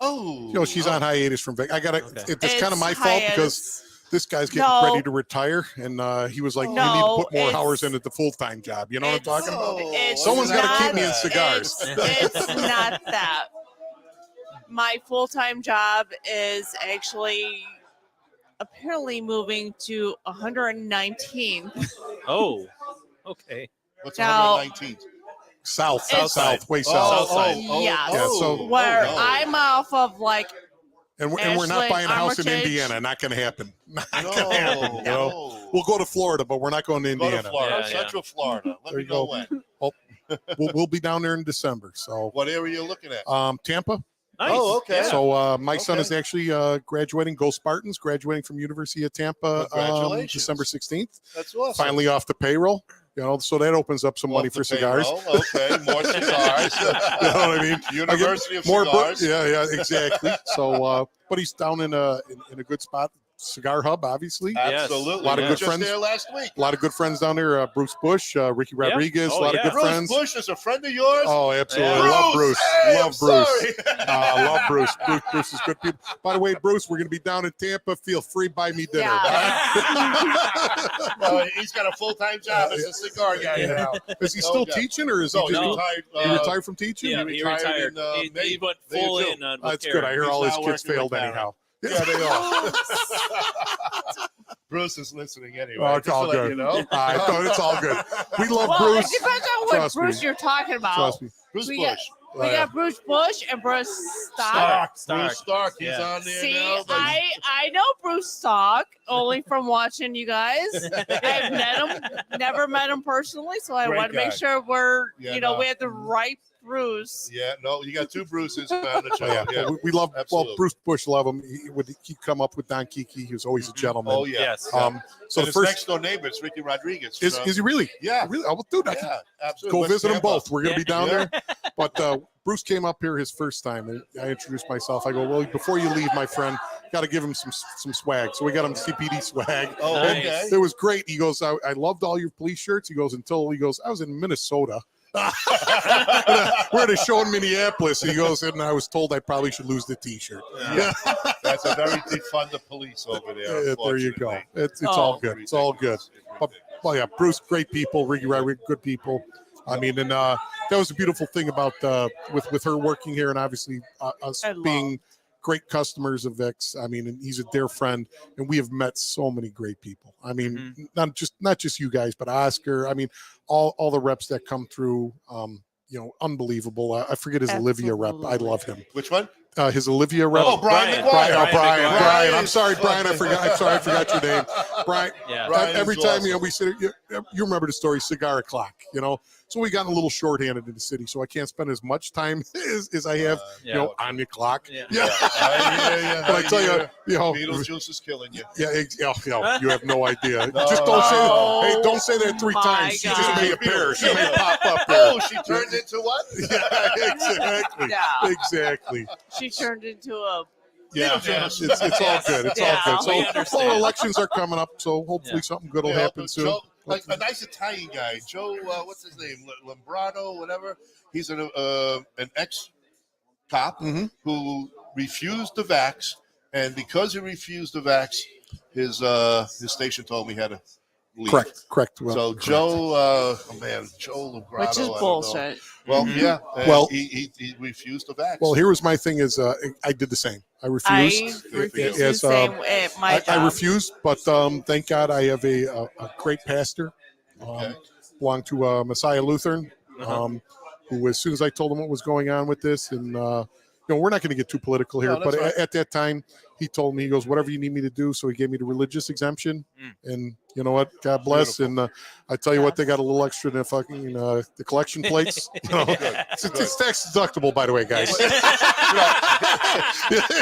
Oh, You know, she's on hiatus from Vic. I got to. It's kind of my fault because this guy's getting No. ready to retire, and he was like, "You need No, to put more it's- hours into the full-time job." You know what I'm talking about? It's Someone's got to not- keep me in cigars. It's not that. My full-time job is actually apparently moving to 119th. Oh, okay. What's Now- 119th? South, It's- south, way Oh, south. Yes. Yeah, so where I'm off of like and we're not Ashland, buying a house in Armitage. Indiana. Not going to happen. Not No, going to happen. You know? We'll go to Florida, but we're not going to Go Indiana. to Florida, Central Florida. Let There me you know go. when. Oh, we'll be down there in December. So What area are you looking at? Tampa. Nice. Oh, okay. So my son is Okay. actually graduating, Go Spartans, graduating from University of Tampa Congratulations. December 16th. That's awesome. Finally off the payroll. You know, so that opens up some money Off for the cigars. payroll. Okay, more cigars. You know what I mean? University of more Cigars. yeah, exactly. So, but he's down in a good spot. Cigar Hub, obviously. Absolutely. A lot of We were good just friends. there last week. A lot of good friends down there. Bruce Bush, Ricky Rodriguez. Oh, a lot of good Bruce friends. Bush is a friend of yours? Oh, absolutely. Yeah. Love Bruce. Hey, Love I'm Bruce. sorry. Love Bruce. Bruce is good people. By the way, Bruce, we're going to be down in Tampa. Feel free, buy me dinner. Well, he's got a full-time job as a cigar guy now. Is he No still doubt. teaching, or is No, he just retired? he retired from teaching? Yeah, he retired. in, May. He went May full too. in on That's good. I hear all his kids failed anyhow. Yeah, they are. Bruce is listening anyway. Oh, it's just all to let good. You know? I thought it's all good. We love well, Bruce. it depends on what Trust me. Bruce you're talking about. Trust me. Bruce we Bush. Got, we got Bruce Bush and Bruce Stark. Bruce Stark. He's Yeah. on there See, now. but I know Bruce Stark only from watching you guys. I've met him, never met him personally, so I Great want to make guy. sure we're, Yeah, you know, no. we have the right Bruce. Yeah, no, you got two Bruces on the show. Yeah, Yeah. we love. Absolutely. Well, Bruce Bush, love him. He'd come up with Don Kiki. He was always a gentleman. Oh, yeah. Yes. So And the his first next door neighbor is Ricky Rodriguez. is he really? Yeah. Really? Oh, dude, I can Yeah, absolutely. go West visit them Tampa. both. We're gonna be down Yeah. there. But Bruce came up here his first time, and I introduced myself. I go, well, before you leave, my friend, got to give him some swag. So we got him CPD swag. Oh, Nice. okay. It was great. He goes, I loved all your police shirts. He goes, I was in Minnesota. We're at a show in Minneapolis. He goes, and I was told I probably should lose the T-shirt. Yeah. That's a very defunded police over there. Yeah, there you go. unfortunately. It's all good. It's all good. But, well, yeah, Bruce, great people. Ricky, good people. I mean, and that was a beautiful thing about with her working here, and obviously us being great customers of Vic's. I mean, and he's a dear friend, and we have met so many great people. I mean, not just you guys, but Oscar. I mean, all the reps that come through. You know, unbelievable. I forget his Olivia rep. I love him. Which one? His Olivia rep. Oh, Brian McGuire. Brian. I'm sorry, Brian. I'm sorry, I forgot your name. Brian. Yeah. Brian Every is time awesome. you know we sit, you remember the story, cigar o'clock. You know, so we got a little shorthanded in the city, so I can't spend as much time as I have, you know, on the clock. Yeah. Yeah. But I tell you know, Beetlejuice is killing you. yeah, you have no idea. No. Just don't say that. Hey, don't say that three my times. She just God. may appear. She may pop up there. Oh, she turned into what? Yeah, exactly. Yeah. Exactly. She turned into a Yeah, it's all good. It's Yeah. all We good. So, understand. elections are coming up, so hopefully something good will Yeah, happen but soon. Joe, like a nice Italian guy, Joe. What's his name? Lombrado, whatever. He's an ex-cop who refused the vax, and because he refused the vax, his station told me he had to leave. Correct. Well, So correct. Joe, Joe Lombrado, which is I don't know. bullshit. Well, yeah. and Well- he refused the vax. Well, here was my thing: is I did the same. I I refused. refuse Yes, the same at my I job. refused, but thank God I have a great pastor. Belonged to Messiah Lutheran, who, as soon as I told him what was going on with this, and you know, we're not going to get too political here, No, that's but right. at that time, he told me, he goes, whatever you need me to do. So he gave me the religious exemption, and you know what? God bless. Beautiful. And I tell you what, they got a little extra than fucking the collection plates. You know, it's tax deductible, by the way, guys.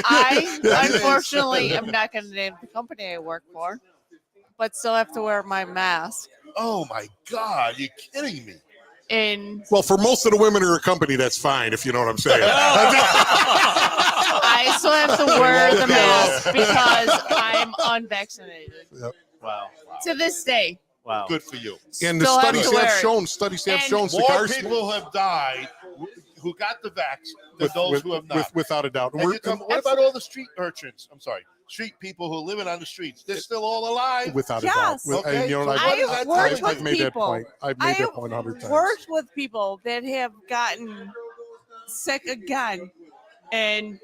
I unfortunately am not going to name the company I work for, but still have to wear my mask. Oh my God, you kidding me? Well, for most of the women in her company, that's fine, if you know what I'm saying. I still have to wear the mask because I'm unvaccinated. Yep. Wow. To this day. Wow. Good for you. And the Still have studies to have wear it. shown. Studies have And shown More cigars people have died who got the vax than those who have not. without a doubt. And you tell me, what about all the street urchins? I'm sorry, street people who are living on the streets. They're still all alive. Without a Yes. doubt. Okay, And, you know, so I've worked with I've made that people. point. I've made that point 100 times. Worked with people that have gotten sick again, and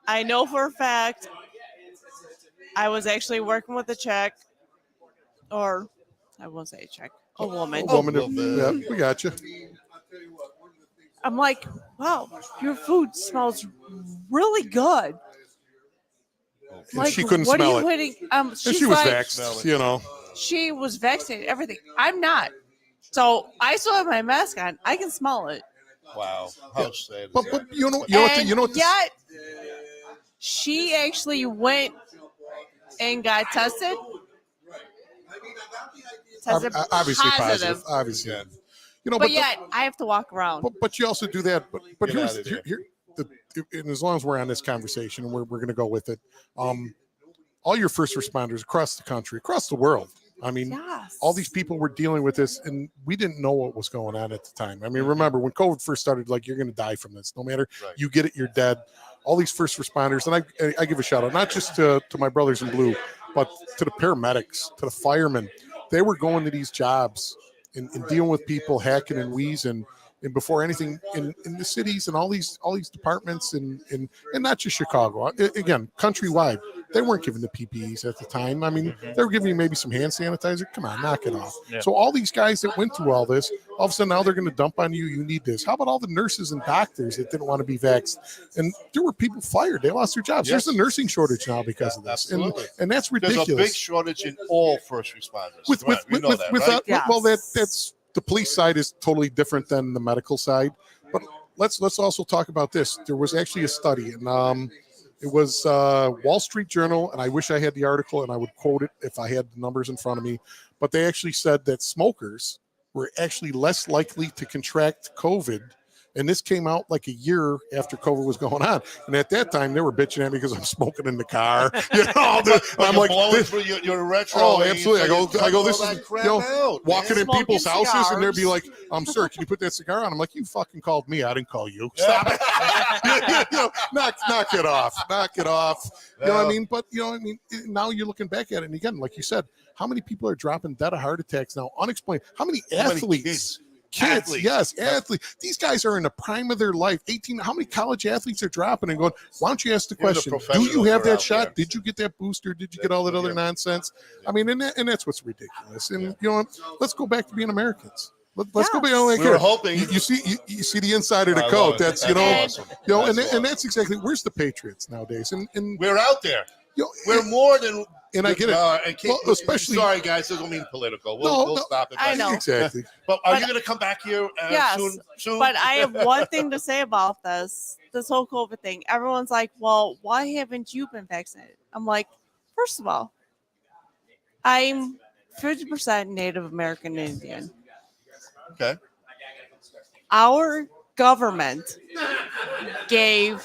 I know for a fact I was actually working with a chick, or I won't say a chick, a woman. Yeah, we got you. I'm like, wow, your food smells really good. And Like, she couldn't what smell are you it. hitting? And She's she was like, vaxxed, you know. She was vaccinated, everything. I'm not. So I still have my mask on. I can smell it. Wow, how sad. But you know what? Yet, she actually went and got tested. Tested Obviously positive. obviously. You know, But yet, I have to walk around. But you also do that. But Get here's out of there. here, and as long as we're on this conversation, and we're going to go with it. All your first responders across the country, across the world. I mean, Yes. all these people were dealing with this, and we didn't know what was going on at the time. I mean, remember when COVID first started, like, you're going to die from this. No matter you get it, you're dead. All these first responders, and I give a shout out not just to my brothers in blue, but to the paramedics, to the firemen. They were going to these jobs and dealing with people hacking and wheezing. And before anything in the cities and all these departments and not just Chicago, again, countrywide, they weren't giving the PPEs at the time. I mean, they were giving you maybe some hand sanitizer. Come on, knock it off. Yeah. So all these guys that went through all this, all of a sudden now they're going to dump on you. You need this. How about all the nurses and doctors that didn't want to be vaxxed? And there were people fired. They lost their jobs. Yes. There's a nursing shortage now because of this. Absolutely. And that's ridiculous. There's a big shortage in all first responders. With Right, we know that, right? well, that's the police side is totally different than the medical side. But let's also talk about this. There was actually a study, and it was Wall Street Journal, and I wish I had the article and I would quote it if I had the numbers in front of me. But they actually said that smokers were actually less likely to contract COVID. And this came out like a year after COVID was going on. And at that time, they were bitching at me because I'm smoking in the car. You know, I'm like, you're retro. oh, absolutely. I go, this all is, that crap you know, out, walking in Smoking people's houses and they'd be cigars. like, sir, can you put that cigar on? I'm like, you fucking called me. I didn't call you. Stop it. You know, knock it off. Knock it off. You know what I mean? But, you know what I mean? Now you're looking back at it. And again, like you said, how many people are dropping dead of heart attacks now? Unexplained. How many athletes? Kids, yes, athletes. These guys are in the prime of their life. 18. How many college athletes are dropping and going? Why don't you ask the question? Do you have that shot? Did you get that booster? Did you get all that other nonsense? I mean, and that's what's ridiculous. And you know, let's go back to being Americans. Let's go back. Like We were hoping. you see the inside of the I coat. love it. That's That's awesome. you know, That's and that's exactly where's the Patriots nowadays. And we're out there. You know, We're more than. And I get it. And Well, especially- sorry, guys, this don't mean political. No, We'll stop it. I know. Exactly. But are you going to come back here Yes, soon? but I have one thing to say about this whole COVID thing. Everyone's like, well, why haven't you been vaccinated? I'm like, first of all, I'm 50% Native American Indian. Okay. Our government gave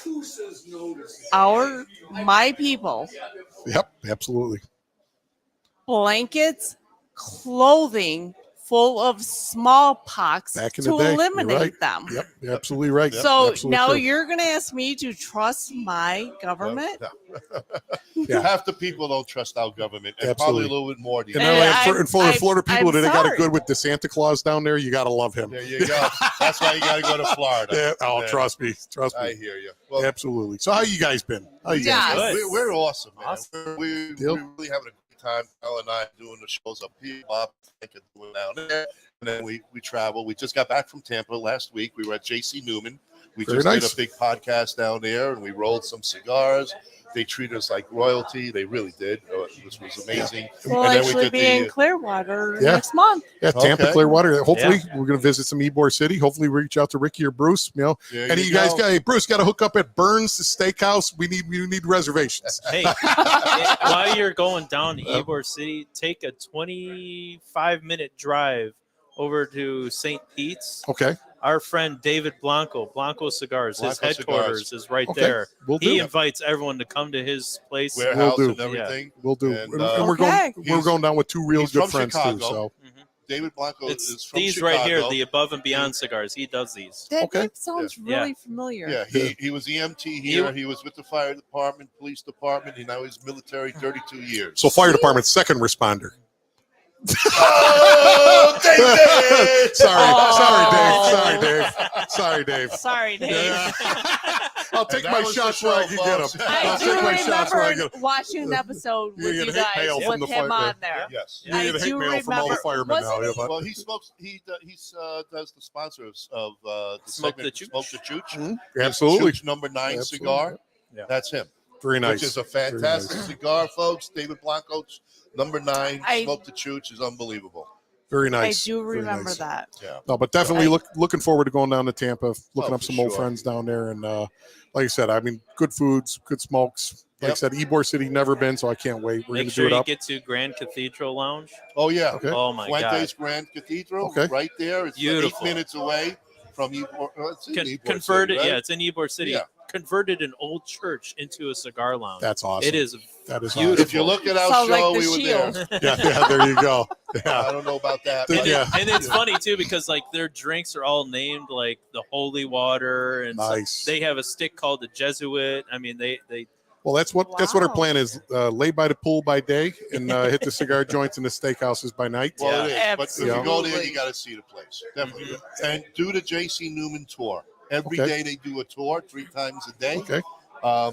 my people Yep, absolutely. blankets, clothing full of smallpox Back in to the day, you're eliminate right. them. Yep, you're absolutely right. So Absolutely now true. you're going to ask me to trust my government? Half the people don't trust our government, and Absolutely. probably a little bit more. And for the Florida people I'm that got it sorry. good with the Santa Claus down there, you got to love him. There you go. That's why you got to go to Florida. Yeah, oh, Yeah. trust me. I hear you. Well, Absolutely. So how you guys been? How you guys been? we're awesome, man. Awesome. We're Deal. really having a good time. Al and I doing the shows up here, Bob Frank is doing down there, and then we travel. We just got back from Tampa last week. We were at JC Newman. We Very just nice. did a big podcast down there, and we rolled some cigars. They treat us like royalty. They really did. This was amazing. We'll and then actually did be in Clearwater Yeah. next month. Yeah, Tampa, Okay. Clearwater. Hopefully, we're going to visit some Ybor City. Hopefully, reach out to Ricky or Bruce. You know, There any you of you guys go. got? Hey, Bruce, got to hook up at Burns the Steakhouse. We need reservations. Hey, while you're going down to Ybor City, take a 25-minute drive over to St. Pete's. Okay. Our friend David Blanco Cigars, his Blanco headquarters Cigars. is right Okay, there. will do. He invites everyone to come to his place. Warehouse Will and do. everything. We'll do. And, And we're going down with two real he's good from friends Chicago. too. So David Blanco It's is from these Chicago. right here, the Above and Beyond cigars. He does these. That sounds Yeah. really familiar. Yeah, he was EMT here. He was with the fire department, police department. He now is military, 32 years. so fire department second responder. Oh, David! Sorry, Dave. Sorry, Dave. I'll take And my that was shots the where I show, can get them. folks. I I'll do take my shots where I remember get them. watching an episode with You're you gonna hate guys mail from with the him fire- on there. Yes. You're gonna get hate mail from all the firemen now. Yeah, but Well, he smokes. He does the sponsors of the Smoke segment the Chooch. Smoke the Chooch. Mm-hmm. Absolutely. Chooch number 9 Absolutely. cigar. Yeah. That's him. Very nice. Which is a Very fantastic nice. cigar, folks. David Blanco's number 9 I- Smoke the Chooch is unbelievable. Very nice. I do Very remember nice. that. Yeah. No, but definitely looking forward to going down to Tampa, looking Oh, up for some old sure. friends down there, and like I said, I mean, good foods, good smokes. Like I Yep. said, Ybor City never been, so I can't wait. We're Make gonna sure do it you up. get to Grand Cathedral Lounge. Oh yeah. Okay. Oh my Fuentes God. Grand Cathedral. Okay. Right there. It's Beautiful. 8 minutes away from Ybor. It's in Ybor Converted, City, right? yeah, it's in Ybor City. Yeah. Converted an old church into a cigar lounge. That's awesome. It is That is beautiful. awesome. If you look at our Sounds like show, the we were Shield. there. Yeah, there you go. Yeah. I don't know about that. The- but yeah. And it's funny too because like their drinks are all named like the Holy Water, and so Nice. they have a stick called the Jesuit. I mean, they Well, that's what our Wow. plan is. Lay by the pool by day and hit the cigar joints and the steakhouses by night. Well, it is. Yeah. But if you go there, Absolutely. you got to see the place. Definitely. And do the J.C. Newman tour. Every Okay. day they do a tour 3 times a day. Okay. I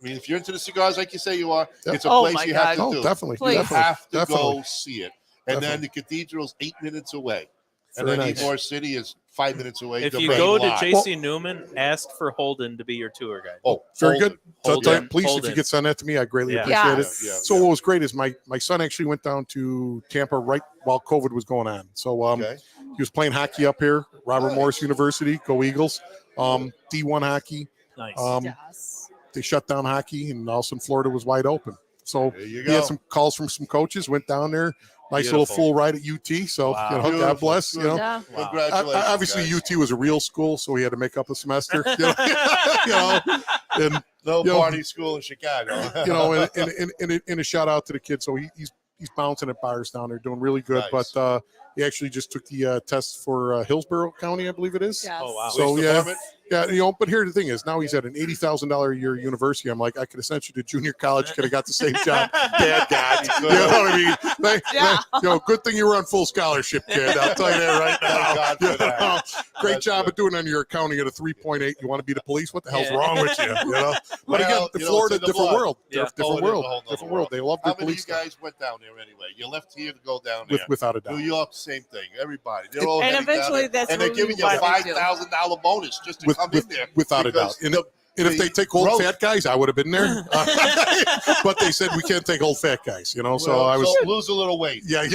mean, if you're into the cigars like you say you are, Yeah. it's a Oh place my you have to God. do. Definitely. Please. You Definitely. have to Definitely. go see it. And then the cathedral's 8 minutes away. And Very then nice. Ybor City is 5 minutes away. if the you main go to lot. JC Newman, ask for Holden to be your tour guide. Oh, Very Holden. good. So I'll tell you, Holden. please, if Holden. you could send that to me, I greatly Yeah. appreciate Yes. it. Yeah, So what was great is my son actually went down to Tampa right while COVID was going on. So Okay. he was playing hockey up here, Robert Nice. Morris University, go Eagles. D1 hockey. Nice. Yes. They shut down hockey, and all of a sudden Florida was wide open. So There you he had go. some calls from some coaches, went down there. Nice Beautiful. little full ride at UT. So Wow. God Beautiful. bless. You know, Yeah. Wow. Congratulations. obviously guys. UT was a real school, so he had to make up a semester. You know, and No you know, party school in Chicago. you know, and a shout out to the kid. So he's bouncing at bars down there, doing really good. Nice. But he actually just took the test for Hillsborough County, I believe it is. Yes. Oh wow. So Police yeah, department? yeah, you know. But here the thing is, now he's at an $80,000 a year university. I'm like, I could have sent you to junior college, could have got the same job Dad got. You know what I mean? You know, good thing you were on full scholarship, kid. I'll tell you that right Thank now. God for You that. know, great That's job good. of doing on your accounting at a 3.8. You want to be the police? What the hell's Yeah. wrong with you? You know. But Well, again, you know, Florida, it's in the different blood. world. Yeah. Different Oh, it is a world. whole nother Different world. They love How their many of police you stuff. guys went down there anyway? You left here to go down there. Without a doubt. New York, same thing. Everybody. They're all And heading down eventually there. that's and they're what giving we you a want to do. $5,000 bonus just to come in there. Without a doubt. Because And if the they take old growth- fat guys, I would have been there. But they said we can't take old fat guys, you know. So well, I was, so lose a little weight. yeah.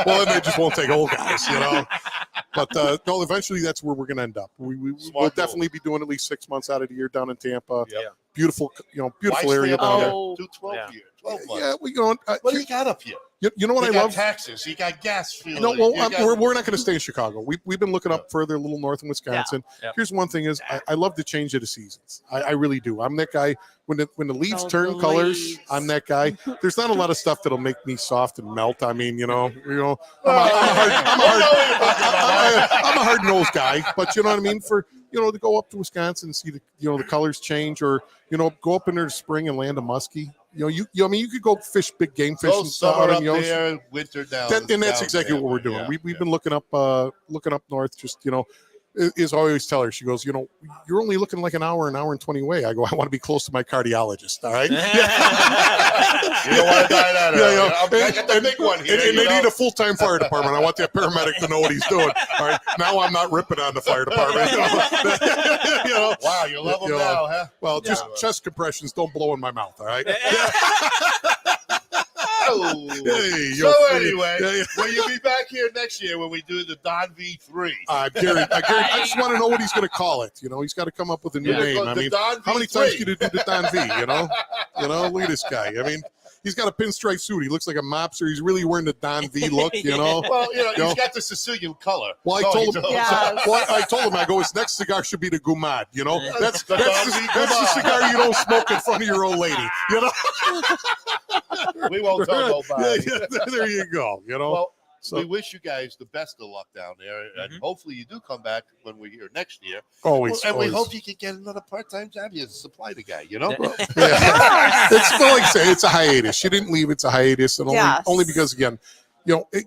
Well, then they just won't take old guys, you know. But no, eventually that's where we're going to end up. We'll Smart definitely be doing at least 6 months out of the year down in Tampa. Yep. Beautiful, beautiful Why area stay down up there. here? Oh. Do 12 Yeah. years. 12 months. Yeah, we going. What do you got up here? You know what You I got love? taxes. You got gas fuel. No, well, you got- we're not going to stay in Chicago. We've been looking up further, a little north in Wisconsin. Yeah. Here's one thing: is I love to change of the seasons. I really do. I'm that guy. When the leaves Oh, turn the colors, leaves. I'm that guy. There's not a lot of stuff that'll make me soft and melt. I mean, I'm a hard nosed guy, but you know what I mean. For to go up to Wisconsin and see the colors change, or go up in there to spring and land a muskie. You could go fish big game fish Go and summer out in up the ocean. there, winter down. And that's down exactly what we're doing. Yeah, We've been looking up north. Just is I always tell her. She goes, you're only looking like an hour and 20 away. I go, I want to be close to my cardiologist. All right. You don't want to die that early. I got the big one here. And they need a full-time fire department. I want that paramedic to know what he's doing. All right. Now I'm not ripping on the fire department. Wow, you love them now, huh? Well, just chest compressions don't blow in my mouth. All right. Oh. Hey, So yo, anyway, yeah. will you be back here next year when we do the Don V3? I just want to know what he's going to call it. He's got to come up with a new Yeah, name. the I mean, Don how many V3. times can you do the Don V? Look at this guy. I mean, he's got a pinstripe suit. He looks like a mobster. He's really wearing the Don V look, you know. Well, he's got the Sicilian color. Well, I told him. I told him. I go. His next cigar should be the Gumad. You know, that's the cigar you don't smoke in front of your old lady. You know. We won't talk about it. There you go. You know. Well, so we wish you guys the best of luck down there, and hopefully you do come back when we're here next year. Always, and always. we hope you can get another part-time job. You supply the guy, you know. It's well, like I say, it's a hiatus. You didn't leave; it's a hiatus, and only because again,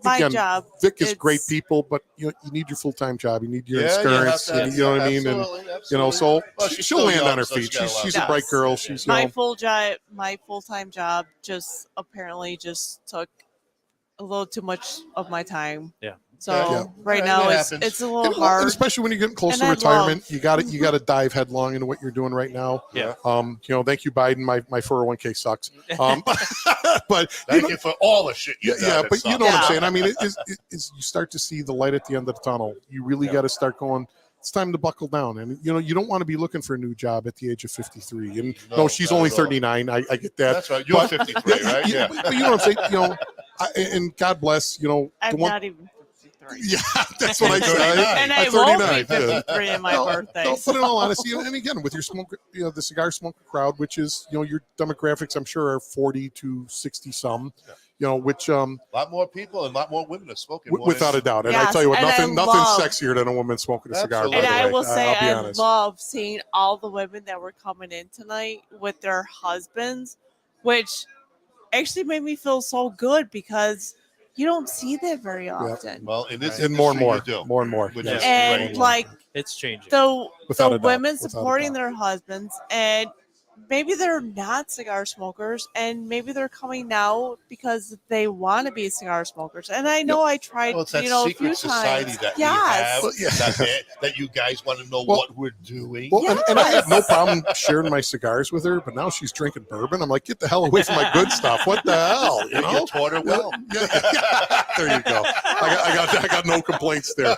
My again, job, Vic is great people, but you need your full-time job. You need your Yeah, insurance. you know what I mean? absolutely, And you know, so Well, she's she'll still land young, on her so feet. she's got a lot She's of a bright Yes. girl. She's My full-time job just apparently just took a little too much of my time. Yeah. So right now it's a little And hard. especially when you're getting close And to I retirement. love- You got to dive headlong into what you're doing right now. Yeah. Thank you, Biden. My 401k sucks. But Thank you for all the shit you yeah, done. but you know what I'm saying. I mean, it is you start to see the light at the end of the tunnel. You really got to start going. It's time to buckle down, and you don't want to be looking for a new job at the age of 53. And no, she's only 39. I get that. That's right. You're 53, right? Yeah. But you know what I'm saying. And God bless. I'm not even 53. Yeah, that's what I said. And I I'm won't 39. be 53 in my birthday. No, but in all honesty, and again, with your smoker, the cigar smoker crowd, which is, your demographics, I'm sure are 40 to 60 some, which A lot more people and a lot more women are smoking. more without than- a doubt. And I tell you what, nothing love- sexier than a woman smoking a cigar. By And the I way. will say, I'll be I honest. love seeing all the women that were coming in tonight with their husbands, which actually made me feel so good because you don't see that very often. Well, in this and more and more, industry, you do. more and more. Which Yes. is And great. like It's changing. the Without a doubt. women Without a supporting doubt. their husbands, and maybe they're not cigar smokers, and maybe they're coming now because they want to be cigar smokers. And I know I tried, Well, it's that a secret few society times. that Yes. we have, that you guys want to know Well- what we're doing. Well, and I have no problem sharing my cigars with her, but now she's drinking bourbon. I'm like, get the hell away from my good stuff. What the hell? You know? You taught her well. There you go. I got no complaints there.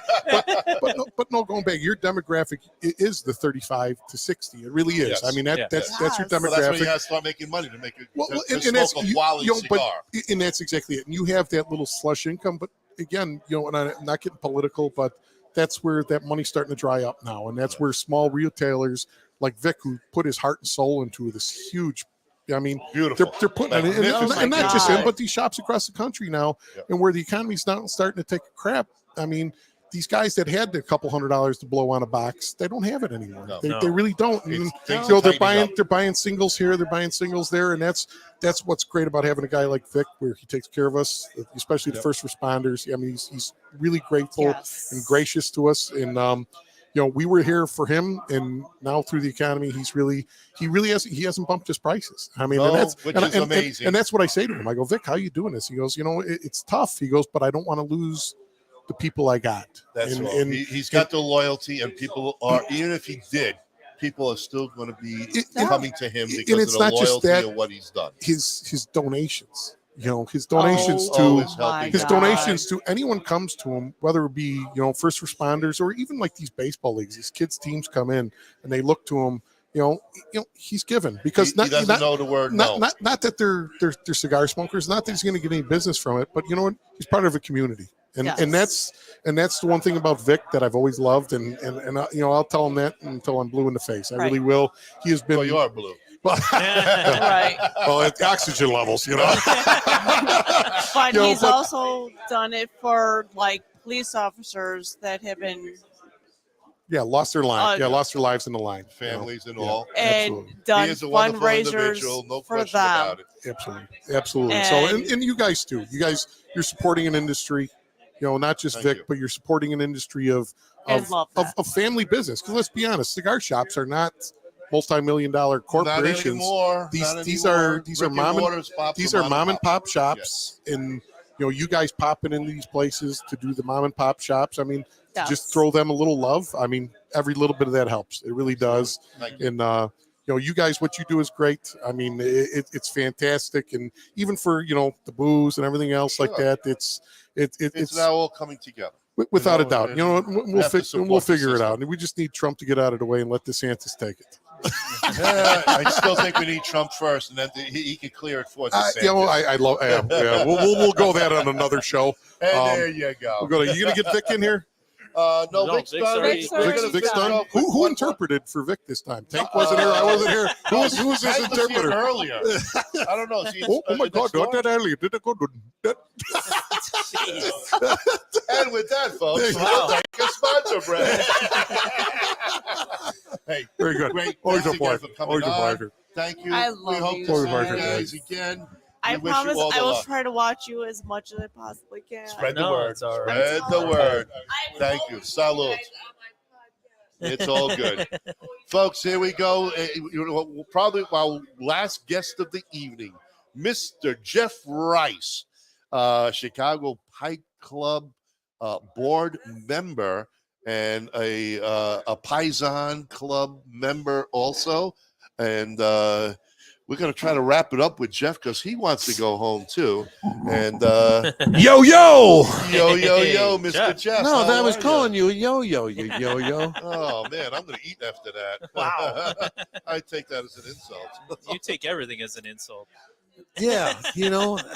But no, going back, your demographic is the 35 to 60. It really is. Yes. I mean, that's your Well, that's when demographic. you got to start making money to make it. Well, to and smoke that's a quality cigar. and that's exactly it. And you have that little slush income, but again, and I'm not getting political, but that's where that money's starting to dry up now, and that's where small retailers like Vic, who put his heart and soul into this huge. I mean, Beautiful. They're putting Like, and not just God. him, but these shops across the country now, and where the economy's now starting to take a crap. I mean, these guys that had a couple $100s to blow on a box, they don't have it anymore. No. They really don't. And, they're buying singles here, they're buying singles there, and that's what's great about having a guy like Vic, where he takes care of us, especially the first responders. I mean, he's really grateful and gracious to us, and we were here for him, and now through the economy, he hasn't bumped his prices. I mean, No, which is amazing. And that's what I say to him. I go, Vic, how you doing this? He goes, it's tough. He goes, but I don't want to lose the people I got. That's and, all. and He's got the loyalty, and people are, even if he did, people are still going to be coming to him and because it's of the not just loyalty that, of what he's done. his donations. His donations Always helping his out. donations to anyone comes to him, whether it be first responders or even like these baseball leagues. These kids teams come in and they look to him. He's given because He doesn't know the word no. Not that they're cigar smokers. Not that he's going to get any business from it, but you know what? He's part of a community. And that's the one thing about Vic that I've always loved, and I'll tell him that until I'm blue in the face. I really will. He has been. Well, you are blue. Well, Right. well, it's oxygen levels, But he's also done it for like police officers that have been lost their lives. Lost their lives in the line. Families and all. and absolutely. done He is a wonderful fundraisers individual, no for question them. about it. Absolutely. And- And you guys too. You're supporting an industry, not just Vic, but you're supporting an industry of love that. family business. Because let's be honest, cigar shops are not multi-million-dollar corporations. anymore. These are mom and pop shops, Yes. and you guys popping in these places to do the mom and pop shops. I mean, to Yes. just throw them a little love. I mean, every little bit of that helps. It really does. Thank you. And you guys, what you do is great. I mean, it's fantastic, and even for the booze and everything else like that, it's now all coming together. Without a doubt. and we have to We'll support figure the it system. out. And we just need Trump to get out of the way and let DeSantis take it. I still think we need Trump first, and then he can clear it for us. I love. Yeah. We'll go that on another show. And there you go. You gonna get Vic in here? No, Vic's done. Vic's done. Who interpreted for Vic this time? Tank wasn't here. I wasn't here. Who's his interpreter? Earlier. I don't know. Oh my God! Not that early. Did it go? And with that, folks, we'll take a sponsor break. Hey, very good. Great. Always Thanks a again pleasure. for coming Always a on. pleasure. Thank you. I We love hope you to see you guys. guys again. I We wish promise you all the I will luck. try to watch you as much as I possibly can. Spread the word. Spread the word. Thank you. Salute. It's all good. Folks, here we go. Probably our last guest of the evening, Mr. Jeff Rice, Chicago Pipe Club board member and a Paisan Club member also. And we're going to try to wrap it up with Jeff because he wants to go home too. And yo, Mr. Jeff. No, how I was are calling you? yo. Oh man, I'm going to eat after that. Wow. I take that as an insult. You take everything as an insult. Yeah,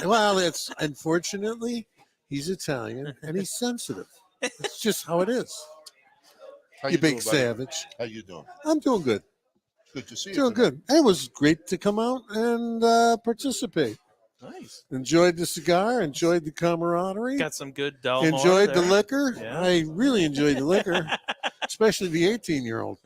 well, it's unfortunately he's Italian and he's sensitive. It's just how it is. How You you big doing, buddy? savage. How you doing? I'm doing good. Good to see you. Doing good. It was great to come out and participate. Nice. Enjoyed the cigar. Enjoyed the camaraderie. Got some good Dalmore Enjoyed the there. liquor. Yeah. I really enjoyed the liquor, especially the 18-year-old.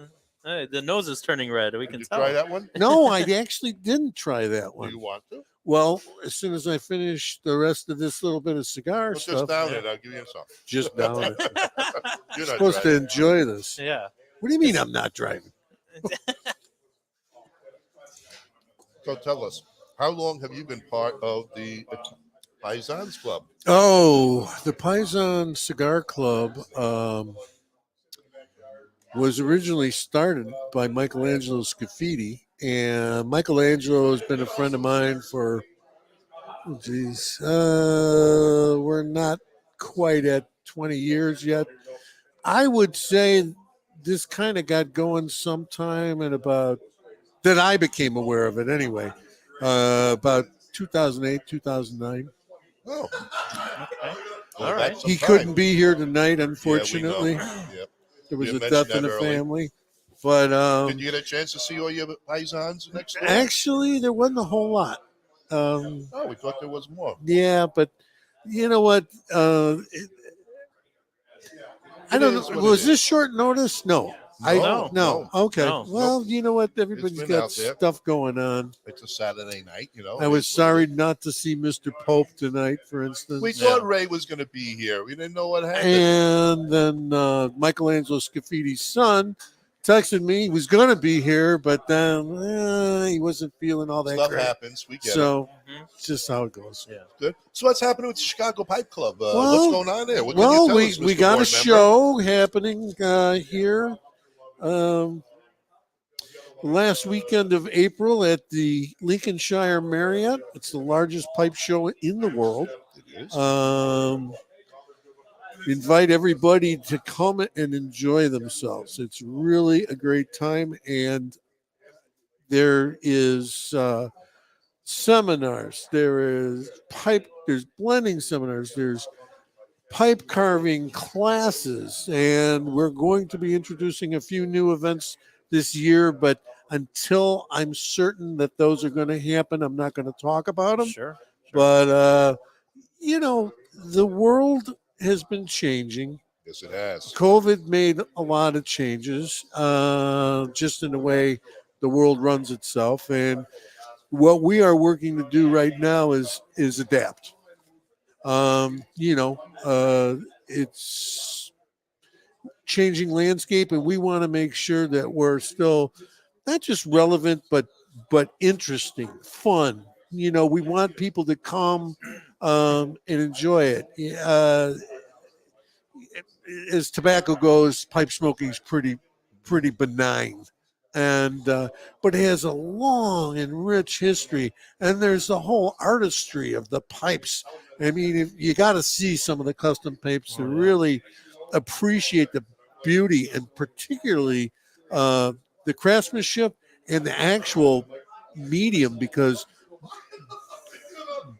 The nose is turning red. We can tell. Try that one? No, I actually didn't try that Do one. you want to? Well, as soon as I finish the rest of this little bit of cigar Well, stuff, just down it. I'll give you some. just down it. You're not Supposed to driving. enjoy this. Yeah. What do you mean I'm not driving? So tell us, how long have you been part of the Paisans Club? Oh, the Paisan Cigar Club was originally started by Michelangelo Kafie, and Michelangelo has been a friend of mine for, we're not quite at 20 years yet. I would say this kind of got going sometime in about, that I became aware of it anyway, about 2008, 2009. Oh, okay. All right. He couldn't be here tonight, Yeah, we know. unfortunately. Yep. There was You a mentioned death that in the early. family. But Did you get a chance to see all your Paisans next door? actually, there wasn't a whole lot. Oh, we thought there was more. Yeah, but you know what? I don't is know. what Was it this short notice? No. No. Okay. No. Well, you know what? Everybody's been got out there. stuff going on. It's a Saturday night, you know. I was sorry not to see Mr. Pope tonight, for instance. We thought Ray was going to be here. We didn't know what happened. And then Michelangelo Scaffidi's son texted me. He was going to be here, but then he wasn't feeling all that Stuff great. happens. We get So it. it's just how it goes. Yeah. Good. So what's happening with the Chicago Pipe Club? Well, what's going on there? What can you Well, tell we, us, we Mr. got a Board member? show happening here last weekend of April at the Lincolnshire Marriott. It's the largest pipe show in the world. It is. Invite everybody to come and enjoy themselves. It's really a great time, and there is seminars, there's blending seminars, there's pipe carving classes, and we're going to be introducing a few new events this year, but until I'm certain that those are going to happen, I'm not going to talk about them. Sure. But the world has been changing. Yes, it has. COVID made a lot of changes, just in the way the world runs itself. And what we are working to do right now is adapt. It's changing landscape, and we want to make sure that we're still not just relevant, but interesting, fun. We want people to come and enjoy it. As tobacco goes, pipe smoking is pretty benign, and but it has a long and rich history, and there's the whole artistry of the pipes. I mean, you got to see some of the custom pipes to really appreciate the beauty, and particularly the craftsmanship and the actual medium, because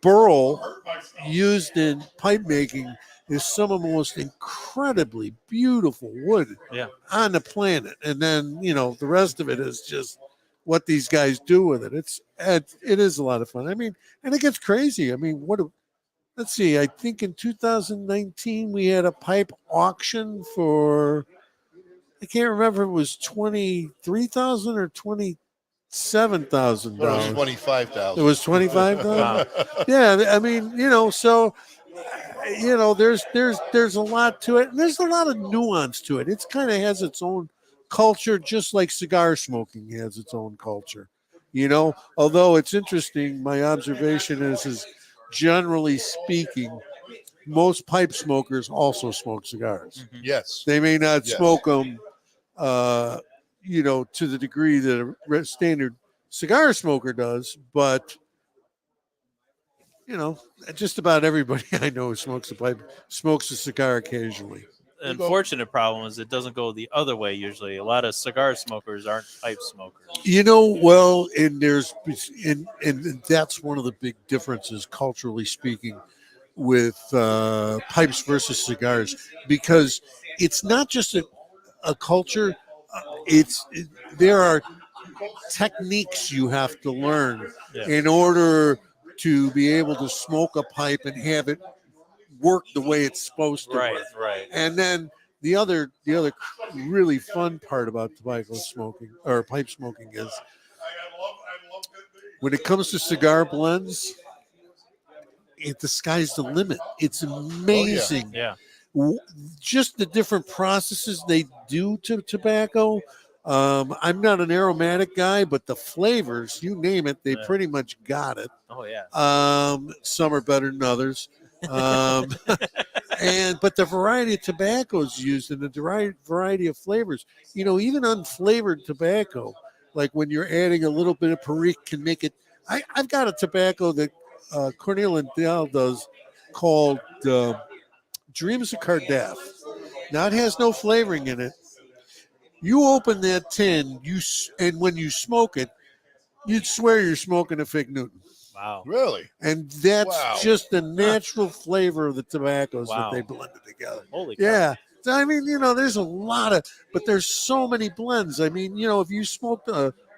burl used in pipe making is some of the most incredibly beautiful wood on the planet. And then, the rest of it is just what these guys do with it. It is a lot of fun. I mean, and it gets crazy. I mean, let's see, I think in 2019 we had a pipe auction for, I can't remember if it was $23,000 or $27,000. Well, it was 25,000. It was 25,000. Yeah, I mean, so there's a lot to it, and there's a lot of nuance to it. It's kind of has its own culture, just like cigar smoking has its own culture. Although it's interesting, my observation is generally speaking, most pipe smokers also smoke cigars. Yes, they may not smoke them, to the degree that a standard cigar smoker does, but just about everybody I know who smokes a pipe smokes a cigar occasionally. The unfortunate problem is it doesn't go the other way usually. A lot of cigar smokers aren't pipe smokers. Well, and that's one of the big differences, culturally speaking, with pipes versus cigars, because it's not just a culture. There are techniques you have to learn in order to be able to smoke a pipe and have it work the way it's supposed to. Right. And then the other really fun part about tobacco smoking or pipe smoking is when it comes to cigar blends, the sky's the limit. It's amazing. Just the different processes they do to tobacco. I'm not an aromatic guy, but the flavors, you name it, they pretty much got it. Oh yeah. Some are better than others. But the variety of tobaccos used and the variety of flavors, even unflavored tobacco, like when you're adding a little bit of Perique can make it. I've got a tobacco that Cornel and Dale does called Dreams of Cardiff. Now it has no flavoring in it. You open that tin, and when you smoke it, you'd swear you're smoking a Fig Newton. Wow. Really? And that's just the natural flavor of the tobaccos that they blended together. Holy cow. Yeah. So, I mean, there's a lot but there's so many blends. I mean, if you smoked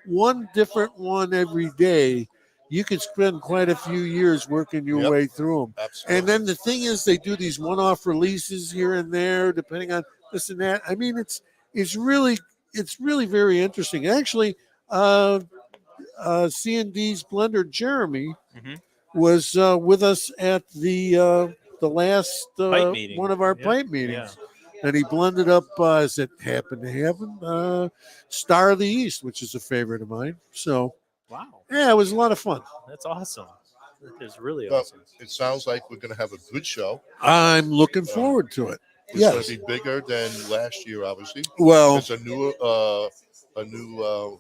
one different one every day, you could spend quite a few years working your way through them. Absolutely. And then the thing is, they do these one-off releases here and there, depending on this and that. I mean, it's really very interesting. Actually, C&D's blender Jeremy was with us at the last one of our pipe meetings, and he blended up as it happened to happen, Star of the East, which is a favorite of mine. So yeah, it was a lot of fun. That's awesome. That is really Well, awesome. it sounds like we're going to have a good show. I'm looking forward to it. It's going to be bigger than last year, obviously. Well, it's a new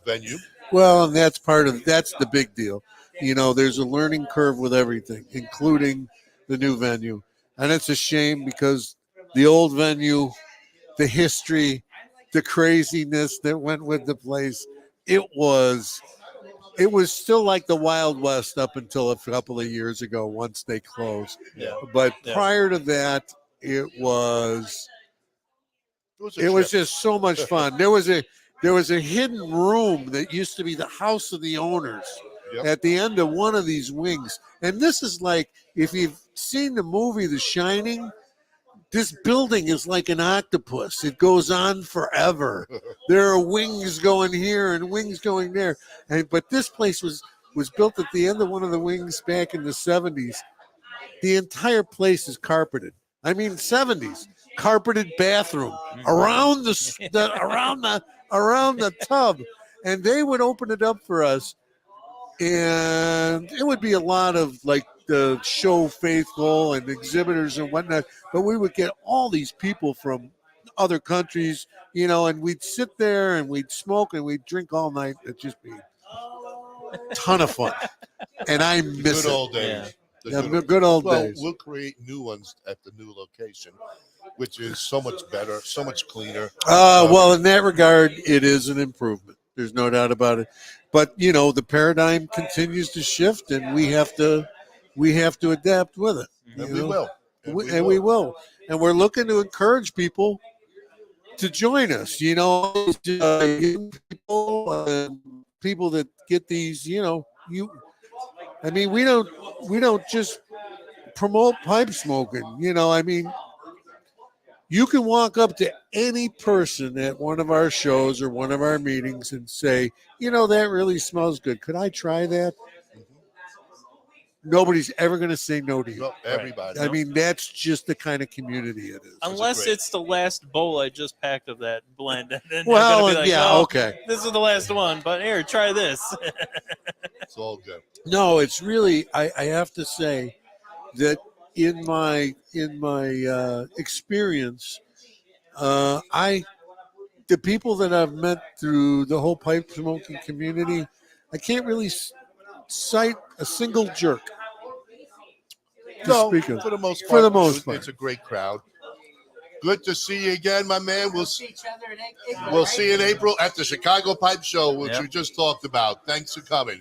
venue. Well, and that's the big deal. There's a learning curve with everything, including the new venue. And it's a shame because the old venue, the history, the craziness that went with the place, it was still like the Wild West up until a couple of years ago once they closed. But prior to that, it was just so much fun. There was a hidden room that used to be the house of the owners at the end of one of these wings. And this is like, if you've seen the movie The Shining, this building is like an octopus. It goes on forever. There are wings going here and wings going there. But this place was built at the end of one of the wings back in the 70s. The entire place is carpeted. I mean, 70s carpeted bathroom around the tub, and they would open it up for us, and it would be a lot of like the show faithful and exhibitors and whatnot, but we would get all these people from other countries, and we'd sit there and we'd smoke and we'd drink all night. It'd just be a ton of fun, and I miss Good it. old days. The good old days. We'll create new ones at the new location, which is so much better, so much cleaner. Well, in that regard, it is an improvement. There's no doubt about it. but the paradigm continues to shift, and we have to adapt with it. And we will. We will. And we're looking to encourage people to join us. Young people that get these. We don't just promote pipe smoking. You can walk up to any person at one of our shows or one of our meetings and say, that really smells good. Could I try that? Nobody's ever going to say no to you. No, everybody. I mean, that's just the kind of community it is. Unless it's the last bowl I just packed of that blend. And then Well, I'm gonna be like, yeah, oh, okay. This is the last one, but here, try this. It's all good. No, it's really. I have to say that in my experience, the people that I've met through the whole pipe smoking community, I can't really cite a single jerk. No, speak of. for the most part. For the most part. It's a great crowd. Good to see you again, my man. We'll see you in April at the Chicago Pipe Show, which we just talked about. Thanks for coming.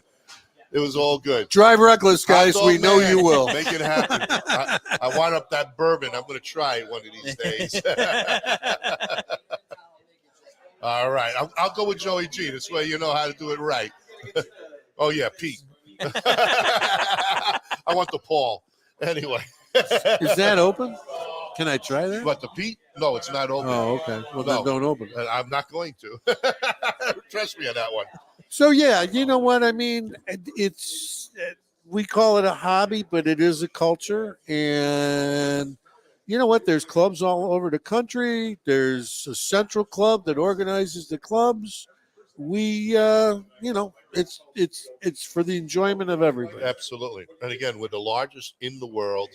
It was all good. Drive reckless, guys. Hot dog We know man. you will. Make it happen. I want up that bourbon. I'm going to try it one of these days. All right. I'll go with Joey G. This way you know how to do it right. Oh, yeah, Pete. I want the Paul. Anyway. Is that open? Can I try that? What, the Pete? No, it's not open. Oh, okay. Well, then don't open it. I'm not going to. Trust me on that one. So, yeah, you know what I mean? We call it a hobby, but it is a culture. And you know what? There's clubs all over the country. There's a central club that organizes the clubs. We, it's for the enjoyment of everybody. Absolutely. And again, we're the largest in the world.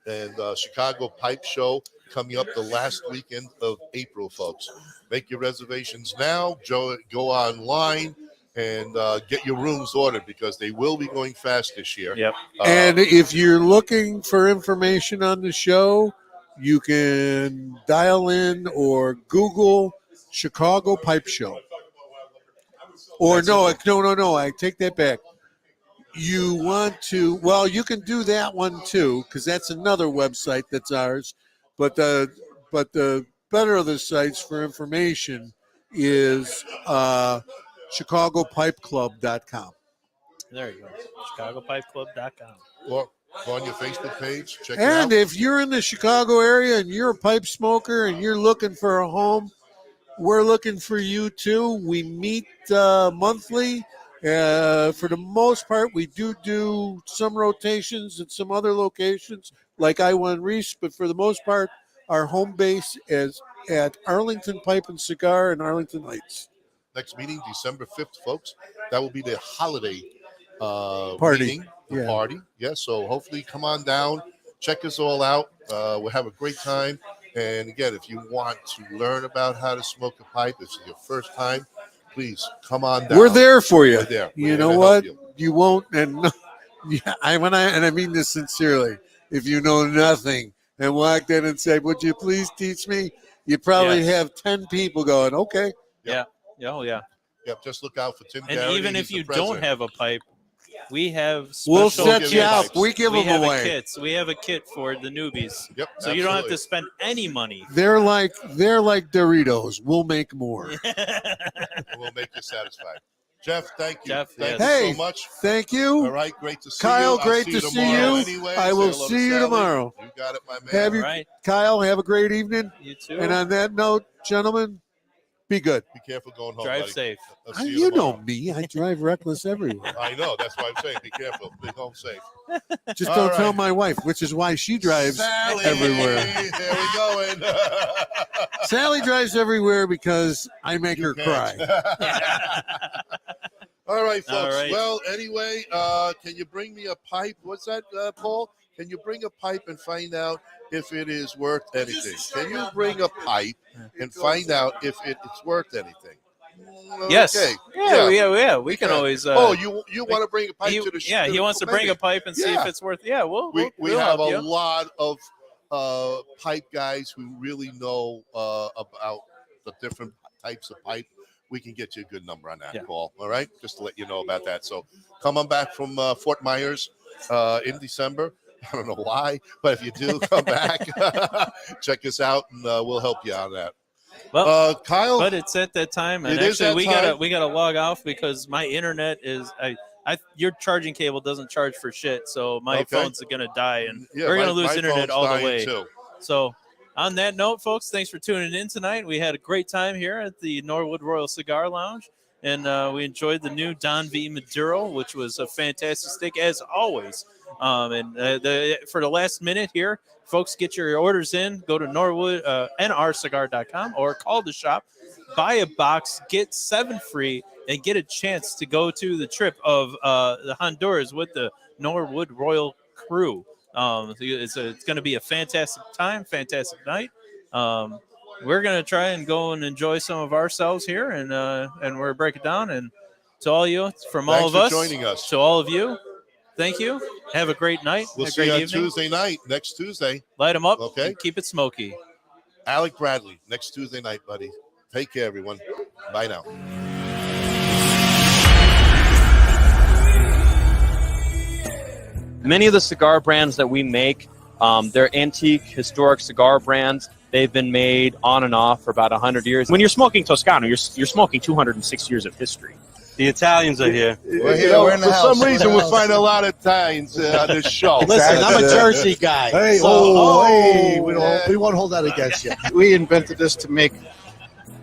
And Chicago Pipe Show coming up the last weekend of April, folks. Make your reservations now. Go online and get your rooms ordered because they will be going fast this year. Yep. And if you're looking for information on the show, you can dial in or Google Chicago Pipe Show. Or no, I take that back. You want to, well, you can do that one too, because that's another website that's ours. But the better of the sites for information is ChicagoPipeClub.com. There you go. ChicagoPipeClub.com. Or go on your Facebook page. Check it out. And if you're in the Chicago area and you're a pipe smoker and you're looking for a home, we're looking for you too. We meet monthly. For the most part, we do some rotations at some other locations like I-1 Reese, but for the most part, our home base is at Arlington Pipe and Cigar in Arlington Heights. Next meeting, December 5th, folks. That will be the holiday Party. meeting, the Yeah. party. Yeah, so hopefully come on down, check us all out. We'll have a great time. And again, if you want to learn about how to smoke a pipe, this is your first time, please come on down. We're there for you. We're there. You We're know here to what? help You won't, and I mean this sincerely. If you know nothing and walked in and said, "Would you please teach me?" You probably Yes. have 10 people going, "Okay." Yeah. Oh, yeah. Yep, just look out for Tim And Garrity. even He's if the you president. don't have a pipe, we have We'll special set you kits. up. We give them have away. Kits. We have a kit for the newbies. Yep. So you don't have absolutely. to spend any money. They're like Doritos. We'll make more. We'll make you satisfied. Jeff, thank you. Jeff, thank Hey, you so much. thank you. All right, great to see Kyle, you. I'll great see to you see tomorrow you. Anyway. I Say will hello to see you Sally. tomorrow. You got it, my man. Have you, All right. Kyle, have a great evening. You too. And on that note, gentlemen, be good. Be careful going home. Drive buddy. safe. I'll see You tomorrow. know me. I drive reckless everywhere. I know. That's why I'm saying be careful. Be home safe. Just All don't right. tell my wife, which is why she drives Sally, everywhere. there we going. Sally drives everywhere because I make her cry. All right, folks. All right. Well, anyway, can you bring me a pipe? What's that, Paul? Can you bring a pipe and find out if it is worth anything? Can you bring a pipe and find out if it's worth anything? Yes. Okay. Yeah. We can always. You want to bring a pipe to the show? Yeah, he wants to bring a pipe and see if it's worth. Yeah, we we'll have help a you. lot of pipe guys who really know about the different types of pipe. we can get you a good number on that, Paul. All right, just to let you know about that. So come on back from Fort Myers in December. I don't know why, but if you do come back, check us out, and we'll help you on that. Well, Kyle, but it's at that time, and It is actually that we time. gotta log off because my internet is your charging cable doesn't charge for shit, so my Okay. phone's gonna die, and Yeah, we're gonna my lose internet phone's all the dying way. too. So, on that note, folks, thanks for tuning in tonight. We had a great time here at the Norwood Royal Cigar Lounge, and we enjoyed the new Don V Maduro, which was a fantastic steak as always. And for the last minute here, folks, get your orders in. Go to Norwood nrcigar.com or call the shop. Buy a box, get 7 free, and get a chance to go to the trip of the Honduras with the Norwood Royal crew. It's going to be a fantastic time, fantastic night. We're going to try and go and enjoy some of ourselves here, and we're break it down. And to all you, from all Thanks of for us, joining us. to all of you, thank you. Have a great night. We'll a see great you on evening. Tuesday night, next Tuesday. Light them up. Okay. And keep it smoky. Alec Bradley, next Tuesday night, buddy. Take care, everyone. Bye now. Many of the cigar brands that we make, they're antique, historic cigar brands. They've been made on and off for about 100 years. When you're smoking Toscano, you're smoking 206 years of history. The Italians are here. We're here. For some reason, we're finding a lot of Italians on this show. Listen, I'm a Jersey guy. Hey, So- we won't hold that against you. We invented this to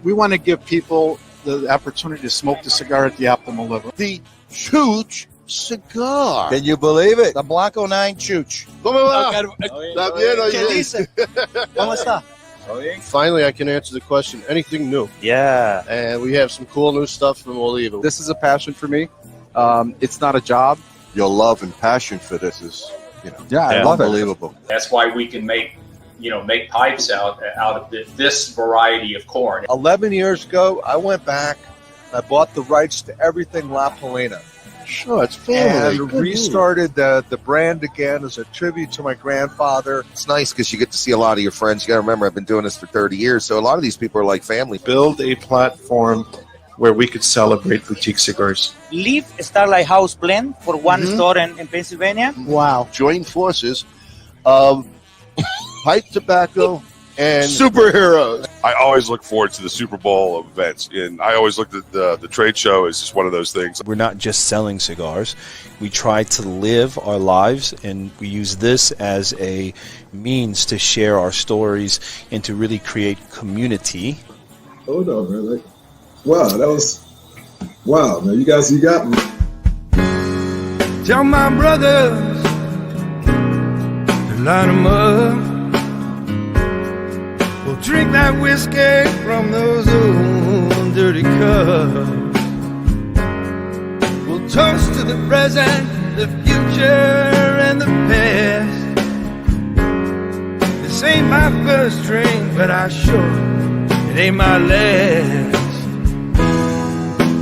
we want to give people the opportunity to smoke the cigar at the optimal level. The Chooch cigar. Can you believe it? The Blanco 9 Chooch. ¿Cómo va? ¿Está bien? ¿Qué dice? ¿Cómo está? Finally, I can answer the question. Anything new? Yeah. And we have some cool new stuff from Olivan. This is a passion for me. It's not a job. Your love and passion for this is, I love it. unbelievable. That's why we can make pipes out of this variety of corn. 11 years ago, I went back. I bought the rights to everything La Polina. Sure, it's family. And Good restarted the brand again as a tribute to my grandfather. It's nice because you get to see a lot of your friends. You got to remember, I've been doing this for 30 years, so a lot of these people are like family. Build a platform where we could celebrate boutique cigars. Leave Starlight House blend for one store in Pennsylvania. Wow. Join forces of pipe tobacco and superheroes. I always look forward to the Super Bowl events, and I always looked at the trade show as just one of those things. We're not just selling cigars. We try to live our lives, and we use this as a means to share our stories and to really create community. Hold on, man. Wow, man. You got me. Tell my brothers to line them up. We'll drink that whiskey from those old dirty cups. We'll toast to the present, the future, and the past. This ain't my first drink, but it ain't my last.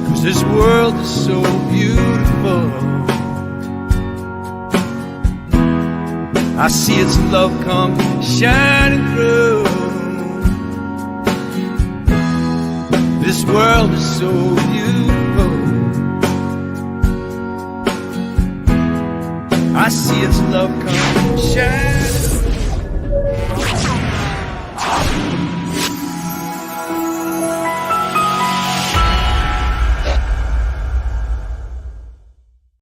'Cause this world is so beautiful. I see its love come shining through. This world is so beautiful. I see its love come shining.